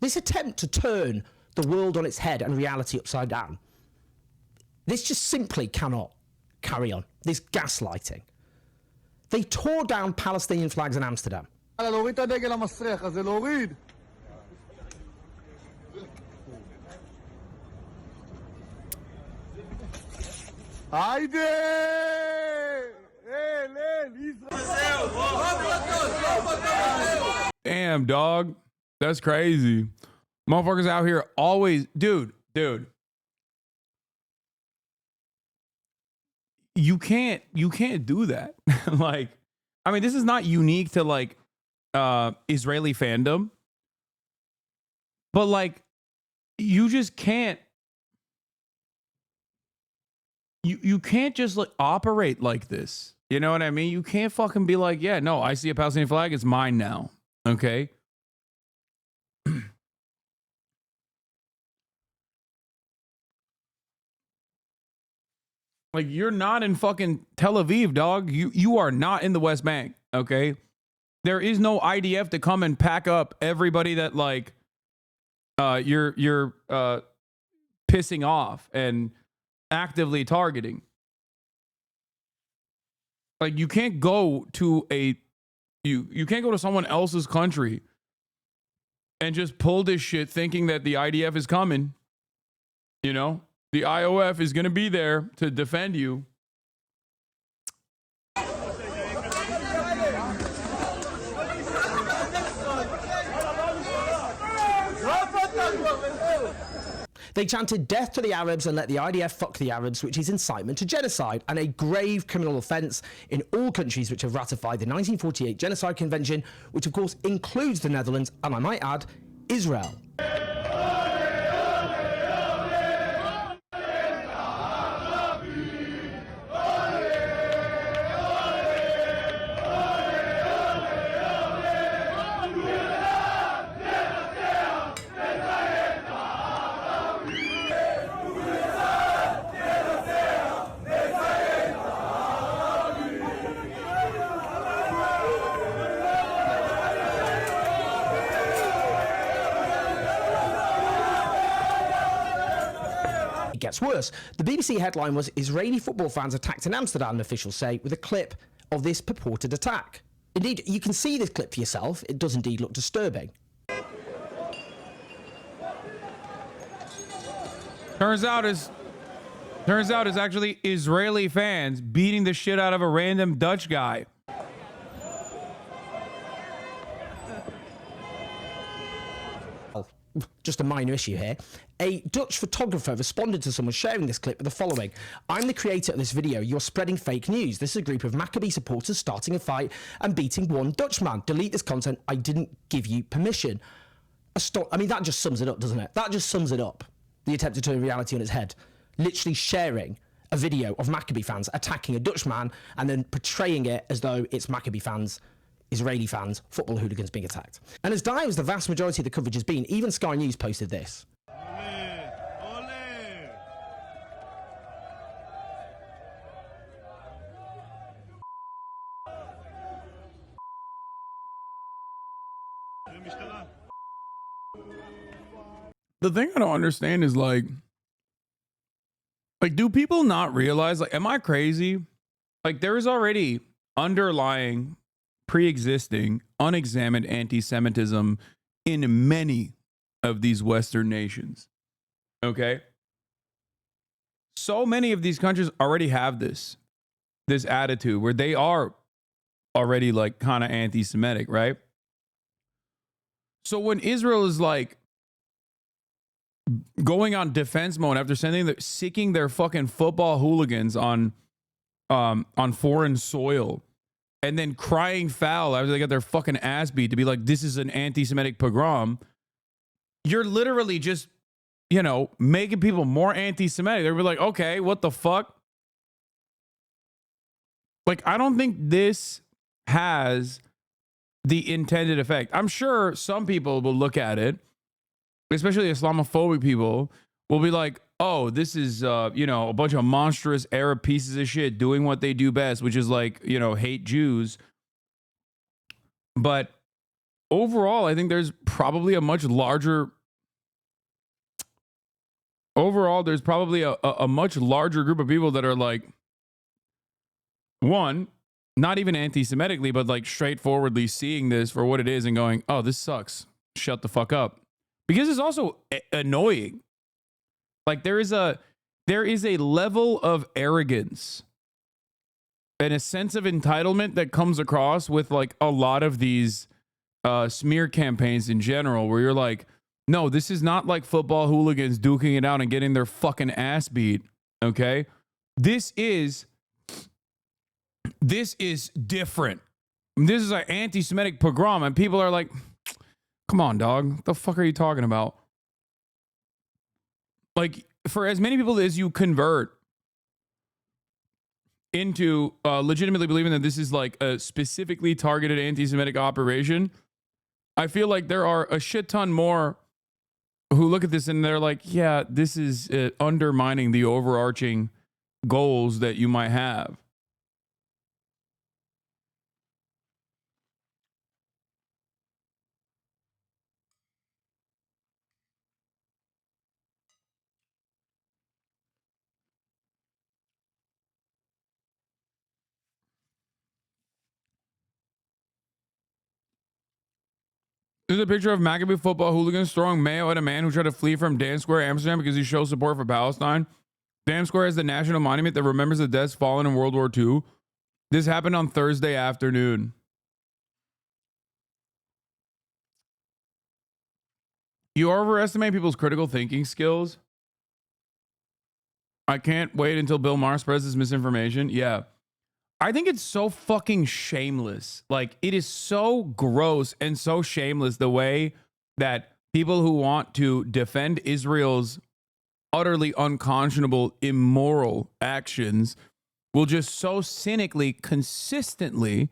This attempt to turn the world on its head and reality upside down, this just simply cannot carry on. This gaslighting. They tore down Palestinian flags in Amsterdam. Damn, dog. That's crazy. Motherfuckers out here always, dude. You can't do that. Like, I mean, this is not unique to like Israeli fandom, but like, you just can't. You can't just like operate like this. You know what I mean? You can't fucking be like, yeah, no, I see a Palestinian flag, it's mine now. Okay. Like, you're not in fucking Tel Aviv, dog. You are not in the West Bank, okay? There is no IDF to come and pack up everybody that like you're pissing off and actively targeting. Like, you can't go to you can't go to someone else's country and just pull this shit thinking that the IDF is coming. You know? The IOF is going to be there to defend you. They chanted death to the Arabs and let the IDF fuck the Arabs, which is incitement to genocide and a grave criminal offence in all countries which have ratified the 1948 Genocide Convention, which of course includes the Netherlands and, I might add, Israel. gets worse. The BBC headline was Israeli football fans attacked in Amsterdam, officials say, with a clip of this purported attack. Indeed, you can see this clip for yourself. It does indeed look disturbing. Turns out it's actually Israeli fans beating the shit out of a random Dutch guy. Just a minor issue here. A Dutch photographer responded to someone sharing this clip with the following: "I'm the creator of this video. You're spreading fake news. This is a group of Maccabi supporters starting a fight and beating one Dutchman. Delete this content. I didn't give you permission." I mean, that just sums it up, doesn't it? That just sums it up. The attempt to turn reality on its head. Literally sharing a video of Maccabi fans attacking a Dutchman and then portraying it as though it's Maccabi fans, Israeli fans, football hooligans being attacked. And as dire as the vast majority of the coverage has been, even Sky News posted this. The thing I don't understand is like, do people not realize, like, am I crazy? Like, there is already underlying, pre-existing, unexamined anti-Semitism in many of these Western nations. Okay? So many of these countries already have this attitude where they are already like kind of anti-Semitic, right? So when Israel is like going on defense mode after seeking their fucking football hooligans on foreign soil, and then crying foul after they got their fucking ass beat to be like, this is an anti-Semitic pogrom, you're literally just, making people more anti-Semitic. They'll be like, okay, what the fuck? Like, I don't think this has the intended effect. I'm sure some people will look at it, especially Islamophobic people, will be like, oh, this is, a bunch of monstrous Arab pieces of shit doing what they do best, which is like, hate Jews. But overall, I think there's probably a much larger group of people that are like, one, not even anti-Semitically, but like straightforwardly seeing this for what it is and going, oh, this sucks. Shut the fuck up. Because it's also annoying. Like there is a level of arrogance and a sense of entitlement that comes across with like a lot of these smear campaigns in general, where you're like, no, this is not like football hooligans duking it out and getting their fucking ass beat. Okay. This is different. This is an anti-Semitic pogrom, and people are like, come on, dog. What the fuck are you talking about? Like, for as many people as you convert into legitimately believing that this is like a specifically targeted anti-Semitic operation, I feel like there are a shit ton more who look at this and they're like, yeah, this is undermining the overarching goals that you might have. There's a picture of Maccabi football hooligans throwing mayo at a man who tried to flee from Dam Square, Amsterdam, because he shows support for Palestine. Dam Square is the national monument that remembers the deaths fallen in World War II. This happened on Thursday afternoon. You overestimate people's critical thinking skills. I can't wait until Bill Maher spreads this misinformation. Yeah. I think it's so fucking shameless. Like, it is so gross and so shameless the way that people who want to defend Israel's utterly unconscionable, immoral actions will just so cynically, consistently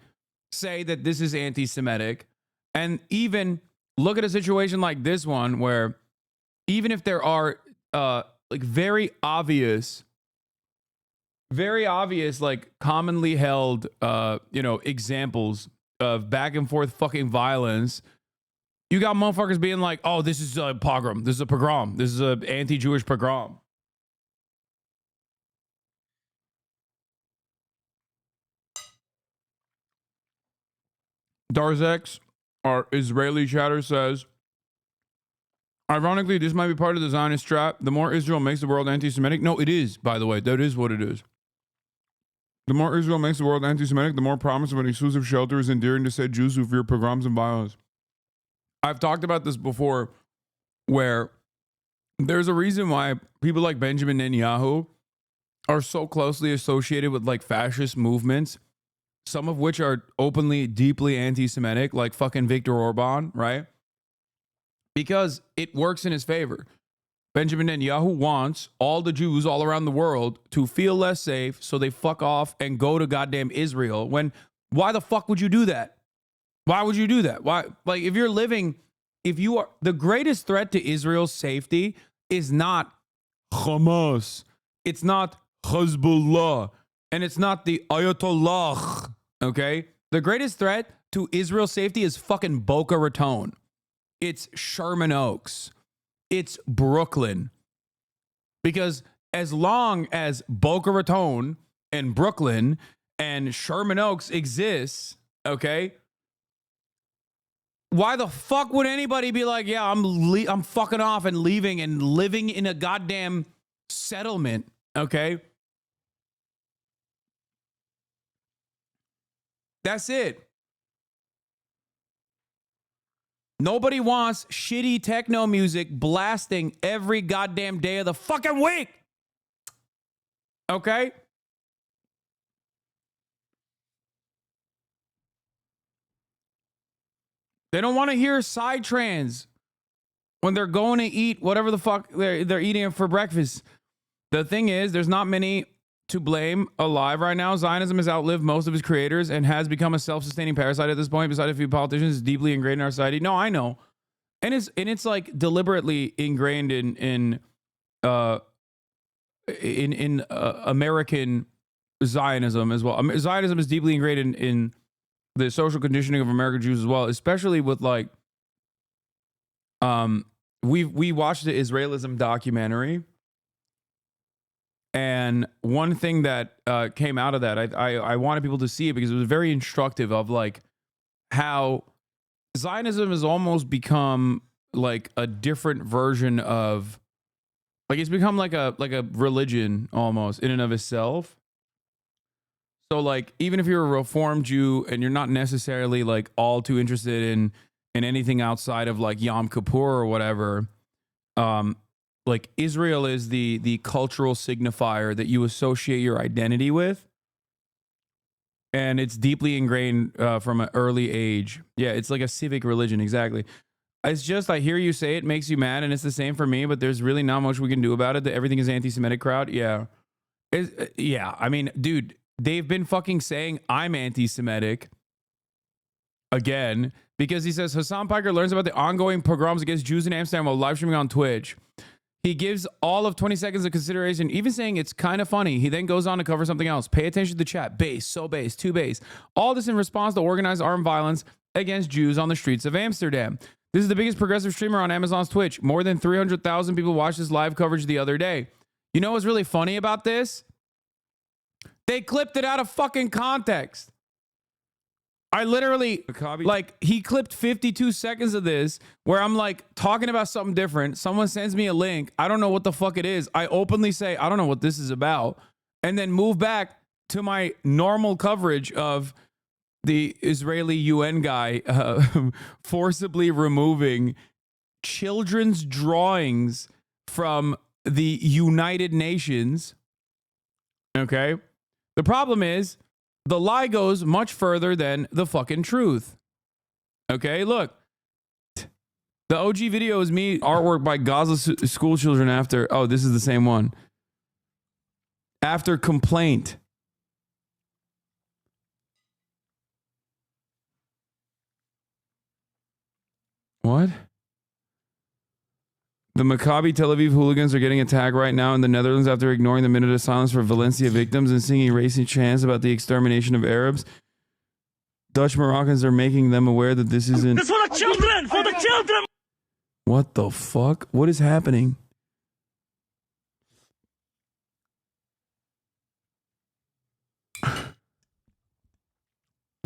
say that this is anti-Semitic. And even look at a situation like this one where even if there are like very obvious, like commonly held, examples of back and forth fucking violence, you got motherfuckers being like, oh, this is a pogrom. This is a pogrom. This is an anti-Jewish pogrom. Darzex, our Israeli chatter, says, ironically, this might be part of the Zionist trap. The more Israel makes the world anti-Semitic. No, it is, by the way. That is what it is. The more Israel makes the world anti-Semitic, the more promise of an exclusive shelter is endearing to said Jews who fear pogroms and violence. I've talked about this before, where there's a reason why people like Benjamin Netanyahu are so closely associated with like fascist movements, some of which are openly, deeply anti-Semitic, like fucking Viktor Orban, right? Because it works in his favor. Benjamin Netanyahu wants all the Jews all around the world to feel less safe, so they fuck off and go to goddamn Israel. Why the fuck would you do that? Why would you do that? Why? Like, if you are, the greatest threat to Israel's safety is not Hamas. It's not Hezbollah. And it's not the Ayatollah. Okay? The greatest threat to Israel's safety is fucking Boca Raton. It's Sherman Oaks. It's Brooklyn. Because as long as Boca Raton and Brooklyn and Sherman Oaks exists, okay, why the fuck would anybody be like, yeah, I'm fucking off and leaving and living in a goddamn settlement, okay? That's it. Nobody wants shitty techno music blasting every goddamn day of the fucking week. Okay? They don't want to hear psytrance when they're going to eat whatever the fuck they're eating for breakfast. The thing is, there's not many to blame alive right now. Zionism has outlived most of its creators and has become a self-sustaining parasite at this point. Besides a few politicians, it's deeply ingrained in our society. No, I know, and it's like deliberately ingrained in American Zionism as well. Zionism is deeply ingrained in the social conditioning of American Jews as well, especially with like we watched the Israelism documentary. And one thing that came out of that, I wanted people to see it because it was very instructive of like how Zionism has almost become like a different version of, like it's become like a religion almost in and of itself. So like even if you're a Reformed Jew and you're not necessarily like all too interested in anything outside of like Yom Kippur or whatever, like Israel is the cultural signifier that you associate your identity with. And it's deeply ingrained from an early age. Yeah, it's like a civic religion, exactly. It's just, I hear you say it makes you mad, and it's the same for me, but there's really not much we can do about it. That everything is anti-Semitic crowd. Yeah. Yeah, I mean, dude, they've been fucking saying I'm anti-Semitic again because he says Hasan Piker learns about the ongoing pogroms against Jews in Amsterdam while live streaming on Twitch. He gives all of 20 seconds of consideration, even saying it's kind of funny. He then goes on to cover something else. Pay attention to the chat. Base, so base, too base. All this in response to organized armed violence against Jews on the streets of Amsterdam. This is the biggest progressive streamer on Amazon's Twitch. More than 300,000 people watched this live coverage the other day. You know what's really funny about this? They clipped it out of fucking context. I literally, like, he clipped 52 seconds of this where I'm like talking about something different. Someone sends me a link. I don't know what the fuck it is. I openly say, I don't know what this is about. And then move back to my normal coverage of the Israeli UN guy forcibly removing children's drawings from the United Nations. Okay. The problem is, the lie goes much further than the fucking truth. Okay, look. The OG video is me, artwork by Gaza school children after... Oh, this is the same one. After complaint. What? The Maccabi Tel Aviv hooligans are getting attacked right now in the Netherlands after ignoring the minute of silence for Valencia victims and singing racing chants about the extermination of Arabs. Dutch Moroccans are making them aware that this isn't... It's for the children! For the children! What the fuck? What is happening?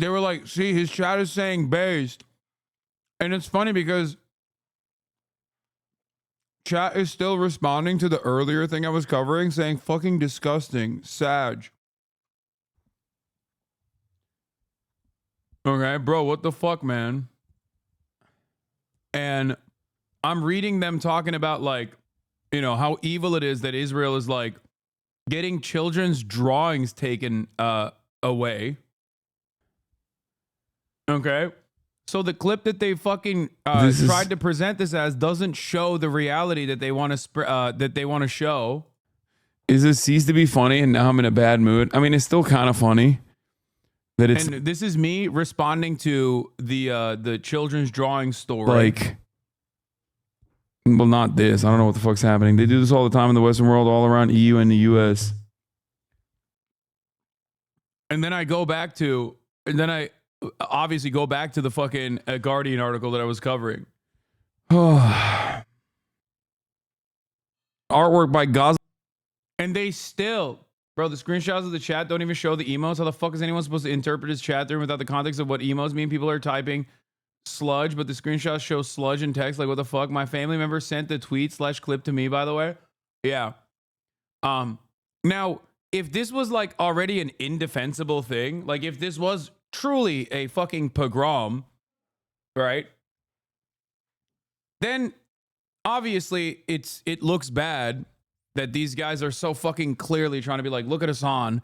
They were like, see, his chat is saying based. And it's funny because chat is still responding to the earlier thing I was covering, saying fucking disgusting, Sag. Okay, bro, what the fuck, man? And I'm reading them talking about, like, you know, how evil it is that Israel is, like, getting children's drawings taken away. Okay? So the clip that they fucking tried to present this as doesn't show the reality that they want to show. Is this ceased to be funny and now I'm in a bad mood? I mean, it's still kind of funny. That it's, and this is me responding to the children's drawing story. Like, well, not this. I don't know what the fuck's happening. They do this all the time in the Western world, all around EU and the US. And then I go back to, and then I obviously go back to the fucking Guardian article that I was covering. Artwork by Gaza. And they still, bro, the screenshots of the chat don't even show the emotes. How the fuck is anyone supposed to interpret his chat through without the context of what emotes mean? People are typing sludge, but the screenshots show sludge in text. Like, what the fuck? My family member sent the tweet/clip to me, by the way. Yeah. Now, if this was like already an indefensible thing, like if this was truly a fucking pogrom, right? Then obviously it looks bad that these guys are so fucking clearly trying to be like, look at Hasan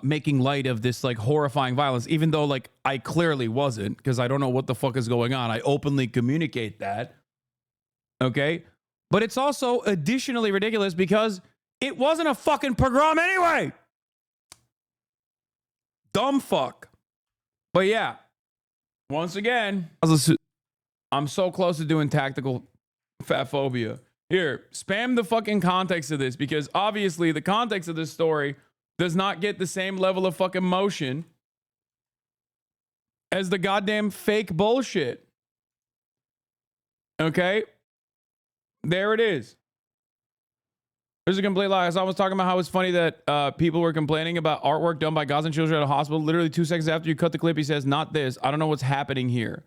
making light of this like horrifying violence, even though like I clearly wasn't, because I don't know what the fuck is going on. I openly communicate that. Okay? But it's also additionally ridiculous because it wasn't a fucking pogrom anyway. Dumb fuck. But yeah, once again, I'm so close to doing tactical fat phobia. Here, spam the fucking context of this, because obviously the context of this story does not get the same level of fucking motion as the goddamn fake bullshit. Okay? There it is. There's a complete lie. I was talking about how it's funny that people were complaining about artwork done by Gazan children at a hospital. Literally 2 seconds after you cut the clip, he says, not this. I don't know what's happening here.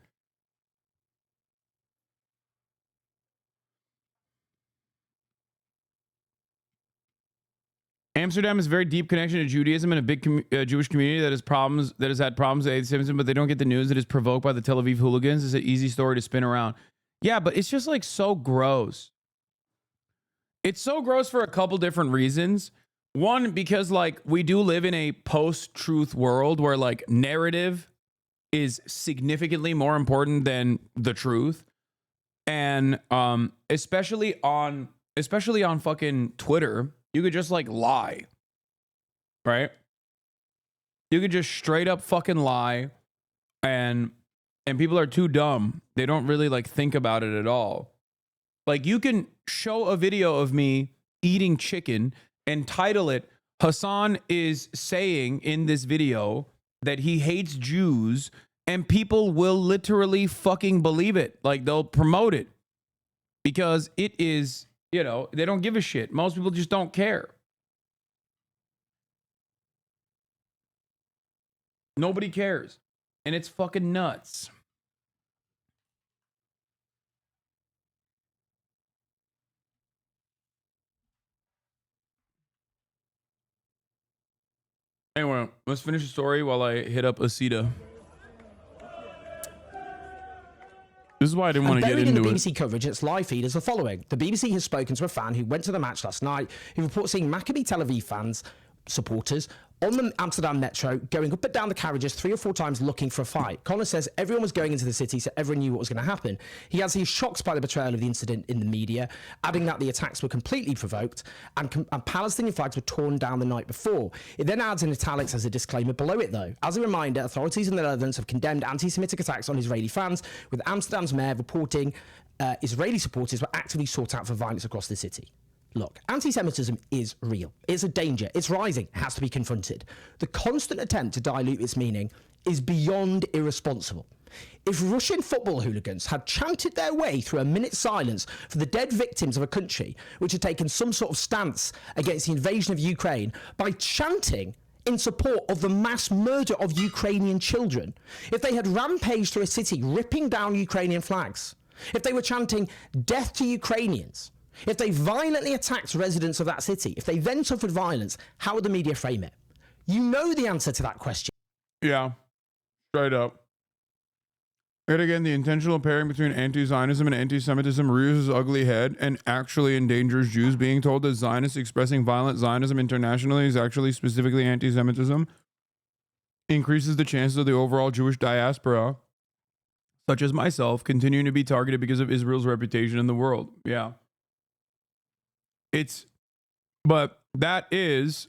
Amsterdam has a very deep connection to Judaism and a big Jewish community that has had problems with anti-Semitism, but they don't get the news that is provoked by the Tel Aviv hooligans. It's an easy story to spin around. Yeah, but it's just like so gross. It's so gross for a couple different reasons. One, because like we do live in a post-truth world where like narrative is significantly more important than the truth. And especially on fucking Twitter, you could just like lie. Right? You could just straight up fucking lie, and people are too dumb. They don't really like think about it at all. Like, you can show a video of me eating chicken and title it, Hasan is saying in this video that he hates Jews, and people will literally fucking believe it. Like, they'll promote it because it is, you know, they don't give a shit. Most people just don't care. Nobody cares. And it's fucking nuts. Anyway, let's finish the story while I hit up Osita. This is why I didn't want to get into the it. BBC coverage, its live feed is the following. The BBC has spoken to a fan who went to the match last night, who reports seeing Maccabi Tel Aviv supporters on the Amsterdam metro going up and down the carriages 3 or 4 times looking for a fight. Connor says everyone was going into the city, so everyone knew what was going to happen. He adds he's shocked by the betrayal of the incident in the media, adding that the attacks were completely provoked and Palestinian flags were torn down the night before. It then adds in italics as a disclaimer below it, though. As a reminder, authorities in the Netherlands have condemned anti-Semitic attacks on Israeli fans, with Amsterdam's mayor reporting Israeli supporters were actively sought out for violence across the city. Look, anti-Semitism is real. It's a danger. It's rising. It has to be confronted. The constant attempt to dilute its meaning is beyond irresponsible. If Russian football hooligans had chanted their way through a minute's silence for the dead victims of a country which had taken some sort of stance against the invasion of Ukraine by chanting in support of the mass murder of Ukrainian children, if they had rampaged through a city ripping down Ukrainian flags, if they were chanting death to Ukrainians, if they violently attacked residents of that city, if they then suffered violence, how would the media frame it? You know the answer to that question. Yeah, straight up. Yet again, the intentional pairing between anti-Zionism and anti-Semitism rears its ugly head and actually endangers Jews. Being told that Zionists expressing violent Zionism internationally is actually specifically anti-Semitism increases the chances of the overall Jewish diaspora, such as myself, continuing to be targeted because of Israel's reputation in the world. Yeah. But that is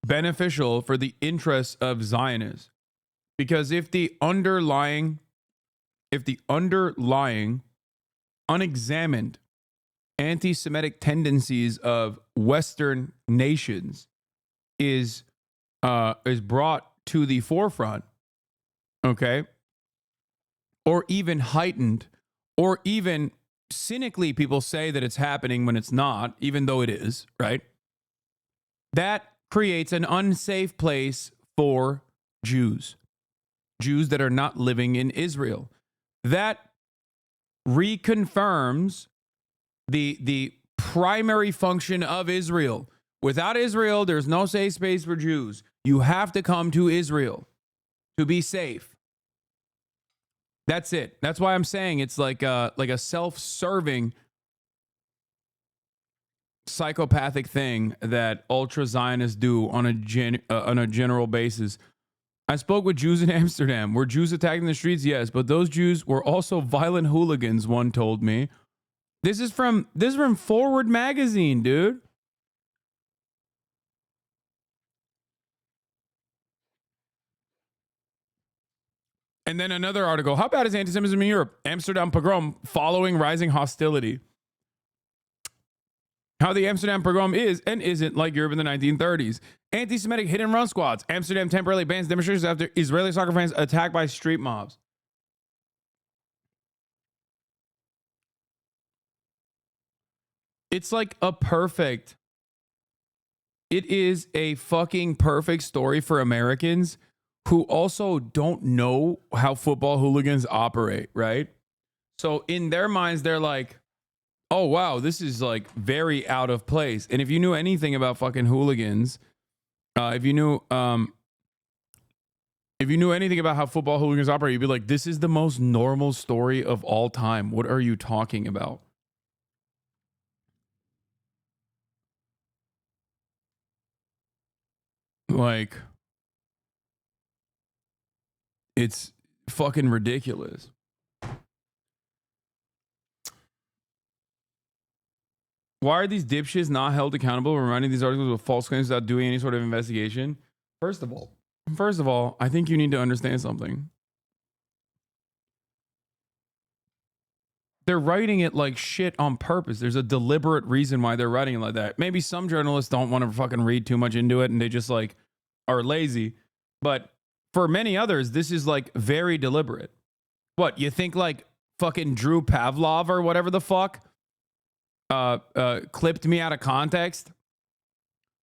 beneficial for the interests of Zionists. Because if the underlying unexamined anti-Semitic tendencies of Western nations is brought to the forefront, okay, or even heightened, or even cynically people say that it's happening when it's not, even though it is, right? That creates an unsafe place for Jews that are not living in Israel. That reconfirms the primary function of Israel. Without Israel, there's no safe space for Jews. You have to come to Israel to be safe. That's it. That's why I'm saying it's like a self-serving psychopathic thing that ultra-Zionists do on a general basis. I spoke with Jews in Amsterdam. Were Jews attacking the streets? Yes, but those Jews were also violent hooligans, one told me. This is from Forward Magazine, dude. And then another article. How bad is anti-Semitism in Europe? Amsterdam pogrom following rising hostility. How the Amsterdam pogrom is and isn't like Europe in the 1930s. Anti-Semitic hit and run squads. Amsterdam temporarily bans demonstrations after Israeli soccer fans attacked by street mobs. It's like it is a fucking perfect story for Americans who also don't know how football hooligans operate, right? So in their minds, they're like, oh, wow, this is like very out of place. And if you knew anything about fucking hooligans, if you knew anything about how football hooligans operate, you'd be like, this is the most normal story of all time. What are you talking about? Like, it's fucking ridiculous. Why are these dipshits not held accountable for writing these articles with false claims without doing any sort of investigation? First of all, I think you need to understand something. They're writing it like shit on purpose. There's a deliberate reason why they're writing it like that. Maybe some journalists don't want to fucking read too much into it and they just like are lazy. But for many others, this is like very deliberate. What, you think like fucking Drew Pavlov or whatever the fuck clipped me out of context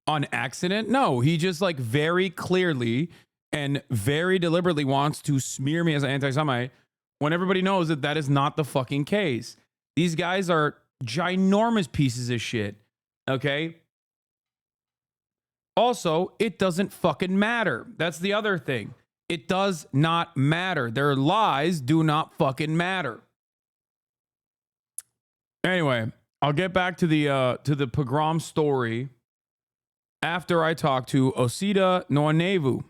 on accident? No, he just like very clearly and very deliberately wants to smear me as an anti-Semite when everybody knows that that is not the fucking case. These guys are ginormous pieces of shit, okay? Also, it doesn't fucking matter. That's the other thing. It does not matter. Their lies do not fucking matter. Anyway, I'll get back to the pogrom story after I talk to Osita Nwanewu,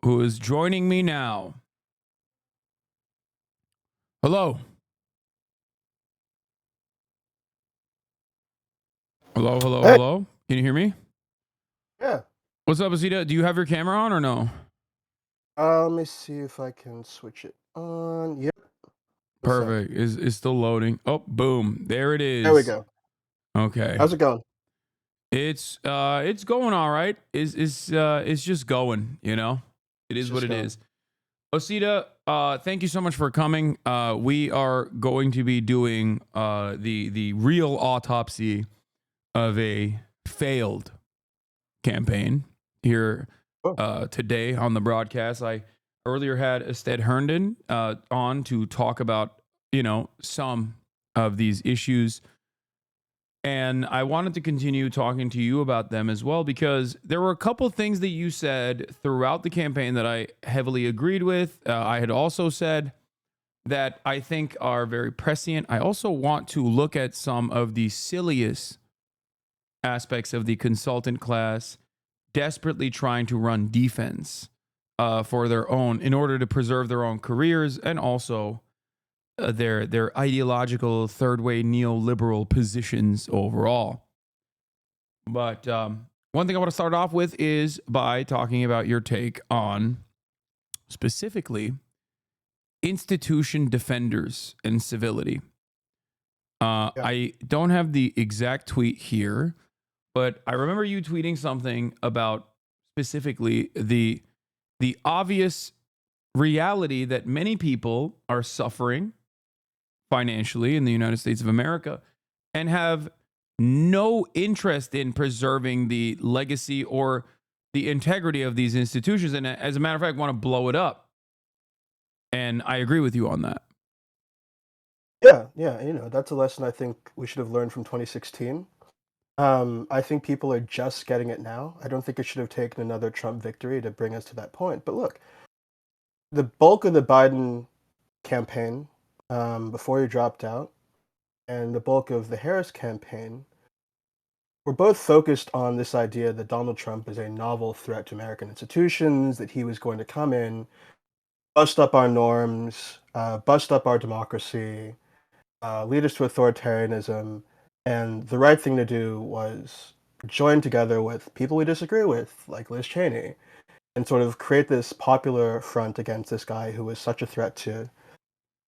who is joining me now. Hello. Hello. Hey. Hello. Can you hear me? Yeah. What's up, Osita? Do you have your camera on or no? Let me see if I can switch it on. Yep. Perfect. Is still loading. Oh, boom. There it is. There we go. Okay. How's it going? It's going all right. It's just going, you know? It is what it is. Osita, thank you so much for coming. We are going to be doing the real autopsy of a failed campaign here today on the broadcast. I earlier had Astead Herndon on to talk about, some of these issues. And I wanted to continue talking to you about them as well, because there were a couple things that you said throughout the campaign that I heavily agreed with. I had also said that I think are very prescient. I also want to look at some of the silliest aspects of the consultant class desperately trying to run defense for their own, in order to preserve their own careers, and also their ideological third-way neoliberal positions overall. But one thing I want to start off with is by talking about your take on specifically institution defenders and civility. I don't have the exact tweet here, but I remember you tweeting something about specifically the obvious reality that many people are suffering financially in the United States of America and have no interest in preserving the legacy or the integrity of these institutions, and as a matter of fact want to blow it up. And I agree with you on that. Yeah, that's a lesson I think we should have learned from 2016. I think people are just getting it now. I don't think it should have taken another Trump victory to bring us to that point. But look, the bulk of the Biden campaign before he dropped out, and the bulk of the Harris campaign were both focused on this idea that Donald Trump is a novel threat to American institutions, that he was going to come in, bust up our norms, bust up our democracy, lead us to authoritarianism, and the right thing to do was join together with people we disagree with, like Liz Cheney, and sort of create this popular front against this guy who was such a threat to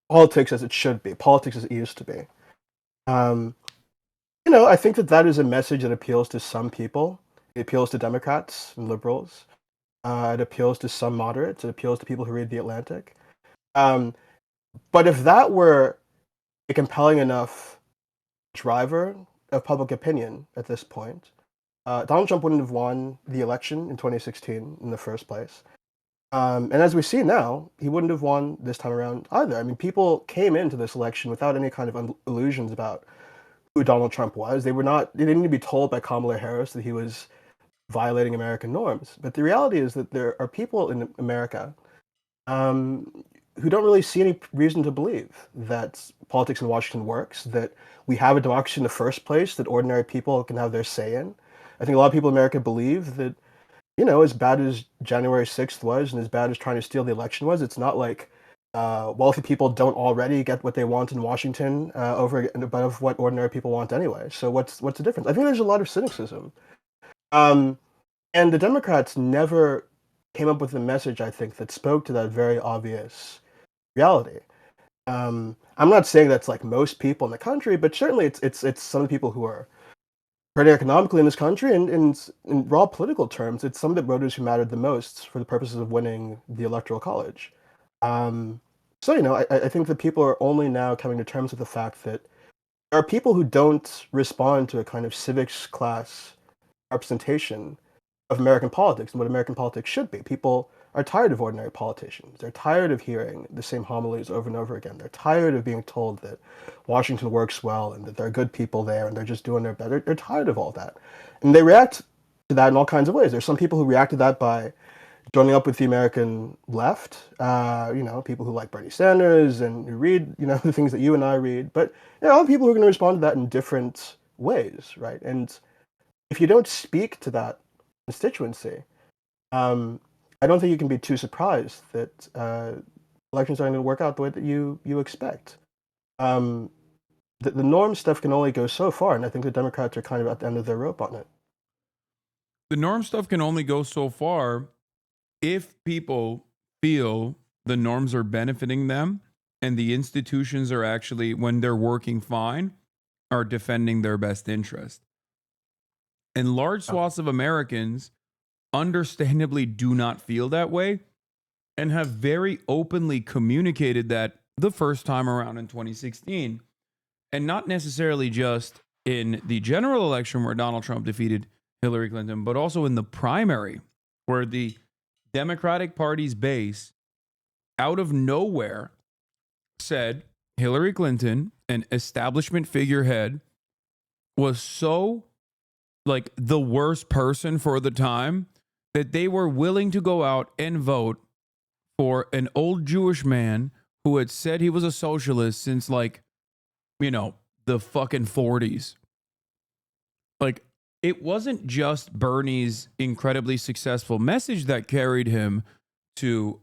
politics as it should be, politics as it used to be. I think that is a message that appeals to some people. It appeals to Democrats and liberals. It appeals to some moderates. It appeals to people who read The Atlantic. But if that were a compelling enough driver of public opinion at this point, Donald Trump wouldn't have won the election in 2016 in the first place. And as we see now, he wouldn't have won this time around either. I mean, people came into this election without any kind of illusions about who Donald Trump was. They didn't need to be told by Kamala Harris that he was violating American norms. But the reality is that there are people in America who don't really see any reason to believe that politics in Washington works, that we have a democracy in the first place, that ordinary people can have their say in. I think a lot of people in America believe that, as bad as January 6th was and as bad as trying to steal the election was, it's not like wealthy people don't already get what they want in Washington over and above what ordinary people want anyway. So what's the difference? I think there's a lot of cynicism. And the Democrats never came up with a message, I think, that spoke to that very obvious reality. I'm not saying that's like most people in the country, but certainly it's some of the people who are hurting economically in this country, and in raw political terms, it's some of the voters who mattered the most for the purposes of winning the Electoral College. So, I think that people are only now coming to terms with the fact that there are people who don't respond to a kind of civics class representation of American politics and what American politics should be. People are tired of ordinary politicians. They're tired of hearing the same homilies over and over again. They're tired of being told that Washington works well and that there are good people there and they're just doing their best. They're tired of all that. And they react to that in all kinds of ways. There's some people who react to that by joining up with the American left, people who like Bernie Sanders and who read, the things that you and I read. But there are other people who are going to respond to that in different ways, right? And if you don't speak to that constituency, I don't think you can be too surprised that elections aren't going to work out the way that you expect. The norm stuff can only go so far, and I think the Democrats are kind of at the end of their rope on it. The norm stuff can only go so far if people feel the norms are benefiting them and the institutions are actually, when they're working fine, are defending their best interest. And large swaths of Americans understandably do not feel that way and have very openly communicated that the first time around in 2016, and not necessarily just in the general election where Donald Trump defeated Hillary Clinton, but also in the primary, where the Democratic Party's base, out of nowhere, said Hillary Clinton, an establishment figurehead, was so like the worst person for the time that they were willing to go out and vote for an old Jewish man who had said he was a socialist since like, you know, the fucking 40s. Like, it wasn't just Bernie's incredibly successful message that carried him to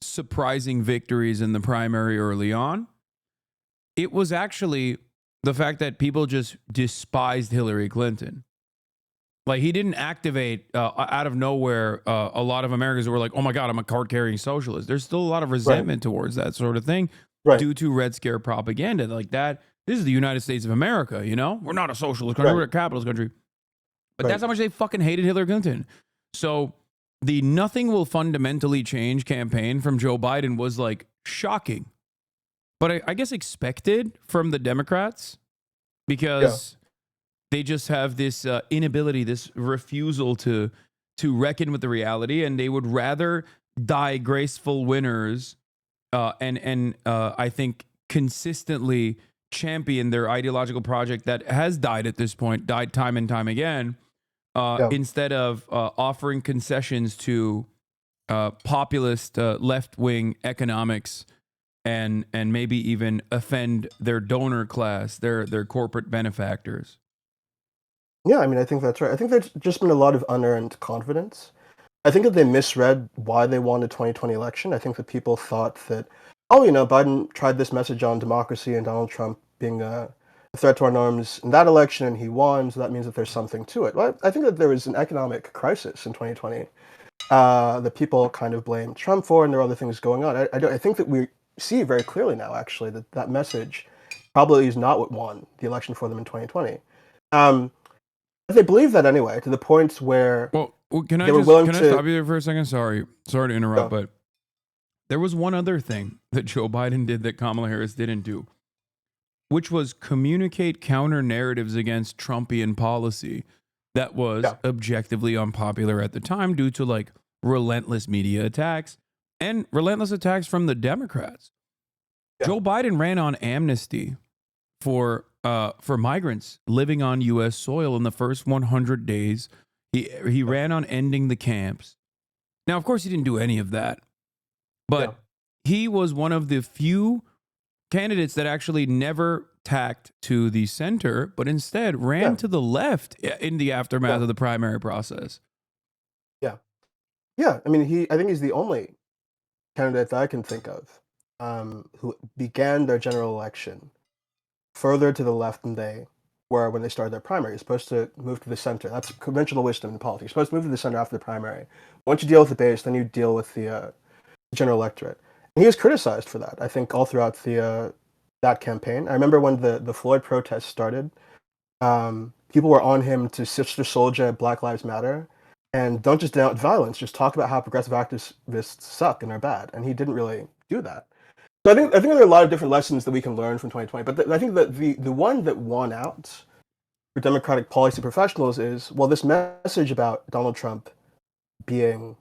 surprising victories in the primary early on. It was actually the fact that people just despised Hillary Clinton. Like, he didn't activate out of nowhere a lot of Americans who were like, oh my God, I'm a card-carrying socialist. There's still a lot of resentment towards that sort of thing due to Red Scare propaganda. Like that, this is the United States of America, you know? We're not a socialist country, we're a capitalist country. But that's how much they fucking hated Hillary Clinton. So the nothing will fundamentally change campaign from Joe Biden was like shocking. But I guess expected from the Democrats because they just have this inability, this refusal to reckon with the reality, and they would rather die graceful winners and I think consistently champion their ideological project that has died at this point, died time and time again, instead of offering concessions to populist left-wing economics and maybe even offend their donor class, their corporate benefactors. Yeah, I mean, I think that's right. I think there's just been a lot of unearned confidence. I think that they misread why they won the 2020 election. I think that people thought that, oh, you know, Biden tried this message on democracy and Donald Trump being a threat to our norms in that election, and he won, so that means that there's something to it. Well, I think that there was an economic crisis in 2020 that people kind of blamed Trump for, and there are other things going on. I think that we see very clearly now, actually, that that message probably is not what won the election for them in 2020. They believe that anyway, to the point where can I they were willing to stop you there for a second? Sorry to interrupt, but there was one other thing that Joe Biden did that Kamala Harris didn't do, which was communicate counter narratives against Trumpian policy that was objectively unpopular at the time due to like relentless media attacks and relentless attacks from the Democrats. Joe Biden ran on amnesty for migrants living on U.S. soil in the first 100 days. He ran on ending the camps. Now, of course, he didn't do any of that, but he was one of the few candidates that actually never tacked to the center, but instead ran to the left in the aftermath of the primary process. Yeah. I mean, I think he's the only candidate that I can think of who began their general election further to the left than they were when they started their primary. You're supposed to move to the center. That's conventional wisdom in politics. You're supposed to move to the center after the primary. Once you deal with the base, then you deal with the general electorate. And he was criticized for that, I think, all throughout that campaign. I remember when the Floyd protests started, people were on him to Sister Souljah, Black Lives Matter, and don't just denounce violence, just talk about how progressive activists suck and are bad. And he didn't really do that. So I think there are a lot of different lessons that we can learn from 2020. But I think that the one that won out for Democratic policy professionals is, well, this message about Donald Trump being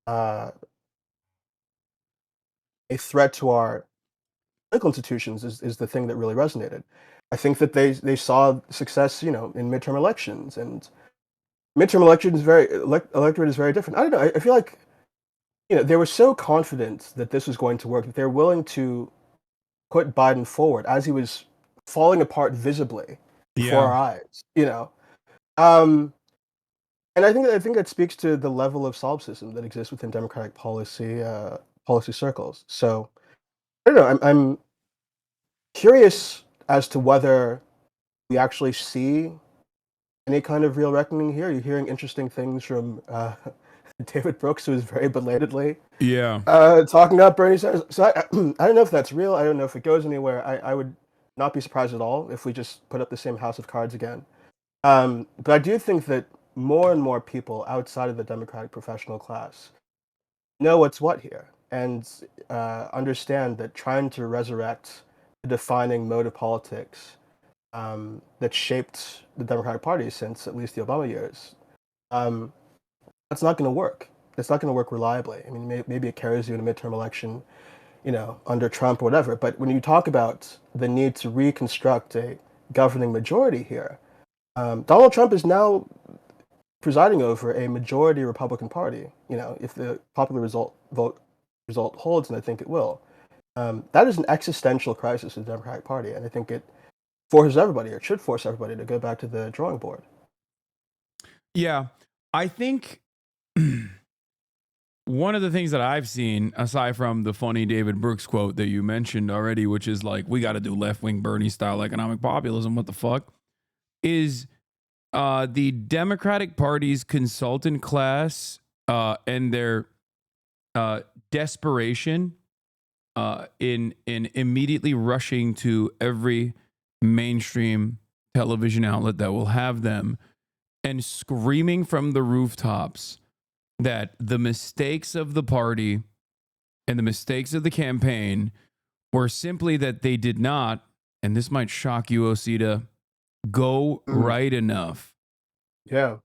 a threat to our political institutions is the thing that really resonated. I think that they saw success, you know, in midterm elections, and midterm elections electorate is very different. I don't know. I feel like, you know, they were so confident that this was going to work that they're willing to put Biden forward as he was falling apart visibly before our eyes, you know. And I think that speaks to the level of solipsism that exists within Democratic policy circles. So I don't know. I'm curious as to whether we actually see any kind of real reckoning here. You're hearing interesting things from David Brooks, who is very belatedly talking about Bernie Sanders. So I don't know if that's real. I don't know if it goes anywhere. I would not be surprised at all if we just put up the same house of cards again. But I do think that more and more people outside of the Democratic professional class know what's what here and understand that trying to resurrect the defining mode of politics that shaped the Democratic Party since at least the Obama years That's not going to work. It's not going to work reliably. I mean, maybe it carries you in a midterm election, under Trump or whatever. But when you talk about the need to reconstruct a governing majority here, Donald Trump is now presiding over a majority Republican Party. If the popular vote result holds, and I think it will, that is an existential crisis in the Democratic Party, and I think it forces everybody, or should force everybody, to go back to the drawing board. Yeah, I think one of the things that I've seen, aside from the funny David Brooks quote that you mentioned already, which is like, we got to do left-wing Bernie style economic populism, what the fuck, is the Democratic Party's consultant class and their desperation in immediately rushing to every mainstream television outlet that will have them and screaming from the rooftops that the mistakes of the party and the mistakes of the campaign were simply that they did not, and this might shock you, Osita, go right enough. Yeah.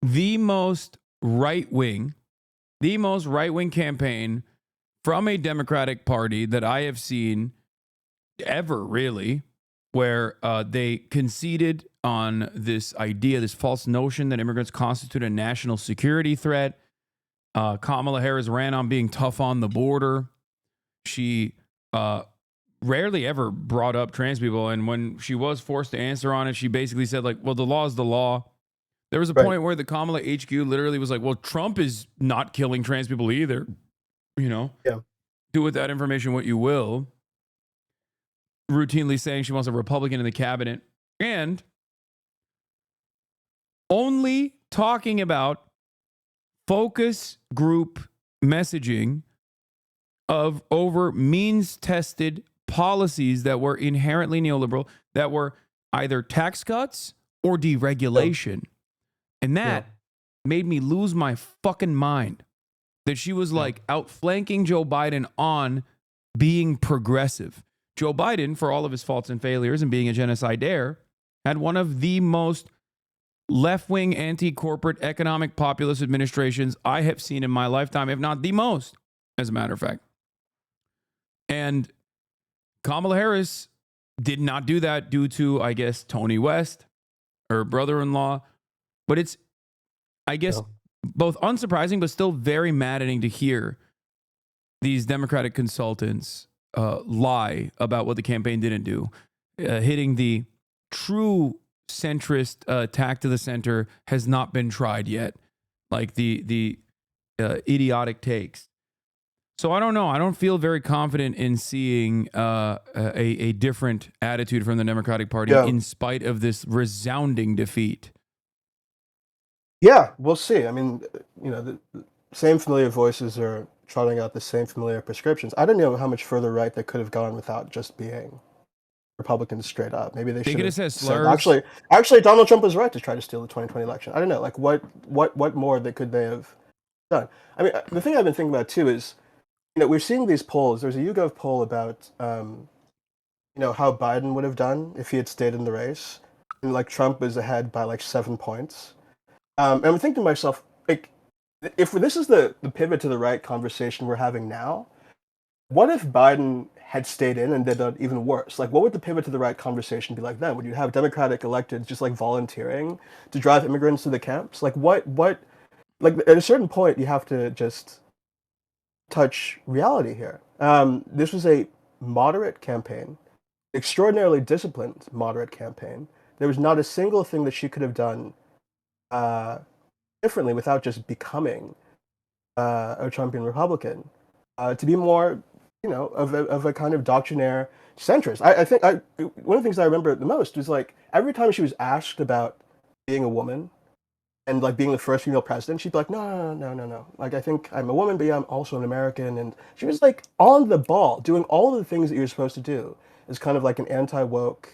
The most right-wing campaign from a Democratic Party that I have seen ever, really, where they conceded on this idea, this false notion that immigrants constitute a national security threat. Kamala Harris ran on being tough on the border. She rarely ever brought up trans people, and when she was forced to answer on it, she basically said, like, well, the law is the law. There was a point where the Kamala HQ literally was like, well, Trump is not killing trans people either. Yeah. Do with that information what you will. Routinely saying she wants a Republican in the cabinet, and only talking about focus group messaging of over means-tested policies that were inherently neoliberal, that were either tax cuts or deregulation. And that made me lose my fucking mind. That she was like outflanking Joe Biden on being progressive. Joe Biden, for all of his faults and failures and being a genocide dare, had one of the most left-wing, anti-corporate, economic populist administrations I have seen in my lifetime, if not the most, as a matter of fact. And Kamala Harris did not do that due to, I guess, Tony West, her brother-in-law. But it's, I guess, both unsurprising but still very maddening to hear these Democratic consultants lie about what the campaign didn't do. Hitting the true centrist attack to the center has not been tried yet. Like the idiotic takes. So I don't know. I don't feel very confident in seeing a different attitude from the Democratic Party in spite of this resounding defeat. Yeah, we'll see. I mean, the same familiar voices are trotting out the same familiar prescriptions. I don't know how much further right they could have gone without just being Republicans straight up. Maybe they should have said slurs. Actually, Donald Trump was right to try to steal the 2020 election. I don't know. Like, what more could they have done? I mean, the thing I've been thinking about too is, we're seeing these polls. There's a YouGov poll about, how Biden would have done if he had stayed in the race, and like Trump is ahead by like 7 points. And I'm thinking to myself, like, if this is the pivot to the right conversation we're having now, what if Biden had stayed in and did even worse? Like, what would the pivot to the right conversation be like then? Would you have Democratic electeds just like volunteering to drive immigrants to the camps? Like, what, like at a certain point, you have to just touch reality here. This was a moderate campaign, extraordinarily disciplined moderate campaign. There was not a single thing that she could have done differently without just becoming a Trumpian Republican, to be more, of a kind of doctrinaire centrist. I think one of the things I remember the most was like every time she was asked about being a woman and like being the first female president, she'd be like, no. Like, I think I'm a woman, but yeah, I'm also an American. And she was like on the ball, doing all of the things that you're supposed to do as kind of like an anti-woke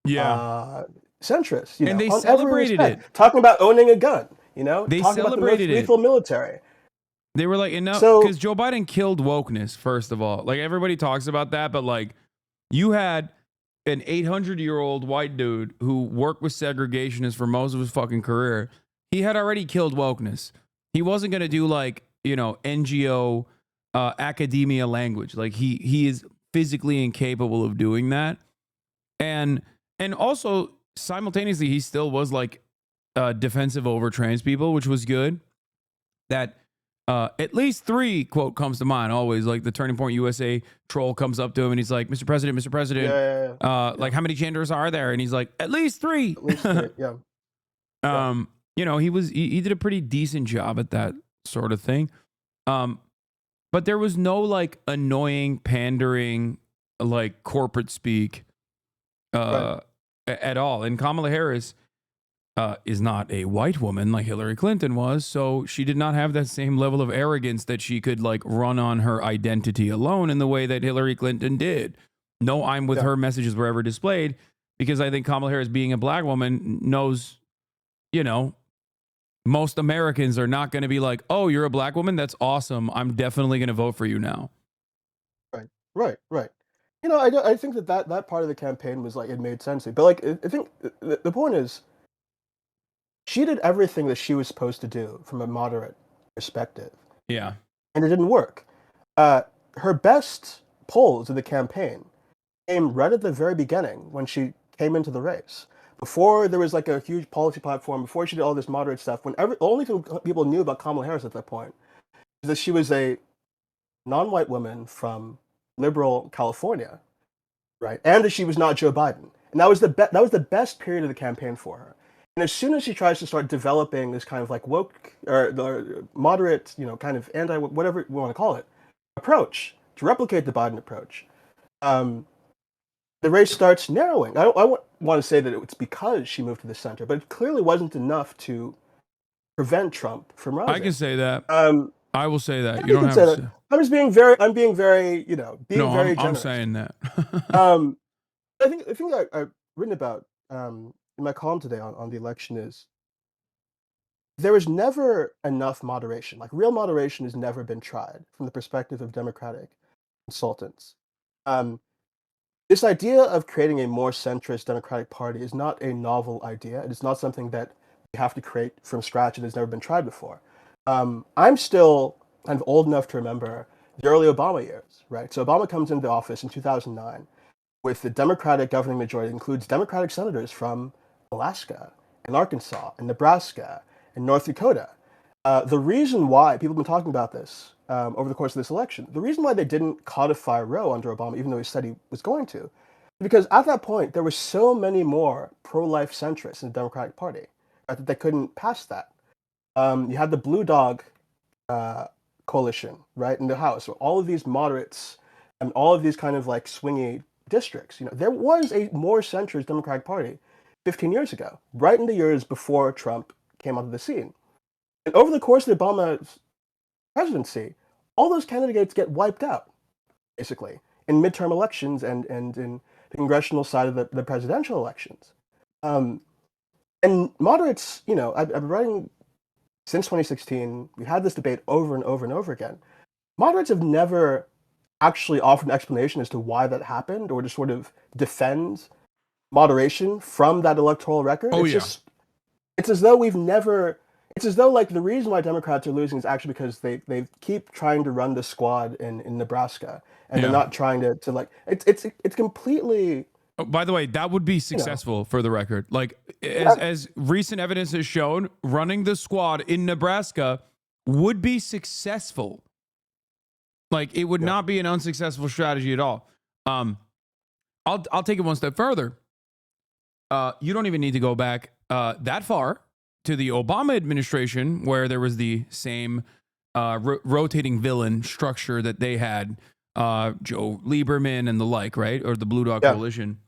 centrist. And they celebrated it. Talking about owning a gun, They talking celebrated about the most lethal military. They were like, enough, because Joe Biden killed wokeness, first of all. Like, everybody talks about that, but like, you had an 800-year-old white dude who worked with segregationists for most of his fucking career he had already killed wokeness. He wasn't going to do like, NGO academia language. Like he is physically incapable of doing that. And also simultaneously, he still was like defensive over trans people, which was good. That at least 3 quote comes to mind always. Like the Turning Point USA troll comes up to him and he's like, Mr. President, like how many genders are there? And he's like, at least 3. At least 3, yeah. He did a pretty decent job at that sort of thing. But there was no like annoying pandering, like corporate speak at all. And Kamala Harris is not a white woman like Hillary Clinton was, so she did not have that same level of arrogance that she could like run on her identity alone in the way that Hillary Clinton did. No, I'm with her messages were ever displayed, because I think Kamala Harris, being a black woman, knows, most Americans are not going to be like, oh, you're a black woman? That's awesome. I'm definitely going to vote for you now. Right. I think that part of the campaign was like, it made sense. But like, I think the point is, she did everything that she was supposed to do from a moderate perspective. Yeah. And it didn't work. Her best polls of the campaign came right at the very beginning when she came into the race. Before there was like a huge policy platform, before she did all this moderate stuff, the only thing people knew about Kamala Harris at that point is that she was a non-white woman from liberal California, right? And that she was not Joe Biden. And that was the best period of the campaign for her. And as soon as she tries to start developing this kind of like woke or the moderate, kind of anti, whatever we want to call it, approach to replicate the Biden approach, the race starts narrowing. I want to say that it's because she moved to the center, but it clearly wasn't enough to prevent Trump from rising. I can say that. I will say that. Yeah, you don't have say to. That. I'm being very, very generous. I'm saying that. I think I've written about in my column today on the election is there was never enough moderation. Like real moderation has never been tried from the perspective of Democratic consultants. This idea of creating a more centrist Democratic Party is not a novel idea. It is not something that you have to create from scratch and has never been tried before. I'm still kind of old enough to remember the early Obama years, right? So Obama comes into office in 2009 with the Democratic governing majority, includes Democratic senators from Alaska and Arkansas and Nebraska and North Dakota. The reason why people have been talking about this over the course of this election, the reason why they didn't codify Roe under Obama, even though he said he was going to, because at that point there were so many more pro-life centrists in the Democratic Party, right, that they couldn't pass that. You had the Blue Dog coalition, right, in the House, so all of these moderates and all of these kind of like swingy districts. There was a more centrist Democratic Party 15 years ago, right in the years before Trump came onto the scene. And over the course of Obama's presidency, all those candidates get wiped out, basically, in midterm elections and in the congressional side of the presidential elections. And moderates, I've been writing since 2016. We had this debate over and over and over again. Moderates have never actually offered an explanation as to why that happened or to sort of defend moderation from that electoral record. It's as though it's as though like the reason why Democrats are losing is actually because they keep trying to run the squad in Nebraska and they're not trying to like it's completely. Oh, by the way, that would be successful for the record. Like as recent evidence has shown, running the squad in Nebraska would be successful. Like it would not be an unsuccessful strategy at all. I'll take it one step further. You don't even need to go back that far to the Obama administration, where there was the same rotating villain structure that they had, Joe Lieberman and the like, right? Or the Blue Dog Coalition.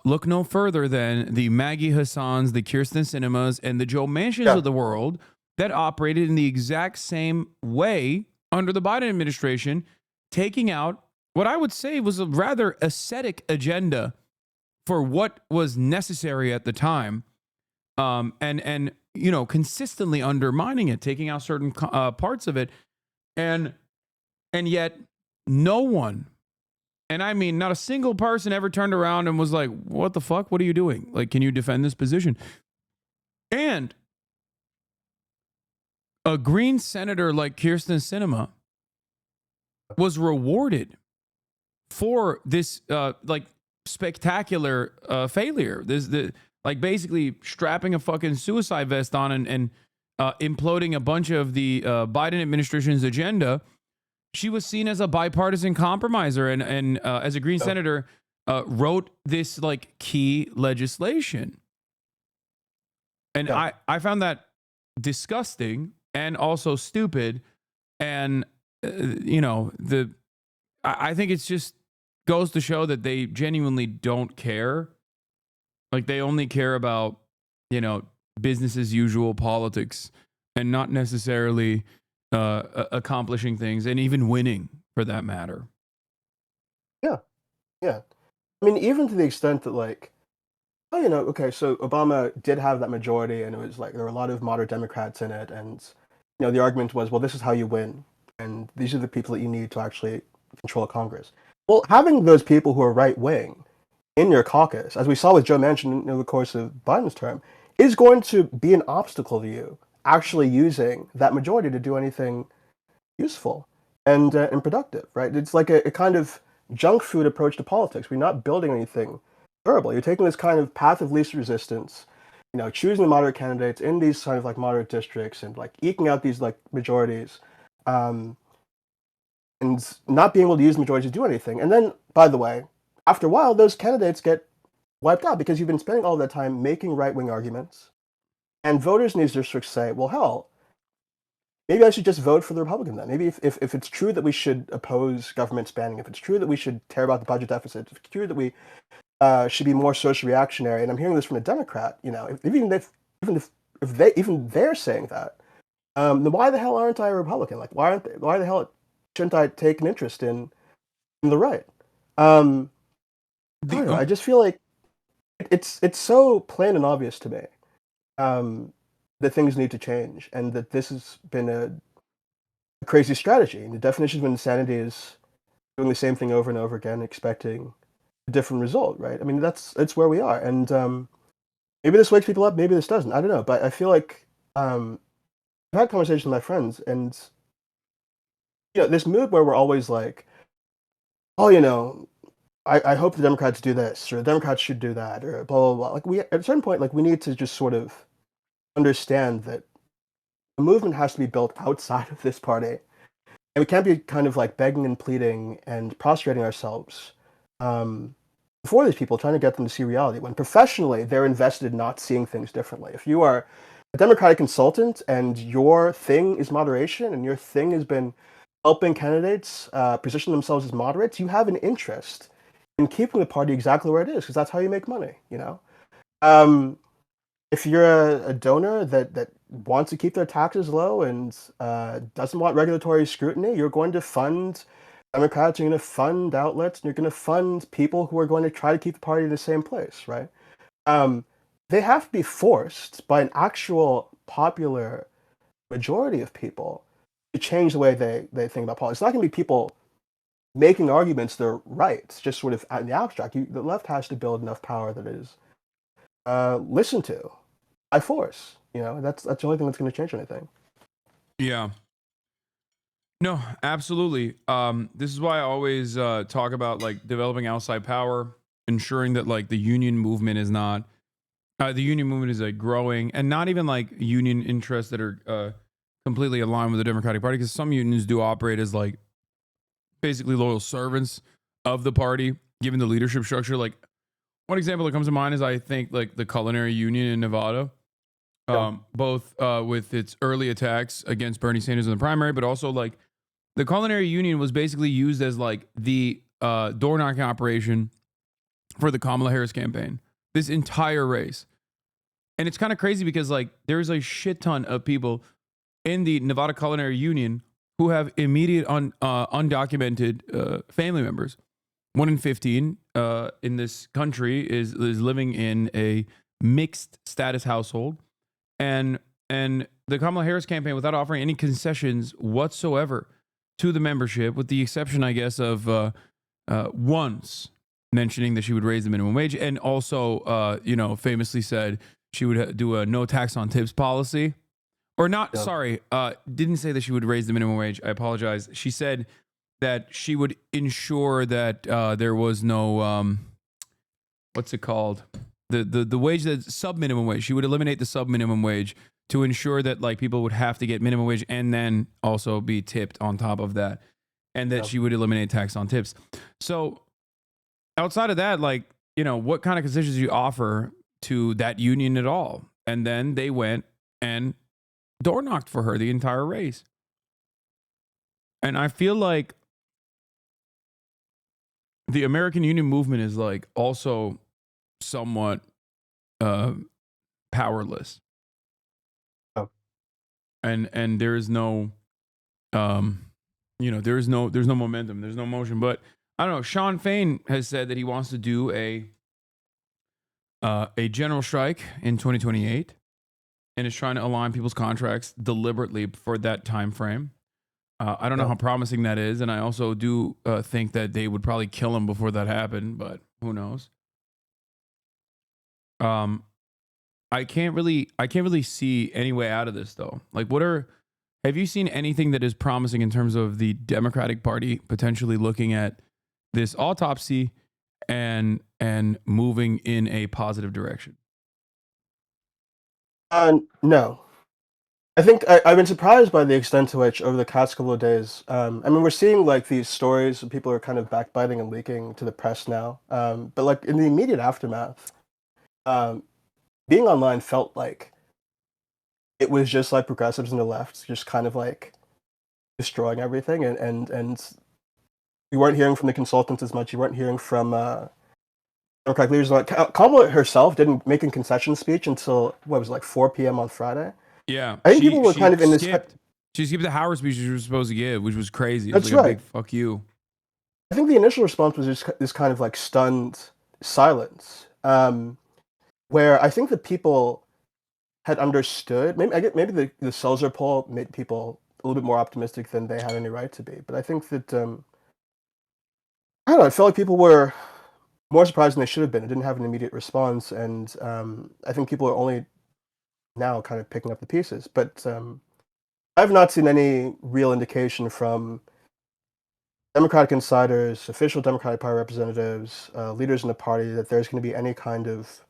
Look no further than the Maggie Hassans, the Kirsten Sinemas, and the Joe Manchins of the world that operated in the exact same way under the Biden administration, taking out what I would say was a rather ascetic agenda for what was necessary at the time, and consistently undermining it, taking out certain parts of it, and yet no one, and I mean not a single person, ever turned around and was like, "What the fuck? What are you doing? Like, can you defend this position?" And a Green senator like Kirsten Sinema was rewarded for this like spectacular failure. Like basically strapping a fucking suicide vest on and imploding a bunch of the Biden administration's agenda. She was seen as a bipartisan compromiser and as a Green senator wrote this like key legislation. And I found that disgusting and also stupid. And, you know, I think it's just goes to show that they genuinely don't care. Like they only care about, you know, business as usual politics and not necessarily accomplishing things and even winning for that matter. Yeah. Yeah. I mean, even to the extent that like, oh, you know, okay, so Obama did have that majority and it was like there were a lot of moderate Democrats in it. And, you know, the argument was, well, this is how you win. And these are the people that you need to actually control Congress. Well, having those people who are right wing in your caucus, as we saw with Joe Manchin in the course of Biden's term, is going to be an obstacle to you actually using that majority to do anything useful and productive, right? It's like a kind of junk food approach to politics. We're not building anything durable. You're taking this kind of path of least resistance, you know, choosing the moderate candidates in these kind of like moderate districts and like eking out these like majorities, and not being able to use majorities to do anything. And then, by the way, after a while, those candidates get wiped out because you've been spending all that time making right-wing arguments. And voters in these districts say, well, hell, maybe I should just vote for the Republican then. Maybe if it's true that we should oppose government spending, if it's true that we should tear about the budget deficit, if it's true that we should be more social reactionary, and I'm hearing this from a Democrat, you know, even they're saying that, then why the hell aren't I a Republican? Like, why the hell shouldn't I take an interest in the right? I don't know, I just feel like it's so plain and obvious to me that things need to change, and that this has been a crazy strategy. And the definition of insanity is doing the same thing over and over again, expecting a different result, right? I mean, that's where we are. And maybe this wakes people up, maybe this doesn't. I don't know. But I feel like I've had conversations with my friends, and you know, this mood where we're always like, oh, you know, I hope the Democrats do this, or the Democrats should do that, or blah, blah, blah. Like, we, at a certain point, like, we need to just sort of understand that the movement has to be built outside of this party. And we can't be kind of like begging and pleading and prostrating ourselves before these people, trying to get them to see reality, when professionally they're invested in not seeing things differently. If you are a Democratic consultant and your thing is moderation and your thing has been helping candidates position themselves as moderates, you have an interest in keeping the party exactly where it is, because that's how you make money, you know? If you're a donor that wants to keep their taxes low and doesn't want regulatory scrutiny, you're going to fund Democrats, you're going to fund outlets, and you're going to fund people who are going to try to keep the party in the same place, right? They have to be forced by an actual popular majority of people to change the way they think about politics. It's not going to be people making arguments that are right, it's just sort of in the abstract. The left has to build enough power that is listened to by force. You know, that's the only thing that's going to change anything. Yeah. No, absolutely. This is why I always talk about like developing outside power, ensuring that like the union movement is not, the union movement is like growing, and not even like union interests that are completely aligned with the Democratic Party, because some unions do operate as like basically loyal servants of the party, given the leadership structure. Like one example that comes to mind is I think like the Culinary Union in Nevada, both with its early attacks against Bernie Sanders in the primary, but also like the Culinary Union was basically used as like the door knocking operation for the Kamala Harris campaign, this entire race. And it's kind of crazy because like there's a shit ton of people in the Nevada Culinary Union who have immediate undocumented family members. 1 in 15 in this country is living in a mixed status household, and the Kamala Harris campaign, without offering any concessions whatsoever to the membership, with the exception, I guess, of once mentioning that she would raise the minimum wage, and also, famously said she would do a no tax on tips policy, Or not, Yeah. sorry, didn't say that she would raise the minimum wage. I apologize. She said that she would ensure that there was no, what's it called? The wage that's sub-minimum wage. She would eliminate the sub-minimum wage to ensure that like people would have to get minimum wage and then also be tipped on top of that. And that she would eliminate tax on tips. So outside of that, like, you know, what kind of concessions do you offer to that union at all? And then they went and door knocked for her the entire race. And I feel like the American Union movement is like also somewhat powerless. Oh. And there is no you know, there's no momentum, there's no motion. But I don't know, Sean Fain has said that he wants to do a general strike in 2028 and is trying to align people's contracts deliberately for that time frame. I don't know how promising that is, and I also do think that they would probably kill him before that happened, but who knows? I can't really see any way out of this though. Like, have you seen anything that is promising in terms of the Democratic Party potentially looking at this autopsy and moving in a positive direction? No. I think I've been surprised by the extent to which over the past couple of days, I mean, we're seeing like these stories of people are kind of backbiting and leaking to the press now. But like in the immediate aftermath, being online felt like it was just like progressives and the left just kind of like destroying everything. And you weren't hearing from the consultants as much. You weren't hearing from Democratic leaders. Like Kamala herself didn't make a concession speech until what was it, like 4 p.m. on Friday. Yeah, I think people were kind of in this. She skipped the Howard speech she was supposed to give, which was crazy. It was That's like right. a big fuck you. I think the initial response was just this kind of like stunned silence, where I think that people had understood. Maybe the Selzer poll made people a little bit more optimistic than they had any right to be. But I think that I don't know. I felt like people were more surprised than they should have been. It didn't have an immediate response, and I think people are only now kind of picking up the pieces. But I've not seen any real indication from Democratic insiders, official Democratic Party representatives, leaders in the party that there's going to be any kind of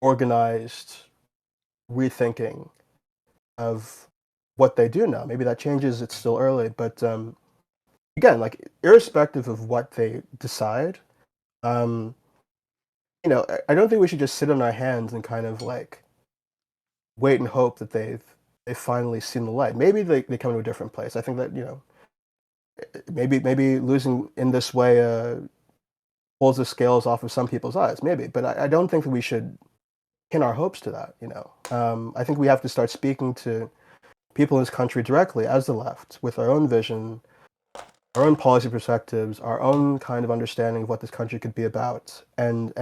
organized rethinking of what they do now. Maybe that changes. It's still early, but again, like irrespective of what they decide, you know, I don't think we should just sit on our hands and kind of like wait and hope that they've finally seen the light. Maybe they come to a different place. I think that, you know, maybe losing in this way pulls the scales off of some people's eyes, maybe. But I don't think that we should pin our hopes to that, you know. I think we have to start speaking to people in this country directly as the left with our own vision, our own policy perspectives, our own kind of understanding of what this country could be about, and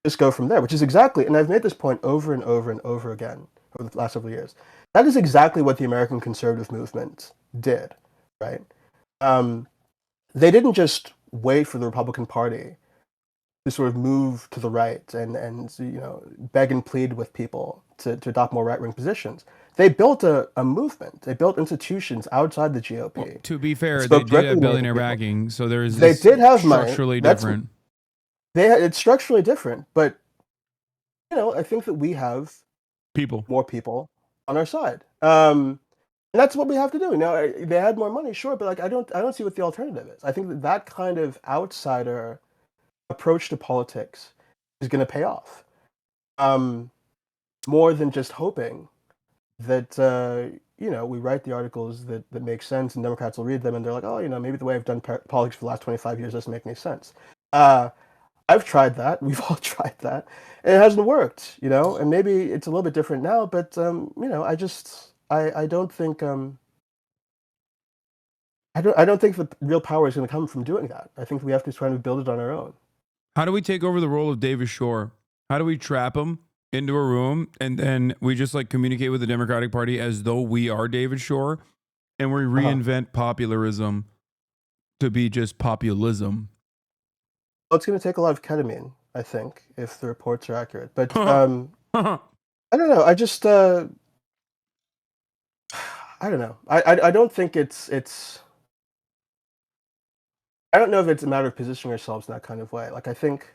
just go from there, which is exactly, and I've made this point over and over and over again over the last several years. That is exactly what the American conservative movement did, right? They didn't just wait for the Republican Party to sort of move to the right and you know, beg and plead with people to adopt more right-wing positions. They built a movement. They built institutions outside the GOP. Well, to be fair, they did have billionaire backing, so there is they did have structurally money. different. It's structurally different, but you know, I think that we have more people on our side. And that's what we have to do. Now, they had more money, sure, but like I don't see what the alternative is. I think that kind of outsider approach to politics is going to pay off. More than just hoping that you know, we write the articles that make sense and Democrats will read them and they're like, oh, you know, maybe the way I've done politics for the last 25 years doesn't make any sense. I've tried that. We've all tried that. And it hasn't worked, you know, and maybe it's a little bit different now, but you know, I don't think I don't think the real power is going to come from doing that. I think we have to try to build it on our own. How do we take over the role of David Shore? How do we trap him into a room and then we just like communicate with the Democratic Party as though we are David Shore and we reinvent popularism to be just populism? Well, it's going to take a lot of ketamine, I think, if the reports are accurate. But I don't know. I just I don't know. I don't think it's. I don't know if it's a matter of positioning ourselves in that kind of way. Like I think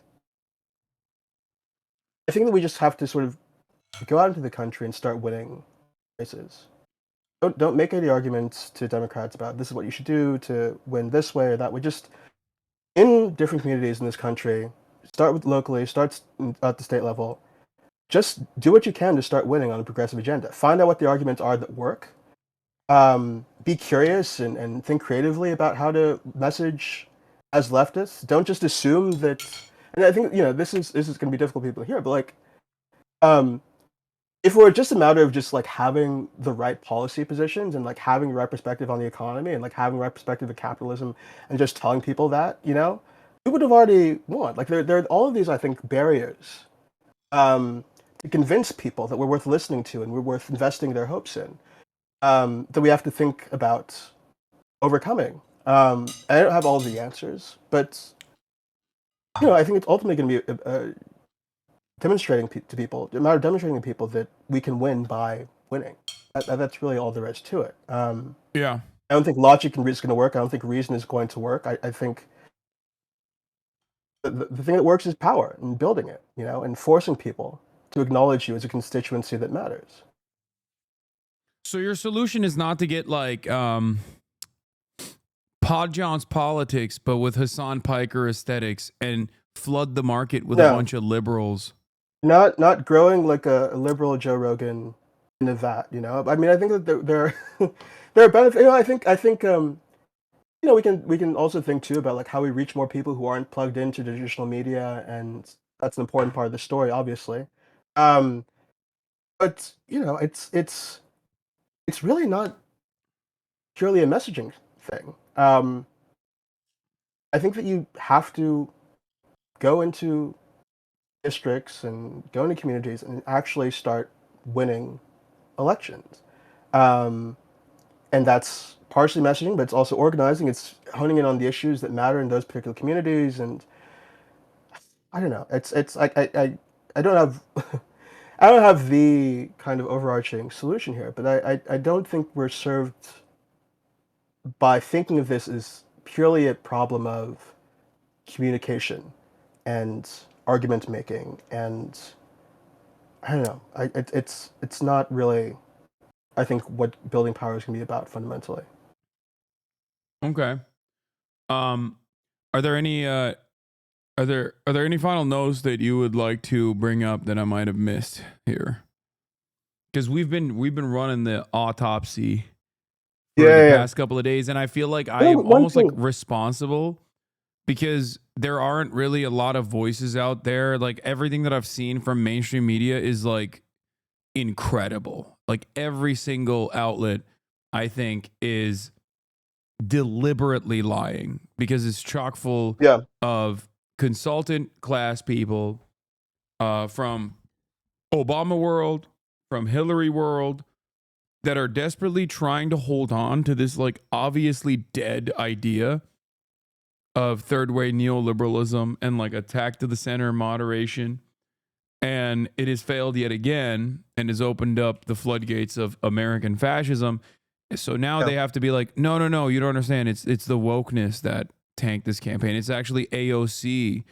that we just have to sort of go out into the country and start winning races. Don't make any arguments to Democrats about this is what you should do to win this way or that way. Just in different communities in this country, start with locally, at the state level. Just do what you can to start winning on a progressive agenda. Find out what the arguments are that work. Be curious and think creatively about how to message as leftists. Don't just assume that. And I think this is going to be difficult for people to hear, but like, if it were just a matter of just like having the right policy positions and like having the right perspective on the economy and like having the right perspective of capitalism and just telling people that, we would have already won. Like there are all of these, I think, barriers to convince people that we're worth listening to and we're worth investing their hopes in, that we have to think about overcoming. I don't have all the answers, but I think it's ultimately going to be demonstrating to people that we can win by winning. That's really all there is to it. Yeah. I don't think logic and reason is going to work. I don't think reason is going to work. I think the thing that works is power and building it, and forcing people to acknowledge you as a constituency that matters. So your solution is not to get like Pod John's politics, but with Hasan Piker aesthetics and flood the market with a bunch of liberals. Not growing like a liberal Joe Rogan in a vat, I mean, I think that there are benefits. I think we can also think too about like how we reach more people who aren't plugged into traditional media, and that's an important part of the story, obviously. But it's really not purely a messaging thing. I think that you have to go into districts and go into communities and actually start winning elections. And that's partially messaging, but it's also organizing. It's honing in on the issues that matter in those particular communities. And I don't know. It's like I don't have I don't have the kind of overarching solution here, but I don't think we're served by thinking of this as purely a problem of communication and argument making, and I don't know. It's not really, I think, what building power is going to be about fundamentally. Okay. Are there any final notes that you would like to bring up that I might have missed here? Because we've been running the autopsy for the past couple of days, and I feel like I am almost like responsible because there aren't really a lot of voices out there. Like everything that I've seen from mainstream media is like incredible. Like every single outlet, I think, is deliberately lying because it's chock full of consultant class people from Obama world, from Hillary world, that are desperately trying to hold on to this like obviously dead idea of third way neoliberalism and like attack to the center moderation. And it has failed yet again and has opened up the floodgates of American fascism. So now they have to be like, no, you don't understand. It's the wokeness that tanked this campaign. It's actually AOC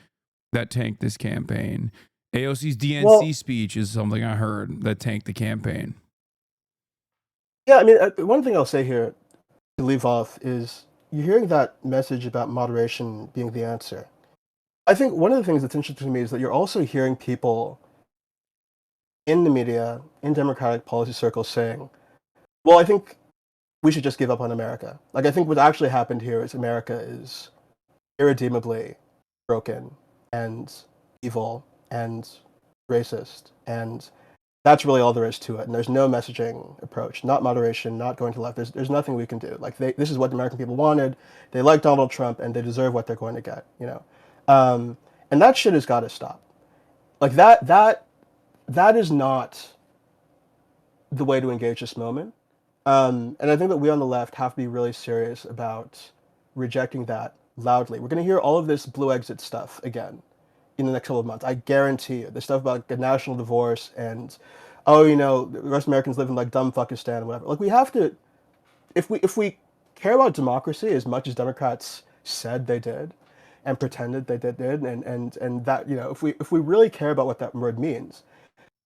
that tanked this campaign. AOC's DNC speech is something I heard that tanked the campaign. Yeah, I mean, one thing I'll say here to leave off is you're hearing that message about moderation being the answer. I think one of the things that's interesting to me is that you're also hearing people in the media, in Democratic policy circles saying, well, I think we should just give up on America. Like, I think what actually happened here is America is irredeemably broken and evil and racist, and that's really all there is to it. And there's no messaging approach, not moderation, not going to the left. There's nothing we can do. Like this is what the American people wanted. They like Donald Trump, and they deserve what they're going to get. And that shit has got to stop. Like that is not the way to engage this moment. And I think that we on the left have to be really serious about rejecting that loudly. We're going to hear all of this blue exit stuff again in the next couple of months. I guarantee you. The stuff about the national divorce and, the rest of Americans live in like dumb Fuckistan or whatever. Like we have to if we care about democracy as much as Democrats said they did, and pretended they did, and that, you know, if we really care about what that word means,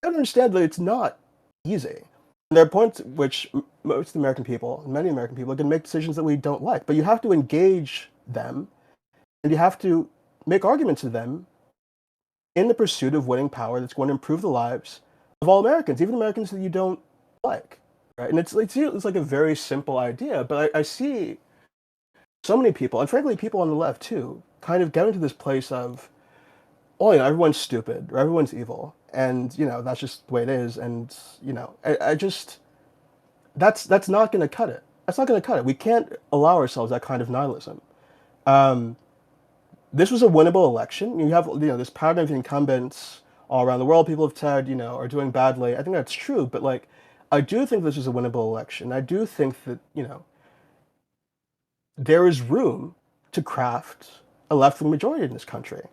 I understand that it's not easy. And there are points at which most American people, many American people, can make decisions that we don't like, but you have to engage them, and you have to make arguments to them in the pursuit of winning power that's going to improve the lives of all Americans, even Americans that you don't like, right? And it's like a very simple idea, but I see so many people, and frankly people on the left too, kind of get into this place of, oh, you know, everyone's stupid or everyone's evil, and, you know, that's just the way it is, and, you know, I just, that's not going to cut it. That's not going to cut it. We can't allow ourselves that kind of nihilism. This was a winnable election. You have, you know, this paradigm of incumbents all around the world. People have said, you know, are doing badly. I think that's true, but like, I do think this was a winnable election. I do think that, you know, there is room to craft a left-wing majority in this country.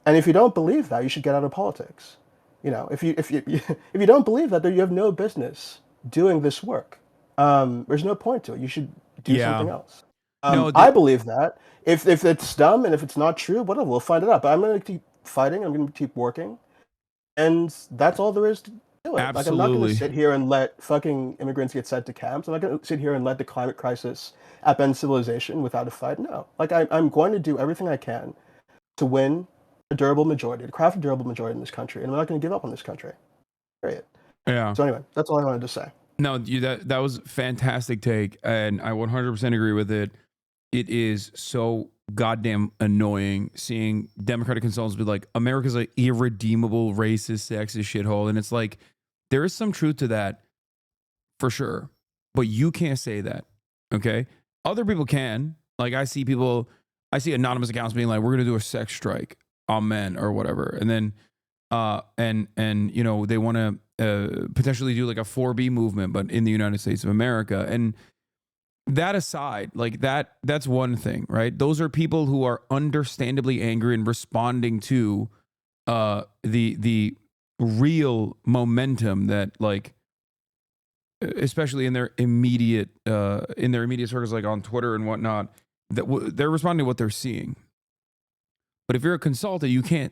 And if you don't believe that, you should get out of politics. You know, if you don't believe that, then you have no business doing this work. There's no point to it. You should do something else. I believe that. If it's dumb and if it's not true, whatever, we'll find it out. But I'm going to keep fighting. I'm going to keep working. And that's all there is to do it. Like, I'm not going to sit here and let fucking immigrants get sent to camps. I'm not going to sit here and let the climate crisis upend civilization without a fight. No. Like, I'm going to do everything I can to win a durable majority, to craft a durable majority in this country. And I'm not going to give up on this country. Period. Yeah. So anyway, that's all I wanted to say. No, that was a fantastic take, and I 100% agree with it. It is so goddamn annoying seeing Democratic consultants be like, America's an irredeemable, racist, sexist shithole. And it's like, there is some truth to that for sure, but you can't say that, okay? Other people can. Like, I see anonymous accounts being like, we're going to do a sex strike on men or whatever. And then, and you know, they want to potentially do like a 4B movement, but in the United States of America. And that aside, like that's one thing, right? Those are people who are understandably angry and responding to the real momentum that, like, especially in their immediate circles, like on Twitter and whatnot, that they're responding to what they're seeing. But if you're a consultant, you can't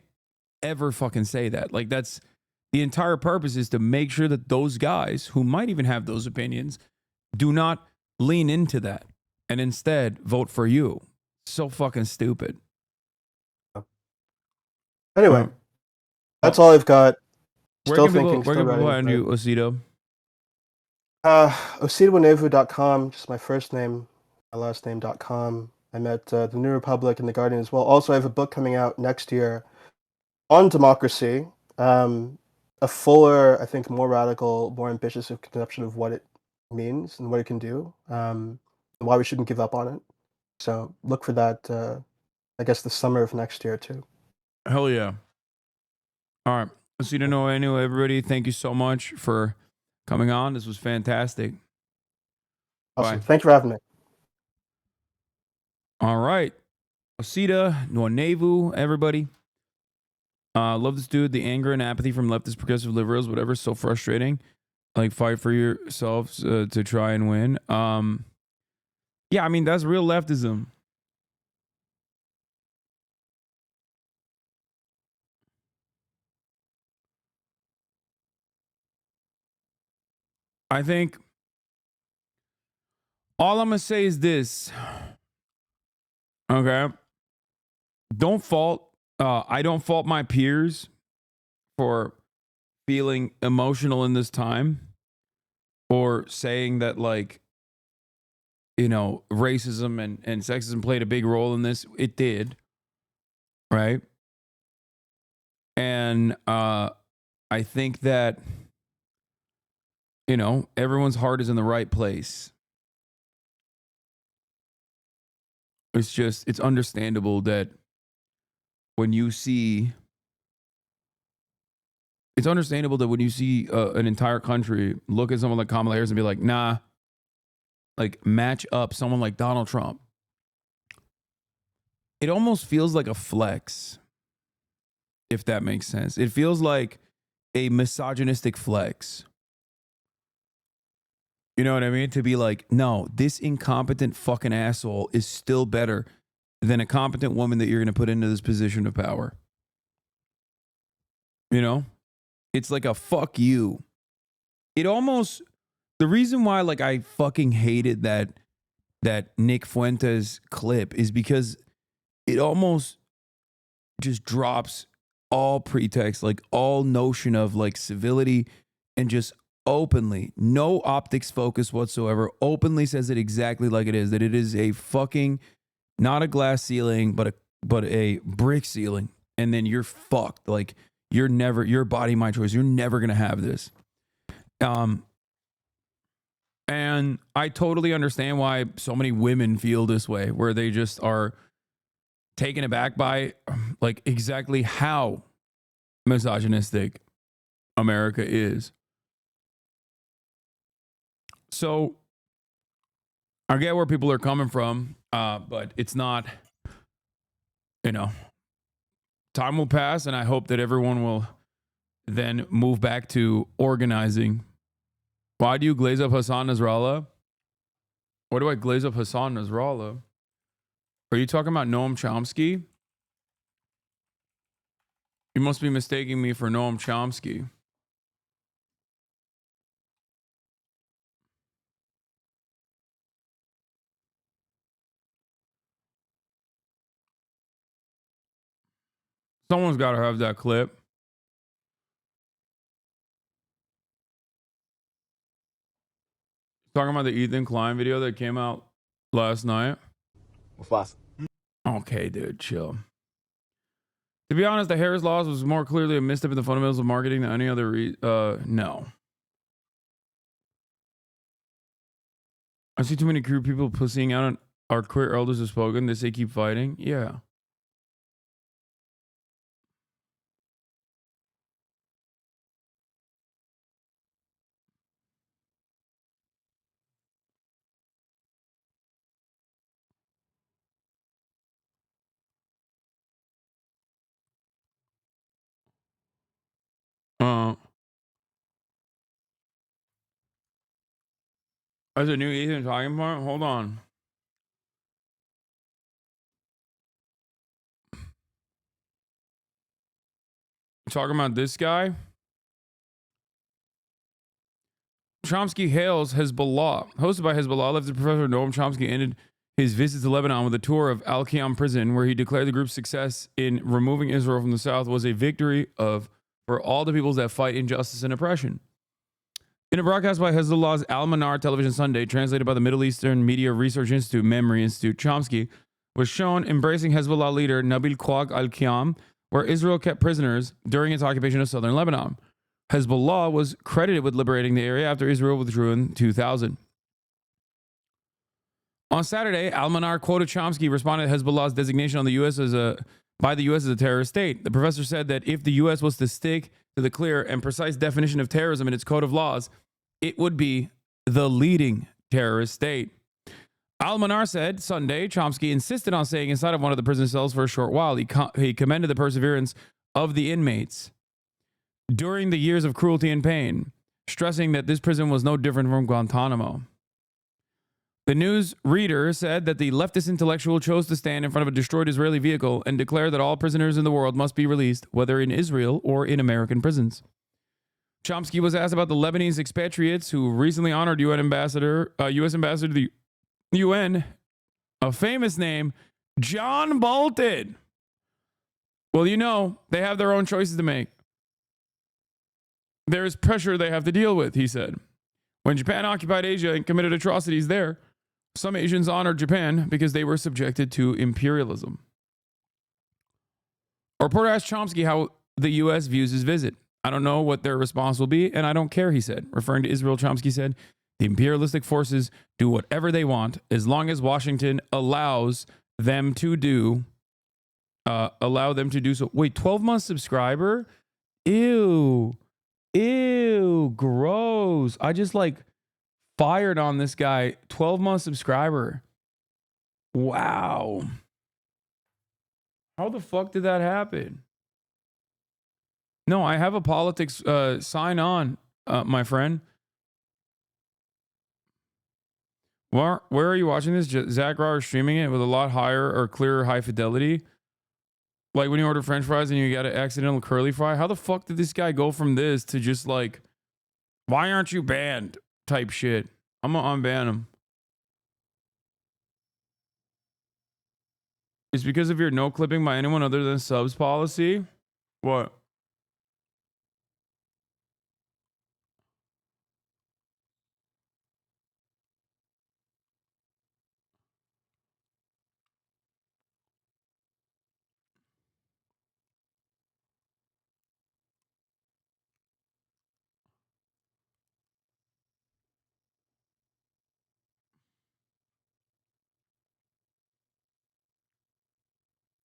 ever fucking say that. Like, that's the entire purpose, is to make sure that those guys who might even have those opinions do not lean into that and instead vote for you. So fucking stupid. Anyway, that's all I've got. Where can people find you, Osita? Osita.Nwanewu.com, just my first name, my last name.com. I'm at the New Republic and the Guardian as well. Also, I have a book coming out next year on democracy. A fuller, I think, more radical, more ambitious conception of what it means and what it can do, and why we shouldn't give up on it. So look for that, I guess, the summer of next year, too. Hell yeah. All right. Osita Nwanewu, everybody, thank you so much for coming on. This was fantastic. Awesome. Bye. Thank you for having me. All right. Osita Nwanewu, everybody. Love this dude. The anger and apathy from leftist progressive liberals, whatever, so frustrating. Like, fight for yourselves to try and win. Yeah, I mean, that's real leftism. I think all I'm going to say is this. Okay. I don't fault my peers for feeling emotional in this time, or saying that, like, you know, racism and sexism played a big role in this. It did. Right. And I think that, you know, everyone's heart is in the right place. It's understandable that when you see an entire country look at someone like Kamala Harris and be like, nah, like, match up someone like Donald Trump. It almost feels like a flex, if that makes sense. It feels like a misogynistic flex. You know what I mean? To be like, no, this incompetent fucking asshole is still better than a competent woman that you're going to put into this position of power. You know? It's like a fuck you. It almost, the reason why like I fucking hated that Nick Fuentes clip is because it almost just drops all pretext, like all notion of like civility, and just openly, no optics focus whatsoever, openly says it exactly like it is, that it is a fucking, not a glass ceiling, but a brick ceiling. And then you're fucked. Like you're never, your body, my choice. You're never going to have this. And I totally understand why so many women feel this way, where they just are taken aback by like exactly how misogynistic America is. So I get where people are coming from, but it's not, you know, time will pass, and I hope that everyone will then move back to organizing. Why do you glaze up Hasan Nasrallah? Why do I glaze up Hasan Nasrallah? Are you talking about Noam Chomsky? You must be mistaking me for Noam Chomsky. Someone's got to have that clip. Talking about the Ethan Klein video that came out last night. Okay, dude, chill. To be honest, the Harris laws was more clearly a misstep in the fundamentals of marketing than any other no. I see too many queer people pussying out on our queer elders have spoken. They say keep fighting. Yeah. That's a new Ethan talking point? Hold on. Talking about this guy? Chomsky hails Hezbollah. Hosted by Hezbollah, left Professor Noam Chomsky ended his visit to Lebanon with a tour of Al-Qiyam prison, where he declared the group's success in removing Israel from the south was a victory for all the peoples that fight injustice and oppression. In a broadcast by Hezbollah's Al-Manar television Sunday, translated by the Middle Eastern Media Research Institute, Memory Institute, Chomsky was shown embracing Hezbollah leader Nabil Quag al-Qiyam, where Israel kept prisoners during its occupation of southern Lebanon. Hezbollah was credited with liberating the area after Israel withdrew in 2000. On Saturday, Al-Manar quoted Chomsky responded to Hezbollah's designation on the U.S. by the U.S. as a terrorist state. The professor said that if the U.S. was to stick to the clear and precise definition of terrorism in its code of laws, it would be the leading terrorist state. Al-Manar said Sunday Chomsky insisted on staying inside of one of the prison cells for a short while. He commended the perseverance of the inmates during the years of cruelty and pain, stressing that this prison was no different from Guantanamo. The news reader said that the leftist intellectual chose to stand in front of a destroyed Israeli vehicle and declare that all prisoners in the world must be released, whether in Israel or in American prisons. Chomsky was asked about the Lebanese expatriates who recently honored U.S. ambassador to the UN, a famous name, John Bolton. Well, you know, they have their own choices to make. There is pressure they have to deal with, he said. When Japan occupied Asia and committed atrocities there, some Asians honored Japan because they were subjected to imperialism. A reporter asked Chomsky how the U.S. views his visit. I don't know what their response will be, and I don't care, he said. Referring to Israel, Chomsky said, the imperialistic forces do whatever they want as long as Washington allows them to do so. Wait, 12-month subscriber? Ew, gross. I just fired on this guy. 12-month subscriber. Wow. How the fuck did that happen? No, I have a politics sign on, my friend. Where are you watching this? Zach Rower streaming it with a lot higher or clearer high fidelity. Like when you order French fries and you got an accidental curly fry. How the fuck did this guy go from this to just like, why aren't you banned type shit? I'm gonna unban him. It's because of your no clipping by anyone other than subs policy. What?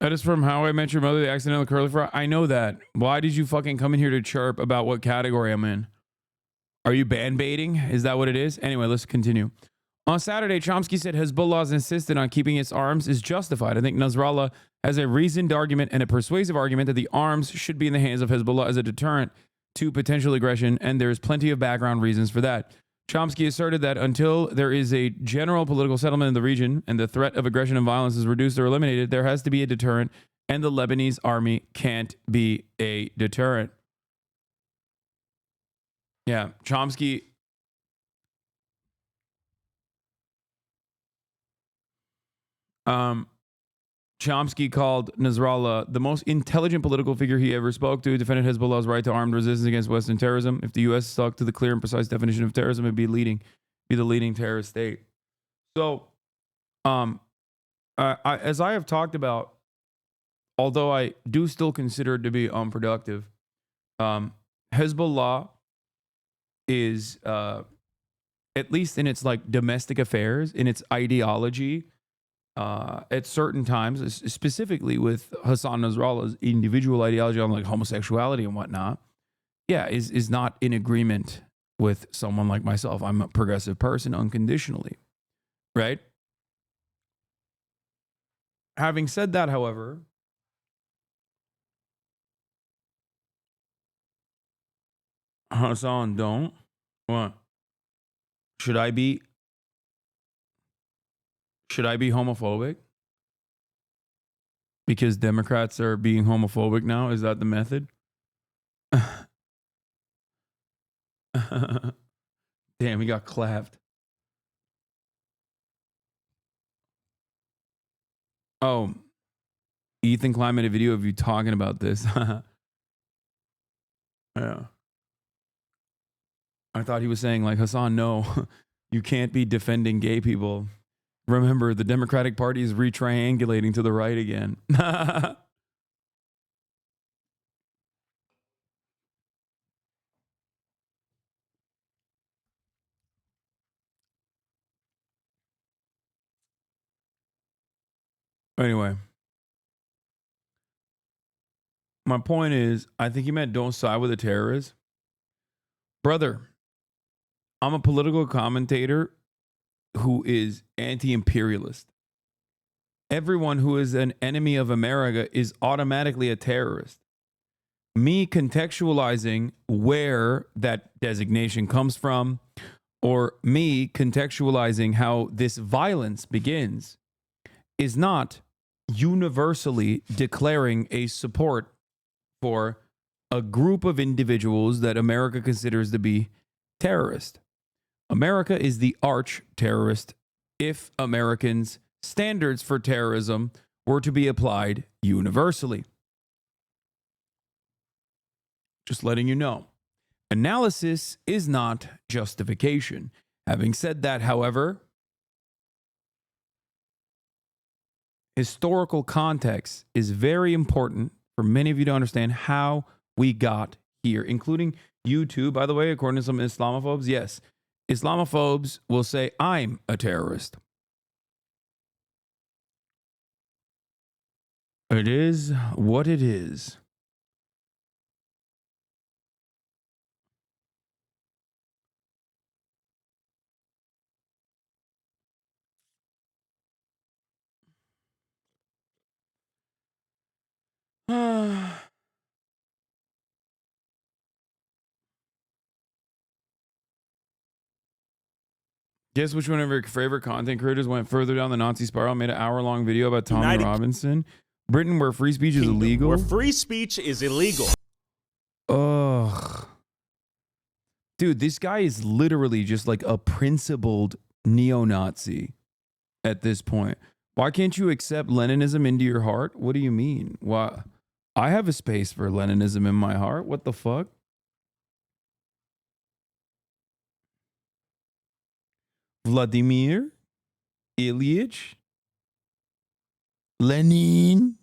That is from How I Met Your Mother, the accidental curly fry. I know that. Why did you fucking come in here to chirp about what category I'm in? Are you band baiting? Is that what it is? Anyway, let's continue. On Saturday, Chomsky said Hezbollah's insistence on keeping its arms is justified. I think Nasrallah has a reasoned argument and a persuasive argument that the arms should be in the hands of Hezbollah as a deterrent to potential aggression, and there is plenty of background reasons for that. Chomsky asserted that until there is a general political settlement in the region and the threat of aggression and violence is reduced or eliminated, there has to be a deterrent, and the Lebanese army can't be a deterrent. Yeah, Chomsky. Chomsky called Nasrallah the most intelligent political figure he ever spoke to, defended Hezbollah's right to armed resistance against Western terrorism. If the U.S. stuck to the clear and precise definition of terrorism, it'd be the leading terrorist state. So, as I have talked about, although I do still consider it to be unproductive, Hezbollah is, at least in its like domestic affairs, in its ideology, at certain times, specifically with Hassan Nasrallah's individual ideology on like homosexuality and whatnot, is not in agreement with someone like myself. I'm a progressive person unconditionally, right? Having said that, however, Hassan, don't. What? Should I be homophobic? Because Democrats are being homophobic now? Is that the method? Damn, he got clapped. Oh, Ethan Klein made a video of you talking about this. Yeah. I thought he was saying, like, Hassan, no, you can't be defending gay people. Remember, the Democratic Party is retriangulating to the right again. Anyway, my point is, I think he meant don't side with the terrorists. Brother, I'm a political commentator who is anti-imperialist. Everyone who is an enemy of America is automatically a terrorist. Me contextualizing where that designation comes from, or me contextualizing how this violence begins, is not universally declaring a support for a group of individuals that America considers to be terrorist. America is the arch terrorist if Americans' standards for terrorism were to be applied universally. Just letting you know. Analysis is not justification. Having said that, however, historical context is very important for many of you to understand how we got here, including you too, by the way, according to some Islamophobes. Yes, Islamophobes will say, I'm a terrorist. It is what it is. Guess which one of your favorite content creators went further down the Nazi spiral, made an hour-long video about Tommy United Robinson? Britain, where free speech is illegal? Where free speech is illegal. Ugh. Dude, this guy is literally just like a principled neo-Nazi at this point. Why can't you accept Leninism into your heart? What do you mean? Why? I have a space for Leninism in my heart. What the fuck? Vladimir Ilyich Lenin.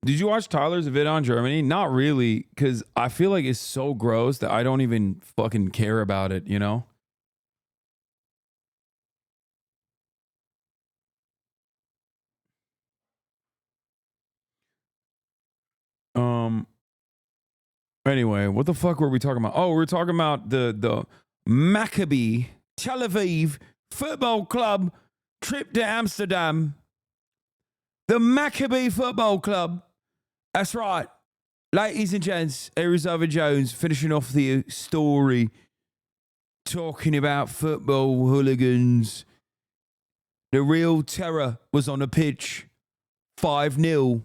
Did you watch Tyler's vid on Germany? Not really, because I feel like it's so gross that I don't even fucking care about it, you know? Anyway, what the fuck were we talking about? Oh, we were talking about the Maccabi Tel Aviv Football Club trip to Amsterdam. The Maccabi Football Club. That's right. Ladies and gents, here's Other Jones finishing off the story talking about football hooligans. The real terror was on the pitch. 5-0.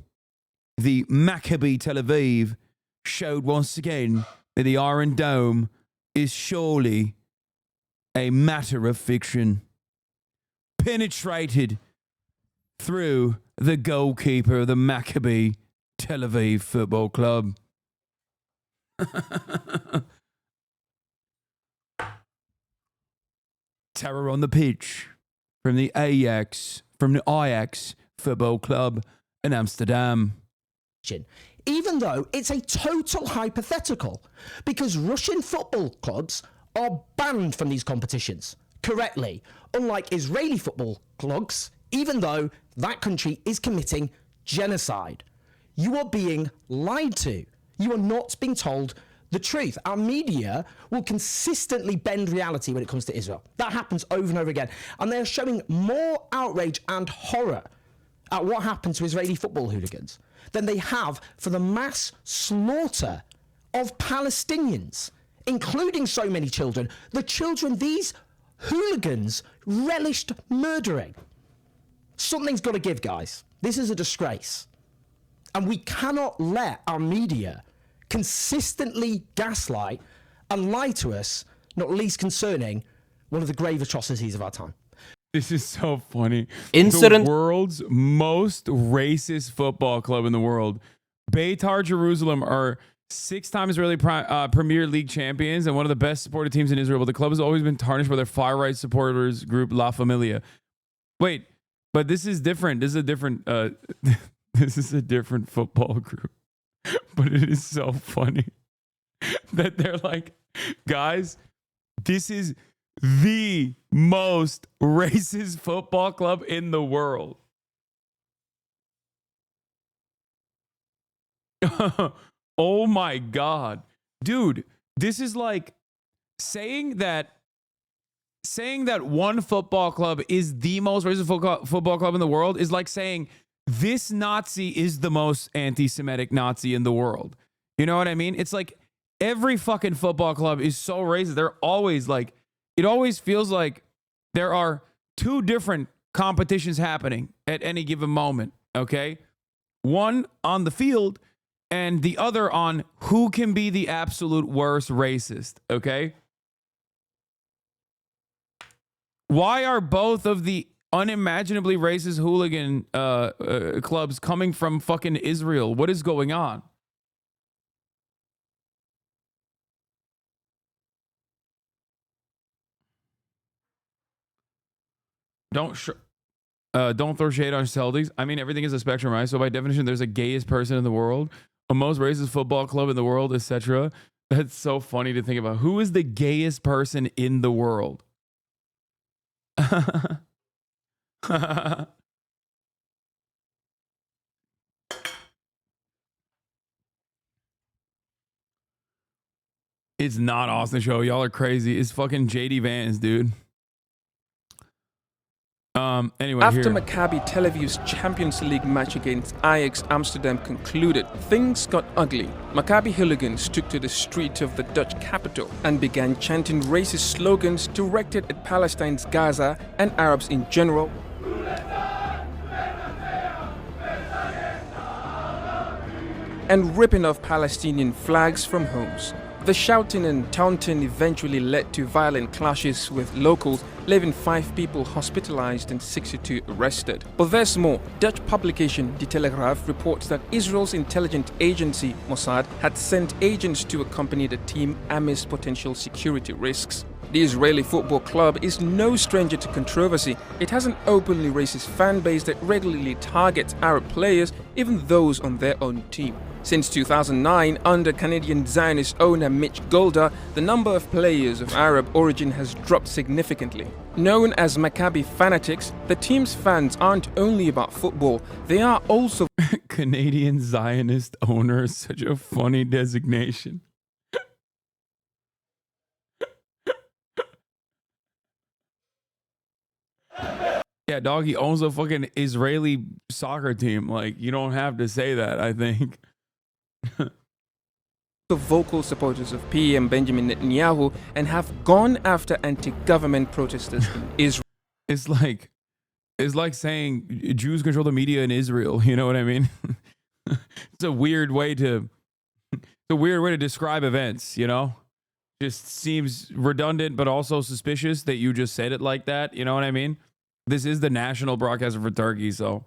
The Maccabi Tel Aviv showed once again that the Iron Dome is surely a matter of fiction. Penetrated through the goalkeeper of the Maccabi Tel Aviv Football Club. Terror on the pitch from the Ajax Football Club in Amsterdam. Even though it's a total hypothetical, because Russian football clubs are banned from these competitions, correctly, unlike Israeli football clubs, even though that country is committing genocide. You are being lied to. You are not being told the truth. Our media will consistently bend reality when it comes to Israel. That happens over and over again. And they're showing more outrage and horror at what happened to Israeli football hooligans than they have for the mass slaughter of Palestinians, including so many children. The children these hooligans relished murdering. Something's got to give, guys. This is a disgrace. And we cannot let our media consistently gaslight and lie to us, not least concerning one of the grave atrocities of our time. This is so funny. Incident. The world's most racist football club in the world, Beitar Jerusalem, are 6-time Israeli Premier League champions and one of the best supported teams in Israel. But the club has always been tarnished by their far-right supporters group La Familia. Wait, but this is different. This is a different. This is a different football group. But it is so funny that they're like, guys, this is the most racist football club in the world. Oh my God. Dude, this is like saying that one football club is the most racist football club in the world is like saying this Nazi is the most anti-Semitic Nazi in the world. You know what I mean? It's like every fucking football club is so racist. They're always like, it always feels like there are two different competitions happening at any given moment, okay? One on the field and the other on who can be the absolute worst racist, okay? Why are both of the unimaginably racist hooligan clubs coming from fucking Israel? What is going on? Don't throw shade on Celtics. I mean, everything is a spectrum, right? So by definition, there's a gayest person in the world, a most racist football club in the world, etc. That's so funny to think about. Who is the gayest person in the world? It's not Austin Show. Y'all are crazy. It's fucking JD Vance, dude. Anyway, After here. Maccabi Tel Aviv's Champions League match against Ajax Amsterdam concluded, things got ugly. Maccabi hooligans took to the streets of the Dutch capital and began chanting racist slogans directed at Palestine's Gaza and Arabs in general, and ripping off Palestinian flags from homes. The shouting and taunting eventually led to violent clashes with locals, leaving 5 people hospitalized and 62 arrested. But there's more. Dutch publication De Telegraaf reports that Israel's intelligence agency, Mossad, had sent agents to accompany the team amidst potential security risks. The Israeli football club is no stranger to controversy. It has an openly racist fan base that regularly targets Arab players, even those on their own team. Since 2009, under Canadian Zionist owner Mitch Golder, the number of players of Arab origin has dropped significantly. Known as Maccabi fanatics, the team's fans aren't only about football, they are also Canadian Zionist owner is such a funny designation. Yeah, dog, he owns a fucking Israeli soccer team. Like, you don't have to say that, I think. the vocal supporters of PM Benjamin Netanyahu and have gone after anti-government protesters in Israel. It's like saying Jews control the media in Israel. You know what I mean? It's a weird way to describe events, you know? Just seems redundant, but also suspicious that you just said it like that. You know what I mean? This is the national broadcaster for Turkey, so.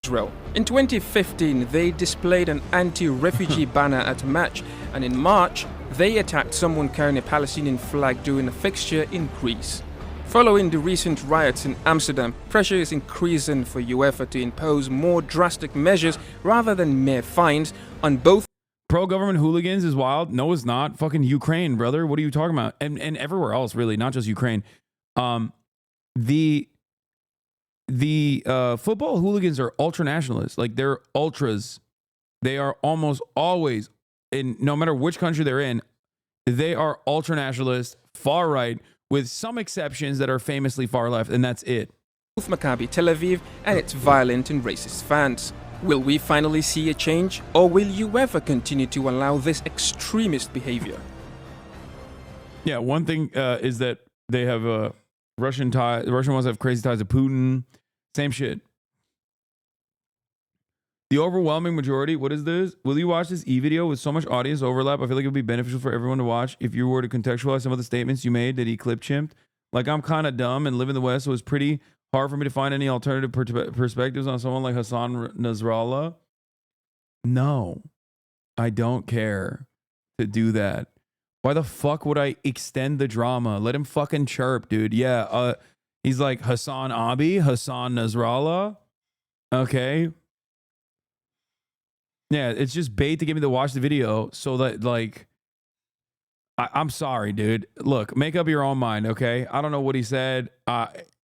Israel. In 2015, they displayed an anti-refugee banner at a match, and in March, they attacked someone carrying a Palestinian flag during a fixture in Greece. Following the recent riots in Amsterdam, pressure is increasing for UEFA to impose more drastic measures rather than mere fines on both. Pro-government hooligans is wild. No, it's not. Fucking Ukraine, brother. What are you talking about? And everywhere else, really, not just Ukraine. The football hooligans are ultra-nationalists. Like, they're ultras. They are almost always, no matter which country they're in, they are ultra-nationalist, far-right, with some exceptions that are famously far-left, and that's it. Both Maccabi Tel Aviv and its violent and racist fans. Will we finally see a change, or will UEFA continue to allow this extremist behavior? Yeah, one thing is that they have Russian ones have crazy ties to Putin. Same shit. The overwhelming majority, what is this? Will you watch this e-video with so much audience overlap? I feel like it would be beneficial for everyone to watch if you were to contextualize some of the statements you made that he clip-chimped. Like, I'm kind of dumb and live in the West, so it's pretty hard for me to find any alternative perspectives on someone like Hassan Nasrallah. No, I don't care to do that. Why the fuck would I extend the drama? Let him fucking chirp, dude. Yeah, he's like Hasan Abi, Hassan Nasrallah. Okay. Yeah, it's just bait to get me to watch the video so that, like, I'm sorry, dude. Look, make up your own mind, okay? I don't know what he said.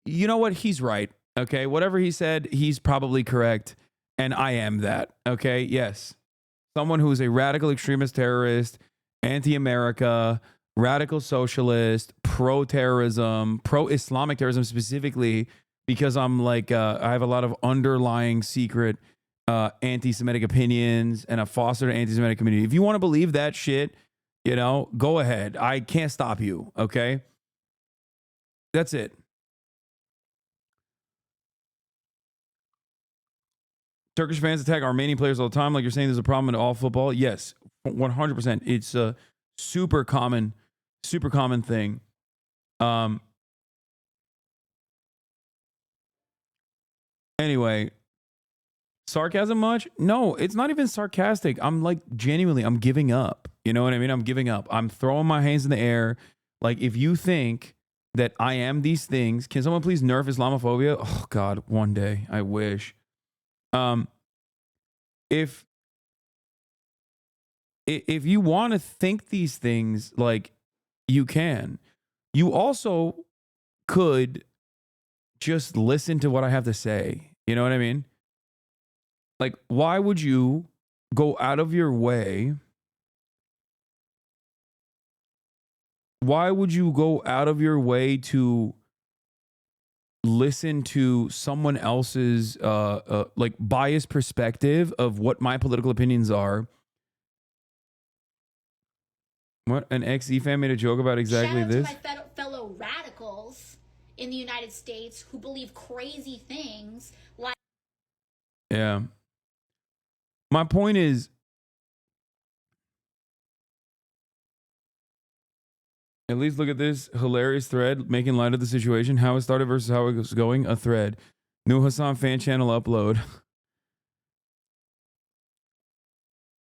You know what? He's right, okay? Whatever he said, he's probably correct, and I am that, okay? Yes. Someone who is a radical extremist terrorist, anti-America, radical socialist, pro-terrorism, pro-Islamic terrorism specifically, because I'm like, I have a lot of underlying secret anti-Semitic opinions, and I fostered an anti-Semitic community. If you want to believe that shit, you know, go ahead. I can't stop you, okay? That's it. Turkish fans attack Armenian players all the time. Like you're saying, there's a problem in all football. Yes, 100%. It's a super common thing. Anyway, sarcasm much? No, it's not even sarcastic. I'm like, genuinely, I'm giving up. You know what I mean? I'm giving up. I'm throwing my hands in the air. Like, if you think that I am these things, can someone please nerf Islamophobia? Oh God, one day. I wish. If you want to think these things, like, you can. You also could just listen to what I have to say. You know what I mean? Like, why would you go out of your way? Why would you go out of your way to listen to someone else's like biased perspective of what my political opinions are. What? An ex-E-fan made a joke about exactly Shout out this? to my fellow radicals in the United States who believe crazy things like. Yeah. My point is, at least look at this hilarious thread making light of the situation. How it started versus how it was going. A thread. New Hasan fan channel upload.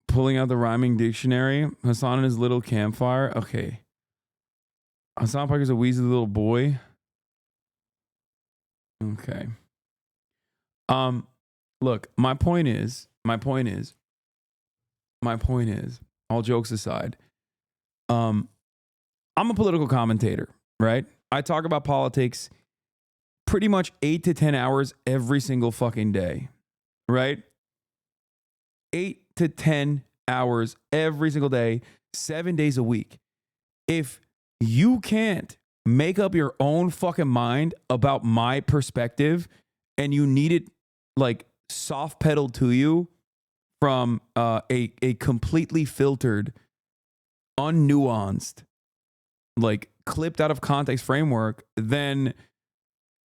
Pulling out the rhyming dictionary. Hasan and his little campfire. Okay. Hasan Parker's a wheezy little boy. Okay. Look, my point is, all jokes aside, I'm a political commentator, right? I talk about politics pretty much 8 to 10 hours every single fucking day, right? 8 to 10 hours every single day, 7 days a week. If you can't make up your own fucking mind about my perspective and you need it like soft pedaled to you from a completely filtered, unnuanced, like clipped out of context framework, then,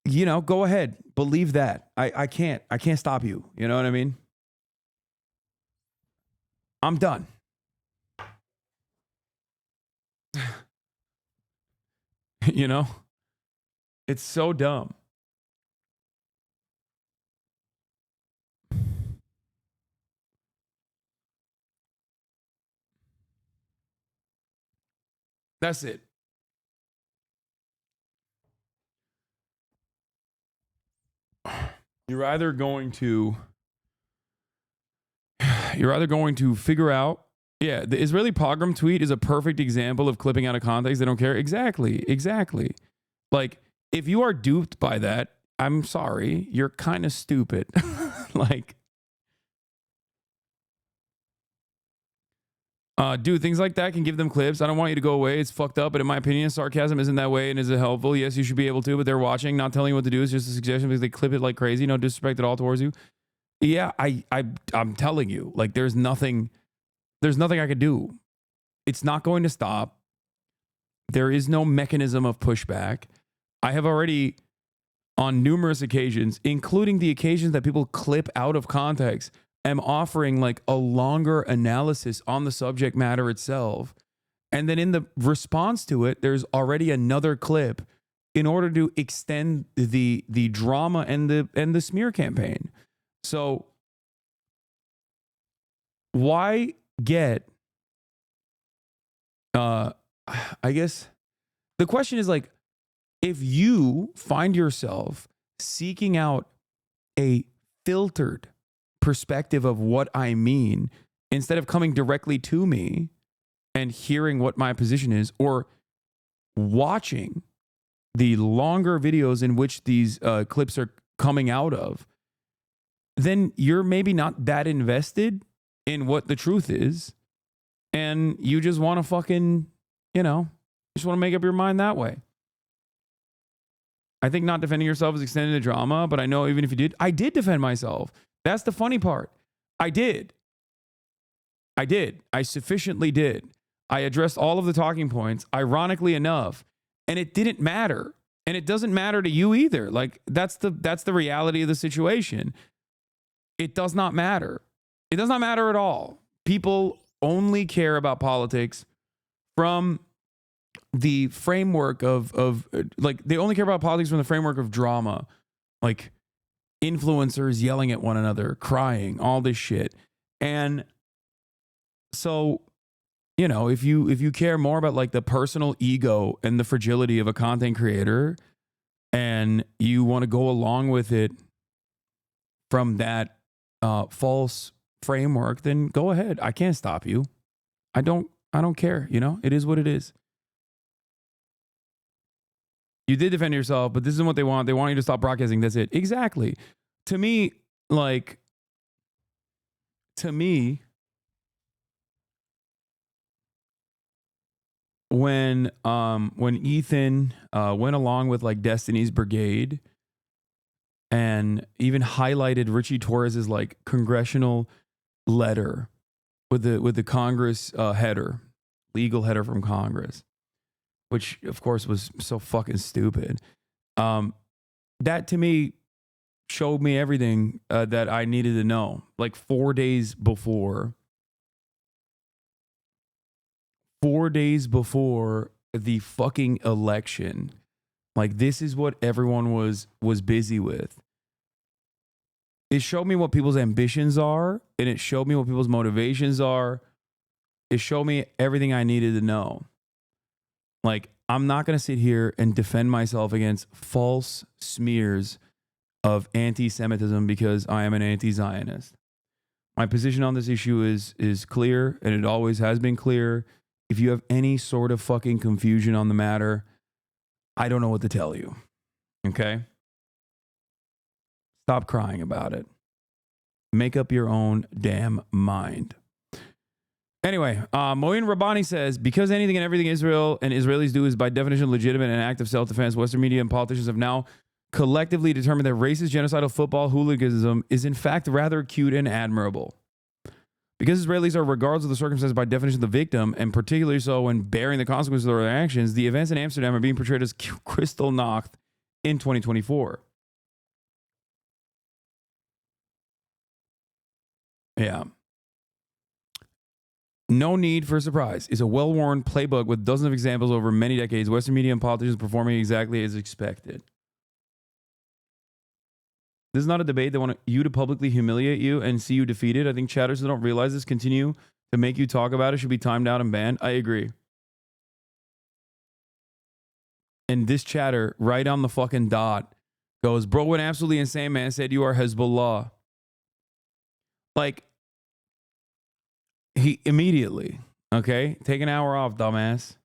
you know, go ahead, believe that. I can't stop you. You know what I mean? I'm done. You know, it's so dumb. That's it. You're either going to figure out, yeah, the Israeli pogrom tweet is a perfect example of clipping out of context. They don't care. Exactly. Like, if you are duped by that, I'm sorry, you're kind of stupid. Like, dude, things like that can give them clips. I don't want you to go away. It's fucked up, but in my opinion, sarcasm isn't that way. And is it helpful? Yes, you should be able to, but they're watching, not telling you what to do. It's just a suggestion because they clip it like crazy. No disrespect at all towards you. Yeah, I'm telling you, like, there's nothing I could do. It's not going to stop. There is no mechanism of pushback. I have already, on numerous occasions, including the occasions that people clip out of context, am offering like a longer analysis on the subject matter itself. And then in the response to it, there's already another clip in order to extend the drama and the smear campaign. So why get, I guess the question is like, if you find yourself seeking out a filtered perspective of what I mean, instead of coming directly to me and hearing what my position is, or watching the longer videos in which these clips are coming out of, then you're maybe not that invested in what the truth is. And you just want to fucking, you know, just want to make up your mind that way. I think not defending yourself is extending the drama, but I know even if you did, I did defend myself. That's the funny part. I did. I sufficiently did. I addressed all of the talking points, ironically enough, and it didn't matter. And it doesn't matter to you either. Like, that's the reality of the situation. It does not matter. It does not matter at all. People only care about politics from the framework of like, they only care about politics from the framework of drama, like influencers yelling at one another, crying, all this shit. And so, you know, if you care more about like the personal ego and the fragility of a content creator, and you want to go along with it from that false framework, then go ahead. I can't stop you. I don't care. You know, it is what it is. You did defend yourself, but this isn't what they want. They want you to stop broadcasting. That's it. Exactly. To me, when Ethan went along with like Destiny's Brigade and even highlighted Richie Torres's like congressional letter with the Congress header, legal header from Congress, which of course was so fucking stupid. That to me showed me everything that I needed to know. Like 4 days before. 4 days before the fucking election. Like, this is what everyone was busy with. It showed me what people's ambitions are, and it showed me what people's motivations are. It showed me everything I needed to know. Like, I'm not going to sit here and defend myself against false smears of anti-Semitism because I am an anti-Zionist. My position on this issue is clear, and it always has been clear. If you have any sort of fucking confusion on the matter, I don't know what to tell you. Okay? Stop crying about it. Make up your own damn mind. Anyway, Moin Rabbani says, because anything and everything Israel and Israelis do is by definition legitimate and an act of self-defense, Western media and politicians have now collectively determined that racist, genocidal football hooliganism is in fact rather cute and admirable. Because Israelis are, regardless of the circumstances, by definition the victim, and particularly so when bearing the consequences of their actions, the events in Amsterdam are being portrayed as Kristallnacht in 2024. Yeah. No need for surprise. It's a well-worn playbook with dozens of examples over many decades. Western media and politicians performing exactly as expected. This is not a debate. They want you to publicly humiliate you and see you defeated. I think chatters that don't realize this continue to make you talk about it should be timed out and banned. I agree. And this chatter right on the fucking dot goes, bro went absolutely insane, man. Said you are Hezbollah. Like, he immediately, okay? Take an hour off, dumbass.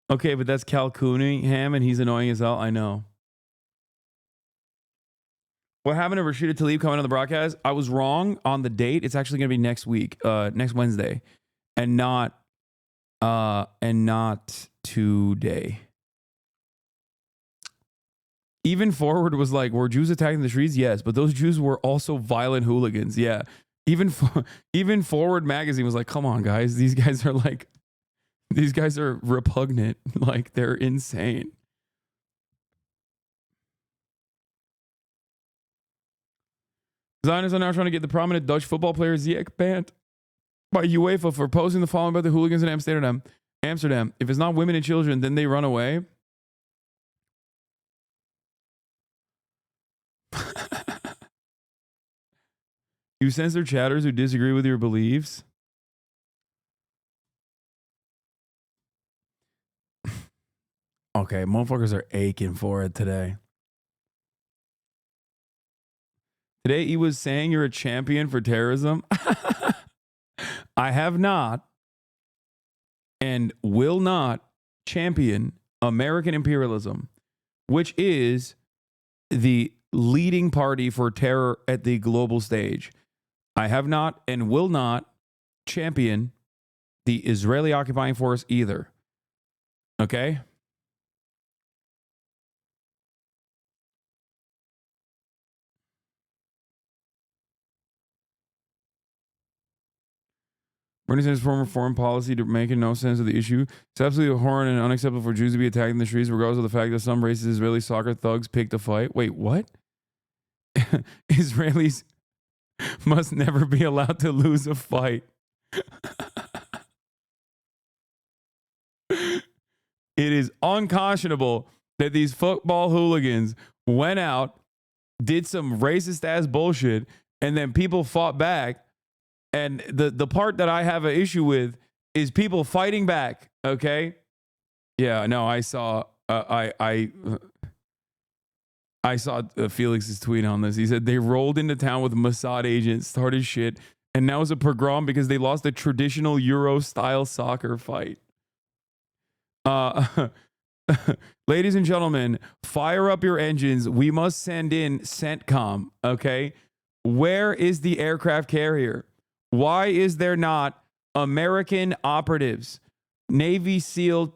Okay, but that's Cal Cunningham, and he's annoying as hell. I know. What happened to Rashida Tlaib coming on the broadcast? I was wrong on the date. It's actually going to be next week, next Wednesday, and not today. Even Forward was like, were Jews attacking the streets? Yes, but those Jews were also violent hooligans. Yeah. Even Forward magazine was like, come on, guys. These guys are repugnant. Like, they're insane. Zionists are now trying to get the prominent Dutch football player Ziyech banned by UEFA for posting the following about the hooligans in Amsterdam. If it's not women and children, then they run away. You censor chatters who disagree with your beliefs? Okay, motherfuckers are aching for it today. Today he was saying you're a champion for terrorism. I have not and will not champion American imperialism, which is the leading party for terror at the global stage. I have not and will not champion the Israeli occupying force either. Okay? Bernie Sanders' former foreign policy to making no sense of the issue. It's absolutely abhorrent and unacceptable for Jews to be attacked in the streets, regardless of the fact that some racist Israeli soccer thugs picked a fight. Wait, what? Israelis must never be allowed to lose a fight. It is unconscionable that these football hooligans went out, did some racist ass bullshit, and then people fought back. And the part that I have an issue with is people fighting back. Okay. Yeah, no, I saw I saw Felix's tweet on this. He said they rolled into town with Mossad agents, started shit, and now it's a pogrom because they lost a traditional Euro-style soccer fight. Ladies and gentlemen, fire up your engines. We must send in CENTCOM, okay? Where is the aircraft carrier? Why is there not American operatives Navy SEAL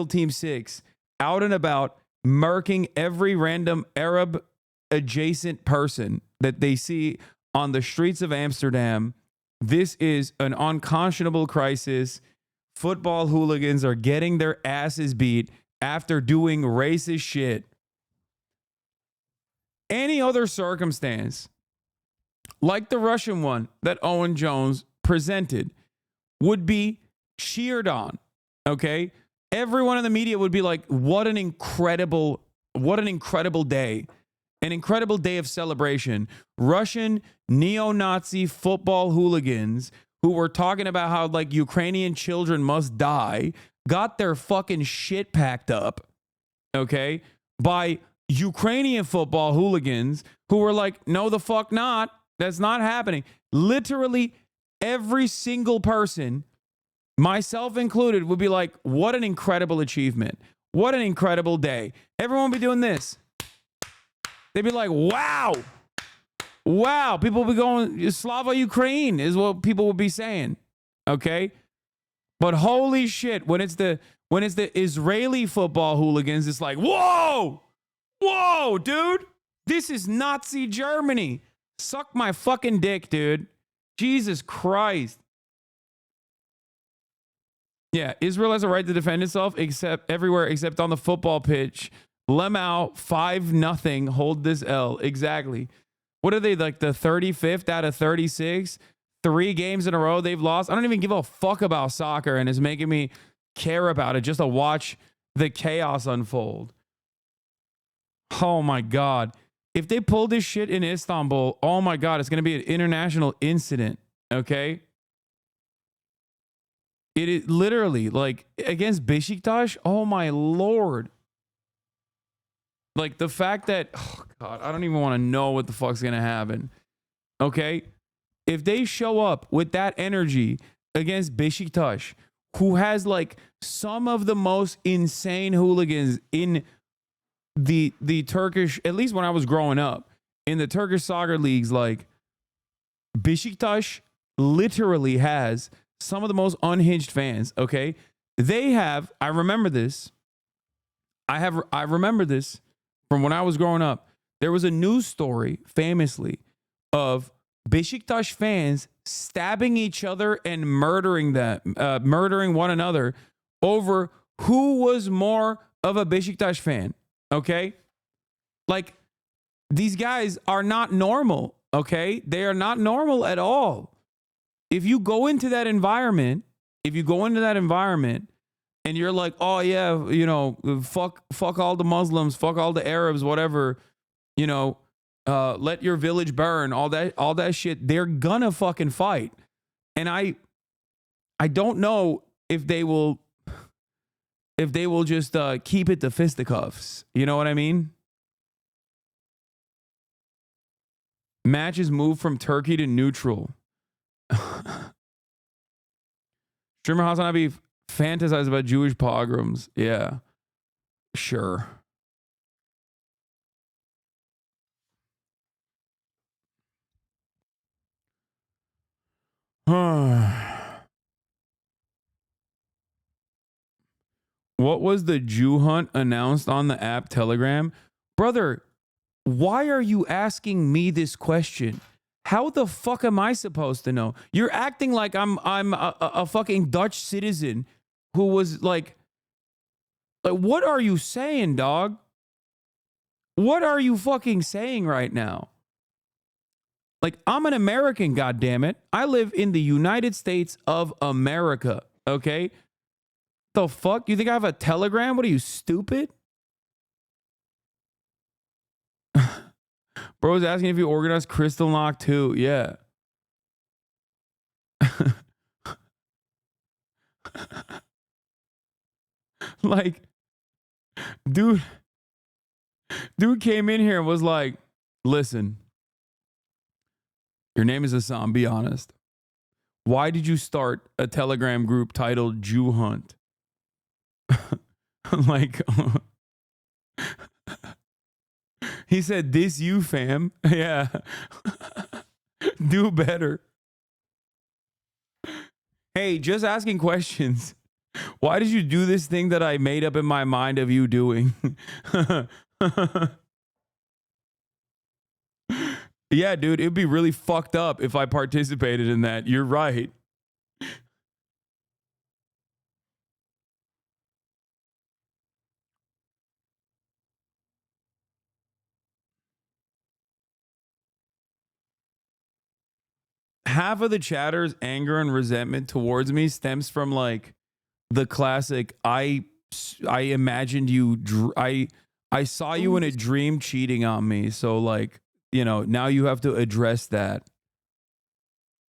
Team 6 out and about murking every random Arab adjacent person that they see on the streets of Amsterdam. This is an unconscionable crisis. Football hooligans are getting their asses beat after doing racist shit. Any other circumstance, like the Russian one that Owen Jones presented, would be cheered on, okay? Everyone in the media would be like, what an incredible day. An incredible day of celebration. Russian neo-Nazi football hooligans who were talking about how like Ukrainian children must die got their fucking shit packed up, okay, by Ukrainian football hooligans who were like, no, the fuck not. That's not happening. Literally every single person, myself included, would be like, what an incredible achievement. What an incredible day. Everyone would be doing this. They'd be like, wow. Wow. People would be going, Slava Ukraine is what people would be saying. Okay. But holy shit, when it's the Israeli football hooligans, it's like, whoa. Whoa, dude. This is Nazi Germany. Suck my fucking dick, dude. Jesus Christ. Yeah, Israel has a right to defend itself everywhere except on the football pitch. Lemau 5-0. Hold this L. Exactly. What are they, like the 35th out of 36? 3 games in a row they've lost. I don't even give a fuck about soccer, and it's making me care about it just to watch the chaos unfold. Oh my God. If they pull this shit in Istanbul, oh my God, it's going to be an international incident. Okay? It is literally like against Beşiktaş. Oh my Lord. Like the fact that, oh God, I don't even want to know what the fuck's going to happen. Okay? If they show up with that energy against Beşiktaş, who has like some of the most insane hooligans in the Turkish, at least when I was growing up, in the Turkish soccer leagues, like Beşiktaş literally has some of the most unhinged fans, okay? They have, I remember this from when I was growing up. There was a news story, famously, of Beşiktaş fans stabbing each other and murdering one another over who was more of a Beşiktaş fan, okay? Like, these guys are not normal, okay? They are not normal at all. If you go into that environment, and you're like, oh yeah, you know, fuck all the Muslims, fuck all the Arabs, whatever, you know, let your village burn, all that shit, they're gonna fucking fight. And I don't know if they will just keep it to fisticuffs. You know what I mean? Matches move from Turkey to neutral. Streamer Hasan Abi fantasized about Jewish pogroms. Yeah, sure. What was the Jew hunt announced on the app Telegram? Brother, why are you asking me this question? How the fuck am I supposed to know? You're acting like I'm a fucking Dutch citizen who was like, what are you saying, dog? What are you fucking saying right now? Like, I'm an American, goddammit. I live in the United States of America, okay? The fuck? You think I have a Telegram? What are you, stupid? Bro's asking if you organized Crystal Knock too. Yeah. Like, dude came in here and was like, listen, your name is Hasan, be honest. Why did you start a Telegram group titled Jew Hunt? Like, he said, this you, fam. Yeah. Do better. Hey, just asking questions. Why did you do this thing that I made up in my mind of you doing? Yeah, dude, it'd be really fucked up if I participated in that. You're right. Half of the chatter's anger and resentment towards me stems from like the classic I imagined you I saw you in a dream cheating on me, so like, you know, now you have to address that.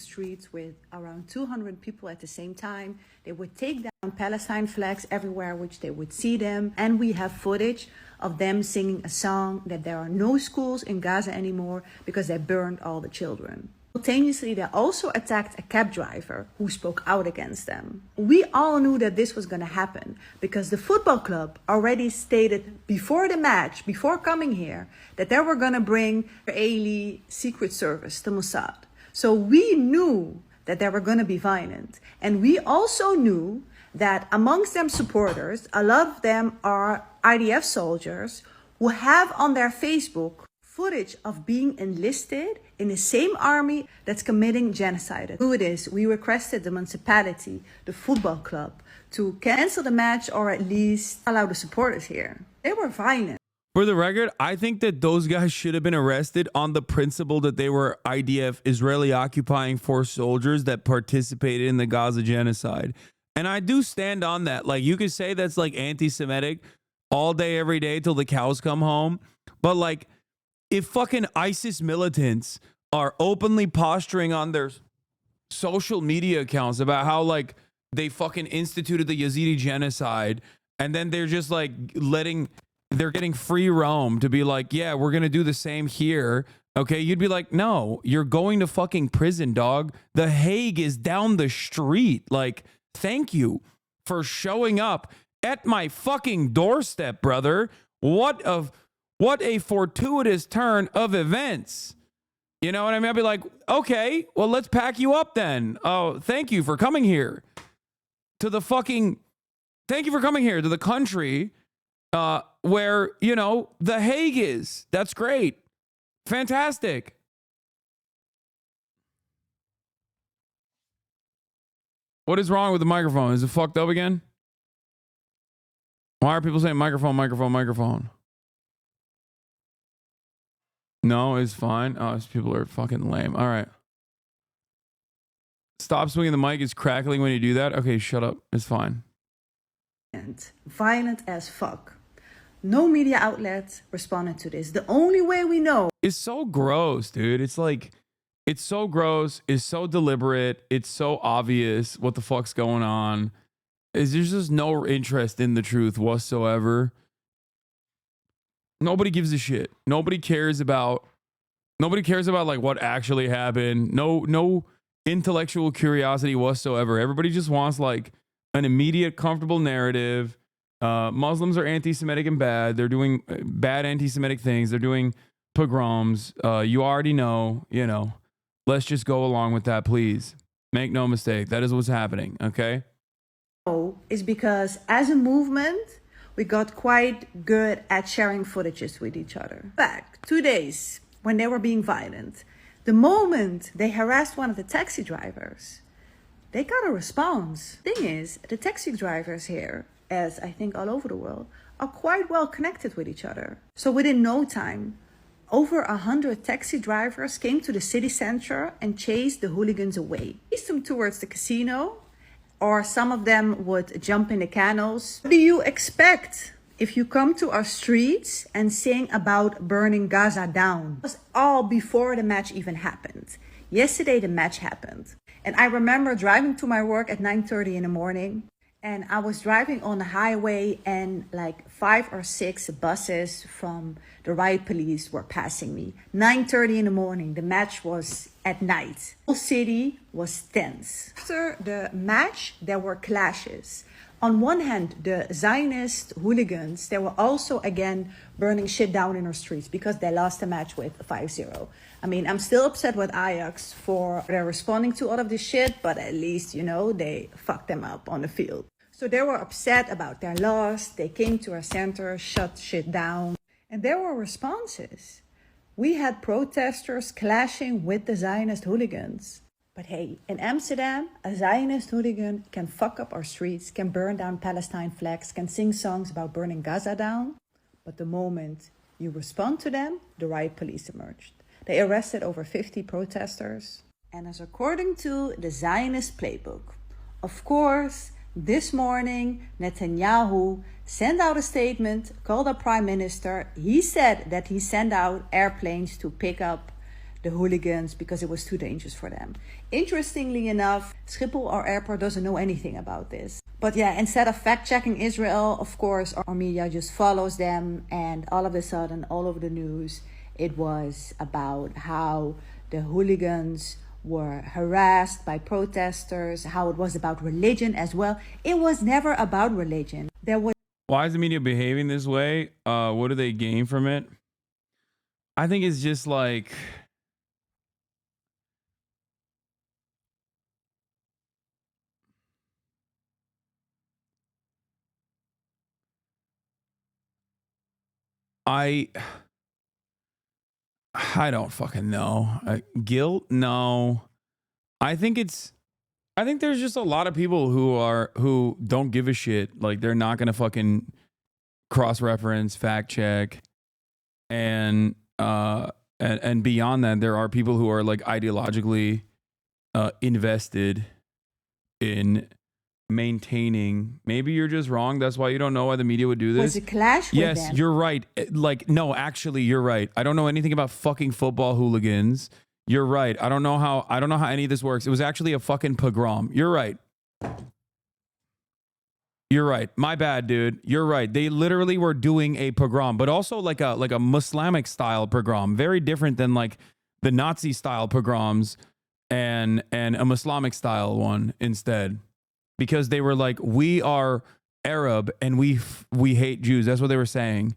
Streets with around 200 people at the same time. They would take down Palestine flags everywhere which they would see them, and we have footage of them singing a song that there are no schools in Gaza anymore because they burned all the children. Simultaneously, they also attacked a cab driver who spoke out against them. We all knew that this was going to happen because the football club already stated before the match, before coming here, that they were going to bring Israeli Secret Service, the Mossad. So we knew that they were going to be violent. And we also knew that amongst them supporters, a lot of them are IDF soldiers who have on their Facebook footage of being enlisted in the same army that's committing genocide. Who it is, we requested the municipality, the football club, to cancel the match or at least allow the supporters here. They were violent. For the record, I think that those guys should have been arrested on the principle that they were IDF, Israeli occupying force soldiers that participated in the Gaza genocide. And I do stand on that. Like, you could say that's like anti-Semitic all day, every day till the cows come home. But like, if fucking ISIS militants are openly posturing on their social media accounts about how like they fucking instituted the Yazidi genocide, and then they're just like they're getting free roam to be like, yeah, we're going to do the same here. Okay. You'd be like, no, you're going to fucking prison, dog. The Hague is down the street. Like, thank you for showing up at my fucking doorstep, brother. What a fortuitous turn of events. You know what I mean? I'd be like, okay, well, let's pack you up then. Oh, thank you for coming here to the country where, you know, the Hague is. That's great. Fantastic. What is wrong with the microphone? Is it fucked up again? Why are people saying microphone, microphone, microphone? No, it's fine. Oh, these people are fucking lame. All right. Stop swinging the mic. It's crackling when you do that. Okay, shut up. It's fine. And violent as fuck. No media outlet responded to this. The only way we know. It's so gross, dude. It's like, it's so gross. It's so deliberate. It's so obvious what the fuck's going on. There's just no interest in the truth whatsoever. Nobody gives a shit. Nobody cares about like what actually happened. No intellectual curiosity whatsoever. Everybody just wants like an immediate, comfortable narrative. Muslims are anti-Semitic and bad. They're doing bad anti-Semitic things. They're doing pogroms. You already know, you know. Let's just go along with that, please. Make no mistake. That is what's happening, okay? Is because as a movement, we got quite good at sharing footages with each other. Back 2 days when they were being violent, the moment they harassed one of the taxi drivers, they got a response. Thing is, the taxi drivers here, as I think all over the world, are quite well connected with each other. So within no time, over 100 taxi drivers came to the city center and chased the hooligans away. Chased them towards the casino, or some of them would jump in the canals. What do you expect if you come to our streets and sing about burning Gaza down? It was all before the match even happened. Yesterday, the match happened. And I remember driving to my work at 9:30 in the morning. And I was driving on the highway and like 5 or 6 buses from the riot police were passing me. 9:30 in the morning, the match was at night. The whole city was tense. After the match, there were clashes. On one hand, the Zionist hooligans, they were also again burning shit down in our streets because they lost the match with 5-0. I mean, I'm still upset with Ajax for their responding to all of this shit, but at least, you know, they fucked them up on the field. So they were upset about their loss. They came to our center, shut shit down. And there were responses. We had protesters clashing with the Zionist hooligans. But hey, in Amsterdam, a Zionist hooligan can fuck up our streets, can burn down Palestine flags, can sing songs about burning Gaza down. But the moment you respond to them, the riot police emerged. They arrested over 50 protesters. And as according to the Zionist playbook, of course, this morning, Netanyahu sent out a statement, called up Prime Minister. He said that he sent out airplanes to pick up the hooligans because it was too dangerous for them. Interestingly enough, Schiphol, our airport, doesn't know anything about this. But yeah, instead of fact-checking Israel, of course, our media just follows them. And all of a sudden, all over the news, it was about how the hooligans were harassed by protesters, how it was about religion as well. It was never about religion. There was. Why is the media behaving this way? What do they gain from it? I think it's just like, I don't fucking know. Guilt? No. I think there's just a lot of people who don't give a shit. Like, they're not gonna fucking cross-reference, fact check, and beyond that, there are people who are like ideologically invested in maintaining. Maybe you're just wrong. That's why you don't know why the media would do this. Was a clash with yes, them. you're right. Like, no, actually, you're right. I don't know anything about fucking football hooligans. You're right. I don't know how any of this works. It was actually a fucking pogrom. You're right. You're right. My bad, dude. You're right. They literally were doing a pogrom, but also like a Muslimic style pogrom, very different than like the Nazi style pogroms and a Muslimic style one instead, because they were like, we are Arab and we hate Jews. That's what they were saying.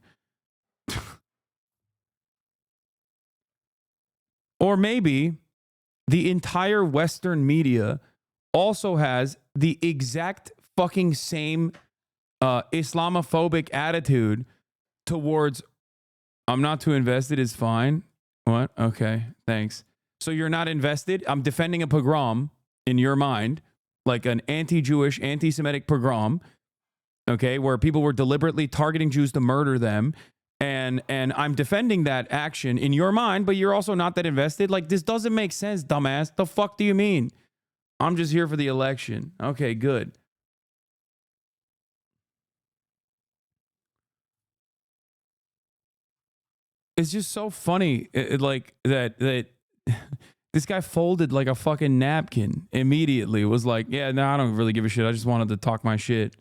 Or maybe the entire Western media also has the exact fucking same Islamophobic attitude towards, I'm not too invested, is fine. What? Okay, thanks. So you're not invested? I'm defending a pogrom in your mind, like an anti-Jewish, anti-Semitic pogrom, okay, where people were deliberately targeting Jews to murder them. And I'm defending that action in your mind, but you're also not that invested. Like, this doesn't make sense, dumbass. The fuck do you mean? I'm just here for the election. Okay, good. It's just so funny, like that this guy folded like a fucking napkin immediately. It was like, yeah, no, I don't really give a shit. I just wanted to talk my shit.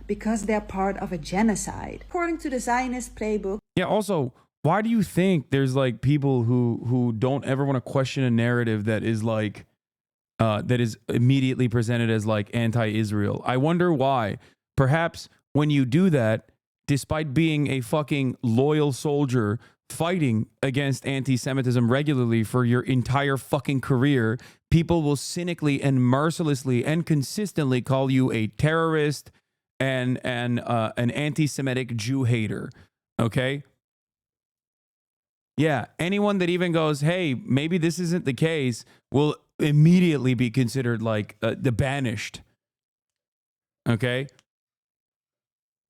Because they're part of a genocide. According to the Zionist playbook. Yeah, also, why do you think there's like people who don't ever want to question a narrative that is like that is immediately presented as like anti-Israel? I wonder why. Perhaps when you do that, despite being a fucking loyal soldier fighting against anti-Semitism regularly for your entire fucking career, people will cynically and mercilessly and consistently call you a terrorist and an anti-Semitic Jew hater. Okay? Yeah, anyone that even goes, hey, maybe this isn't the case, will immediately be considered like the banished. Okay?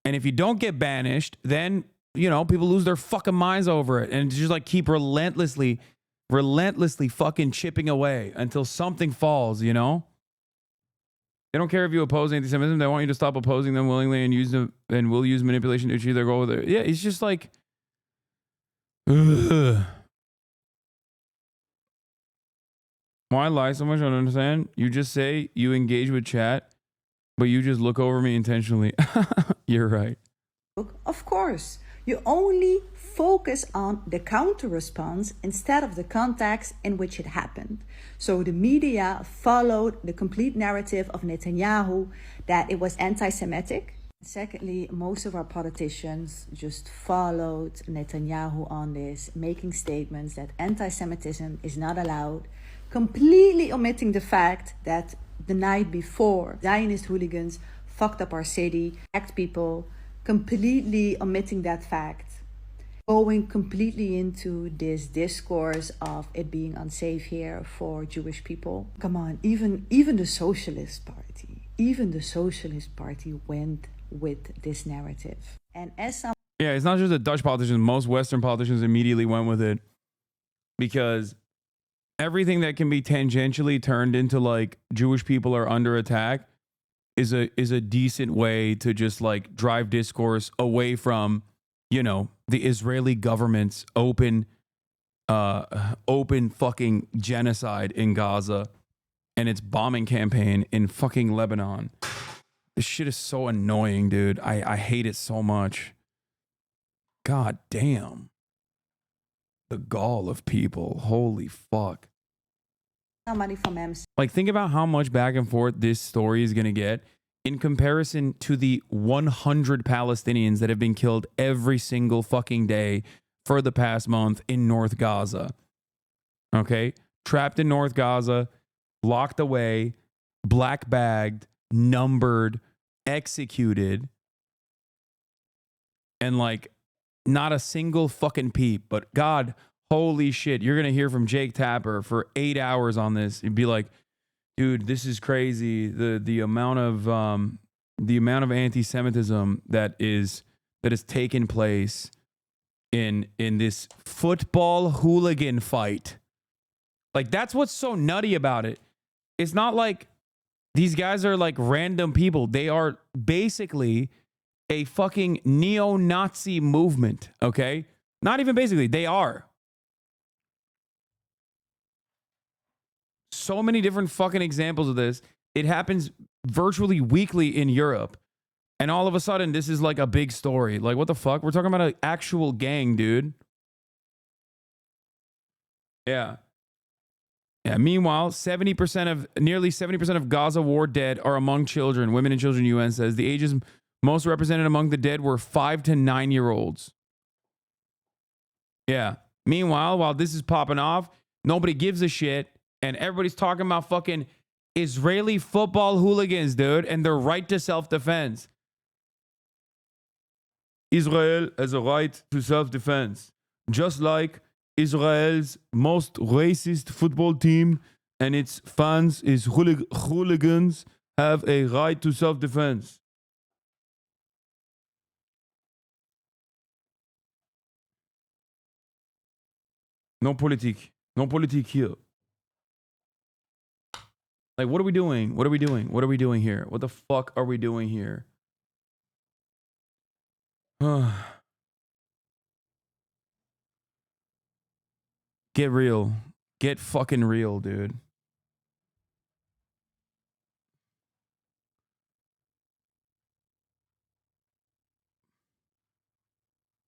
And if you don't get banished, then, you know, people lose their fucking minds over it and just like keep relentlessly fucking chipping away until something falls, you know? They don't care if you oppose anti-Semitism. They want you to stop opposing them willingly and will use manipulation to achieve their goal. Yeah, it's just like, ugh. Why lie so much? I don't understand. You just say you engage with chat, but you just look over me intentionally. You're right. Of course, you only focus on the counter response instead of the context in which it happened. So the media followed the complete narrative of Netanyahu that it was anti-Semitic. Secondly, most of our politicians just followed Netanyahu on this, making statements that anti-Semitism is not allowed, completely omitting the fact that the night before, Zionist hooligans fucked up our city, attacked people, completely omitting that fact. Going completely into this discourse of it being unsafe here for Jewish people. Come on, even the Socialist Party went with this narrative. And as some Yeah, it's not just the Dutch politicians. Most Western politicians immediately went with it because everything that can be tangentially turned into like Jewish people are under attack is a decent way to just like drive discourse away from, you know, the Israeli government's open fucking genocide in Gaza and its bombing campaign in fucking Lebanon. This shit is so annoying, dude. I hate it so much. God damn. The gall of people. Holy fuck. somebody from MC. Like, think about how much back and forth this story is going to get in comparison to the 100 Palestinians that have been killed every single fucking day for the past month in North Gaza. Okay? Trapped in North Gaza, locked away, black bagged, numbered, executed, and like not a single fucking peep. But God, holy shit, you're going to hear from Jake Tapper for 8 hours on this. You'd be like, dude, this is crazy. The amount of anti-Semitism that has taken place in this football hooligan fight. Like, that's what's so nutty about it. It's not like these guys are like random people. They are basically a fucking neo-Nazi movement, okay? Not even basically, they are. So many different fucking examples of this. It happens virtually weekly in Europe. And all of a sudden, this is like a big story. Like, what the fuck? We're talking about an actual gang, dude. Yeah. Yeah. Meanwhile, nearly 70% of Gaza war dead are among children. Women and children, UN says. The ages most represented among the dead were 5 to 9-year-olds. Yeah. Meanwhile, while this is popping off, nobody gives a shit. And everybody's talking about fucking Israeli football hooligans, dude, and their right to self-defense. Israel has a right to self-defense. Just like Israel's most racist football team and its fans, its hooligans, have a right to self-defense. No politique. No politique here. Like, what are we doing? What are we doing? What are we doing here? What the fuck are we doing here? Get real. Get fucking real, dude.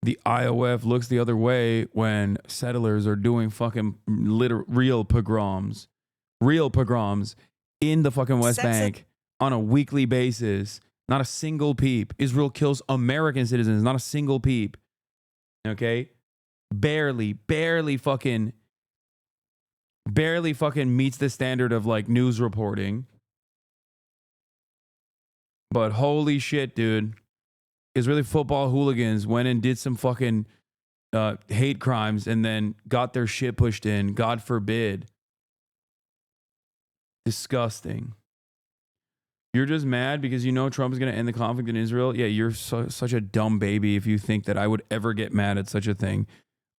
The IOF looks the other way when settlers are doing fucking real pogroms. Real pogroms in the fucking West Bank on a weekly basis. Not a single peep. Israel kills American citizens. Not a single peep. Okay? Barely fucking meets the standard of like news reporting. But holy shit, dude. Israeli football hooligans went and did some fucking hate crimes and then got their shit pushed in. God forbid. Disgusting. You're just mad because you know Trump is going to end the conflict in Israel? Yeah, you're such a dumb baby if you think that I would ever get mad at such a thing.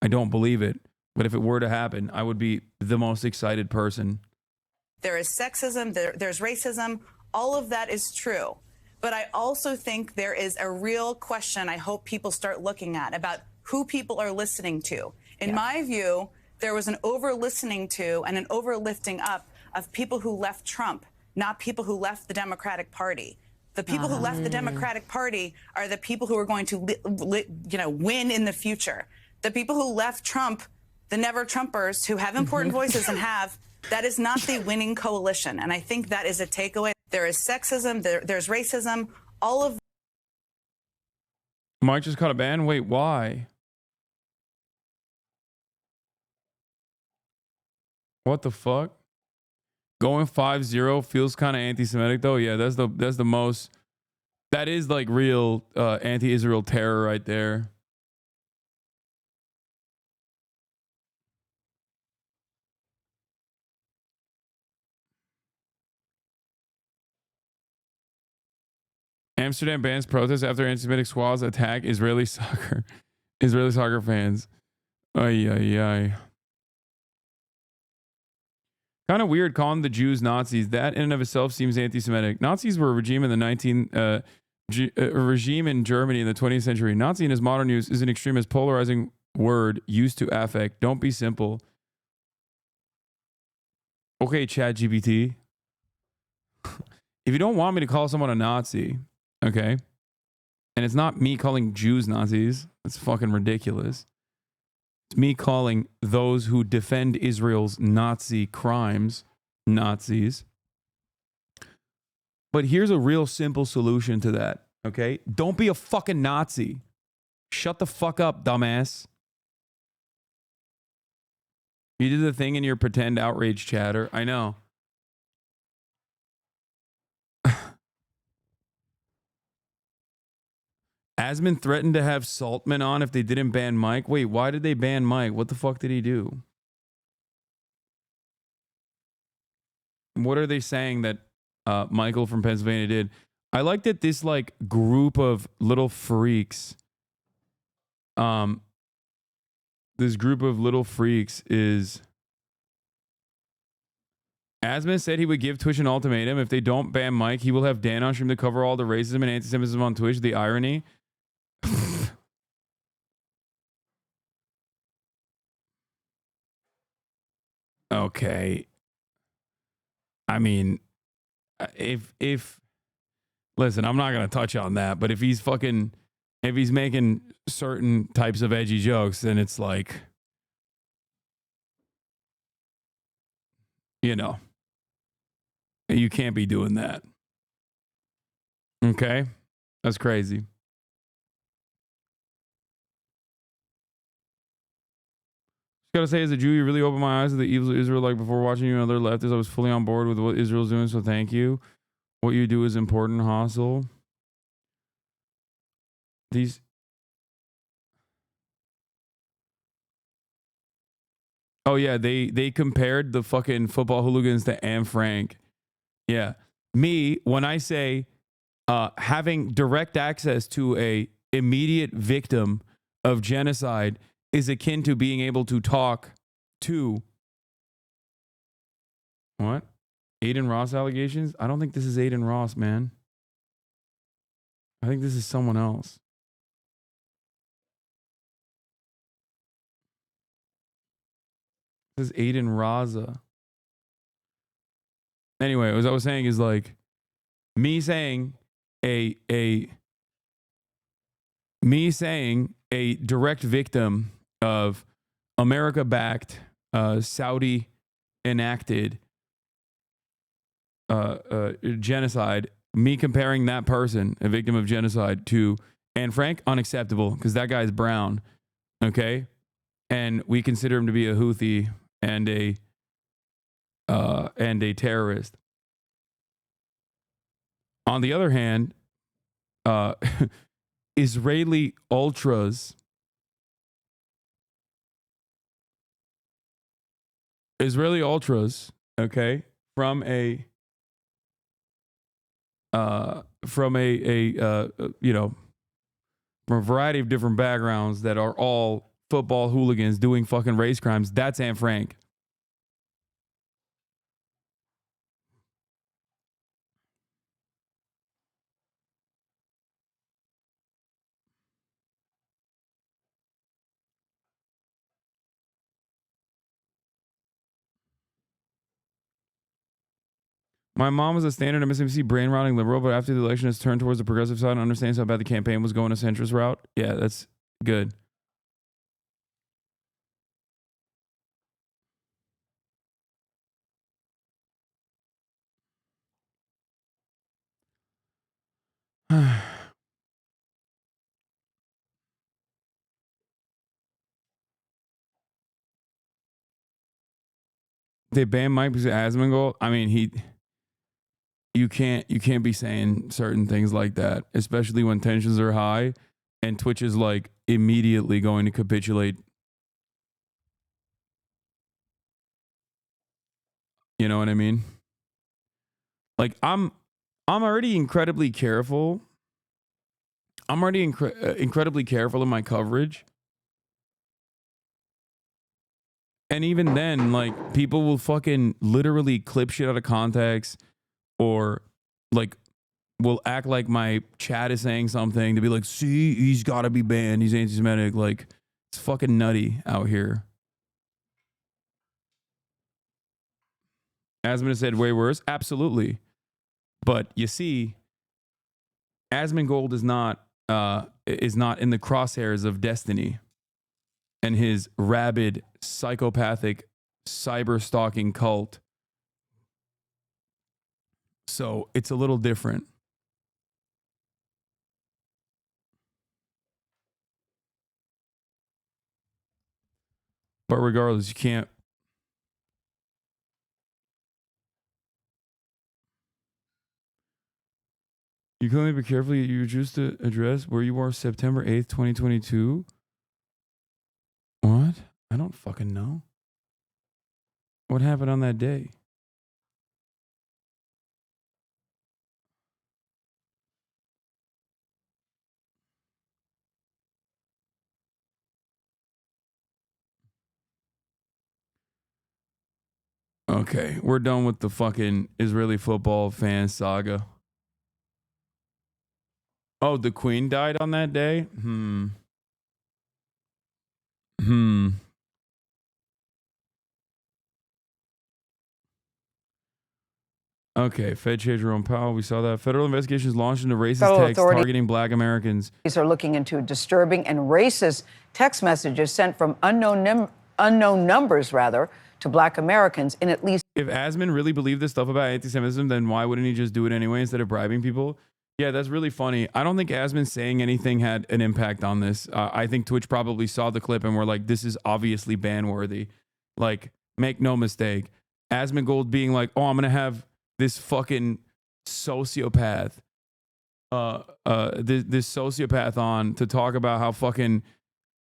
I don't believe it. But if it were to happen, I would be the most excited person. There is sexism, there's racism. All of that is true. But I also think there is a real question I hope people start looking at about who people are listening to. In my view, there was an over-listening to and an over-lifting up of people who left Trump, not people who left the Democratic Party. The people who left the Democratic Party are the people who are going to win in the future. The people who left Trump, the never-Trumpers who have important voices and that is not the winning coalition. And I think that is a takeaway. There is sexism, there's racism, all of... Mike just caught a ban? Wait, why? What the fuck? Going 5-0 feels kind of anti-Semitic though. Yeah, that's the most. That is like real anti-Israel terror right there. Amsterdam bans protests after anti-Semitic squads attack Israeli soccer fans. Ay ay ay. Kind of weird calling the Jews Nazis. That in and of itself seems anti-Semitic. Nazis were a regime in the regime in Germany in the 20th century. Nazi in his modern use is an extremist, polarizing word used to affect. Don't be simple. Okay, ChatGPT. If you don't want me to call someone a Nazi, okay, and it's not me calling Jews Nazis, that's fucking ridiculous. It's me calling those who defend Israel's Nazi crimes Nazis. But here's a real simple solution to that, okay? Don't be a fucking Nazi. Shut the fuck up, dumbass. You did the thing in your pretend outrage chatter. I know. Asman threatened to have Saltman on if they didn't ban Mike. Wait, why did they ban Mike? What the fuck did he do? What are they saying that Michael from Pennsylvania did? I like that this like group of little freaks, this group of little freaks is. Asman said he would give Twitch an ultimatum. If they don't ban Mike, he will have Dan on stream to cover all the racism and anti-Semitism on Twitch. The irony. Okay. I mean, if listen, I'm not gonna touch on that, but if he's making certain types of edgy jokes, then it's like, you know, you can't be doing that. Okay? That's crazy. Gotta say, as a Jew, you really opened my eyes to the evils of Israel. Like before watching you and other leftists, I was fully on board with what Israel's doing, so thank you. What you do is important, Hassel. These. Oh yeah, they compared the fucking football hooligans to Anne Frank. Yeah. Me, when I say having direct access to a immediate victim of genocide is akin to being able to talk to what? Aiden Ross allegations? I don't think this is Aiden Ross, man. I think this is someone else. This is Aiden Raza. Anyway, what I was saying is like me saying a direct victim of America-backed, Saudi enacted genocide, me comparing that person, a victim of genocide, to Anne Frank, unacceptable because that guy's brown, okay, and we consider him to be a Houthi and a terrorist. On the other hand, Israeli ultras okay, from a you know, from a variety of different backgrounds that are all football hooligans doing fucking race crimes. That's Anne Frank. My mom was a standard MSNBC brain rotting liberal, but after the election has turned towards the progressive side and understands how bad the campaign was going a centrist route. Yeah, that's good. They banned Mike because of Asmongold. I mean, you can't be saying certain things like that, especially when tensions are high and Twitch is like immediately going to capitulate. You know what I mean? Like I'm already incredibly careful. I'm already incredibly careful in my coverage. And even then, like, people will fucking literally clip shit out of context or, like, will act like my chat is saying something to be like, see, he's got to be banned. He's anti-Semitic. Like, it's fucking nutty out here. Asmund said way worse. Absolutely. But you see, Asmongold is not in the crosshairs of Destiny and his rabid, psychopathic, cyber-stalking cult. So it's a little different. But regardless, you can't. You can only be careful. You choose to address where you are September 8th, 2022. What? I don't fucking know. What happened on that day? Okay, we're done with the fucking Israeli football fan saga. Oh, the Queen died on that day? Okay, Fed Chair Jerome Powell, we saw that. Federal investigations launched into racist Federal texts authorities targeting black Americans. These are looking into disturbing and racist text messages sent from unknown numbers, to black Americans in at least. If Asmund really believed this stuff about anti-Semitism, then why wouldn't he just do it anyway instead of bribing people? Yeah, that's really funny. I don't think Asmund saying anything had an impact on this. I think Twitch probably saw the clip and were like, this is obviously ban-worthy. Like, make no mistake. Asmongold being like, oh, I'm going to have this fucking sociopath, this sociopath on to talk about how fucking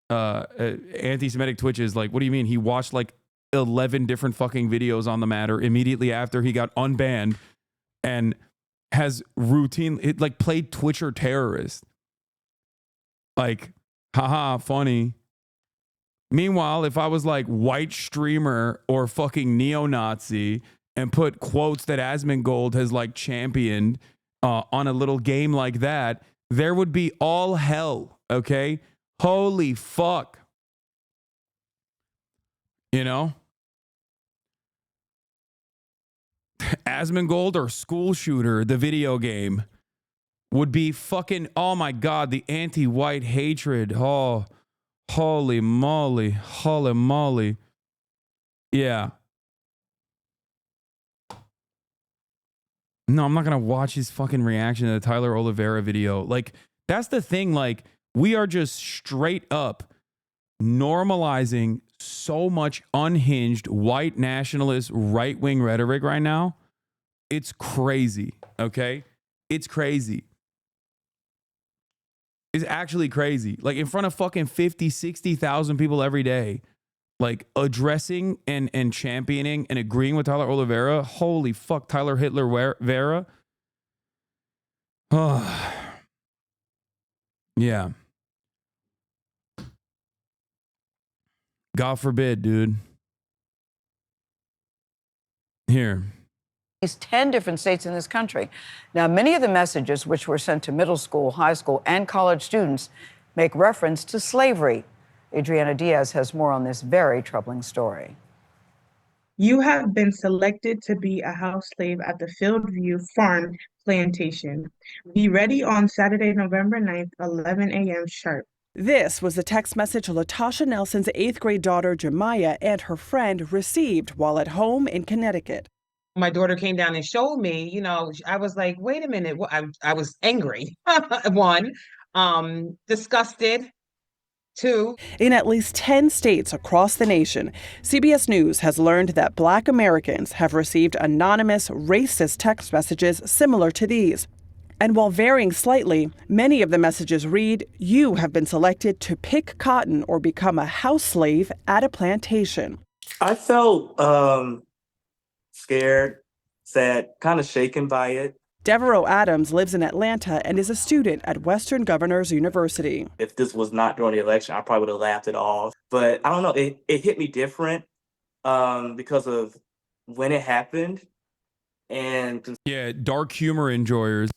anti-Semitic Twitch is. Like, what do you mean? He watched like 11 different fucking videos on the matter immediately after he got unbanned and has like played Twitcher terrorist. Like, haha, funny. Meanwhile, if I was like white streamer or fucking neo-Nazi and put quotes that Asmongold has like championed on a little game like that, there would be all hell, okay? Holy fuck. You know? Asmongold or School Shooter, the video game, would be fucking, oh my God, the anti-white hatred. Oh, holy moly. Holy moly. Yeah. No, I'm not going to watch his fucking reaction to the Tyler Oliveira video. Like, that's the thing. Like, we are just straight up normalizing so much unhinged white nationalist right-wing rhetoric right now. It's crazy, okay? It's crazy. It's actually crazy. Like, in front of fucking 50, 60,000 people every day, like, addressing and championing and agreeing with Tyler Oliveira. Holy fuck, Tyler Hitler Vera. Oh. Yeah. God forbid, dude. Here. 10 different states in this country. Now, many of the messages which were sent to middle school, high school, and college students make reference to slavery. Adriana Diaz has more on this very troubling story. You have been selected to be a house slave at the Fieldview Farm Plantation. Be ready on Saturday, November 9th, 11 a.m. sharp. This was the text message Latasha Nelson's 8th grade daughter, Jemiah, and her friend received while at home in Connecticut. My daughter came down and showed me, you know, I was like, wait a minute. I was angry, one, disgusted, Two, in at least 10 states across the nation, CBS News has learned that Black Americans have received anonymous, racist text messages similar to these. And while varying slightly, many of the messages read, "You have been selected to pick cotton or become a house slave at a plantation." I felt scared, sad, kind of shaken by it. Devereaux Adams lives in Atlanta and is a student at Western Governors University. If this was not during the election, I probably would have laughed it off. But I don't know, it hit me different because of when it happened. And yeah, dark humor enjoyers.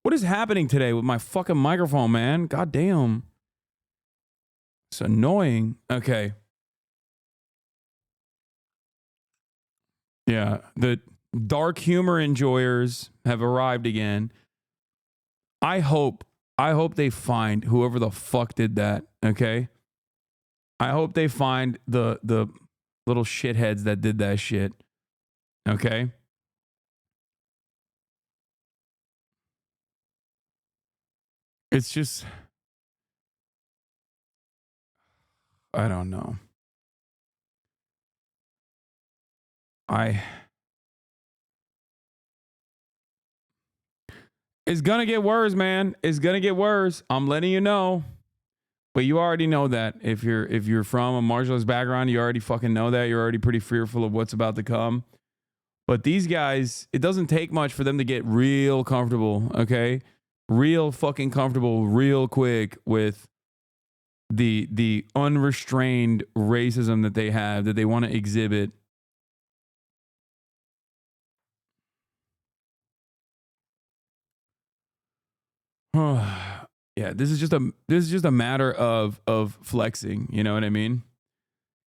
What is happening today with my fucking microphone, man? God damn. It's annoying. Okay. Yeah, the dark humor enjoyers have arrived again. I hope they find whoever the fuck did that, okay? I hope they find the little shitheads that did that shit. Okay? It's just I don't know. It's gonna get worse, man. It's gonna get worse. I'm letting you know. But you already know that. If you're from a marginalized background, you already fucking know that. You're already pretty fearful of what's about to come. But these guys, it doesn't take much for them to get real comfortable, okay? Real fucking comfortable real quick with the unrestrained racism that they have, that they want to exhibit. Yeah, this is just a matter of flexing, you know what I mean?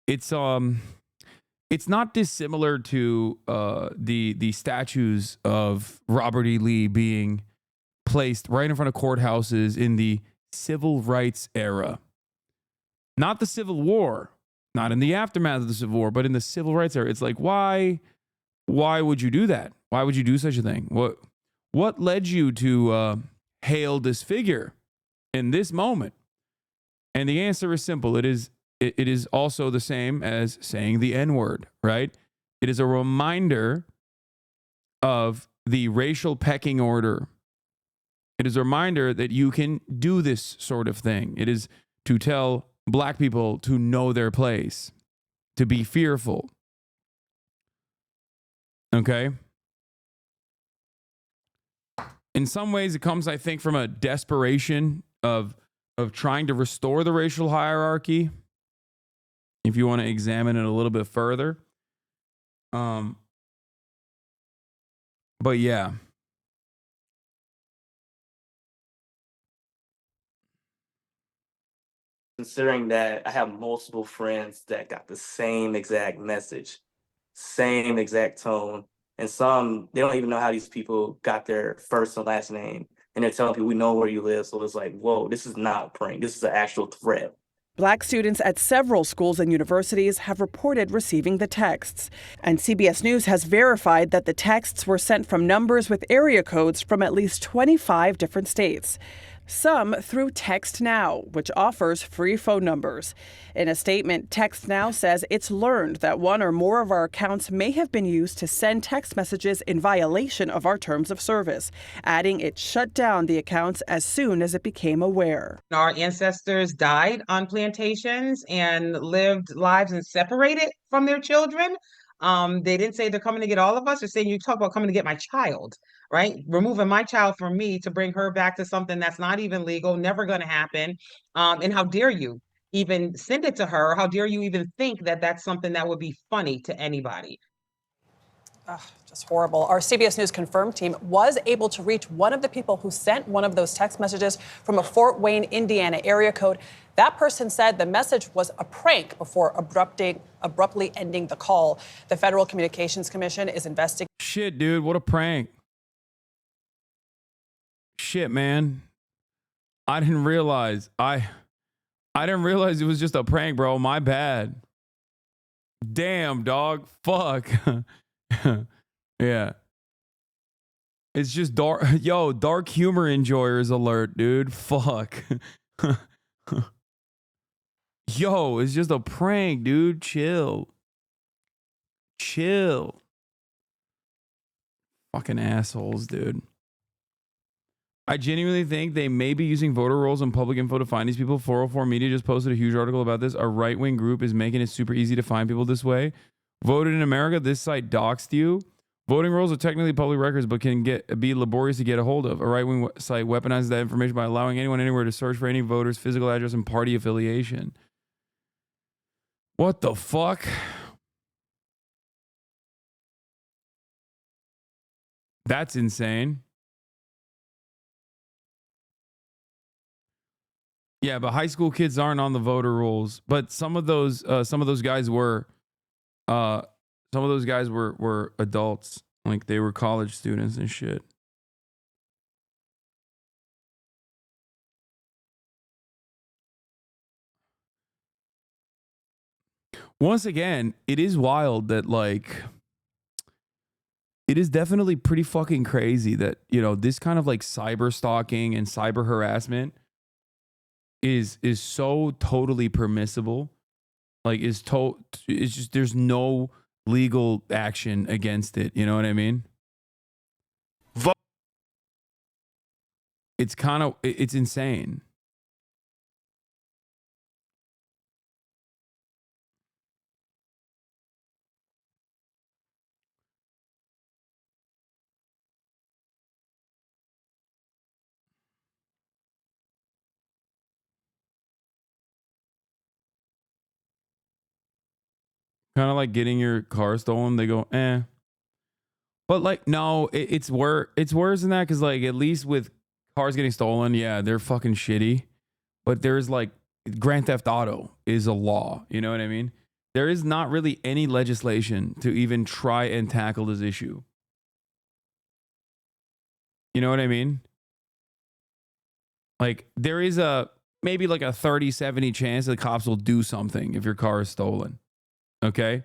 It's not dissimilar to the statues of Robert E. Lee being placed right in front of courthouses in the civil rights era. Not the Civil War, not in the aftermath of the Civil War, but in the civil rights era. It's like, why would you do that? Why would you do such a thing? What led you to hail this figure in this moment? And the answer is simple. It is also the same as saying the N-word, right? It is a reminder of the racial pecking order. It is a reminder that you can do this sort of thing. It is to tell Black people to know their place, to be fearful. Okay? In some ways, it comes, I think, from a desperation of trying to restore the racial hierarchy, if you want to examine it a little bit further. But yeah. considering that I have multiple friends that got the same exact message, same exact tone, and some, they don't even know how these people got their first and last name. And they're telling people, we know where you live. So it's like, whoa, this is not a prank. This is an actual threat. Black students at several schools and universities have reported receiving the texts. And CBS News has verified that the texts were sent from numbers with area codes from at least 25 different states. Some through Text Now, which offers free phone numbers. In a statement, Text Now says it's learned that one or more of our accounts may have been used to send text messages in violation of our terms of service, adding it shut down the accounts as soon as it became aware. our ancestors died on plantations and lived lives and separated from their children. They didn't say they're coming to get all of us. They're saying, you talk about coming to get my child, right? Removing my child from me to bring her back to something that's not even legal, never going to happen. And how dare you even send it to her? How dare you even think that that's something that would be funny to anybody? Just horrible. Our CBS News confirmed team was able to reach one of the people who sent one of those text messages from a Fort Wayne, Indiana area code. That person said the message was a prank before abruptly ending the call. The Federal Communications Commission is investigating. Shit, dude, what a prank. Shit, man. I didn't realize. I didn't realize it was just a prank, bro. My bad. Damn, dog. Fuck. Yeah. It's just dark. Yo, dark humor enjoyers alert, dude. Fuck. Yo, it's just a prank, dude. Chill. Chill. Fucking assholes, dude. I genuinely think they may be using voter rolls and public info to find these people. 404 Media just posted a huge article about this. A right-wing group is making it super easy to find people this way. Voted in America, this site doxed you. Voting rolls are technically public records, but can be laborious to get a hold of. A right-wing site weaponizes that information by allowing anyone anywhere to search for any voter's physical address and party affiliation. What the fuck? That's insane. Yeah, but high school kids aren't on the voter rolls. But some of those guys were, were adults. Like they were college students and shit. Once again, it is wild that like, it is definitely pretty fucking crazy that, you know, this kind of like cyber stalking and cyber harassment is so totally permissible. Like it's just, there's no legal action against it. You know what I mean? It's insane. Kind of like getting your car stolen. They go, eh. But like, no, it's worse than that. Cause like, at least with cars getting stolen, yeah, they're fucking shitty. But there's like, Grand Theft Auto is a law. You know what I mean? There is not really any legislation to even try and tackle this issue. You know what I mean? Like, there is maybe like a 30-70 chance that the cops will do something if your car is stolen. Okay?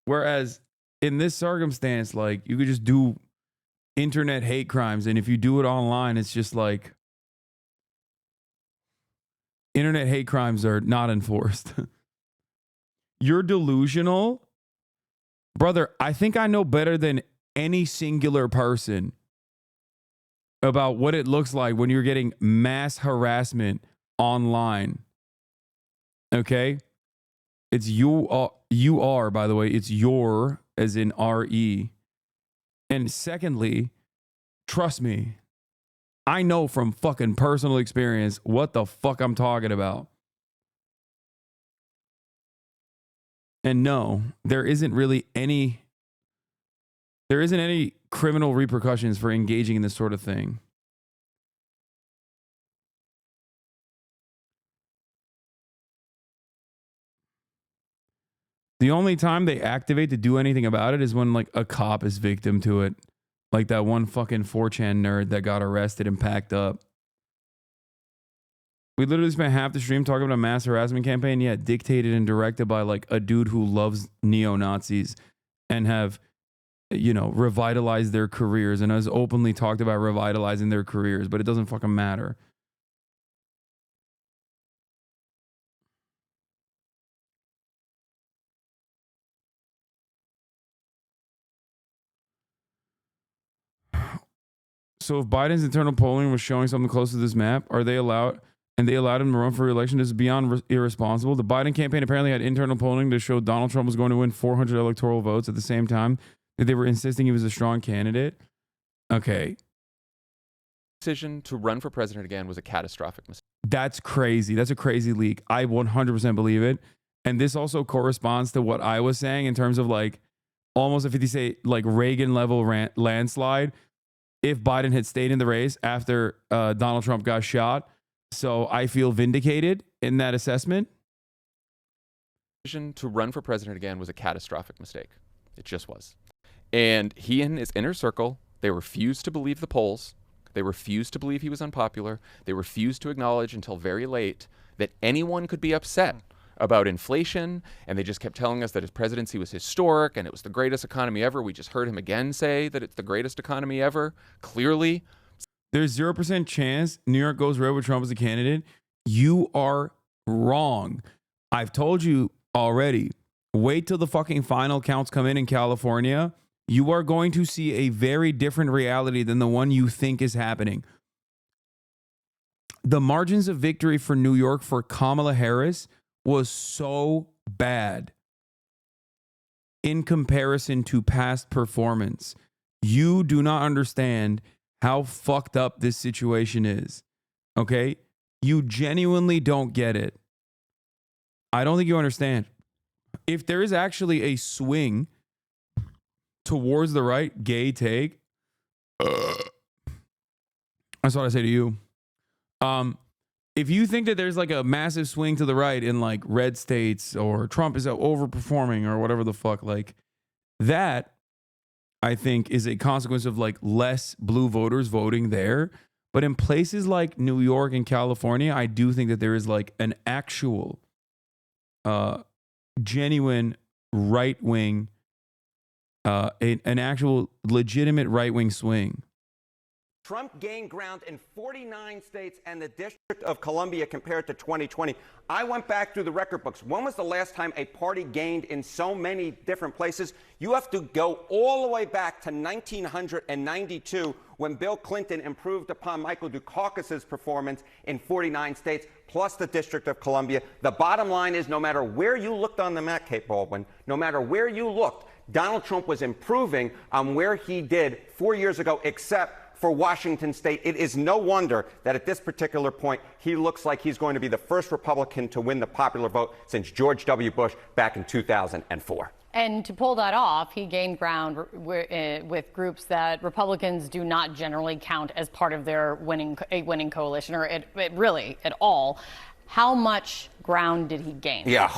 Whereas in this circumstance, like, you could just do internet hate crimes. And if you do it online, it's just like, internet hate crimes are not enforced. You're delusional. Brother, I think I know better than any singular person about what it looks like when you're getting mass harassment online. Okay? It's you are, by the way, it's your, as in R-E. And secondly, trust me, I know from fucking personal experience what the fuck I'm talking about. And no, there isn't any criminal repercussions for engaging in this sort of thing. The only time they activate to do anything about it is when like a cop is victim to it. Like that one fucking 4chan nerd that got arrested and packed up. We literally spent half the stream talking about a mass harassment campaign, yet dictated and directed by like a dude who loves neo-Nazis and have, you know, revitalized their careers and has openly talked about revitalizing their careers, but it doesn't fucking matter. So if Biden's internal polling was showing something close to this map, are they allowed? And they allowed him to run for re-election. This is beyond irresponsible. The Biden campaign apparently had internal polling to show Donald Trump was going to win 400 electoral votes at the same time that they were insisting he was a strong candidate. Okay. Decision to run for president again was a catastrophic mistake. That's crazy. That's a crazy leak. I 100% believe it. And this also corresponds to what I was saying in terms of like almost a 50 like Reagan level landslide if Biden had stayed in the race after Donald Trump got shot. So I feel vindicated in that assessment. Decision to run for president again was a catastrophic mistake. It just was. And he and his inner circle, they refused to believe the polls. They refused to believe he was unpopular. They refused to acknowledge until very late that anyone could be upset about inflation, and they just kept telling us that his presidency was historic and it was the greatest economy ever. We just heard him again say that it's the greatest economy ever. Clearly, there's 0% chance New York goes red with Trump as a candidate. You are wrong. I've told you already. Wait till the fucking final counts come in California. You are going to see a very different reality than the one you think is happening. The margins of victory for New York for Kamala Harris was so bad in comparison to past performance. You do not understand how fucked up this situation is. Okay? You genuinely don't get it. I don't think you understand. If there is actually a swing towards the right, gay take, that's what I say to you. If you think that there's like a massive swing to the right in like red states or Trump is overperforming or whatever the fuck, like that, I think is a consequence of like less blue voters voting there. But in places like New York and California, I do think that there is like an actual, genuine right wing, an actual legitimate right wing swing. Trump gained ground in 49 states and the District of Columbia compared to 2020. I went back through the record books. When was the last time a party gained in so many different places? You have to go all the way back to 1992 when Bill Clinton improved upon Michael Dukakis's performance in 49 states, plus the District of Columbia. The bottom line is no matter where you looked on the map, Kate Baldwin, no matter where you looked, Donald Trump was improving on where he did 4 years ago, except for Washington State. It is no wonder that at this particular point, he looks like he's going to be the first Republican to win the popular vote since George W. Bush back in 2004. And to pull that off, he gained ground with groups that Republicans do not generally count as part of their winning coalition, or really at all. How much ground did he gain? Yeah,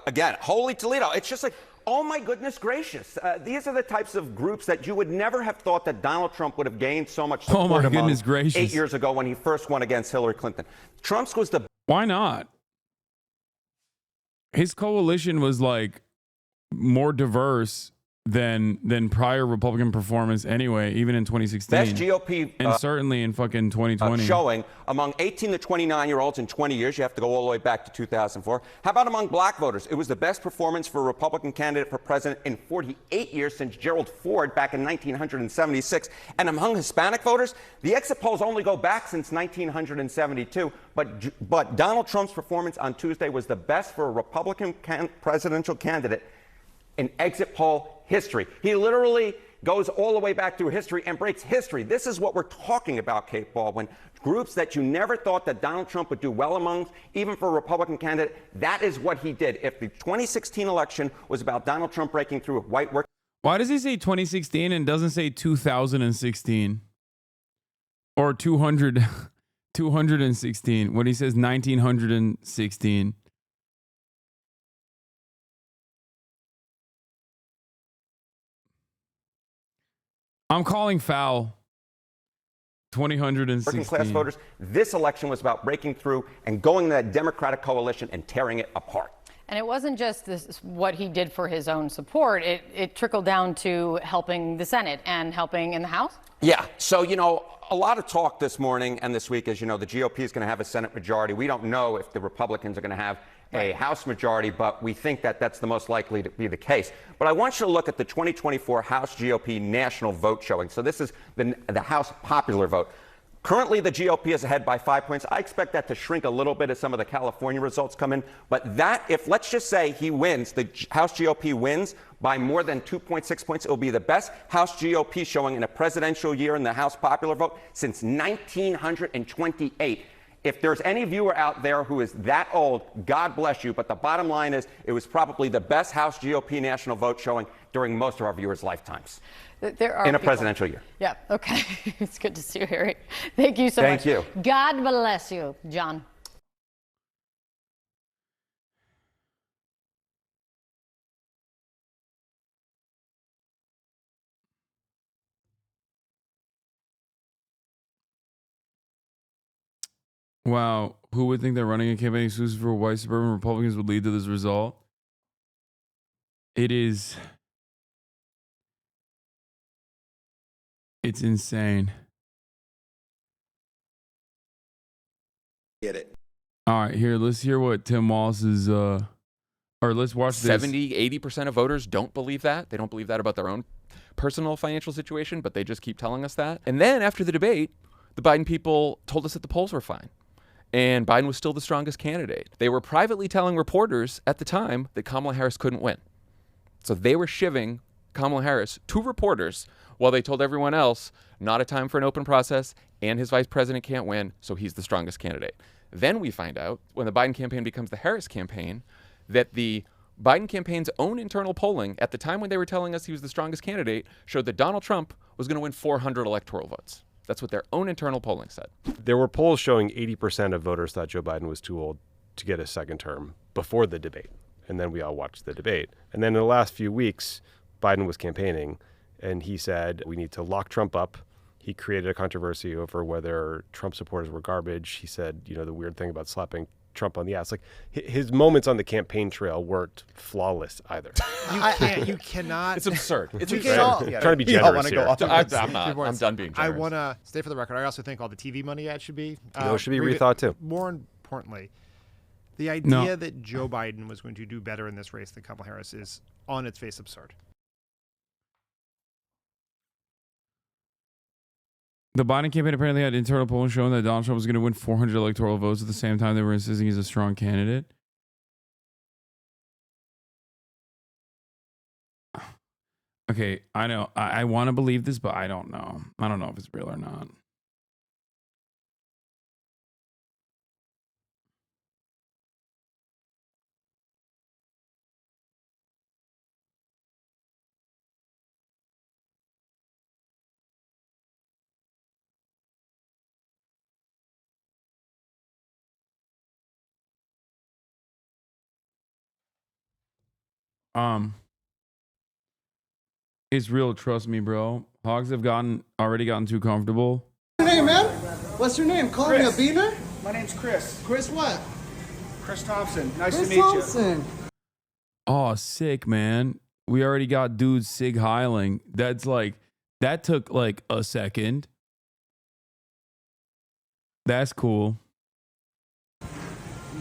again, holy Toledo. It's just like, oh my goodness gracious. These are the types of groups that you would never have thought that Donald Trump would have gained so much support Oh my among goodness gracious. 8 years ago when he first won against Hillary Clinton. Trump's was the... Why not? His coalition was like more diverse than prior Republican performance anyway, even in 2016. Best GOP and certainly in fucking 2020. Showing among 18 to 29-year-olds in 20 years. You have to go all the way back to 2004. How about among black voters? It was the best performance for a Republican candidate for president in 48 years since Gerald Ford back in 1976. And among Hispanic voters, the exit polls only go back since 1972. But Donald Trump's performance on Tuesday was the best for a Republican presidential candidate in exit poll history. He literally goes all the way back through history and breaks history. This is what we're talking about, Kate Baldwin. Groups that you never thought that Donald Trump would do well among, even for a Republican candidate, that is what he did. If the 2016 election was about Donald Trump breaking through with white work. Why does he say 2016 and doesn't say 2016? Or 216 when he says 1916? I'm calling foul. 2016. Working class voters. This election was about breaking through and going to that Democratic coalition and tearing it apart. And it wasn't just what he did for his own support. It trickled down to helping the Senate and helping in the House. Yeah. So, you know, a lot of talk this morning and this week, as you know, the GOP is going to have a Senate majority. We don't know if the Republicans are going to have a House majority, but we think that that's the most likely to be the case. But I want you to look at the 2024 House GOP national vote showing. So this is the House popular vote. Currently, the GOP is ahead by 5 points. I expect that to shrink a little bit as some of the California results come in. But that, if let's just say he wins, the House GOP wins by more than 2.6 points, it will be the best House GOP showing in a presidential year in the House popular vote since 1928. If there's any viewer out there who is that old, God bless you. But the bottom line is it was probably the best House GOP national vote showing during most of our viewers' lifetimes. There are in a presidential year. Yeah, okay. It's good to see you, Harry. Thank you so much. Thank you. God bless you, John. Wow. Who would think that running a campaign exclusive for white suburban Republicans would lead to this result? It's insane. Get it. All right, here, let's hear what Tim Wallace's, or let's watch this. 70-80% of voters don't believe that. They don't believe that about their own personal financial situation, but they just keep telling us that. And then after the debate, the Biden people told us that the polls were fine. And Biden was still the strongest candidate. They were privately telling reporters at the time that Kamala Harris couldn't win. So they were shivving Kamala Harris to reporters while they told everyone else, not a time for an open process, and his vice president can't win, so he's the strongest candidate. Then we find out, when the Biden campaign becomes the Harris campaign, that the Biden campaign's own internal polling, at the time when they were telling us he was the strongest candidate, showed that Donald Trump was going to win 400 electoral votes. That's what their own internal polling said. There were polls showing 80% of voters thought Joe Biden was too old to get a second term before the debate. And then we all watched the debate. And then in the last few weeks, Biden was campaigning, and he said, we need to lock Trump up. He created a controversy over whether Trump supporters were garbage. He said, the weird thing about slapping Trump on the ass. Like, his moments on the campaign trail weren't flawless either. You cannot. It's absurd. It's absurd. Trying to be generous here. I'm done being generous. I want to stay for the record. I also think all the TV money ads should be. It should be rethought too. More importantly, the idea that Joe Biden was going to do better in this race than Kamala Harris is on its face absurd. The Biden campaign apparently had internal polling showing that Donald Trump was going to win 400 electoral votes at the same time they were insisting he's a strong candidate. Okay, I know. I want to believe this, but I don't know. I don't know if it's real or not. It's real, trust me, bro. Hogs have already gotten too comfortable. Hey, man. What's your name? Call me a beaner? My name's Chris. Chris what? Chris Thompson. Nice Chris to meet Thompson. Oh, sick, man. We already got dudes sig heiling. That took like a second. That's cool.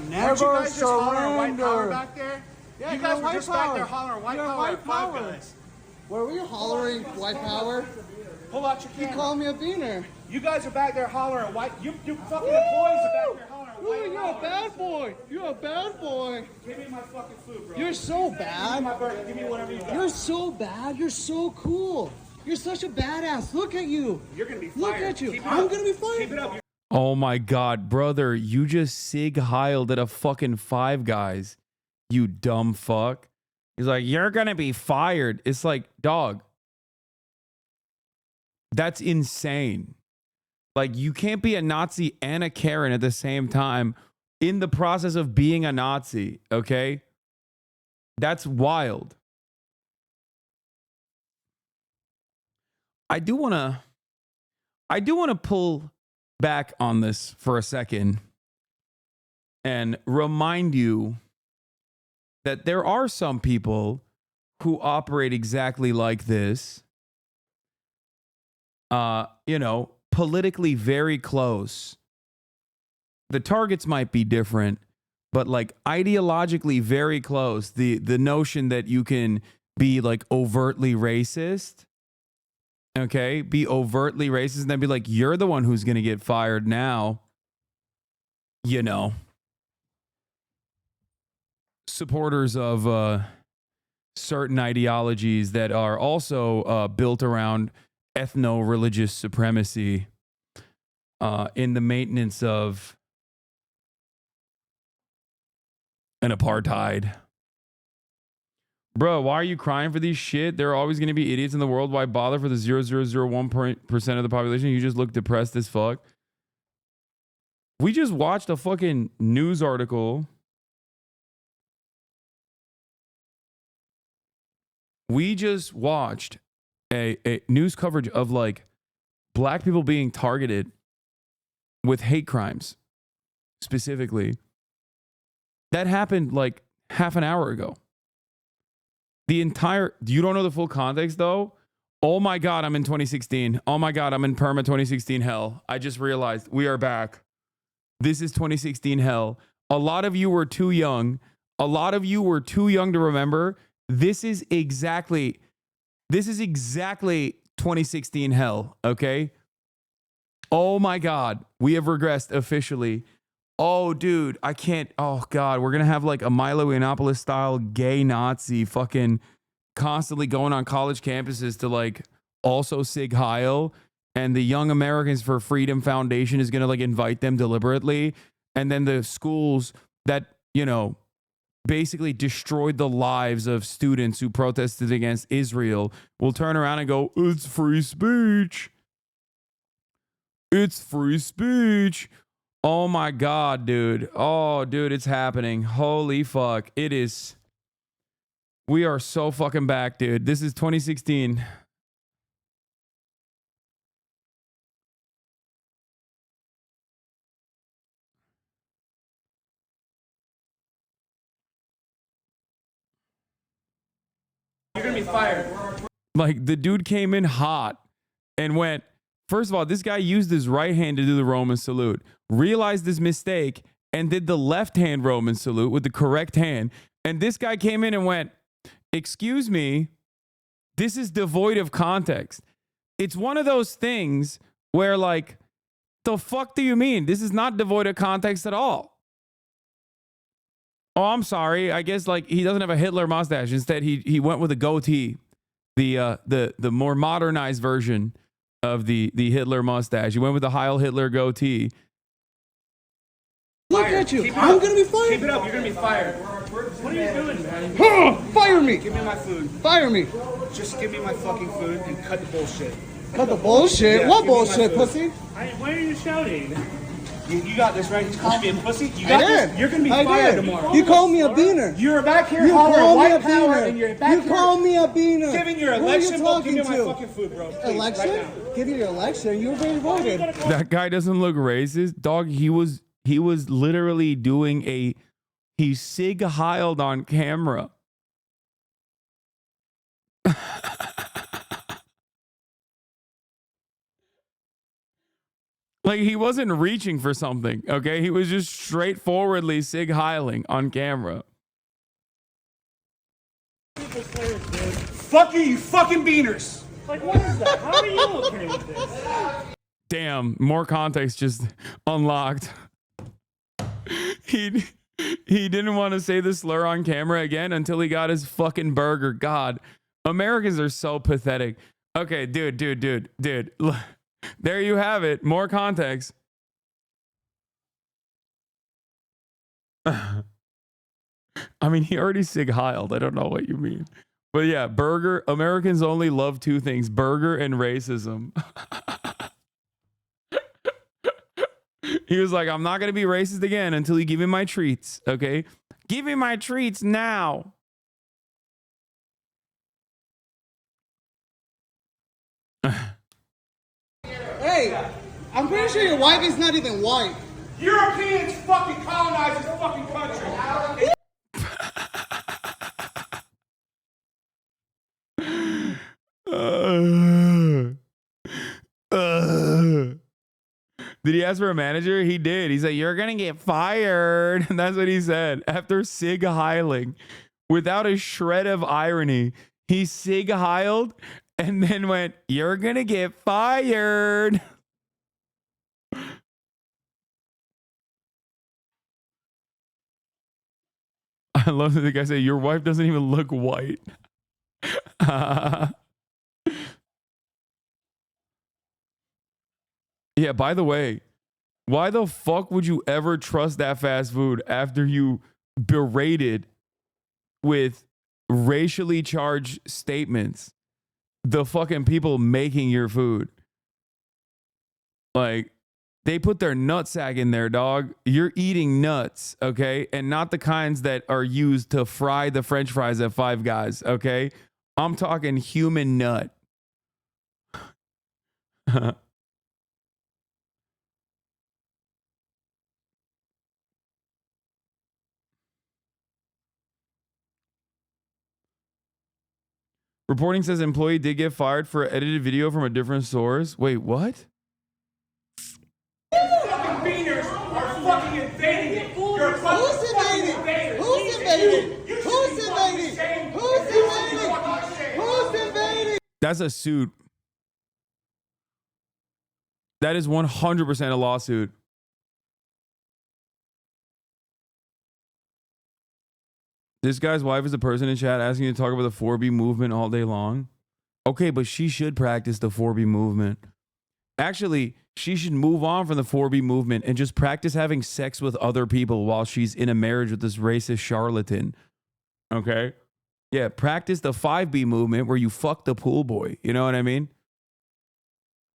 Never Aren't you guys just hollering white power surrender. back there? Yeah, You guys you're were white just back power. there hollering white You're power white at Five power. Guys. Were we hollering white power? Pull out your You camera. call me a beaner. You guys are back there hollering white. You fucking employees are back there hollering Ooh, white you're power. a bad boy. You're a bad boy. Give me my fucking food, bro. You're so Give bad. me my burger. Give me whatever you got. You're so bad. You're so cool. You're such a badass. Look at you. You're gonna be fired. Look at you. Keep it I'm up. gonna be fired. Keep it up. Oh my God, brother. You just sig heiled at a fucking Five Guys. You dumb fuck. He's like, you're going to be fired. It's like, dog. That's insane. Like, you can't be a Nazi and a Karen at the same time in the process of being a Nazi, okay? That's wild. I do want to pull back on this for a second and remind you that there are some people who operate exactly like this, politically very close. The targets might be different, but like ideologically very close. The notion that you can be like overtly racist, okay, be overtly racist and then be like, you're the one who's going to get fired now, supporters of certain ideologies that are also built around ethno-religious supremacy in the maintenance of an apartheid. Bro, why are you crying for these shit? There are always going to be idiots in the world. Why bother for the 0.001% of the population? You just look depressed as fuck. We just watched a fucking news article. We just watched a news coverage of like black people being targeted with hate crimes specifically. That happened like half an hour ago. You don't know the full context though? Oh my God, I'm in 2016. Oh my God, I'm in perma 2016 hell. I just realized we are back. This is 2016 hell. A lot of you were too young. A lot of you were too young to remember. This is exactly 2016 hell, okay? Oh my God, we have regressed officially. Oh, dude, I can't. Oh, God, we're going to have like a Milo Yiannopoulos style gay Nazi fucking constantly going on college campuses to like also Sig Heil. And the Young Americans for Freedom Foundation is going to like invite them deliberately. And then the schools that, you know, basically destroyed the lives of students who protested against Israel will turn around and go, it's free speech. It's free speech. Oh my God, dude. Oh, dude, it's happening. Holy fuck. It is. We are so fucking back, dude. This is 2016. You're gonna be fired. Like, the dude came in hot and went, first of all, this guy used his right hand to do the Roman salute, realized his mistake, and did the left hand Roman salute with the correct hand. And this guy came in and went, excuse me, this is devoid of context. It's one of those things where, like, the fuck do you mean? This is not devoid of context at all. Oh, I'm sorry. I guess, like, he doesn't have a Hitler mustache. Instead, he went with a goatee, the more modernized version of the Hitler mustache. He went with the Heil Hitler goatee. Look at you. I'm going to be fired. Keep it up. You're gonna be fired. What are you doing, man? Fire me. Give me my food. Fire me. Just give me my fucking food and cut the bullshit. Cut the bullshit? Yeah, What give me my bullshit, food. pussy? Why are you shouting? You got this, right? You called me a pussy? You I got did. this? You're gonna be I fired did. tomorrow. You called me a beaner. You're back here You hollering called me white a power beaner. and you're back You here called me a beaner. giving your Who are you election vote. Give talking me to? my fucking food, bro. Please, Election? right now. Give me your election. You already voted. That guy doesn't look racist. Dog, he was literally doing he Sig Heiled on camera. Like, he wasn't reaching for something, okay? He was just straightforwardly Sig Heiling on camera. Fuck you fucking beaners. Like, what is that? How are you okay with this? Damn, more context just unlocked. He didn't want to say the slur on camera again until he got his fucking burger. God, Americans are so pathetic. Okay, dude. There you have it. More context. I mean, he already Sig Heiled. I don't know what you mean. But yeah, burger. Americans only love two things, burger and racism. He was like, I'm not going to be racist again until you give me my treats, okay? Give me my treats now. Hey, I'm pretty sure your wife is not even white. Europeans fucking colonized this fucking country. Did he ask for a manager? He did. He said, you're going to get fired. And that's what he said. After Sig Heiling, without a shred of irony, he Sig Heiled and then went, you're going to get fired. I love that the guy said, your wife doesn't even look white. Yeah, by the way, why the fuck would you ever trust that fast food after you berated with racially charged statements the fucking people making your food? Like, they put their nutsack in there, dog. You're eating nuts, okay? And not the kinds that are used to fry the French fries at Five Guys, okay? I'm talking human nut. Reporting says employee did get fired for edited video from a different source. Wait, what? Fucking beaners are fucking invading it. You're Who's invading? Who's invading? Who's invading? Who's invading? Who's invading? That's a suit. That is 100% a lawsuit. This guy's wife is the person in chat asking you to talk about the 4B movement all day long. Okay, but she should practice the 4B movement. Actually, she should move on from the 4B movement and just practice having sex with other people while she's in a marriage with this racist charlatan. Okay? Yeah, practice the 5B movement where you fuck the pool boy. You know what I mean?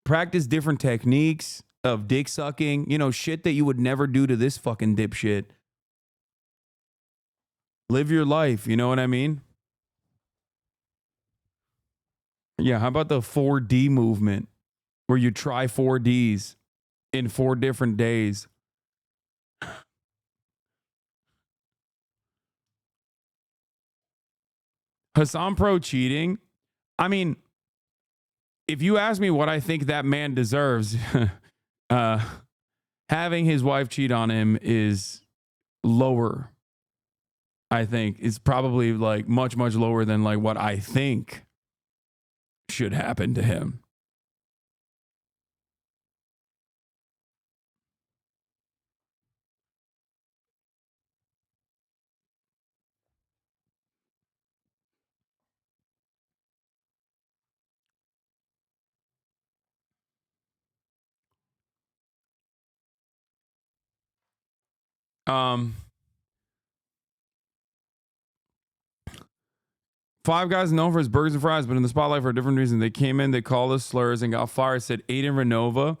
Practice different techniques of dick sucking. You know, shit that you would never do to this fucking dipshit. Live your life, you know what I mean? Yeah, how about the 4D movement where you try 4Ds in 4 different days? Hasan Pro cheating? I mean, if you ask me what I think that man deserves, having his wife cheat on him is lower. I think it's probably like much, much lower than like what I think should happen to him. Five Guys known for his burgers and fries, but in the spotlight for a different reason. They came in, they called us slurs and got fired, said Aiden Renova,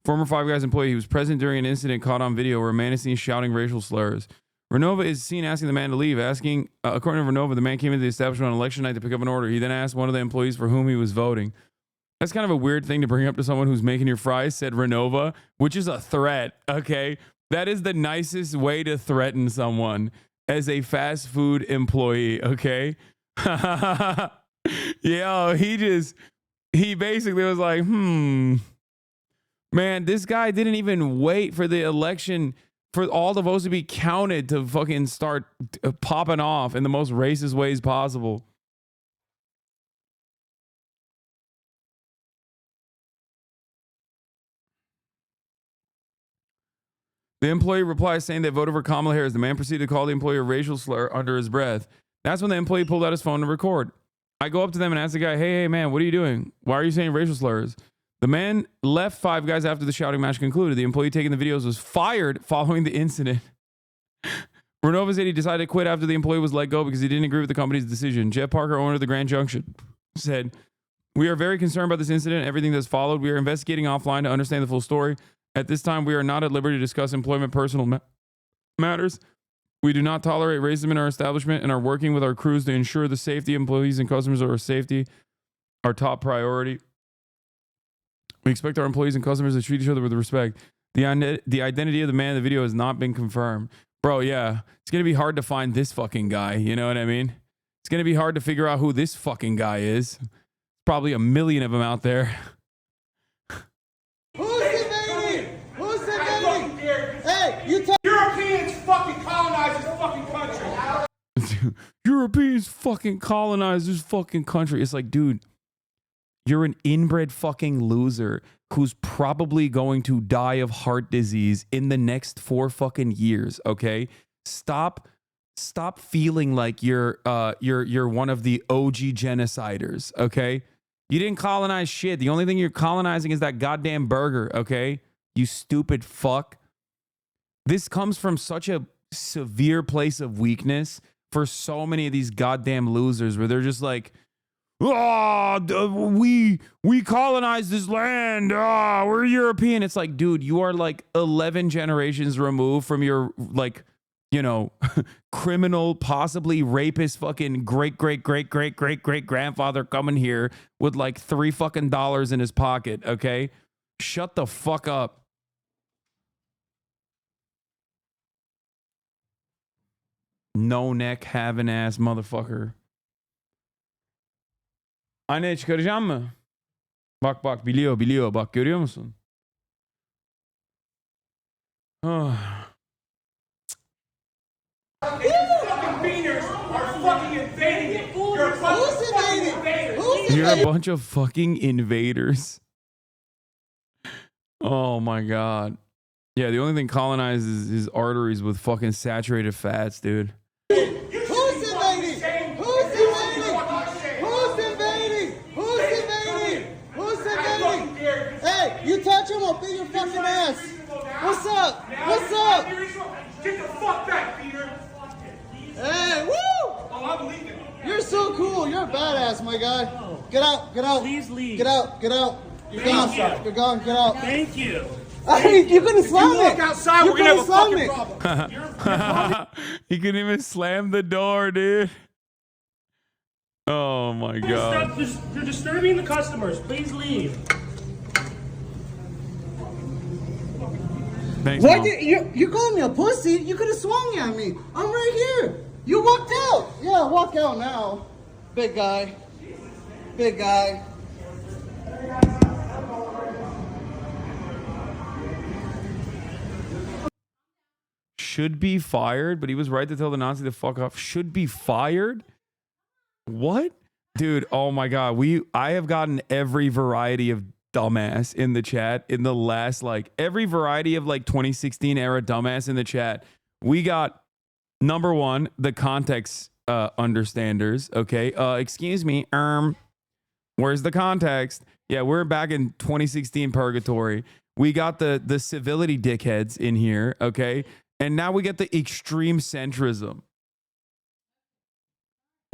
former Five Guys employee. He was present during an incident caught on video where a man is seen shouting racial slurs. Renova is seen asking the man to leave. According to Renova, the man came into the establishment on election night to pick up an order. He then asked one of the employees for whom he was voting. That's kind of a weird thing to bring up to someone who's making your fries, said Renova, which is a threat, okay? That is the nicest way to threaten someone as a fast food employee, okay? Yo, he basically was like, man, this guy didn't even wait for the election for all the votes to be counted to fucking start popping off in the most racist ways possible. The employee replies saying they voted for Kamala Harris. The man proceeded to call the employee a racial slur under his breath. That's when the employee pulled out his phone to record. I go up to them and ask the guy, hey, man, what are you doing? Why are you saying racial slurs? The man left Five Guys after the shouting match concluded. The employee taking the videos was fired following the incident. Renova said he decided to quit after the employee was let go because he didn't agree with the company's decision. Jeff Parker, owner of the Grand Junction, said, we are very concerned about this incident and everything that's followed. We are investigating offline to understand the full story. At this time, we are not at liberty to discuss employment personal matters. We do not tolerate racism in our establishment and are working with our crews to ensure the safety of employees and customers are safety, our top priority. We expect our employees and customers to treat each other with respect. The identity of the man in the video has not been confirmed. Bro, yeah, it's going to be hard to find this fucking guy. You know what I mean? It's going to be hard to figure out who this fucking guy is. Probably a million of them out there. Who's invading? Who's invading? Hey, you tell Europeans fucking colonized this fucking country. Europeans fucking colonized this fucking country. It's like, dude, you're an inbred fucking loser who's probably going to die of heart disease in the next 4 fucking years, okay? Stop feeling like you're one of the OG genociders, okay? You didn't colonize shit. The only thing you're colonizing is that goddamn burger, okay? You stupid fuck. This comes from such a severe place of weakness for so many of these goddamn losers where they're just like, we colonized this land. We're European. It's like, dude, you are like 11 generations removed from your, like, you know, criminal, possibly rapist fucking great grandfather coming here with like $3 fucking in his pocket. Okay. Shut the fuck up. No neck having ass motherfucker. Anne çıkaracağım mı? Bak bak biliyor bak görüyor musun? Oh. You're a bunch of fucking invaders. Oh my god. Yeah, the only thing colonized is his arteries with fucking saturated fats, dude. Who's invading? Who's invading? Who's invading? Who's invading? Who's invading? Hey, you touch him, I'll beat your fucking ass. What's up? What's up? Get the fuck back, Peter. Hey, woo! Oh, I believe it. You're so cool. You're a badass, my guy. Get out. Get out. Please leave. Get out. Get out. You're Thank gone. you. You're gone. Get out. Thank you. Hey, you couldn't slam me. You walk outside, we're gonna have a fucking problem. He couldn't even slam the door, dude. Oh my god. You're disturbing the customers. Please leave. Thanks, Why Mom. did you called me a pussy? You could have swung at me. I'm right here. You walked out. Yeah, walk out now. Big guy. Big guy. Should be fired, but he was right to tell the Nazi to fuck off. Should be fired? What? Dude, oh my god. I have gotten every variety of dumbass in the chat in the last, like, every variety of like 2016 era dumbass in the chat. We got number one, the context understanders. Okay. Excuse me. Where's the context? Yeah, we're back in 2016 purgatory. We got the civility dickheads in here, okay? And now we get the extreme centrism.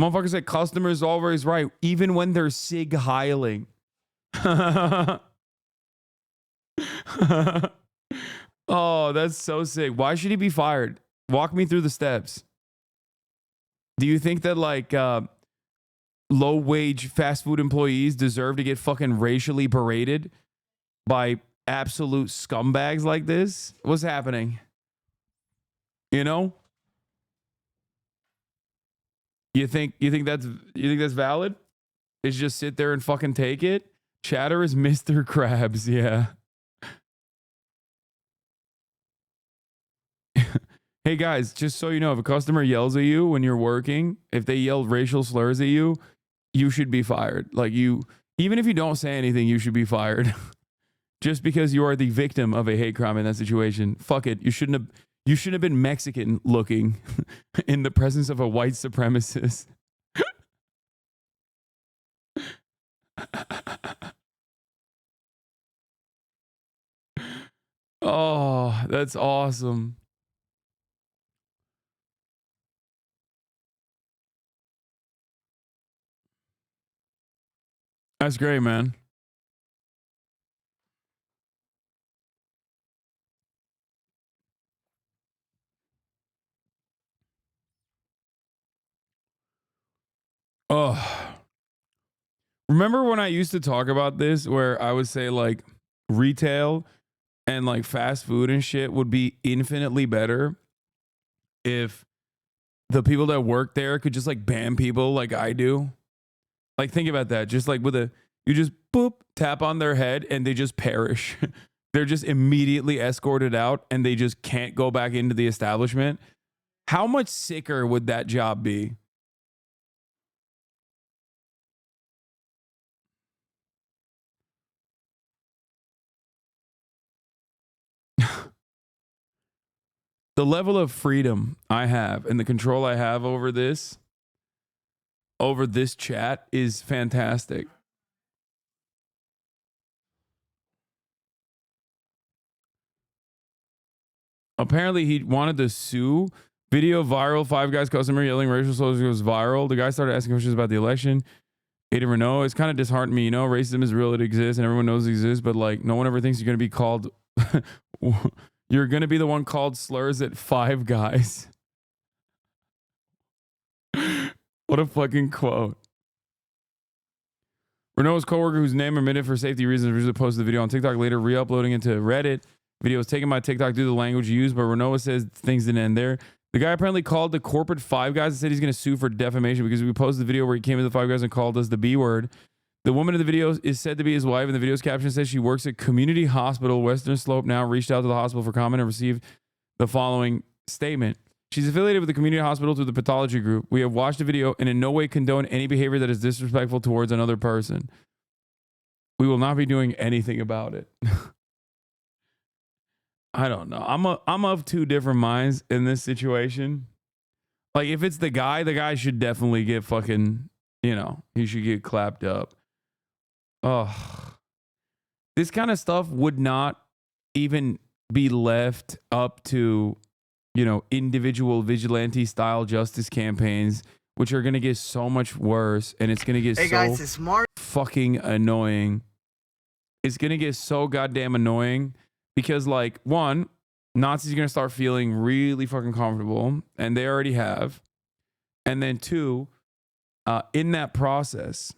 Motherfucker said customers always right, even when they're sig heiling. Oh, that's so sick. Why should he be fired? Walk me through the steps. Do you think that like low wage fast food employees deserve to get fucking racially berated by absolute scumbags like this? What's happening? You know? You think that's valid? Is just sit there and fucking take it? Chatter is Mr. Krabs, yeah. Hey guys, just so you know, if a customer yells at you when you're working, if they yell racial slurs at you, you should be fired. Like even if you don't say anything, you should be fired. Just because you are the victim of a hate crime in that situation. Fuck it. You shouldn't have been Mexican looking in the presence of a white supremacist. Oh, that's awesome. That's great, man. Oh. Remember when I used to talk about this where I would say like retail and like fast food and shit would be infinitely better if the people that work there could just like ban people like I do? Like think about that. Just like you just boop, tap on their head and they just perish. They're just immediately escorted out and they just can't go back into the establishment. How much sicker would that job be? The level of freedom I have and the control I have over this chat is fantastic. Apparently he wanted to sue. Video viral, Five Guys customer yelling racial slurs goes viral. The guy started asking questions about the election. Aiden Renault, it's kind of disheartened me, you know, racism is real, it exists and everyone knows it exists, but like no one ever thinks you're going to be called you're going to be the one called slurs at Five Guys. What a fucking quote. Renault's coworker whose name omitted for safety reasons originally posted the video on TikTok, later re-uploading it to Reddit. Video was taken by TikTok due to the language used, but Renault says things didn't end there. The guy apparently called the corporate Five Guys and said he's going to sue for defamation because we posted the video where he came into the Five Guys and called us the B word. The woman in the video is said to be his wife, and the video's caption says she works at Community Hospital, Western Slope. Now reached out to the hospital for comment and received the following statement. She's affiliated with the community hospital through the pathology group. We have watched the video and in no way condone any behavior that is disrespectful towards another person. We will not be doing anything about it. I don't know. I'm of two different minds in this situation. Like, if it's the guy should definitely get fucking, you know, he should get clapped up. Oh, this kind of stuff would not even be left up to, you know, individual vigilante style justice campaigns, which are going to get so much worse, and it's going to get fucking annoying. It's going to get so goddamn annoying because, like, one, Nazis are going to start feeling really fucking comfortable, and they already have. And then two, in that process,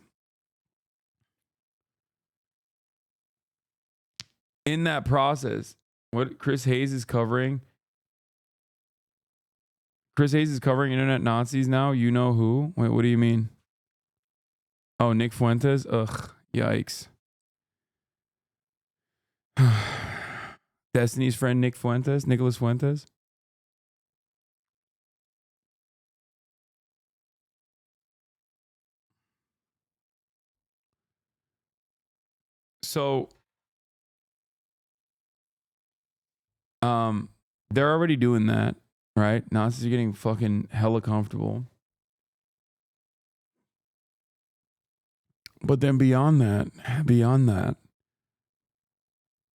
what Chris Hayes is covering, internet Nazis now. You know who? Wait, what do you mean? Oh, Nick Fuentes? Ugh, yikes. Destiny's friend Nicholas Fuentes. So, they're already doing that, right? Nazis are getting fucking hella comfortable. But then beyond that,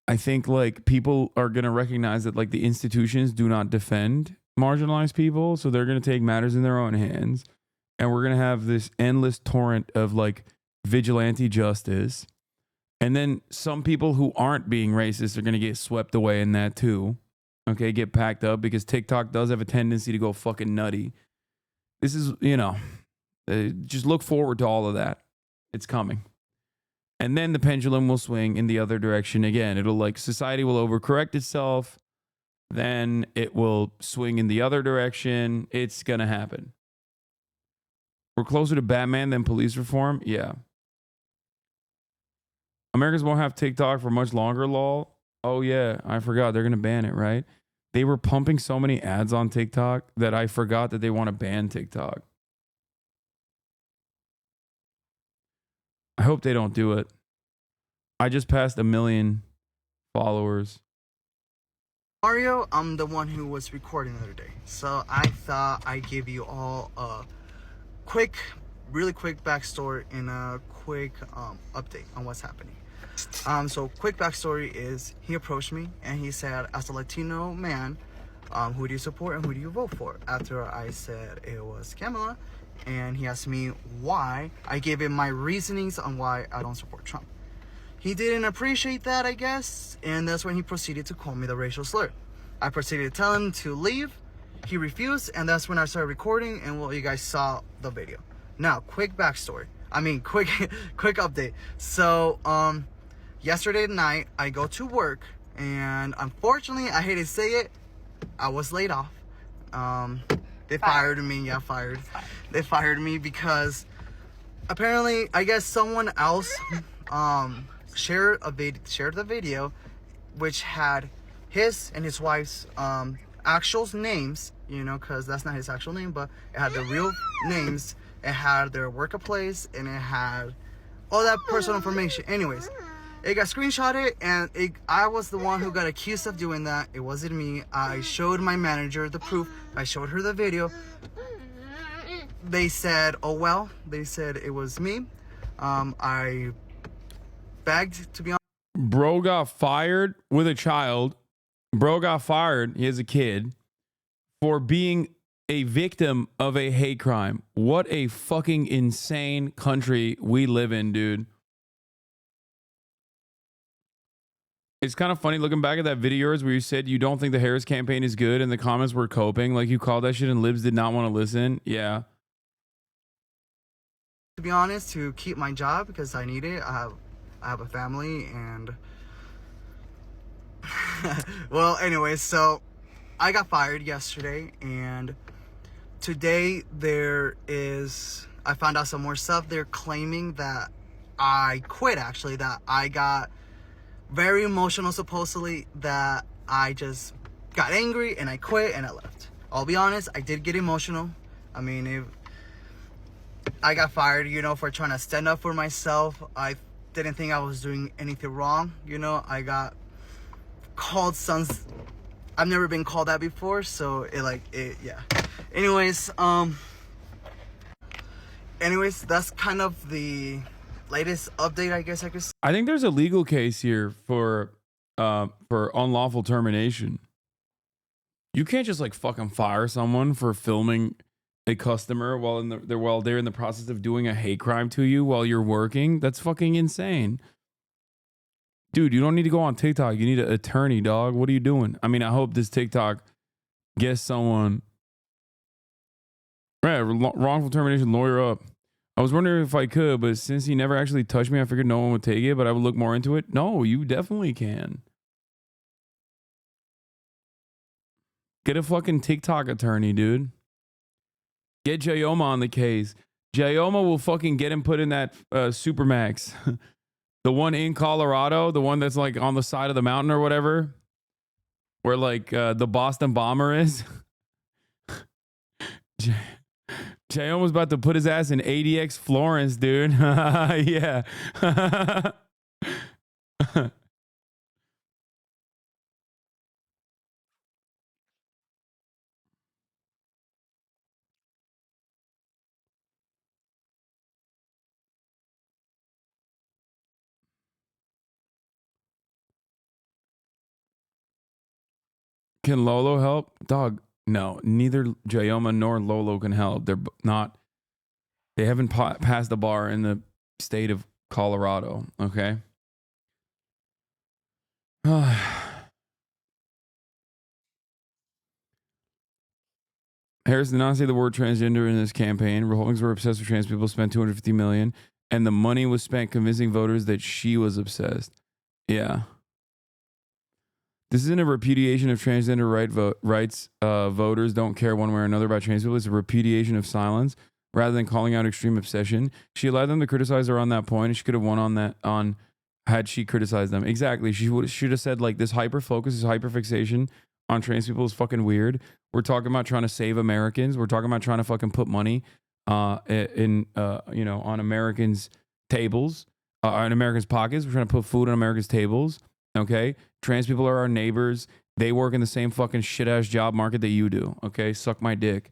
I think like people are going to recognize that like the institutions do not defend marginalized people. So they're going to take matters in their own hands. And we're going to have this endless torrent of like vigilante justice. And then some people who aren't being racist are going to get swept away in that too. Okay, get packed up because TikTok does have a tendency to go fucking nutty. This is, you know, just look forward to all of that. It's coming. And then the pendulum will swing in the other direction again. It'll like society will overcorrect itself. Then it will swing in the other direction. It's going to happen. We're closer to Batman than police reform. Yeah. Americans won't have TikTok for much longer, lol. Oh, yeah. I forgot. They're going to ban it, right? They were pumping so many ads on TikTok that I forgot that they want to ban TikTok. I hope they don't do it. I just passed 1 million followers. Mario, I'm the one who was recording the other day. So I thought I'd give you all a really quick backstory and a quick update on what's happening. So quick backstory is he approached me and he said, as a Latino man, who do you support and who do you vote for? After I said it was Kamala, and he asked me why. I gave him my reasonings on why I don't support Trump. He didn't appreciate that, I guess, and that's when he proceeded to call me the racial slur. I proceeded to tell him to leave. He refused, and that's when I started recording, and well, you guys saw the video. Now, quick backstory. Quick update. So, yesterday night, I go to work, and unfortunately, I hate to say it, I was laid off. They fired me. Yeah, fired. They fired me because apparently, I guess someone else shared the video, which had his and his wife's actual names. You know, because that's not his actual name, but it had the real names. It had their workplace, and it had all that personal information. Anyways, it got screenshotted, and I was the one who got accused of doing that. It wasn't me. I showed my manager the proof. I showed her the video. They said, oh, well. They said it was me. I begged to be on. Bro got fired with a child. Bro got fired. He has a kid for being a victim of a hate crime. What a fucking insane country we live in, dude. It's kind of funny looking back at that video where you said you don't think the Harris campaign is good and the comments were coping. Like you called that shit and Libs did not want to listen. Yeah. To be honest, to keep my job because I need it. I have a family and well, anyway, so I got fired yesterday, and today I found out some more stuff. They're claiming that I quit, actually, that I got very emotional, supposedly, that I just got angry and I quit and I left. I'll be honest, I did get emotional. I mean, if I got fired, you know, for trying to stand up for myself. I didn't think I was doing anything wrong, you know. I got called sons. I've never been called that before, so yeah. Anyways, that's kind of the latest update, I guess I could say. I think there's a legal case here for unlawful termination. You can't just like fucking fire someone for filming a customer while they're in the process of doing a hate crime to you while you're working. That's fucking insane. Dude, you don't need to go on TikTok. You need an attorney, dog. What are you doing? I mean, I hope this TikTok gets someone. Right, wrongful termination, lawyer up. I was wondering if I could, but since he never actually touched me, I figured no one would take it, but I would look more into it. No, you definitely can. Get a fucking TikTok attorney, dude. Get Jayoma on the case. Jayoma will fucking get him put in that Supermax. The one in Colorado, the one that's like on the side of the mountain or whatever, where like the Boston bomber is. Jayoma was about to put his ass in ADX Florence, dude. Yeah. Can Lolo help? Dog, no. Neither Jayoma nor Lolo can help. They're not. They haven't passed the bar in the state of Colorado. Okay. Harris did not say the word transgender in this campaign. Republicans were obsessed with trans people, spent $250 million, and the money was spent convincing voters that she was obsessed. Yeah. This isn't a repudiation of transgender rights. Voters don't care one way or another about trans people. It's a repudiation of silence rather than calling out extreme obsession. She allowed them to criticize her on that point, and she could have won on had she criticized them. Exactly. She should have said like this hyper focus, this hyper fixation on trans people is fucking weird. We're talking about trying to save Americans. We're talking about trying to fucking put money on Americans' tables, in Americans' pockets. We're trying to put food on Americans' tables. Okay, trans people are our neighbors. They work in the same fucking shit ass job market that you do. Okay, suck my dick.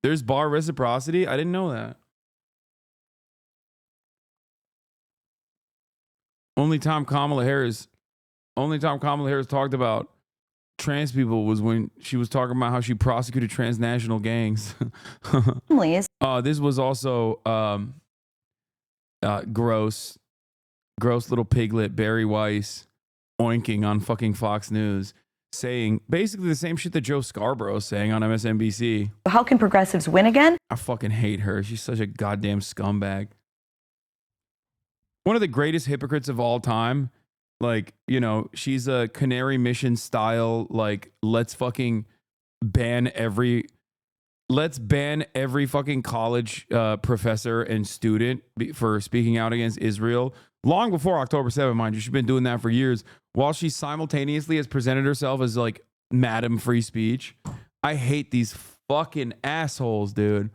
There's bar reciprocity. I didn't know that. Only time Kamala Harris talked about trans people was when she was talking about how she prosecuted transnational gangs. This was also gross little piglet Barry Weiss oinking on fucking Fox News, saying basically the same shit that Joe Scarborough is saying on MSNBC. How can progressives win again? I fucking hate her. She's such a goddamn scumbag. One of the greatest hypocrites of all time. Like, you know, she's a Canary Mission style, like, let's ban every fucking college professor and student for speaking out against Israel. Long before October 7th, mind you. She's been doing that for years, while she simultaneously has presented herself as like Madam Free Speech. I hate these fucking assholes, dude.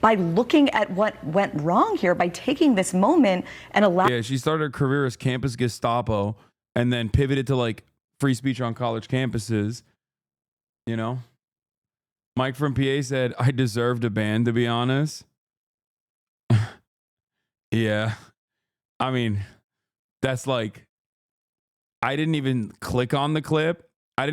By looking at what went wrong here, by taking this moment and allowing... Yeah, she started her career as campus Gestapo and then pivoted to like free speech on college campuses. You know? Mike from PA said, I deserved a ban, to be honest. Yeah. I mean, that's like, I didn't even click on the clip. I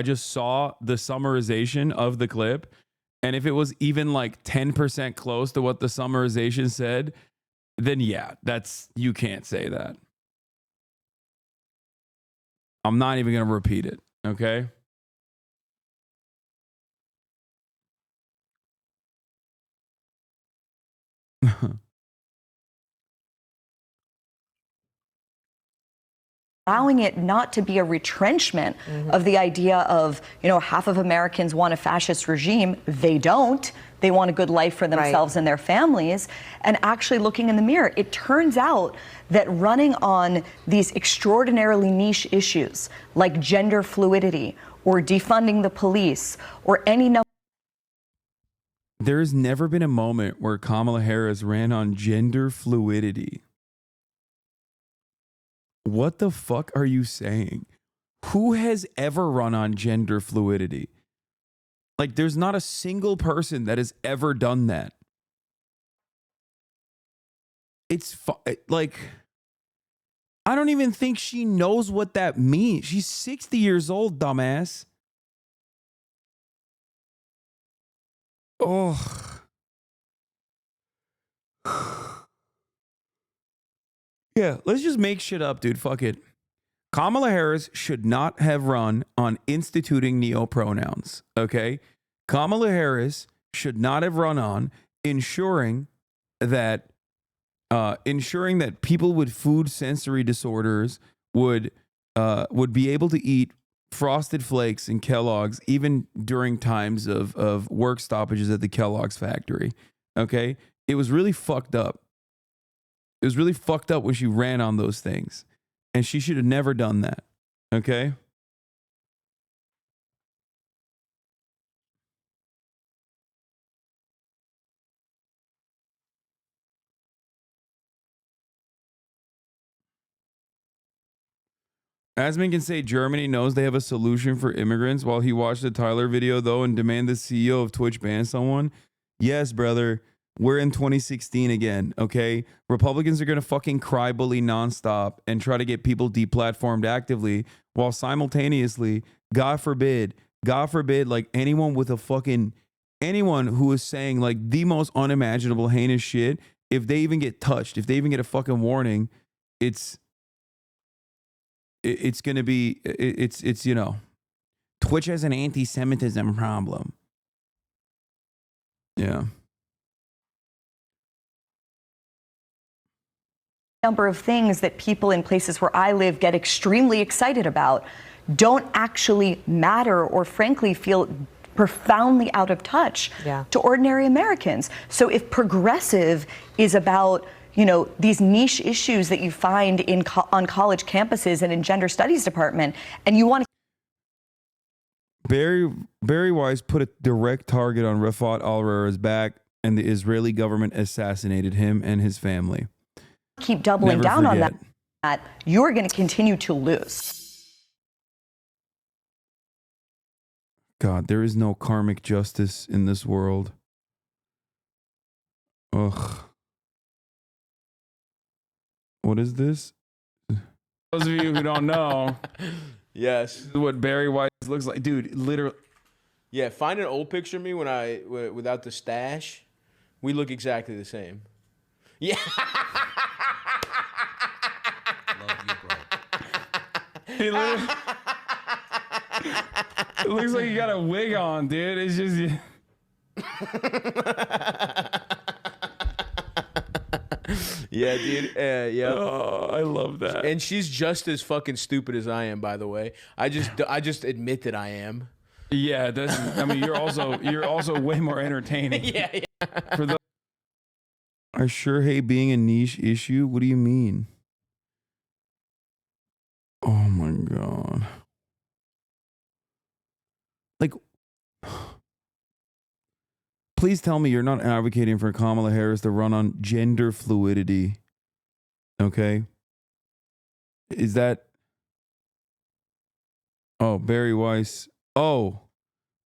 just saw the summarization of the clip. And if it was even like 10% close to what the summarization said, then yeah, you can't say that. I'm not even going to repeat it. Okay. allowing it not to be a retrenchment of the idea of, you know, half of Americans want a fascist regime. They don't. They want a good life for themselves and their families, and actually looking in the mirror. It turns out that running on these extraordinarily niche issues like gender fluidity or defunding the police or any number. There's never been a moment where Kamala Harris ran on gender fluidity. What the fuck are you saying? Who has ever run on gender fluidity? Like, there's not a single person that has ever done that. It's like, I don't even think she knows what that means. She's 60 years old, dumbass. Oh. Yeah, let's just make shit up, dude. Fuck it. Kamala Harris should not have run on instituting neopronouns, okay? Kamala Harris should not have run on ensuring that people with food sensory disorders would be able to eat Frosted Flakes and Kellogg's even during times of work stoppages at the Kellogg's factory, okay? It was really fucked up. It was really fucked up when she ran on those things. And she should have never done that. Okay? Asman can say Germany knows they have a solution for immigrants while he watched the Tyler video, though, and demand the CEO of Twitch ban someone. Yes, brother. We're in 2016 again, okay? Republicans are going to fucking cry bully nonstop and try to get people deplatformed actively while simultaneously, God forbid, like anyone who is saying like the most unimaginable heinous shit, if they even get touched, if they even get a fucking warning, it's going to be, you know, Twitch has an anti-Semitism problem. Yeah. Number of things that people in places where I live get extremely excited about don't actually matter or frankly feel profoundly out of touch to ordinary Americans. So if progressive is about, you know, these niche issues that you find on college campuses and in gender studies department, and you want to Barry Weiss put a direct target on Rafat al-Rara's back, and the Israeli government assassinated him and his family. keep doubling down on that, you're going to continue to lose. God, there is no karmic justice in this world. Ugh. What is this? Those of you who don't know, yes, this is what Barry Weiss looks like, dude. Literally. Yeah, find an old picture of me without the stash. We look exactly the same. Yeah. Love you, bro. He literally, it looks like you got a wig on, dude. It's just. Yeah, dude. Yeah. Oh, I love that. And she's just as fucking stupid as I am, by the way. I just admit that I am. Yeah, that's. I mean, you're also way more entertaining. Yeah. For the, I sure hate being a niche issue. What do you mean? Oh my god. Like, please tell me you're not advocating for Kamala Harris to run on gender fluidity. Okay? Is that... Oh, Barry Weiss. Oh,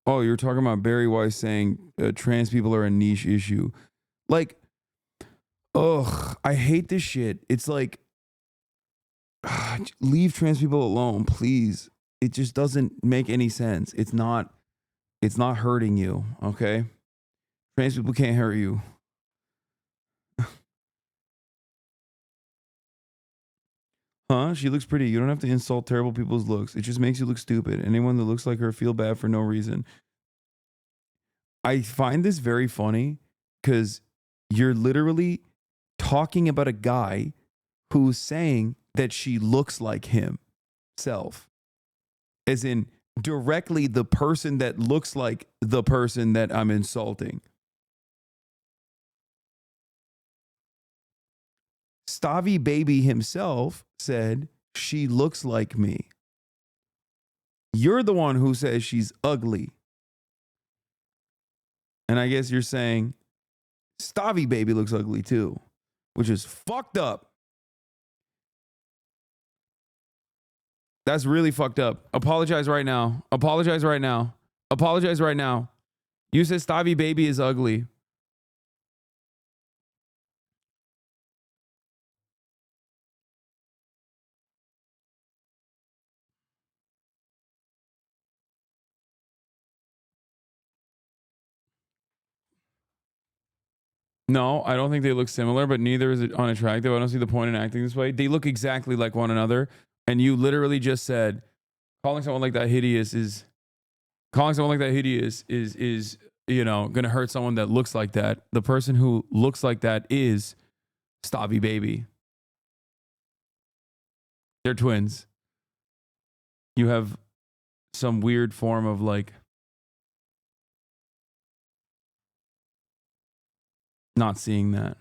you're talking about Barry Weiss saying trans people are a niche issue. Like, ugh, I hate this shit. It's like, leave trans people alone, please. It just doesn't make any sense. It's not hurting you, okay? Trans people can't hurt you. Huh? She looks pretty. You don't have to insult terrible people's looks. It just makes you look stupid. Anyone that looks like her feel bad for no reason. I find this very funny because you're literally talking about a guy who's saying that she looks like him. self, as in directly the person that looks like the person that I'm insulting. Stavy Baby himself said, she looks like me. You're the one who says she's ugly. And I guess you're saying Stavy Baby looks ugly too, which is fucked up. That's really fucked up. Apologize right now. Apologize right now. Apologize right now. You said Stavy Baby is ugly. No, I don't think they look similar, but neither is it unattractive. I don't see the point in acting this way. They look exactly like one another. And you literally just said calling someone like that hideous is you know, gonna hurt someone that looks like that. The person who looks like that is Stavy Baby. They're twins. You have some weird form of like not seeing that.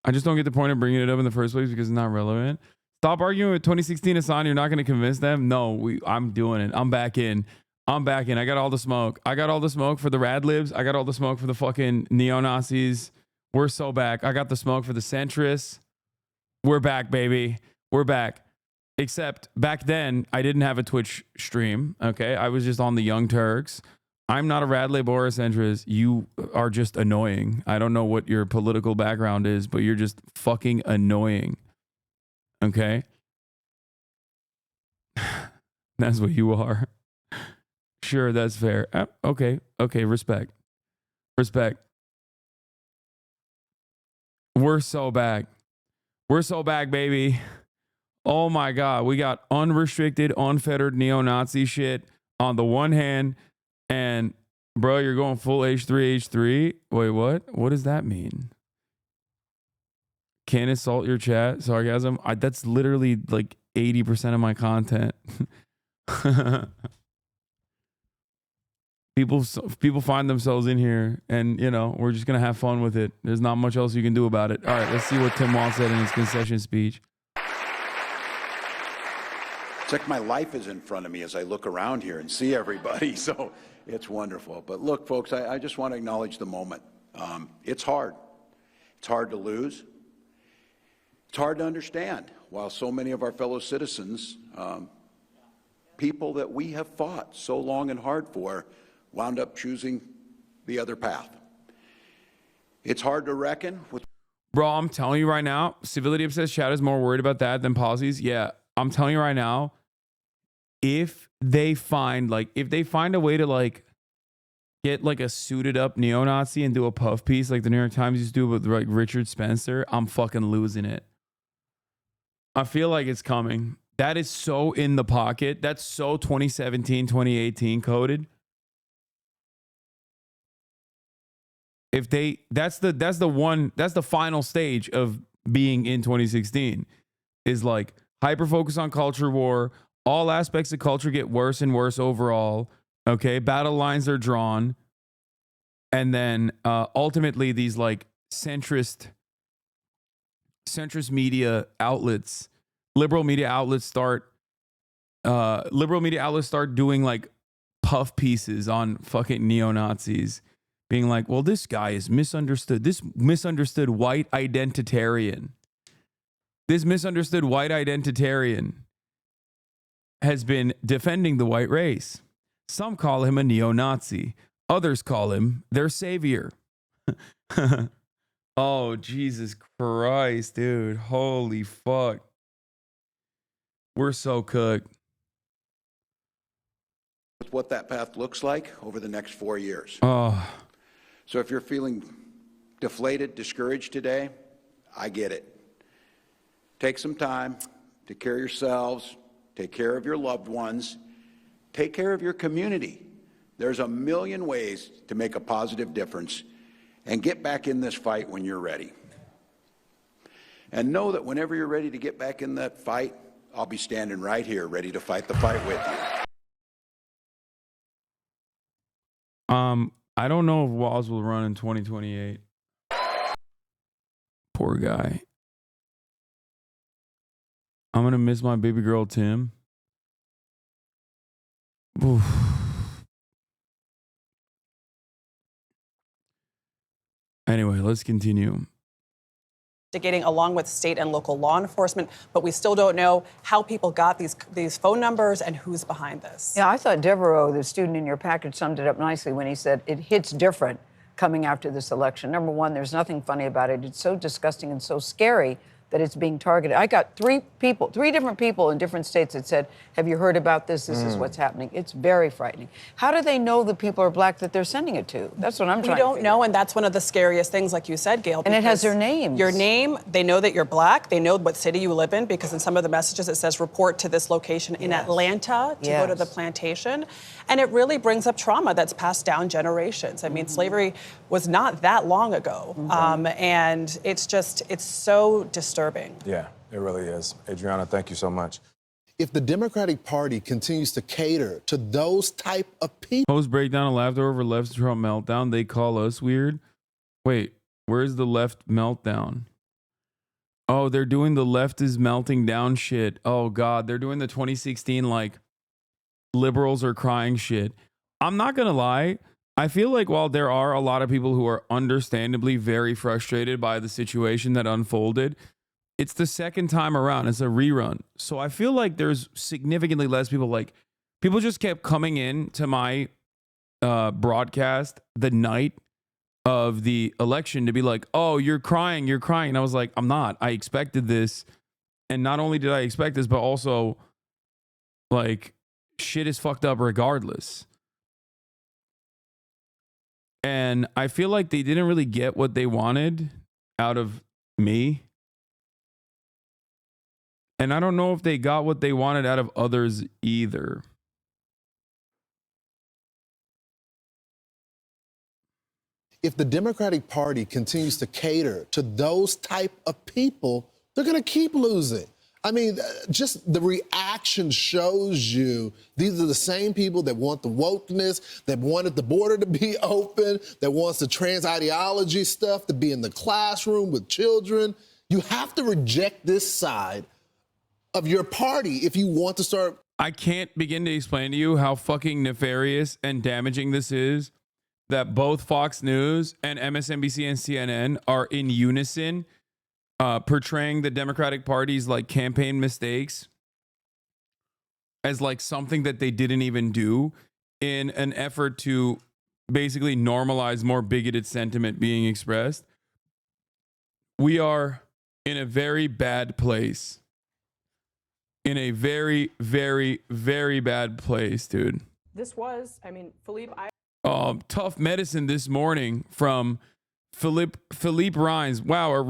I just don't get the point of bringing it up in the first place because it's not relevant. Stop arguing with 2016 Hasan. You're not going to convince them. No, I'm doing it. I'm back in. I got all the smoke. I got all the smoke for the rad libs. I got all the smoke for the fucking neo-Nazis. We're so back. I got the smoke for the centrists. We're back, baby. We're back. Except back then, I didn't have a Twitch stream. Okay. I was just on the Young Turks. I'm not a rad lib or a centrist. You are just annoying. I don't know what your political background is, but you're just fucking annoying. Okay? That's what you are. Sure, that's fair. Okay, respect. Respect. We're so back. We're so back, baby. Oh my God. We got unrestricted, unfettered neo-Nazi shit on the one hand. And bro, you're going full H3. Wait, what? What does that mean? Can't insult your chat. Sarcasm. That's literally like 80% of my content. People find themselves in here, and you know we're just gonna have fun with it. There's not much else you can do about it. All right, let's see what Tim Wall said in his concession speech. It's like my life is in front of me as I look around here and see everybody. So it's wonderful. But look, folks, I just want to acknowledge the moment. It's hard. It's hard to lose. It's hard to understand while so many of our fellow citizens, people that we have fought so long and hard for, wound up choosing the other path. It's hard to reckon with. Bro, I'm telling you right now, civility obsessed chat is more worried about that than policies. Yeah, I'm telling you right now, if they find a way to like get like a suited up neo-Nazi and do a puff piece like the New York Times used to do with like Richard Spencer, I'm fucking losing it. I feel like it's coming. That is so in the pocket. That's so 2017, 2018 coded. If that's the final stage of being in 2016 is like hyper focus on culture war. All aspects of culture get worse and worse overall. Okay. Battle lines are drawn. And then ultimately these like centrist media outlets, liberal media outlets start doing like puff pieces on fucking neo-Nazis, being like, well, this guy is misunderstood. This misunderstood white identitarian. This misunderstood white identitarian has been defending the white race. Some call him a neo-Nazi. Others call him their savior. Oh, Jesus Christ, dude. Holy fuck. We're so cooked. With what that path looks like over the next 4 years. Oh. So if you're feeling deflated, discouraged today, I get it. Take some time, take care of yourselves, take care of your loved ones, take care of your community. There's a million ways to make a positive difference, and get back in this fight when you're ready. And know that whenever you're ready to get back in that fight, I'll be standing right here ready to fight the fight with you. I don't know if Walz will run in 2028. Poor guy. I'm gonna miss my baby girl Tim. Oof. Anyway, let's continue. Investigating along with state and local law enforcement, but we still don't know how people got these phone numbers and who's behind this. Yeah, I thought Devereaux, the student in your package, summed it up nicely when he said it hits different coming after this election. Number one, there's nothing funny about it. It's so disgusting and so scary that it's being targeted. I got three different people in different states that said, have you heard about this? This is what's happening. It's very frightening. How do they know the people are black that they're sending it to? That's what I'm trying to We don't know, and that's one of the scariest things, like you said, Gail. And it has their names. Your name, they know that you're black, they know what city you live in, because in some of the messages it says report to this location in Atlanta to go to the plantation. And it really brings up trauma that's passed down generations. I mean, slavery was not that long ago. And it's so disturbing. Yeah, it really is. Adriana, thank you so much. If the Democratic Party continues to cater to those type of people. Post breakdown of laughter over left Trump meltdown. They call us weird. Wait, where's the left meltdown? Oh, they're doing the left is melting down shit. Oh, God. They're doing the 2016, like, liberals are crying shit. I'm not going to lie. I feel like while there are a lot of people who are understandably very frustrated by the situation that unfolded, it's the second time around. It's a rerun. So I feel like there's significantly less people. Like, people just kept coming in to my broadcast the night of the election to be like, oh, you're crying. And I was like, I'm not. I expected this. And not only did I expect this, but also, like, shit is fucked up regardless. And I feel like they didn't really get what they wanted out of me. And I don't know if they got what they wanted out of others either. If the Democratic Party continues to cater to those type of people, they're going to keep losing. I mean, just the reaction shows you these are the same people that want the wokeness, that wanted the border to be open, that wants the trans ideology stuff to be in the classroom with children. You have to reject this side of your party if you want to start. I can't begin to explain to you how fucking nefarious and damaging this is that both Fox News and MSNBC and CNN are in unison portraying the Democratic Party's like campaign mistakes as like something that they didn't even do in an effort to basically normalize more bigoted sentiment being expressed. We are in a very bad place. In a very, very, very bad place, dude. This was, I mean, Philippe, tough medicine this morning from Philippe Rines. Wow, a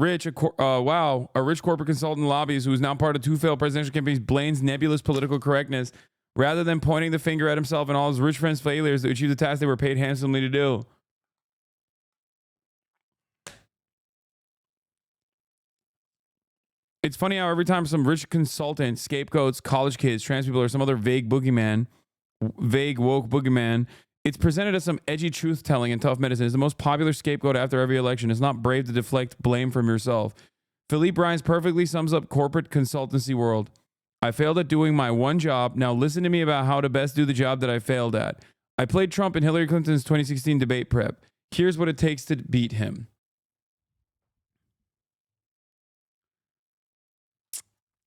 rich corporate consultant lobbyist who is now part of two failed presidential campaigns blames nebulous political correctness rather than pointing the finger at himself and all his rich friends' failures to achieve the task they were paid handsomely to do. It's funny how every time some rich consultant scapegoats college kids, trans people, or some other vague woke boogeyman, it's presented as some edgy truth-telling in tough medicine. It's the most popular scapegoat after every election. It's not brave to deflect blame from yourself. Philippe Rines perfectly sums up corporate consultancy world. I failed at doing my one job. Now listen to me about how to best do the job that I failed at. I played Trump in Hillary Clinton's 2016 debate prep. Here's what it takes to beat him.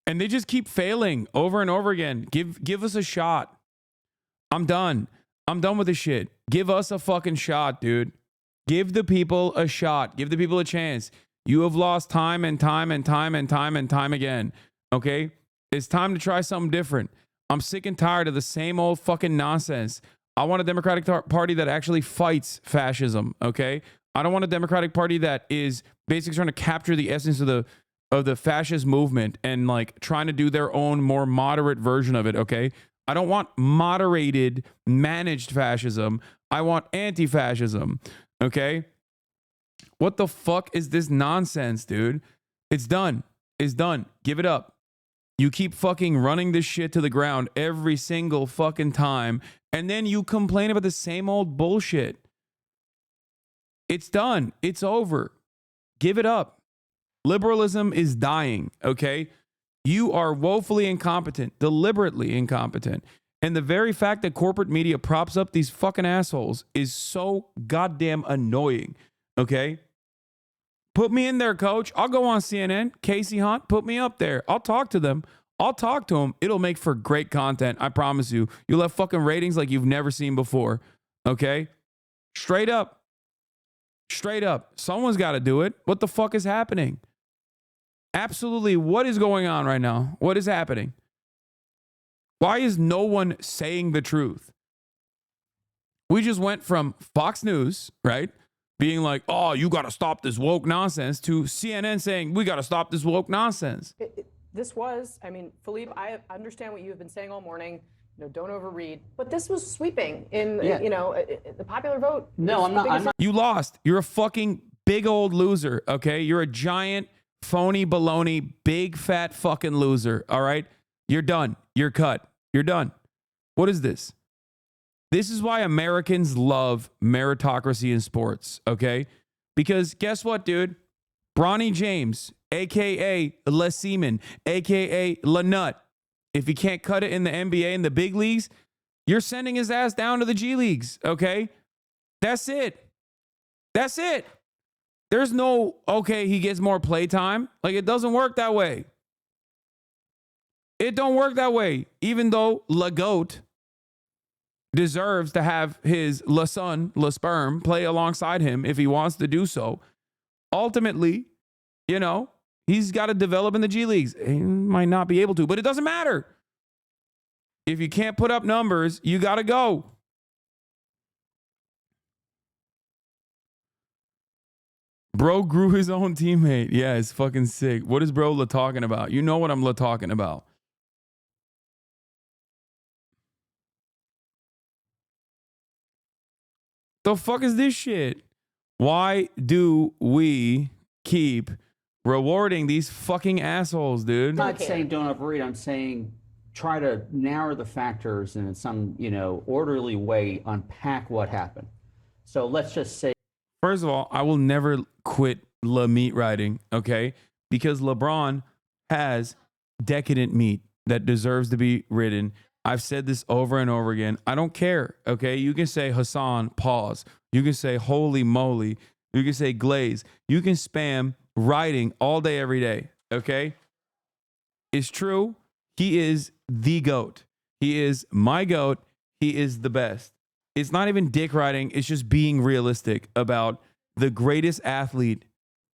And they just keep failing over and over again. Give us a shot. I'm done. I'm done with this shit. Give us a fucking shot, dude. Give the people a shot. Give the people a chance. You have lost time and time and time and time and time again. Okay? It's time to try something different. I'm sick and tired of the same old fucking nonsense. I want a Democratic Party that actually fights fascism. Okay? I don't want a Democratic Party that is basically trying to capture the essence of the fascist movement and like trying to do their own more moderate version of it. Okay? I don't want moderated, managed fascism. I want anti-fascism. Okay? What the fuck is this nonsense, dude? It's done. It's done. Give it up. You keep fucking running this shit to the ground every single fucking time, and then you complain about the same old bullshit. It's done. It's over. Give it up. Liberalism is dying, okay? You are woefully incompetent, deliberately incompetent. And the very fact that corporate media props up these fucking assholes is so goddamn annoying, okay? Put me in there, coach. I'll go on CNN. Casey Hunt, put me up there. I'll talk to them. I'll talk to them. It'll make for great content. I promise you. You'll have fucking ratings like you've never seen before, okay? Straight up. Straight up. Someone's got to do it. What the fuck is happening? Absolutely. What is going on right now? What is happening? Why is no one saying the truth? We just went from Fox News, right, being like, oh, you got to stop this woke nonsense, to CNN saying, we got to stop this woke nonsense. This was, I mean, Philippe, I understand what you have been saying all morning. You know, don't overread. But this was sweeping in, you know, the popular vote. No, I'm not. You lost. You're a fucking big old loser, okay? You're a giant, phony, baloney, big, fat fucking loser, all right? You're done. You're cut. You're done. What is this? This is why Americans love meritocracy in sports, okay? Because guess what, dude? Bronny James, a.k.a. Les Seaman, a.k.a. La Nut. If he can't cut it in the NBA and the big leagues, you're sending his ass down to the G Leagues, okay? That's it. That's it. There's no, okay, he gets more playtime. Like, it doesn't work that way. It don't work that way. Even though La Goat deserves to have his La Son, La Sperm, play alongside him if he wants to do so. Ultimately, you know, he's got to develop in the G Leagues. He might not be able to, but it doesn't matter. If you can't put up numbers, you got to go. Bro grew his own teammate. Yeah, it's fucking sick. What is bro talking about? You know what I'm talking about. The fuck is this shit? Why do we keep rewarding these fucking assholes, dude? I'm not saying don't overread. I'm saying try to narrow the factors and in some, you know, orderly way unpack what happened. So let's just say. First of all, I will never quit La meat riding, okay? Because LeBron has decadent meat that deserves to be ridden. I've said this over and over again. I don't care, okay? You can say Hasan, pause. You can say holy moly. You can say glaze. You can spam riding all day, every day, okay? It's true. He is the GOAT. He is my GOAT. He is the best. It's not even dick riding. It's just being realistic about the greatest athlete,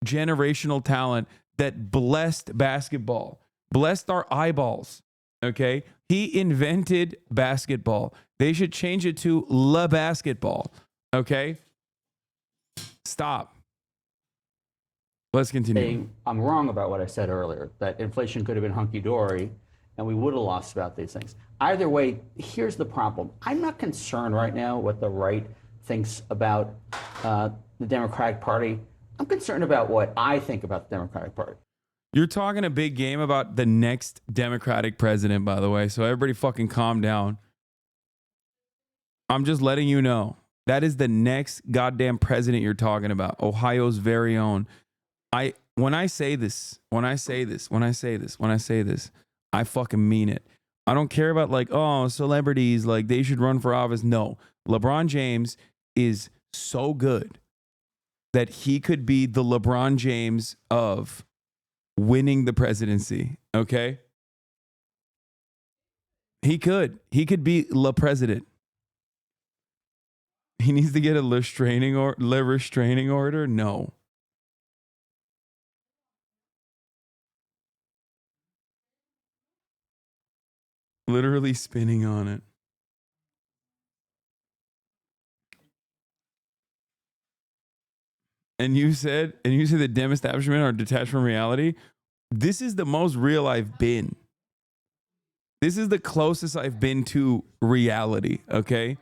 generational talent that blessed basketball, blessed our eyeballs, okay? He invented basketball. They should change it to La Basketball, okay? Stop. Let's continue. I'm wrong about what I said earlier, that inflation could have been hunky-dory and we would have lost about these things. Either way, here's the problem. I'm not concerned right now what the right thinks about the Democratic Party. I'm concerned about what I think about the Democratic Party. You're talking a big game about the next Democratic president, by the way, so everybody fucking calm down. I'm just letting you know. That is the next goddamn president you're talking about. Ohio's very own. When I say this, I fucking mean it. I don't care about like, oh, celebrities, like they should run for office. No, LeBron James is so good that he could be the LeBron James of winning the presidency. Okay. He could be Le President. He needs to get a restraining order. No. Literally spinning on it. And you said that Dem establishment are detached from reality. This is the most real I've been. This is the closest I've been to reality, okay?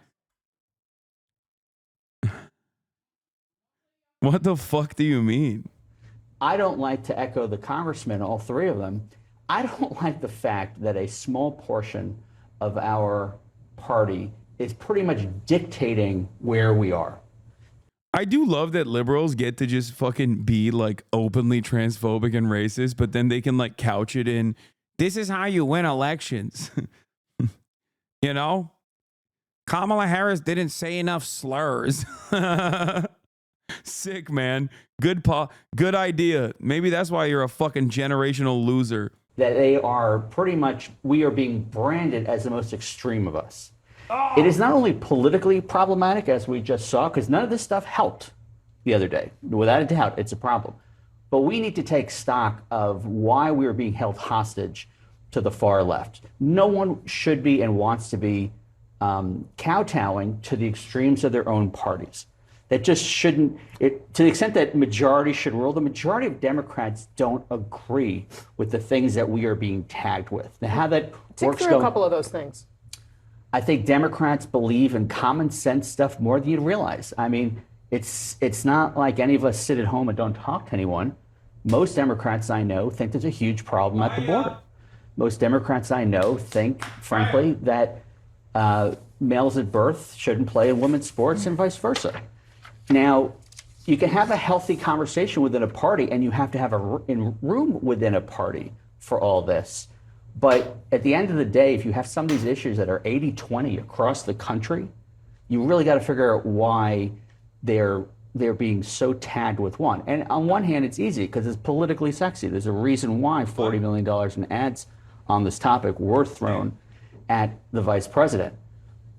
What the fuck do you mean? I don't like to echo the congressmen, all three of them. I don't like the fact that a small portion of our party is pretty much dictating where we are. I do love that liberals get to just fucking be like openly transphobic and racist, but then they can like couch it in, this is how you win elections. You know? Kamala Harris didn't say enough slurs. Sick, man. Good idea. Maybe that's why you're a fucking generational loser. That they are pretty much, we are being branded as the most extreme of us. It is not only politically problematic, as we just saw, because none of this stuff helped the other day. Without a doubt, it's a problem. But we need to take stock of why we are being held hostage to the far left. No one should be and wants to be kowtowing to the extremes of their own parties. That just shouldn't, to the extent that majority should rule, the majority of Democrats don't agree with the things that we are being tagged with. Now, how that Tick through a couple of those things. I think Democrats believe in common sense stuff more than you'd realize. I mean, it's not like any of us sit at home and don't talk to anyone. Most Democrats I know think there's a huge problem at the border. Most Democrats I know think, frankly, that males at birth shouldn't play in women's sports and vice versa. Now, you can have a healthy conversation within a party, and you have to have a room within a party for all this. But at the end of the day, if you have some of these issues that are 80-20 across the country, you really got to figure out why they're being so tagged with one. And on one hand, it's easy because it's politically sexy. There's a reason why $40 million in ads on this topic were thrown at the vice president.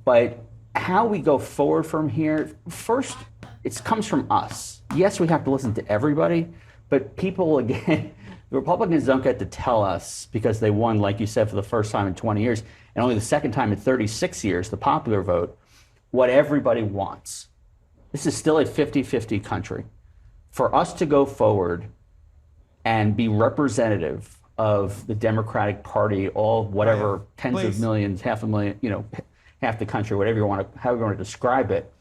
But how we go forward from here, first, it comes from us. Yes, we have to listen to everybody, but people, again, the Republicans don't get to tell us, because they won, like you said, for the first time in 20 years, and only the second time in 36 years, the popular vote, what everybody wants. This is still a 50-50 country. For us to go forward and be representative of the Democratic Party, all whatever tens of millions, 500,000, half the country, whatever you want to, however you want to describe it,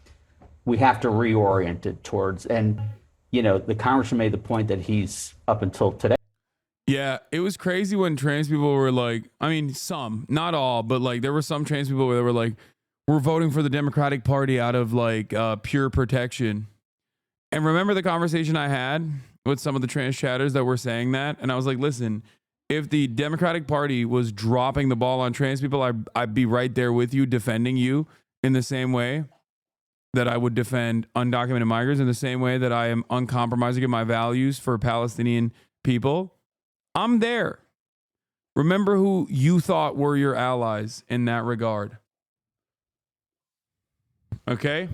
we have to reorient it towards, and the congressman made the point that he's up until today. Yeah, it was crazy when trans people were like, I mean, some, not all, but like there were some trans people that were like, we're voting for the Democratic Party out of like pure protection. And remember the conversation I had with some of the trans chatters that were saying that? And I was like, listen, if the Democratic Party was dropping the ball on trans people, I'd be right there with you, defending you in the same way that I would defend undocumented migrants, in the same way that I am uncompromising in my values for Palestinian people. I'm there. Remember who you thought were your allies in that regard. Okay?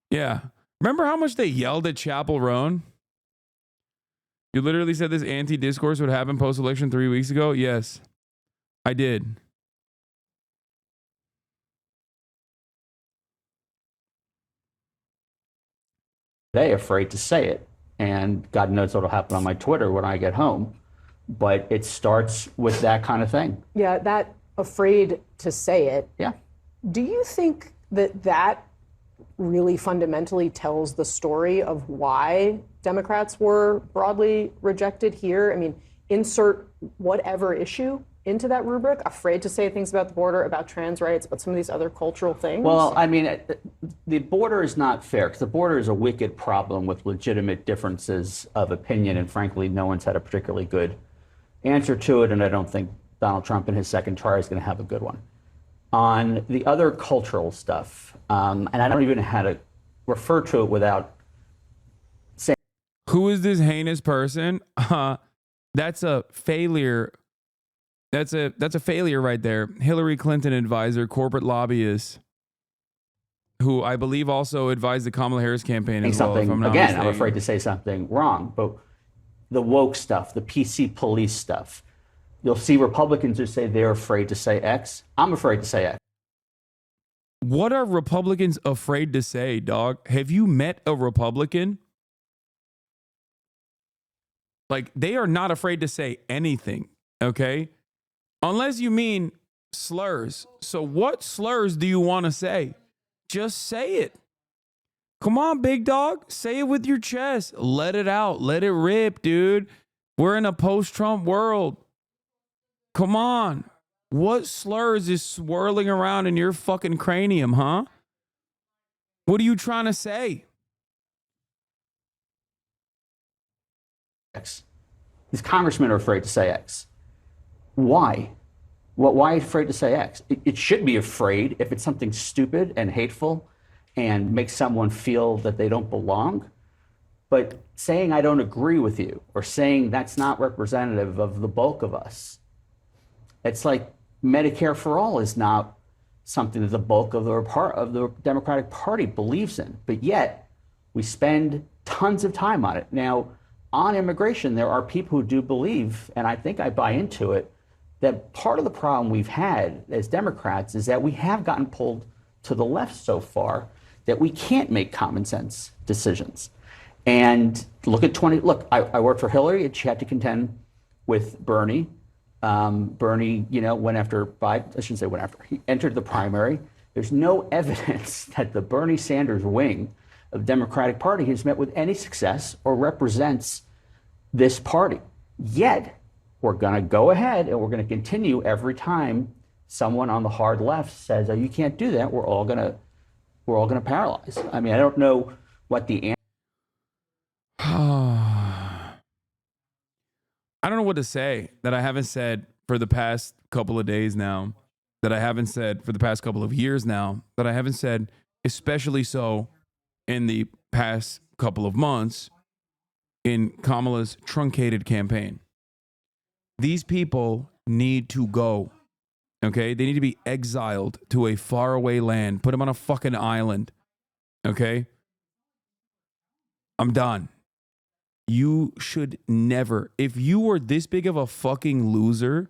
Yeah. Remember how much they yelled at Chapel Roan? You literally said this anti-discourse would happen post-election 3 weeks ago? Yes, I did. Today, afraid to say it. And God knows what'll happen on my Twitter when I get home. But it starts with that kind of thing. Yeah, that afraid to say it. Yeah. Do you think that really fundamentally tells the story of why Democrats were broadly rejected here? I mean, insert whatever issue into that rubric, afraid to say things about the border, about trans rights, about some of these other cultural things? Well, I mean, the border is not fair, because the border is a wicked problem with legitimate differences of opinion, and frankly, no one's had a particularly good answer to it, and I don't think Donald Trump in his second try is going to have a good one. On the other cultural stuff, and I don't even know how to refer to it without saying... Who is this heinous person? That's a failure. That's a failure right there. Hillary Clinton advisor, corporate lobbyist, who I believe also advised the Kamala Harris campaign as well, if I'm not mistaken. I'm afraid to say something wrong, but the woke stuff, the PC police stuff, you'll see Republicans who say they're afraid to say X. I'm afraid to say X. What are Republicans afraid to say, dog? Have you met a Republican? Like, they are not afraid to say anything, okay? Unless you mean slurs. So what slurs do you want to say? Just say it. Come on, big dog. Say it with your chest. Let it out. Let it rip, dude. We're in a post-Trump world. Come on. What slurs is swirling around in your fucking cranium, huh? What are you trying to say? X. These congressmen are afraid to say X. Why? Why are you afraid to say X? It should be afraid if it's something stupid and hateful and makes someone feel that they don't belong. But saying I don't agree with you or saying that's not representative of the bulk of us, it's like Medicare for all is not something that the bulk of the Democratic Party believes in. But yet we spend tons of time on it. Now, on immigration, there are people who do believe, and I think I buy into it, that part of the problem we've had as Democrats is that we have gotten pulled to the left so far that we can't make common sense decisions. And look, I worked for Hillary, and she had to contend with Bernie. Bernie, went after Biden. I shouldn't say went after. He entered the primary. There's no evidence that the Bernie Sanders wing of the Democratic Party has met with any success or represents this party. Yet, we're going to go ahead and we're going to continue every time someone on the hard left says, "Oh, you can't do that." We're all going to paralyze. I mean, I don't know what the answer. I don't know what to say that I haven't said for the past couple of days now, that I haven't said for the past couple of years now, that I haven't said, especially so in the past couple of months in Kamala's truncated campaign. These people need to go, okay? They need to be exiled to a faraway land. Put them on a fucking island, okay? I'm done. You should never, if you were this big of a fucking loser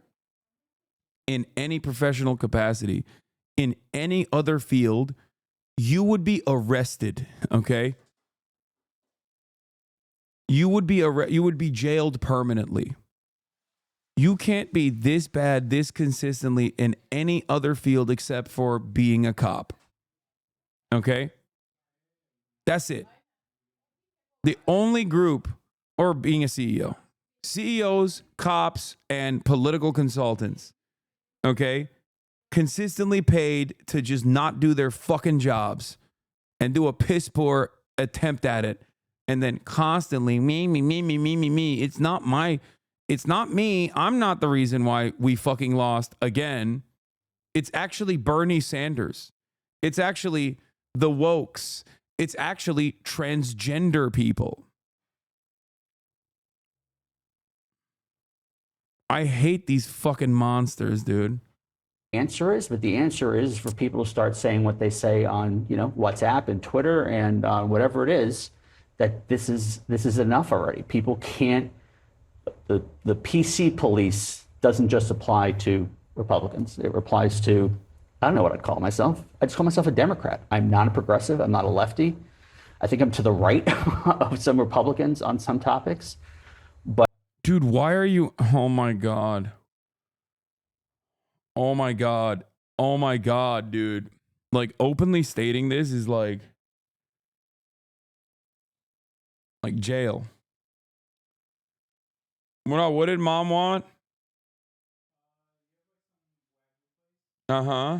in any professional capacity, in any other field, you would be arrested, okay? You would be jailed permanently. You can't be this bad, this consistently in any other field except for being a cop. Okay? That's it. The only group, or being a CEO. CEOs, cops, and political consultants. Okay? Consistently paid to just not do their fucking jobs and do a piss poor attempt at it. And then constantly, me. It's not me. I'm not the reason why we fucking lost again. It's actually Bernie Sanders. It's actually the wokes. It's actually transgender people. I hate these fucking monsters, dude. Answer is, but the answer is for people to start saying what they say on, WhatsApp and Twitter and whatever it is, that this is enough already. People can't. The PC police doesn't just apply to Republicans. It applies to, I don't know what I'd call myself. I just call myself a Democrat. I'm not a progressive. I'm not a lefty. I think I'm to the right of some Republicans on some topics. But dude, why are you? Oh my God. Oh my God. Oh my God, dude. Like openly stating this is like jail. What did mom want? Uh-huh.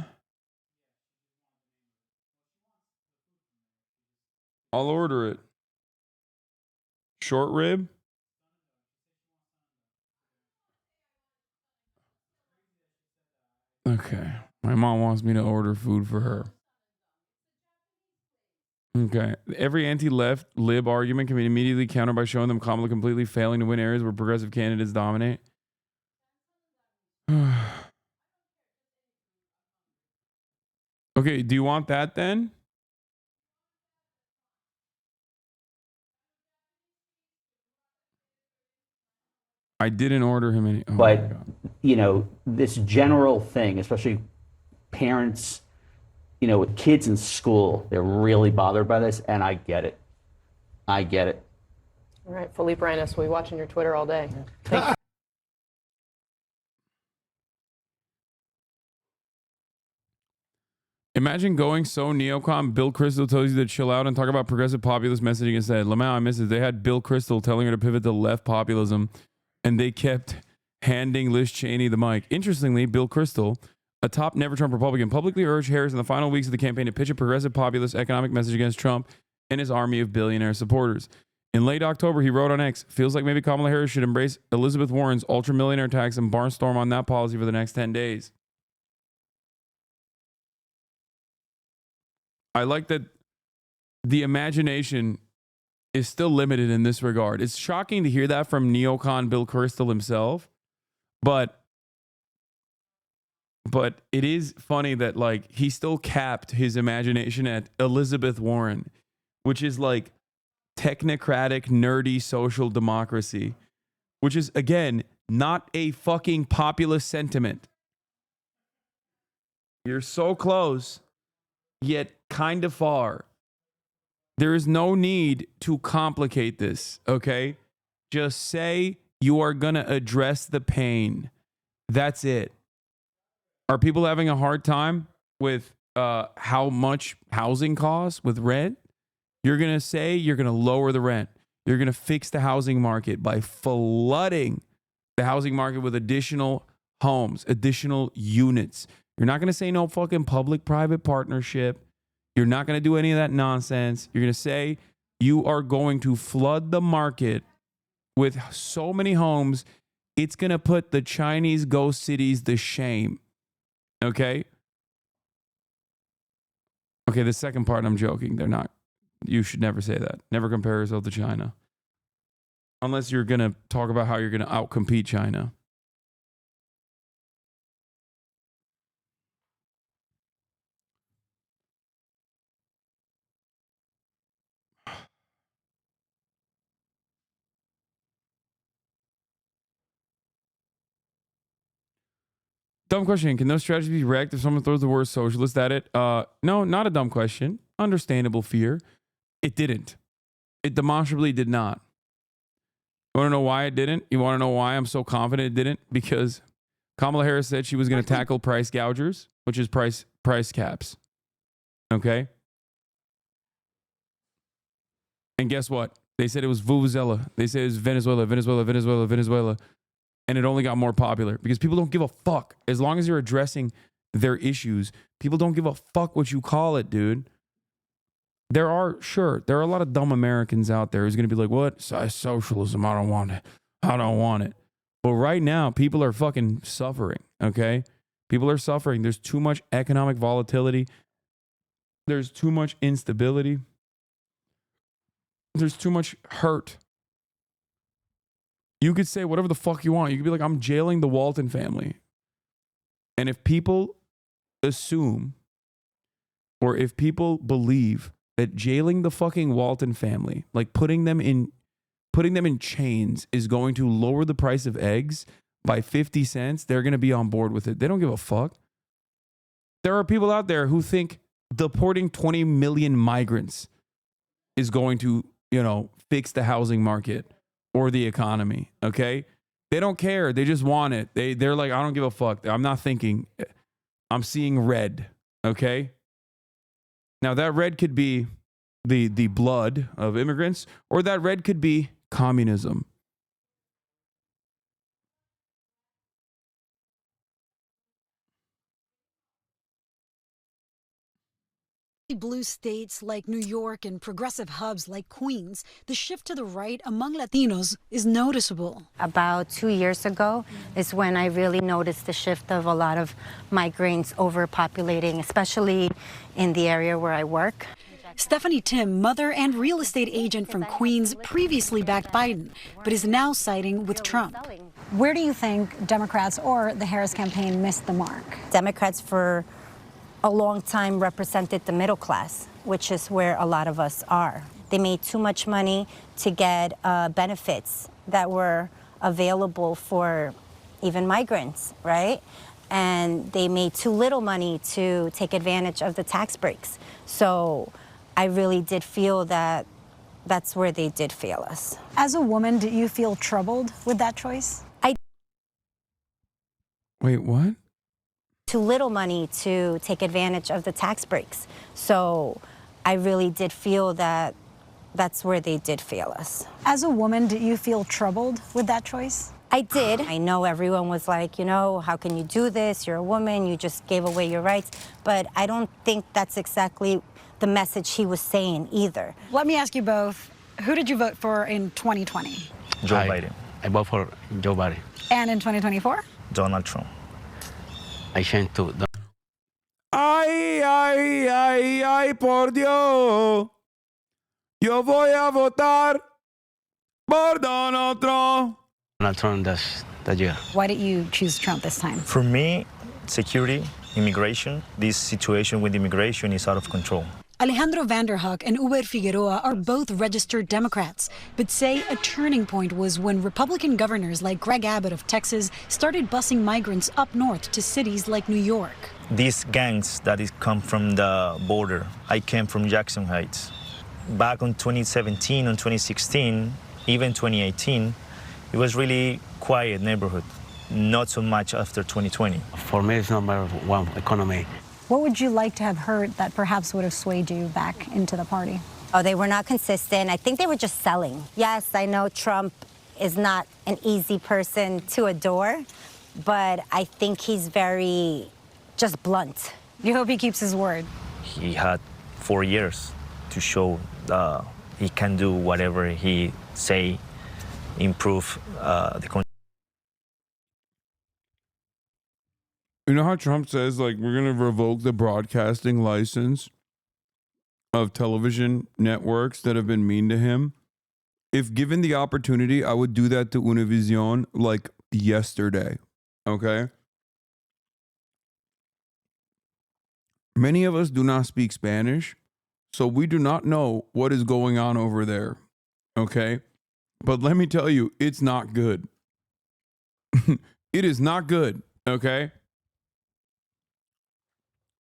I'll order it. Short rib? Okay. My mom wants me to order food for her. Okay. Every anti-left lib argument can be immediately countered by showing them Kamala completely failing to win areas where progressive candidates dominate. Okay, do you want that then? I didn't order him any. Oh but, this general thing, especially parents, with kids in school, they're really bothered by this, and I get it. I get it. All right, Philippe Reines, we'll be watching your Twitter all day. Imagine going so neocon. Bill Kristol tells you to chill out and talk about progressive populist messaging instead. Lamau, I miss it. They had Bill Kristol telling her to pivot to left populism, and they kept handing Liz Cheney the mic. Interestingly, Bill Kristol, a top Never Trump Republican, publicly urged Harris in the final weeks of the campaign to pitch a progressive populist economic message against Trump and his army of billionaire supporters. In late October, he wrote on X, feels like maybe Kamala Harris should embrace Elizabeth Warren's ultra-millionaire tax and barnstorm on that policy for the next 10 days. I like that the imagination is still limited in this regard. It's shocking to hear that from neocon Bill Kristol himself, but it is funny that like he still capped his imagination at Elizabeth Warren, which is like technocratic, nerdy social democracy, which is again not a fucking populist sentiment. You're so close, yet kind of far. There is no need to complicate this, okay? Just say you are going to address the pain. That's it. Are people having a hard time with how much housing costs with rent? You're going to say you're going to lower the rent. You're going to fix the housing market by flooding the housing market with additional homes, additional units. You're not going to say no fucking public-private partnership. You're not going to do any of that nonsense. You're going to say you are going to flood the market with so many homes, it's going to put the Chinese ghost cities to shame. Okay? Okay, the second part, I'm joking. They're not. You should never say that. Never compare yourself to China. Unless you're going to talk about how you're going to outcompete China. Dumb question. Can those strategies be wrecked if someone throws the word socialist at it? No, not a dumb question. Understandable fear. It didn't. It demonstrably did not. You want to know why it didn't? You want to know why I'm so confident it didn't? Because Kamala Harris said she was going to tackle price gougers, which is price caps. Okay? And guess what? They said it was Vuvuzela. They said it was Venezuela. And it only got more popular because people don't give a fuck. As long as you're addressing their issues, people don't give a fuck what you call it, dude. There are a lot of dumb Americans out there who's going to be like, what? Socialism, I don't want it. I don't want it. But right now, people are fucking suffering, okay? People are suffering. There's too much economic volatility. There's too much instability. There's too much hurt. You could say whatever the fuck you want. You could be like, I'm jailing the Walton family. And if people assume, or if people believe that jailing the fucking Walton family, like putting them in chains is going to lower the price of eggs by 50 cents, they're going to be on board with it. They don't give a fuck. There are people out there who think deporting 20 million migrants is going to, fix the housing market or the economy, okay? They don't care. They just want it. They're like, I don't give a fuck. I'm not thinking. I'm seeing red, okay? Now, that red could be the blood of immigrants, or that red could be communism. Blue states like New York and progressive hubs like Queens, the shift to the right among Latinos is noticeable. About 2 years ago is when I really noticed the shift of a lot of migrants overpopulating, especially in the area where I work. Stephanie Tim, mother and real estate agent from Queens, previously backed Biden, but is now siding with Trump. Where do you think Democrats or the Harris campaign missed the mark? Democrats for a long time represented the middle class, which is where a lot of us are. They made too much money to get benefits that were available for even migrants, right? And they made too little money to take advantage of the tax breaks. So I really did feel that that's where they did fail us. As a woman, do you feel troubled with that choice? Wait, what? too little money to take advantage of the tax breaks. So I really did feel that that's where they did fail us. As a woman, did you feel troubled with that choice? I did. I know everyone was like, you know, how can you do this? You're a woman, you just gave away your rights. But I don't think that's exactly the message he was saying either. Let me ask you both, who did you vote for in 2020? Joe Biden. I vote for Joe Biden. And in 2024? Donald Trump. I changed to Ay, ay, ay, ay, por Dios. Yo voy a votar por Donald Trump. Donald Trump that year. Why did you choose Trump this time? For me, security, immigration, this situation with immigration is out of control. Alejandro Vanderhoek and Uber Figueroa are both registered Democrats, but say a turning point was when Republican governors like Greg Abbott of Texas started busing migrants up north to cities like New York. These gangs that come from the border, I came from Jackson Heights. Back in 2017 and 2016, even 2018, it was really quiet neighborhood. Not so much after 2020. For me, it's number one, economy. What would you like to have heard that perhaps would have swayed you back into the party? Oh, they were not consistent. I think they were just selling. Yes, I know Trump is not an easy person to adore, but I think he's very just blunt. You hope he keeps his word. He had 4 years to show he can do whatever he say, improve the country. You know how Trump says, like, we're going to revoke the broadcasting license of television networks that have been mean to him? If given the opportunity, I would do that to Univision like yesterday. Okay? Many of us do not speak Spanish, so we do not know what is going on over there. Okay? But let me tell you, it's not good. It is not good. Okay?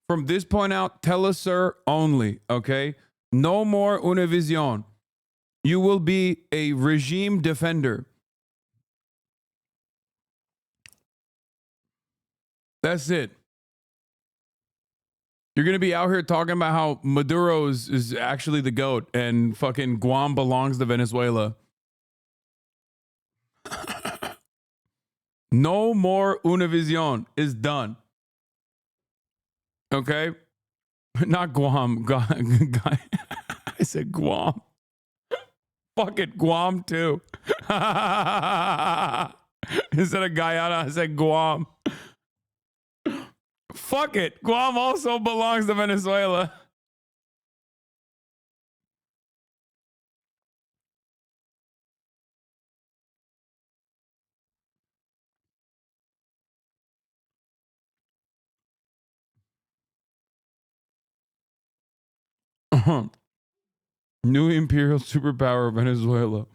From this point out, Telesur only, okay? No more Univision. You will be a regime defender. That's it. You're going to be out here talking about how Maduro is actually the GOAT and fucking Guam belongs to Venezuela. No more Univision is done. Okay? Not Guam. I said Guam. Fuck it, Guam too. Instead of Guyana, I said Guam. Fuck it. Guam also belongs to Venezuela. New imperial superpower Venezuela.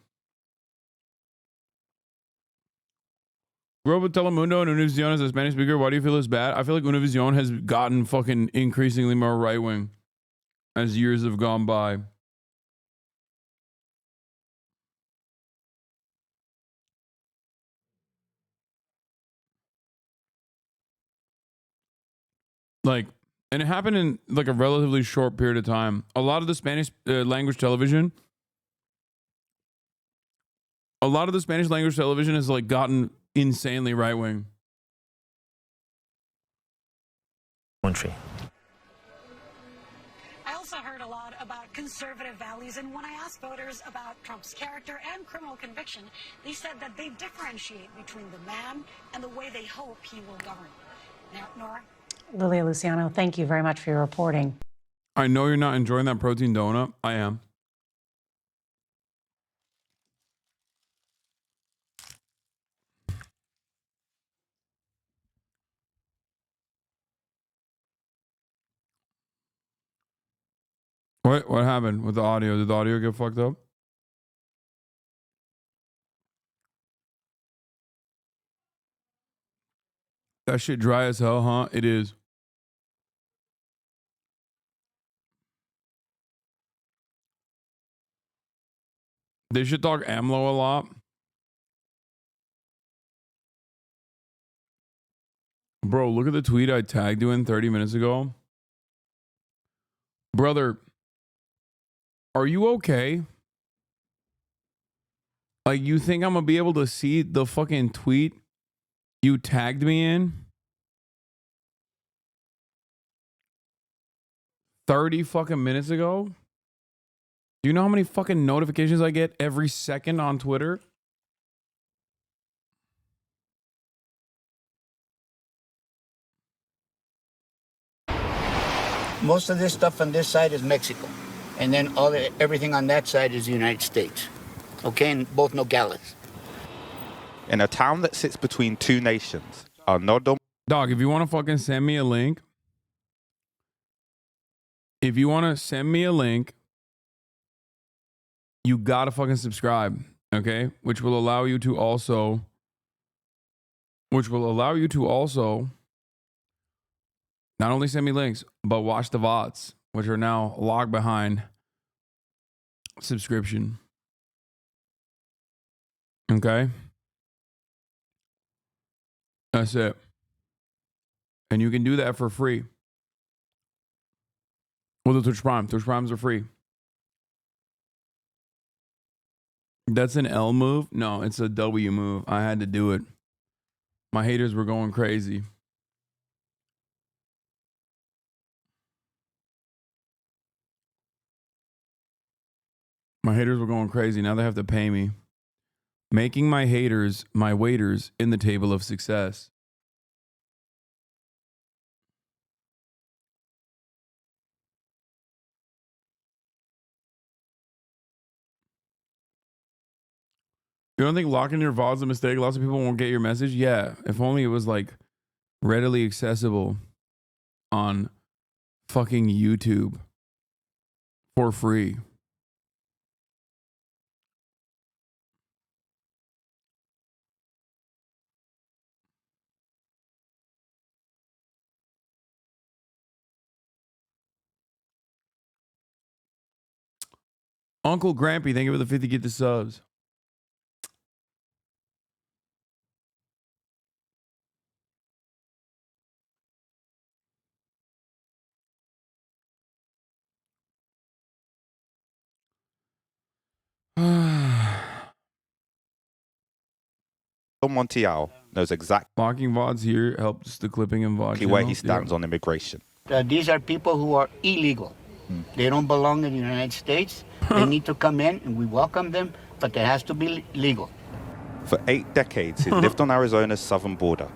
Grew up with Telemundo and Univision as a Spanish speaker. Why do you feel it's bad? I feel like Univision has gotten fucking increasingly more right wing as years have gone by. Like, and it happened in like a relatively short period of time. A lot of the Spanish language television, has like gotten insanely right wing. Country. I also heard a lot about conservative values, and when I asked voters about Trump's character and criminal conviction, they said that they differentiate between the man and the way they hope he will govern. Now, Nora? Lilia Luciano, thank you very much for your reporting. I know you're not enjoying that protein donut. I am. What happened with the audio? Did the audio get fucked up? That shit dry as hell, huh? It is. They should talk AMLO a lot. Bro, look at the tweet I tagged you in 30 minutes ago. Brother, are you okay? Like, you think I'm going to be able to see the fucking tweet you tagged me in? 30 fucking minutes ago? Do you know how many fucking notifications I get every second on Twitter? Most of this stuff on this side is Mexico. And then everything on that side is the United States. Okay, and both Nogales. In a town that sits between two nations, Dog, if you want to fucking send me a link, you gotta fucking subscribe, okay? Which will allow you to also not only send me links, but watch the VODs, which are now logged behind subscription. Okay? That's it. And you can do that for free. With the Twitch Prime. Twitch Primes are free. That's an L move? No, it's a W move. I had to do it. My haters were going crazy. My haters were going crazy. Now they have to pay me. Making my haters my waiters in the table of success. You don't think locking your VOD's a mistake? Lots of people won't get your message. Yeah, if only it was like readily accessible on fucking YouTube for free. Uncle Grampy, thank you for the 50 get the subs. Montiel knows exactly Locking VODs here helps the clipping and VOD where he stands on immigration. These are people who are illegal. They don't belong in the United States. They need to come in, and we welcome them, but it has to be legal. For 8 decades, he's lived on Arizona's southern border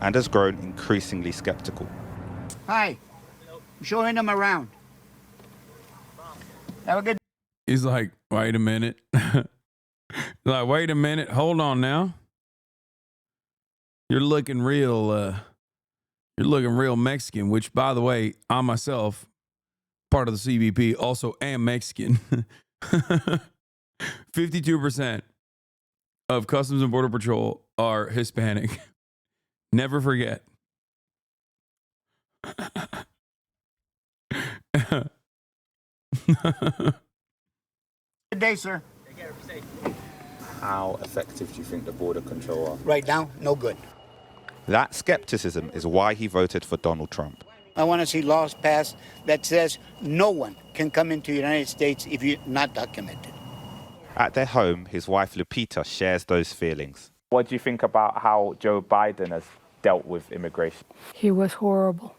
and has grown increasingly skeptical. Hi. I'm showing them around. Have a good He's like, wait a minute. Like, wait a minute. Hold on now. You're looking real Mexican, which, by the way, I myself, part of the CBP, also am Mexican. 52% of Customs and Border Patrol are Hispanic. Never forget. Good day, sir. How effective do you think the border control are? Right now, no good. That skepticism is why he voted for Donald Trump. I want to see laws passed that says no one can come into the United States if you're not documented. At their home, his wife Lupita shares those feelings. What do you think about how Joe Biden has dealt with immigration? He was horrible.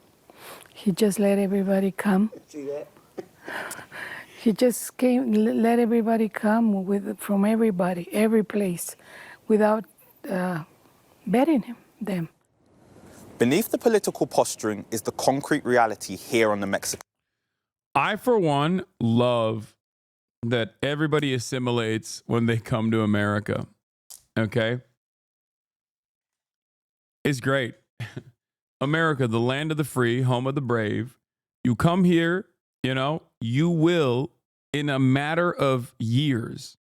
He just let everybody come. See that? He just let everybody come from everybody, every place, without vetting them. Beneath the political posturing is the concrete reality here on the Mexican. I, for one, love that everybody assimilates when they come to America. Okay? It's great. America, the land of the free, home of the brave. You come here, you will, in a matter of years,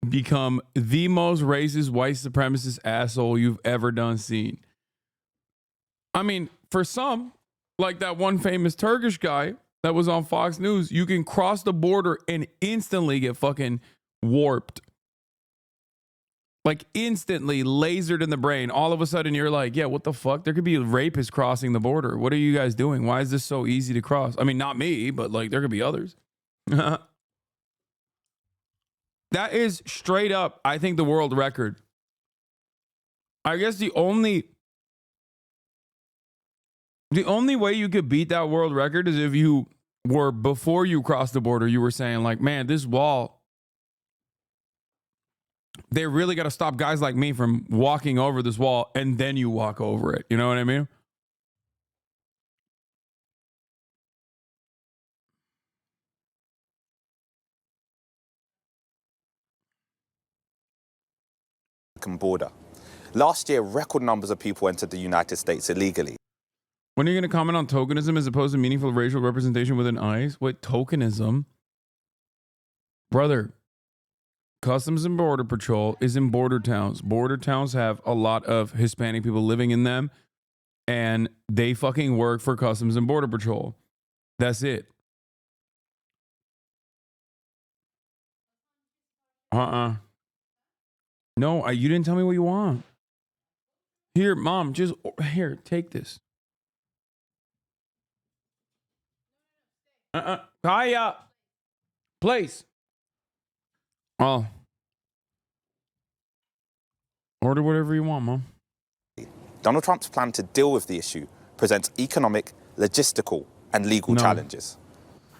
become the most racist, white supremacist asshole you've ever seen. I mean, for some, like that one famous Turkish guy that was on Fox News, you can cross the border and instantly get fucking warped. Like instantly lasered in the brain. All of a sudden you're like, yeah, what the fuck? There could be rapists crossing the border. What are you guys doing? Why is this so easy to cross? I mean, not me, but like there could be others. That is straight up, I think, the world record. I guess the only way you could beat that world record is if you were, before you crossed the border, you were saying like, man, this wall, they really got to stop guys like me from walking over this wall, and then you walk over it. You know what I mean? Border. Last year, record numbers of people entered the United States illegally. When are you going to comment on tokenism as opposed to meaningful racial representation within ICE? What, tokenism? Brother, Customs and Border Patrol is in border towns. Border towns have a lot of Hispanic people living in them, and they fucking work for Customs and Border Patrol. That's it. No, you didn't tell me what you want. Here, Mom, here, take this. Kaya, place. Oh. Order whatever you want, Mom. Donald Trump's plan to deal with the issue presents economic, logistical, and legal challenges.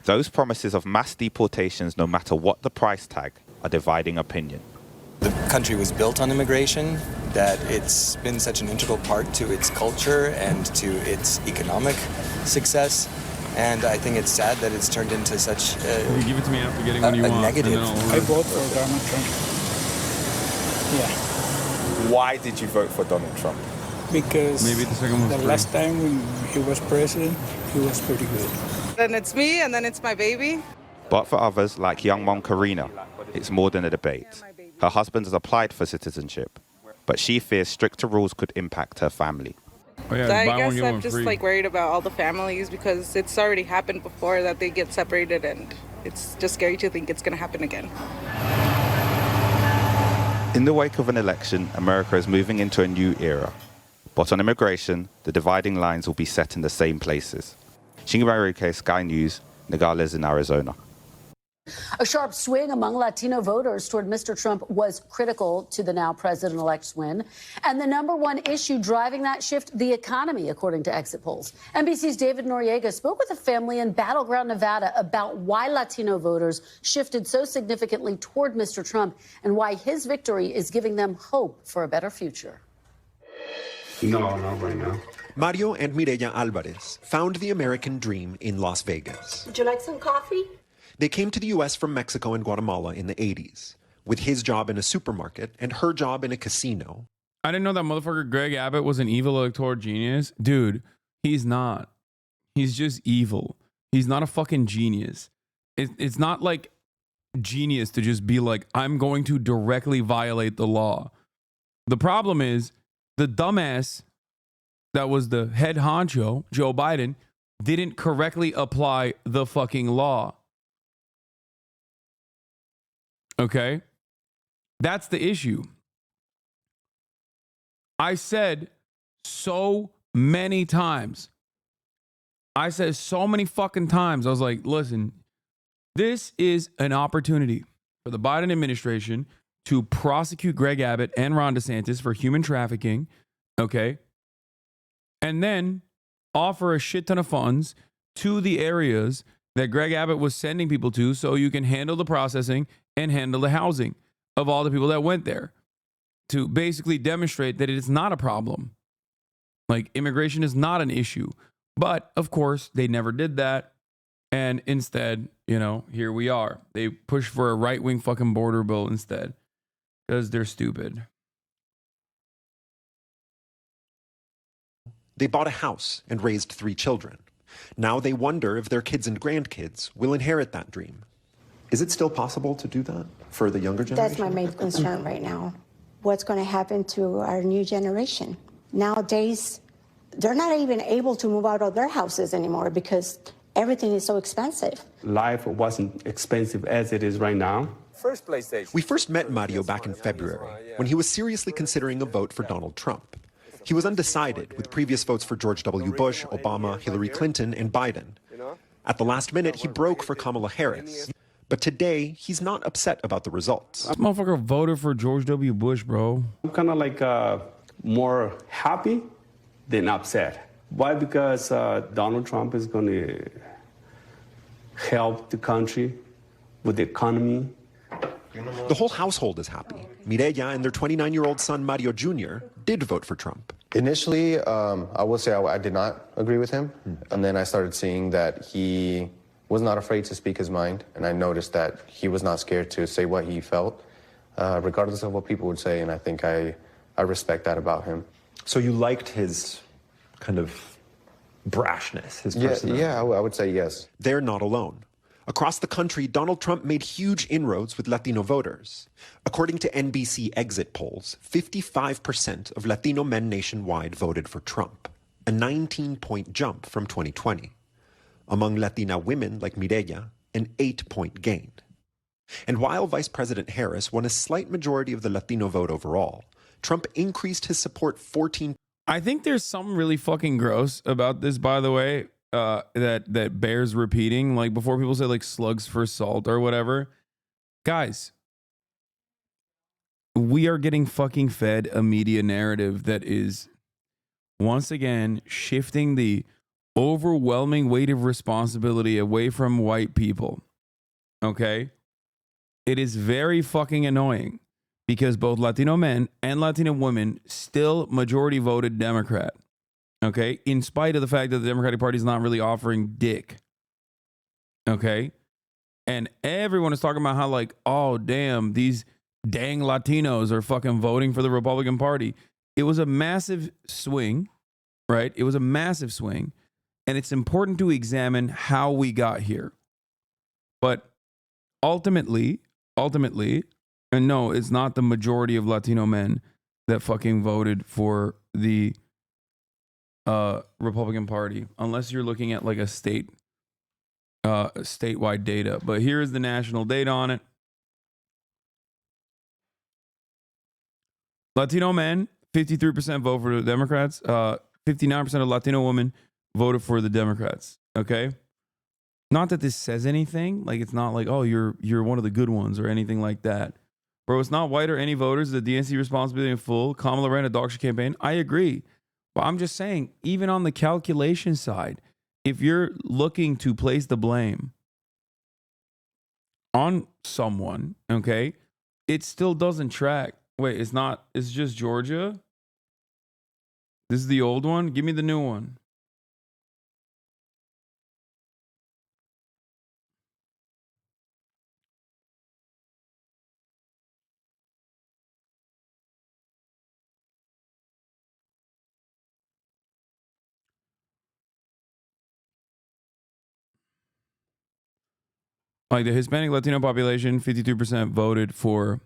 Those promises of mass deportations, no matter what the price tag, are dividing opinion. The country was built on immigration, that it's been such an integral part to its culture and to its economic success. And I think it's sad that it's turned into such a, give it to me after getting what you want, negative. I vote for Donald Trump. Yeah. Why did you vote for Donald Trump? Because maybe the second one was the last time when he was president, he was pretty good. Then it's me, and then it's my baby. But for others, like young mom Karina, it's more than a debate. Her husband has applied for citizenship, but she fears stricter rules could impact her family. Oh, yeah, I guess I'm just like worried about all the families because it's already happened before that they get separated, and it's just scary to think it's going to happen again. In the wake of an election, America is moving into a new era. But on immigration, the dividing lines will be set in the same places. Shingimaruke, Sky News, Nogales in Arizona. A sharp swing among Latino voters toward Mr. Trump was critical to the now president-elect's win. And the number one issue driving that shift, the economy, according to exit polls. NBC's David Noriega spoke with a family in Battleground, Nevada about why Latino voters shifted so significantly toward Mr. Trump and why his victory is giving them hope for a better future. No, not right now. Mario and Mireya Alvarez found the American dream in Las Vegas. Would you like some coffee? They came to the U.S. from Mexico and Guatemala in the 80s, with his job in a supermarket and her job in a casino. I didn't know that motherfucker Greg Abbott was an evil electoral genius. Dude, he's not. He's just evil. He's not a fucking genius. It's not like genius to just be like, I'm going to directly violate the law. The problem is the dumbass that was the head honcho, Joe Biden, didn't correctly apply the fucking law. Okay? That's the issue. I said so many times. I said so many fucking times. I was like, listen, this is an opportunity for the Biden administration to prosecute Greg Abbott and Ron DeSantis for human trafficking, okay? And then offer a shit ton of funds to the areas that Greg Abbott was sending people to so you can handle the processing and handle the housing of all the people that went there to basically demonstrate that it is not a problem. Like, immigration is not an issue. But, of course, they never did that. And instead, you know, here we are. They pushed for a right-wing fucking border bill instead because they're stupid. They bought a house and raised 3 children. Now they wonder if their kids and grandkids will inherit that dream. Is it still possible to do that for the younger generation? That's my main concern right now. What's going to happen to our new generation? Nowadays, they're not even able to move out of their houses anymore because everything is so expensive. Life wasn't expensive as it is right now. first PlayStation. We first met Mario back in February, when he was seriously considering a vote for Donald Trump. He was undecided, with previous votes for George W. Bush, Obama, Hillary Clinton, and Biden. At the last minute, he broke for Kamala Harris. But today, he's not upset about the results. This motherfucker voted for George W. Bush, bro. I'm kind of like more happy than upset. Why? Because Donald Trump is going to help the country with the economy. The whole household is happy. Mireya and their 29-year-old son, Mario Jr., did vote for Trump. Initially, I will say I did not agree with him. And then I started seeing that he was not afraid to speak his mind. And I noticed that he was not scared to say what he felt, regardless of what people would say. And I think I respect that about him. So you liked his kind of brashness, his personality? Yeah, I would say yes. They're not alone. Across the country, Donald Trump made huge inroads with Latino voters. According to NBC exit polls, 55% of Latino men nationwide voted for Trump, a 19-point jump from 2020. Among Latina women like Mireya, an 8-point gain. And while Vice President Harris won a slight majority of the Latino vote overall, Trump increased his support 14. I think there's something really fucking gross about this, by the way. That bears repeating, like before people say like slugs for salt or whatever. Guys, we are getting fucking fed a media narrative that is once again shifting the overwhelming weight of responsibility away from white people. Okay? It is very fucking annoying because both Latino men and Latino women still majority voted Democrat. Okay, in spite of the fact that the Democratic Party is not really offering dick. Okay, and everyone is talking about how like, oh damn, these dang Latinos are fucking voting for the Republican Party. It was a massive swing, right? It was a massive swing, and it's important to examine how we got here. But ultimately, and no, it's not the majority of Latino men that fucking voted for the Republican Party, unless you're looking at like a statewide data. But here is the national data on it. Latino men, 53% vote for the Democrats. 59% of Latino women voted for the Democrats. Okay, not that this says anything. Like it's not like, oh, you're one of the good ones or anything like that. Bro, it's not white or any voters. The DNC responsibility in full. Kamala ran a dog shit campaign. I agree. But I'm just saying, even on the calculation side, if you're looking to place the blame on someone, okay, it still doesn't track. Wait, it's just Georgia? This is the old one? Give me the new one. Like the Hispanic Latino population, 52% voted for.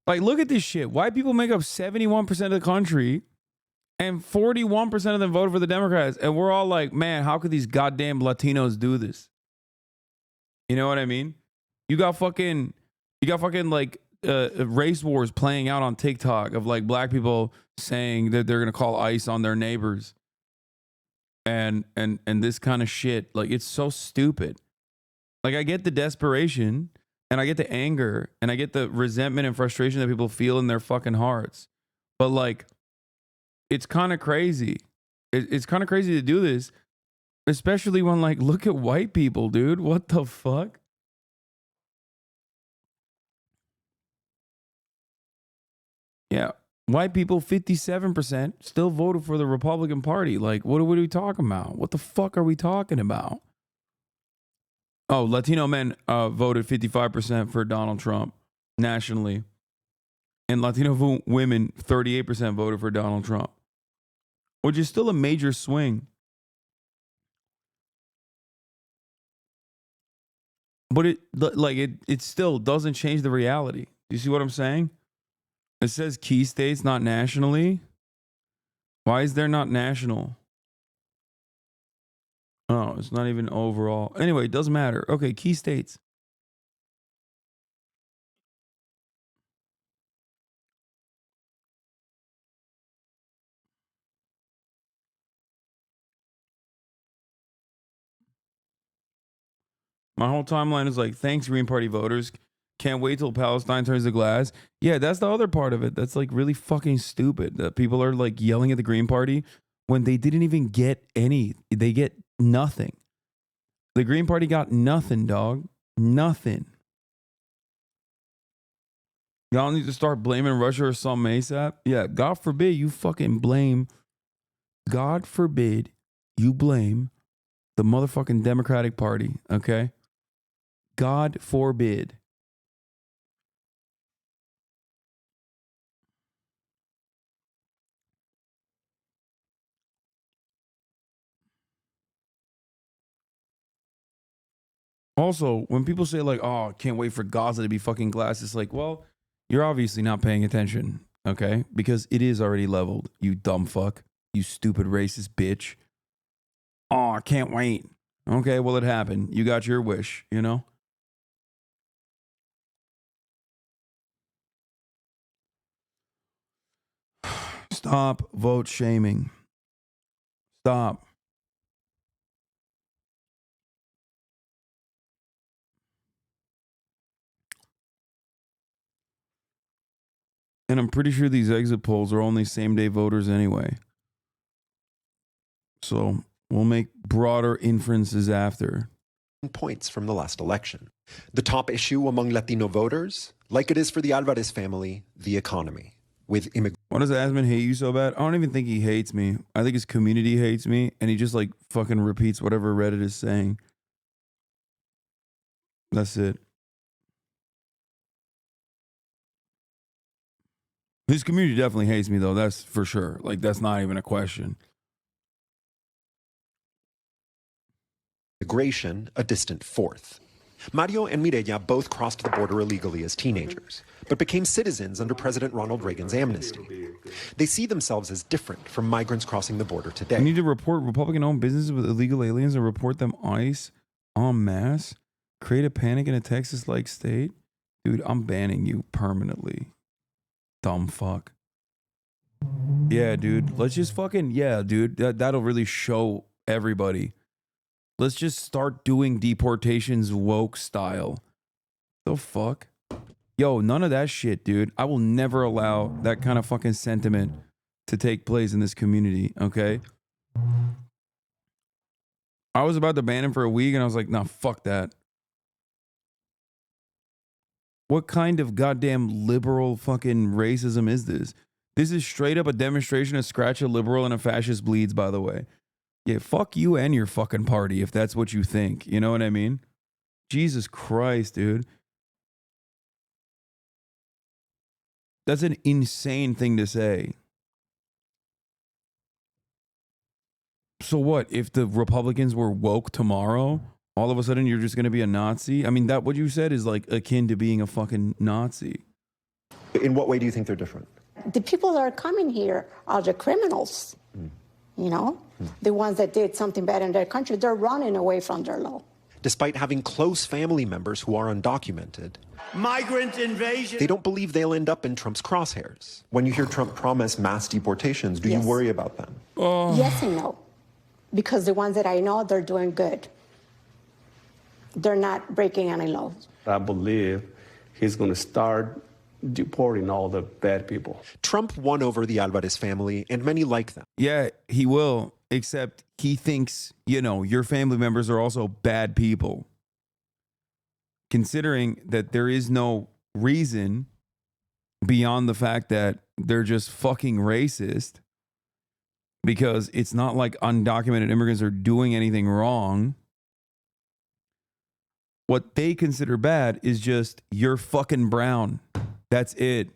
Like, look at this shit. White people make up 71% of the country, and 41% of them voted for the Democrats. And we're all like, man, how could these goddamn Latinos do this? You know what I mean? You got fucking like race wars playing out on TikTok of like black people saying that they're gonna call ICE on their neighbors, and this kind of shit. Like, it's so stupid. Like, I get the desperation and I get the anger and I get the resentment and frustration that people feel in their fucking hearts. But like, it's kind of crazy. It's kind of crazy to do this, especially when like, look at white people, dude. What the fuck? Yeah. White people, 57% still voted for the Republican Party. Like, what are we talking about? What the fuck are we talking about? Oh, Latino men voted 55% for Donald Trump nationally. And Latino women, 38% voted for Donald Trump, which is still a major swing. But it still doesn't change the reality. You see what I'm saying? It says key states, not nationally. Why is there not national? Oh, it's not even overall. Anyway, it doesn't matter. Okay, key states. My whole timeline is like, thanks, Green Party voters. Can't wait till Palestine turns to glass. Yeah, that's the other part of it. That's like really fucking stupid. That people are like yelling at the Green Party when they didn't even get any. They get nothing. The Green Party got nothing, dog. Nothing. Y'all need to start blaming Russia or something ASAP. Yeah, God forbid you fucking blame. God forbid you blame the motherfucking Democratic Party, okay? God forbid. Also, when people say like, oh, can't wait for Gaza to be fucking glass, it's like, well, you're obviously not paying attention, okay? Because it is already leveled, you dumb fuck. You stupid racist bitch. Oh, I can't wait. Okay, well, it happened. You got your wish, you know? Stop vote shaming. Stop. And I'm pretty sure these exit polls are only same day voters anyway. So we'll make broader inferences after. Points from the last election. The top issue among Latino voters, like it is for the Alvarez family, the economy. With Why does Asman hate you so bad? I don't even think he hates me. I think his community hates me, and he just like fucking repeats whatever Reddit is saying. That's it. His community definitely hates me though, that's for sure. Like that's not even a question. Immigration, a distant fourth. Mario and Mireya both crossed the border illegally as teenagers, but became citizens under President Ronald Reagan's amnesty. They see themselves as different from migrants crossing the border today. We need to report Republican-owned businesses with illegal aliens and report them ICE en masse. Create a panic in a Texas-like state. Dude, I'm banning you permanently. Dumb fuck. Yeah, dude. Let's just fucking, yeah, dude. That'll really show everybody. Let's just start doing deportations woke style. The fuck? Yo, none of that shit, dude. I will never allow that kind of fucking sentiment to take place in this community, okay? I was about to ban him for a week and I was like, nah, fuck that. What kind of goddamn liberal fucking racism is this? This is straight up a demonstration of scratch a liberal and a fascist bleeds, by the way. Yeah, fuck you and your fucking party if that's what you think. You know what I mean? Jesus Christ, dude. That's an insane thing to say. So what, if the Republicans were woke tomorrow, all of a sudden you're just going to be a Nazi? I mean, that what you said is like akin to being a fucking Nazi. In what way do you think they're different? The people that are coming here are the criminals, you know? The ones that did something bad in their country, they're running away from their law. Despite having close family members who are undocumented, migrant invasion. They don't believe they'll end up in Trump's crosshairs. When you hear Trump promise mass deportations, do you worry about them? Yes and no. Because the ones that I know, they're doing good. They're not breaking any laws. I believe he's going to start deporting all the bad people. Trump won over the Alvarez family and many like them. Yeah, he will, except he thinks, you know, your family members are also bad people. Considering that there is no reason beyond the fact that they're just fucking racist, because it's not like undocumented immigrants are doing anything wrong. What they consider bad is just you're fucking brown. That's it.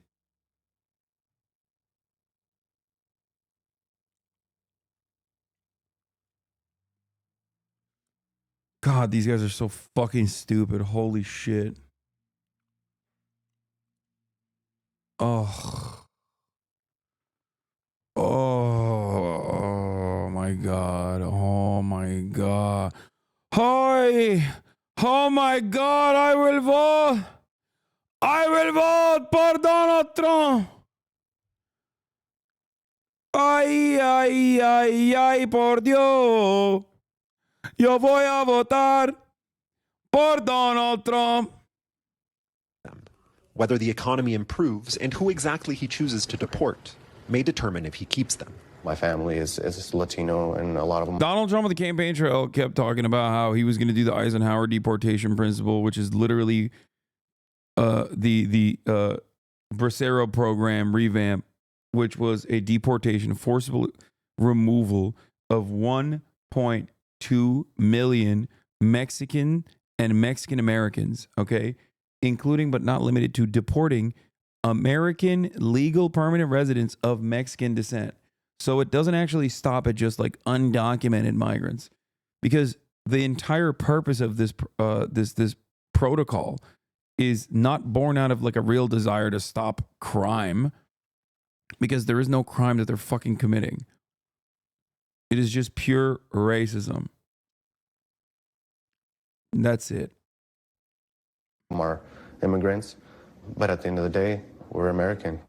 God, these guys are so fucking stupid. Holy shit. Oh. Oh my God. Oh my God. Hi. Oh my God. I will vote. I will vote por Donald Trump. Ay, ay, ay, ay, por Dios. Yo voy a votar por Donald Trump. Whether the economy improves and who exactly he chooses to deport may determine if he keeps them. My family is Latino, and a lot of them. Donald Trump on the campaign trail kept talking about how he was going to do the Eisenhower deportation principle, which is literally the Bracero program revamp, which was a deportation, forcible removal of 1.2 million Mexican and Mexican Americans, okay, including but not limited to deporting American legal permanent residents of Mexican descent. So it doesn't actually stop at just like undocumented migrants, because the entire purpose of this this protocol is not born out of like a real desire to stop crime, because there is no crime that they're fucking committing. It is just pure racism. That's it. Are immigrants, but at the end of the day, we're American.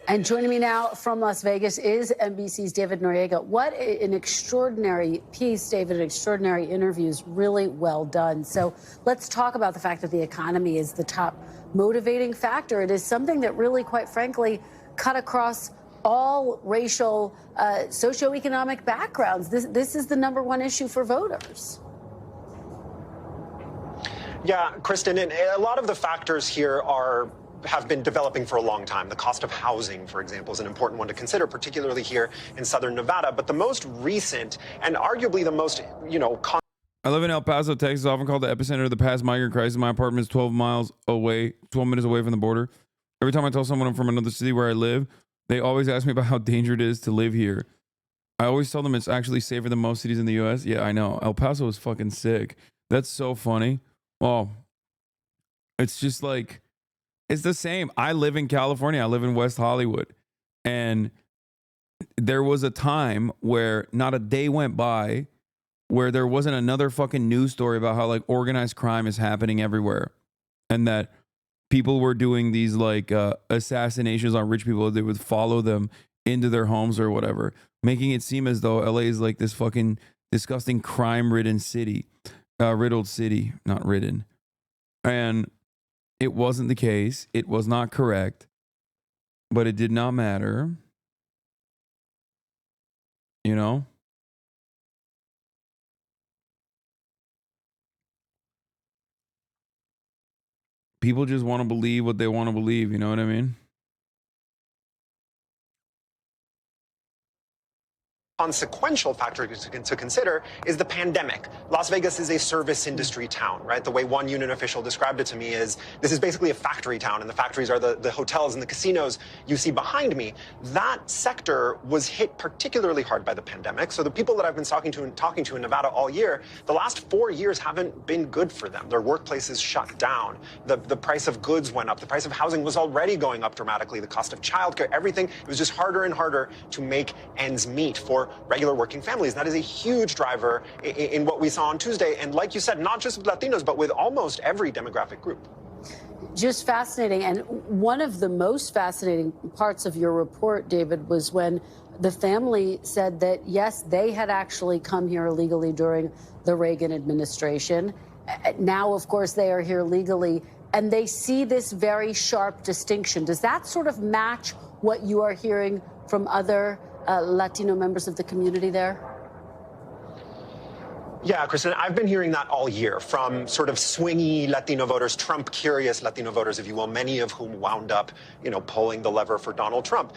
And joining me now from Las Vegas is NBC's David Noriega. What an extraordinary piece, David, extraordinary interviews, really well done. So let's talk about the fact that the economy is the top motivating factor. It is something that really, quite frankly, cut across all racial, socioeconomic backgrounds. This is the number one issue for voters. Yeah, Kristen, and a lot of the factors here have been developing for a long time. The cost of housing, for example, is an important one to consider, particularly here in southern Nevada. But the most recent and arguably the most, I live in El Paso, Texas, often called the epicenter of the past migrant crisis. My apartment is 12 minutes away from the border. Every time I tell someone I'm from another city where I live, they always ask me about how dangerous it is to live here. I always tell them it's actually safer than most cities in the U.S. Yeah, I know. El Paso is fucking sick. That's so funny. Well, it's just like, it's the same. I live in California. I live in West Hollywood. And there was a time where not a day went by where there wasn't another fucking news story about how like organized crime is happening everywhere. And that people were doing these like assassinations on rich people. They would follow them into their homes or whatever, making it seem as though LA is like this fucking disgusting crime-ridden city. Riddled city, not ridden. And it wasn't the case. It was not correct, but it did not matter. You know? People just want to believe what they want to believe. You know what I mean? consequential factor to consider is the pandemic. Las Vegas is a service industry town, right? The way one union official described it to me is, this is basically a factory town, and the factories are the hotels and the casinos you see behind me. That sector was hit particularly hard by the pandemic. So the people that I've been talking to in Nevada all year, the last 4 years haven't been good for them. Their workplaces shut down. The price of goods went up. The price of housing was already going up dramatically. The cost of childcare, everything, it was just harder and harder to make ends meet for regular working families. That is a huge driver in what we saw on Tuesday. And like you said, not just with Latinos, but with almost every demographic group. Just fascinating. And one of the most fascinating parts of your report, David, was when the family said that, yes, they had actually come here illegally during the Reagan administration. Now, of course, they are here legally, and they see this very sharp distinction. Does that sort of match what you are hearing from other Latino members of the community there? Yeah, Kristen, I've been hearing that all year from sort of swingy Latino voters, Trump-curious Latino voters, if you will, many of whom wound up, pulling the lever for Donald Trump.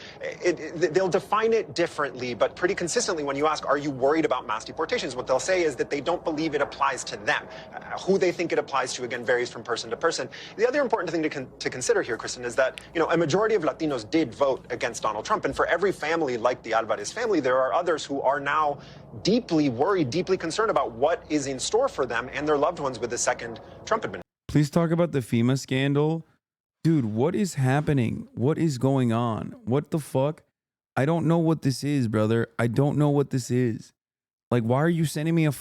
They'll define it differently, but pretty consistently when you ask, are you worried about mass deportations? What they'll say is that they don't believe it applies to them. Who they think it applies to, again, varies from person to person. The other important thing to consider here, Kristen, is that, a majority of Latinos did vote against Donald Trump. And for every family like the Alvarez family, there are others who are now deeply worried, deeply concerned about what is in store for them and their loved ones with the second Trump administration. Please talk about the FEMA scandal. Dude, what is happening? What is going on? What the fuck? I don't know what this is, brother. I don't know what this is. Like, why are you sending me a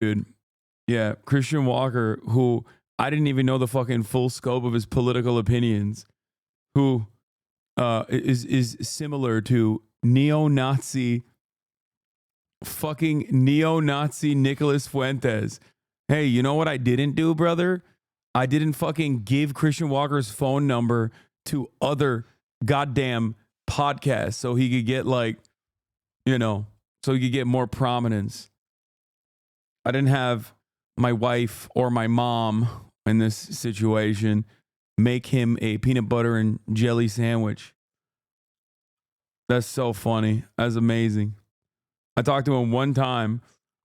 Dude. Yeah, Christian Walker, who I didn't even know the fucking full scope of his political opinions, who is similar to neo-Nazi Nicholas Fuentes. Hey, you know what I didn't do, brother? I didn't fucking give Christian Walker's phone number to other goddamn podcasts so he could get so he could get more prominence. I didn't have my wife or my mom in this situation make him a peanut butter and jelly sandwich. That's so funny. That's amazing. I talked to him one time,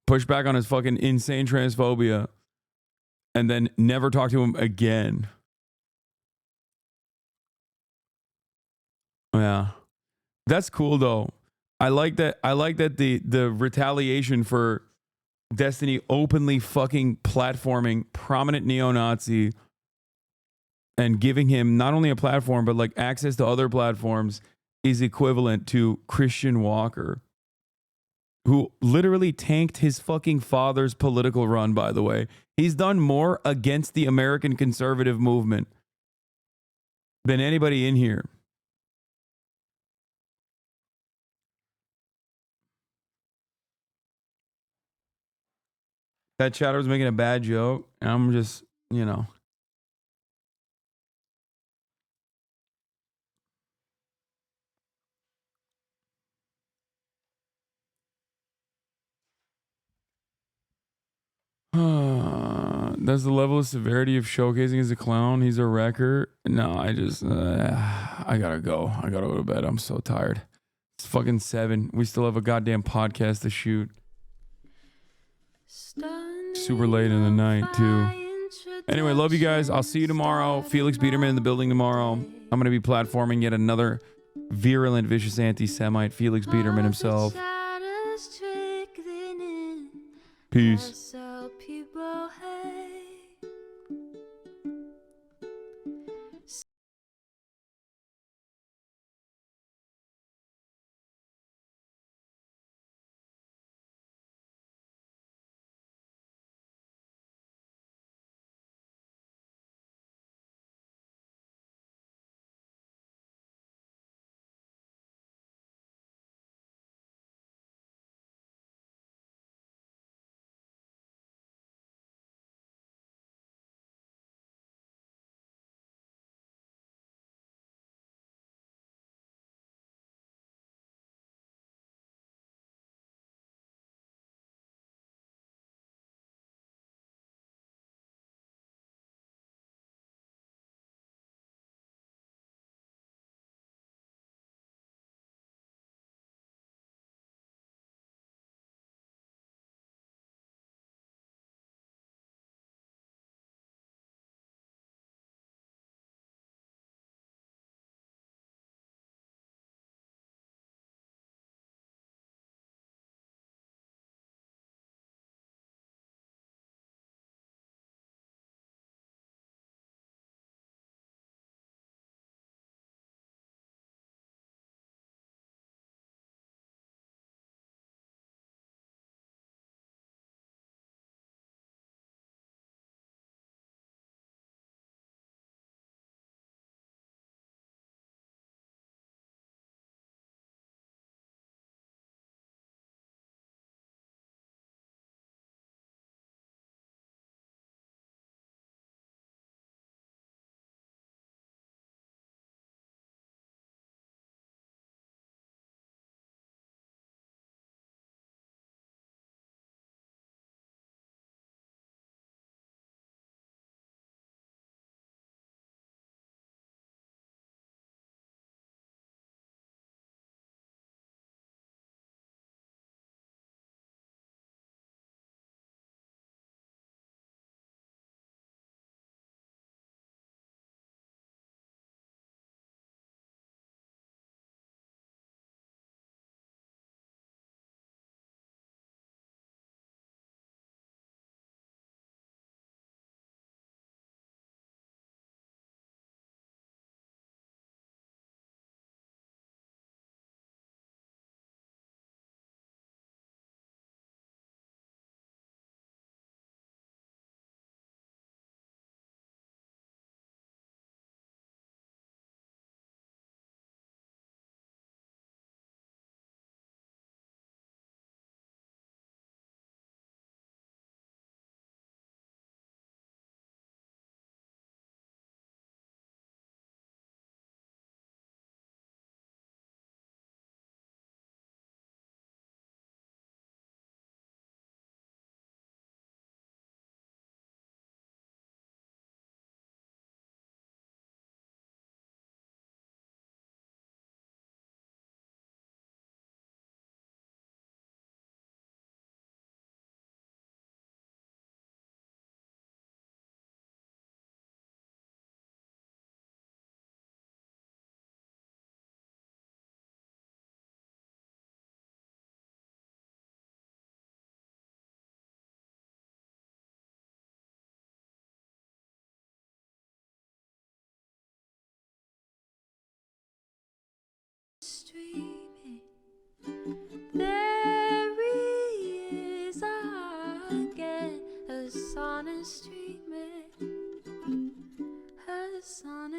pushed back on his fucking insane transphobia, and then never talked to him again. Yeah. That's cool though. I like that the retaliation for Destiny openly fucking platforming prominent neo-Nazi and giving him not only a platform but like access to other platforms is equivalent to Christian Walker, who literally tanked his fucking father's political run, by the way. He's done more against the American conservative movement than anybody in here. That chatter was making a bad joke, and I'm just, That's the level of severity of showcasing as a clown. He's a wrecker. No, I gotta go. I gotta go to bed. I'm so tired. It's fucking 7. We still have a goddamn podcast to shoot. Super late in the night, too. Anyway, love you guys. I'll see you tomorrow. Felix Biederman in the building tomorrow. I'm going to be platforming yet another virulent, vicious anti-Semite, Felix Biederman himself. Peace.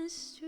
the street.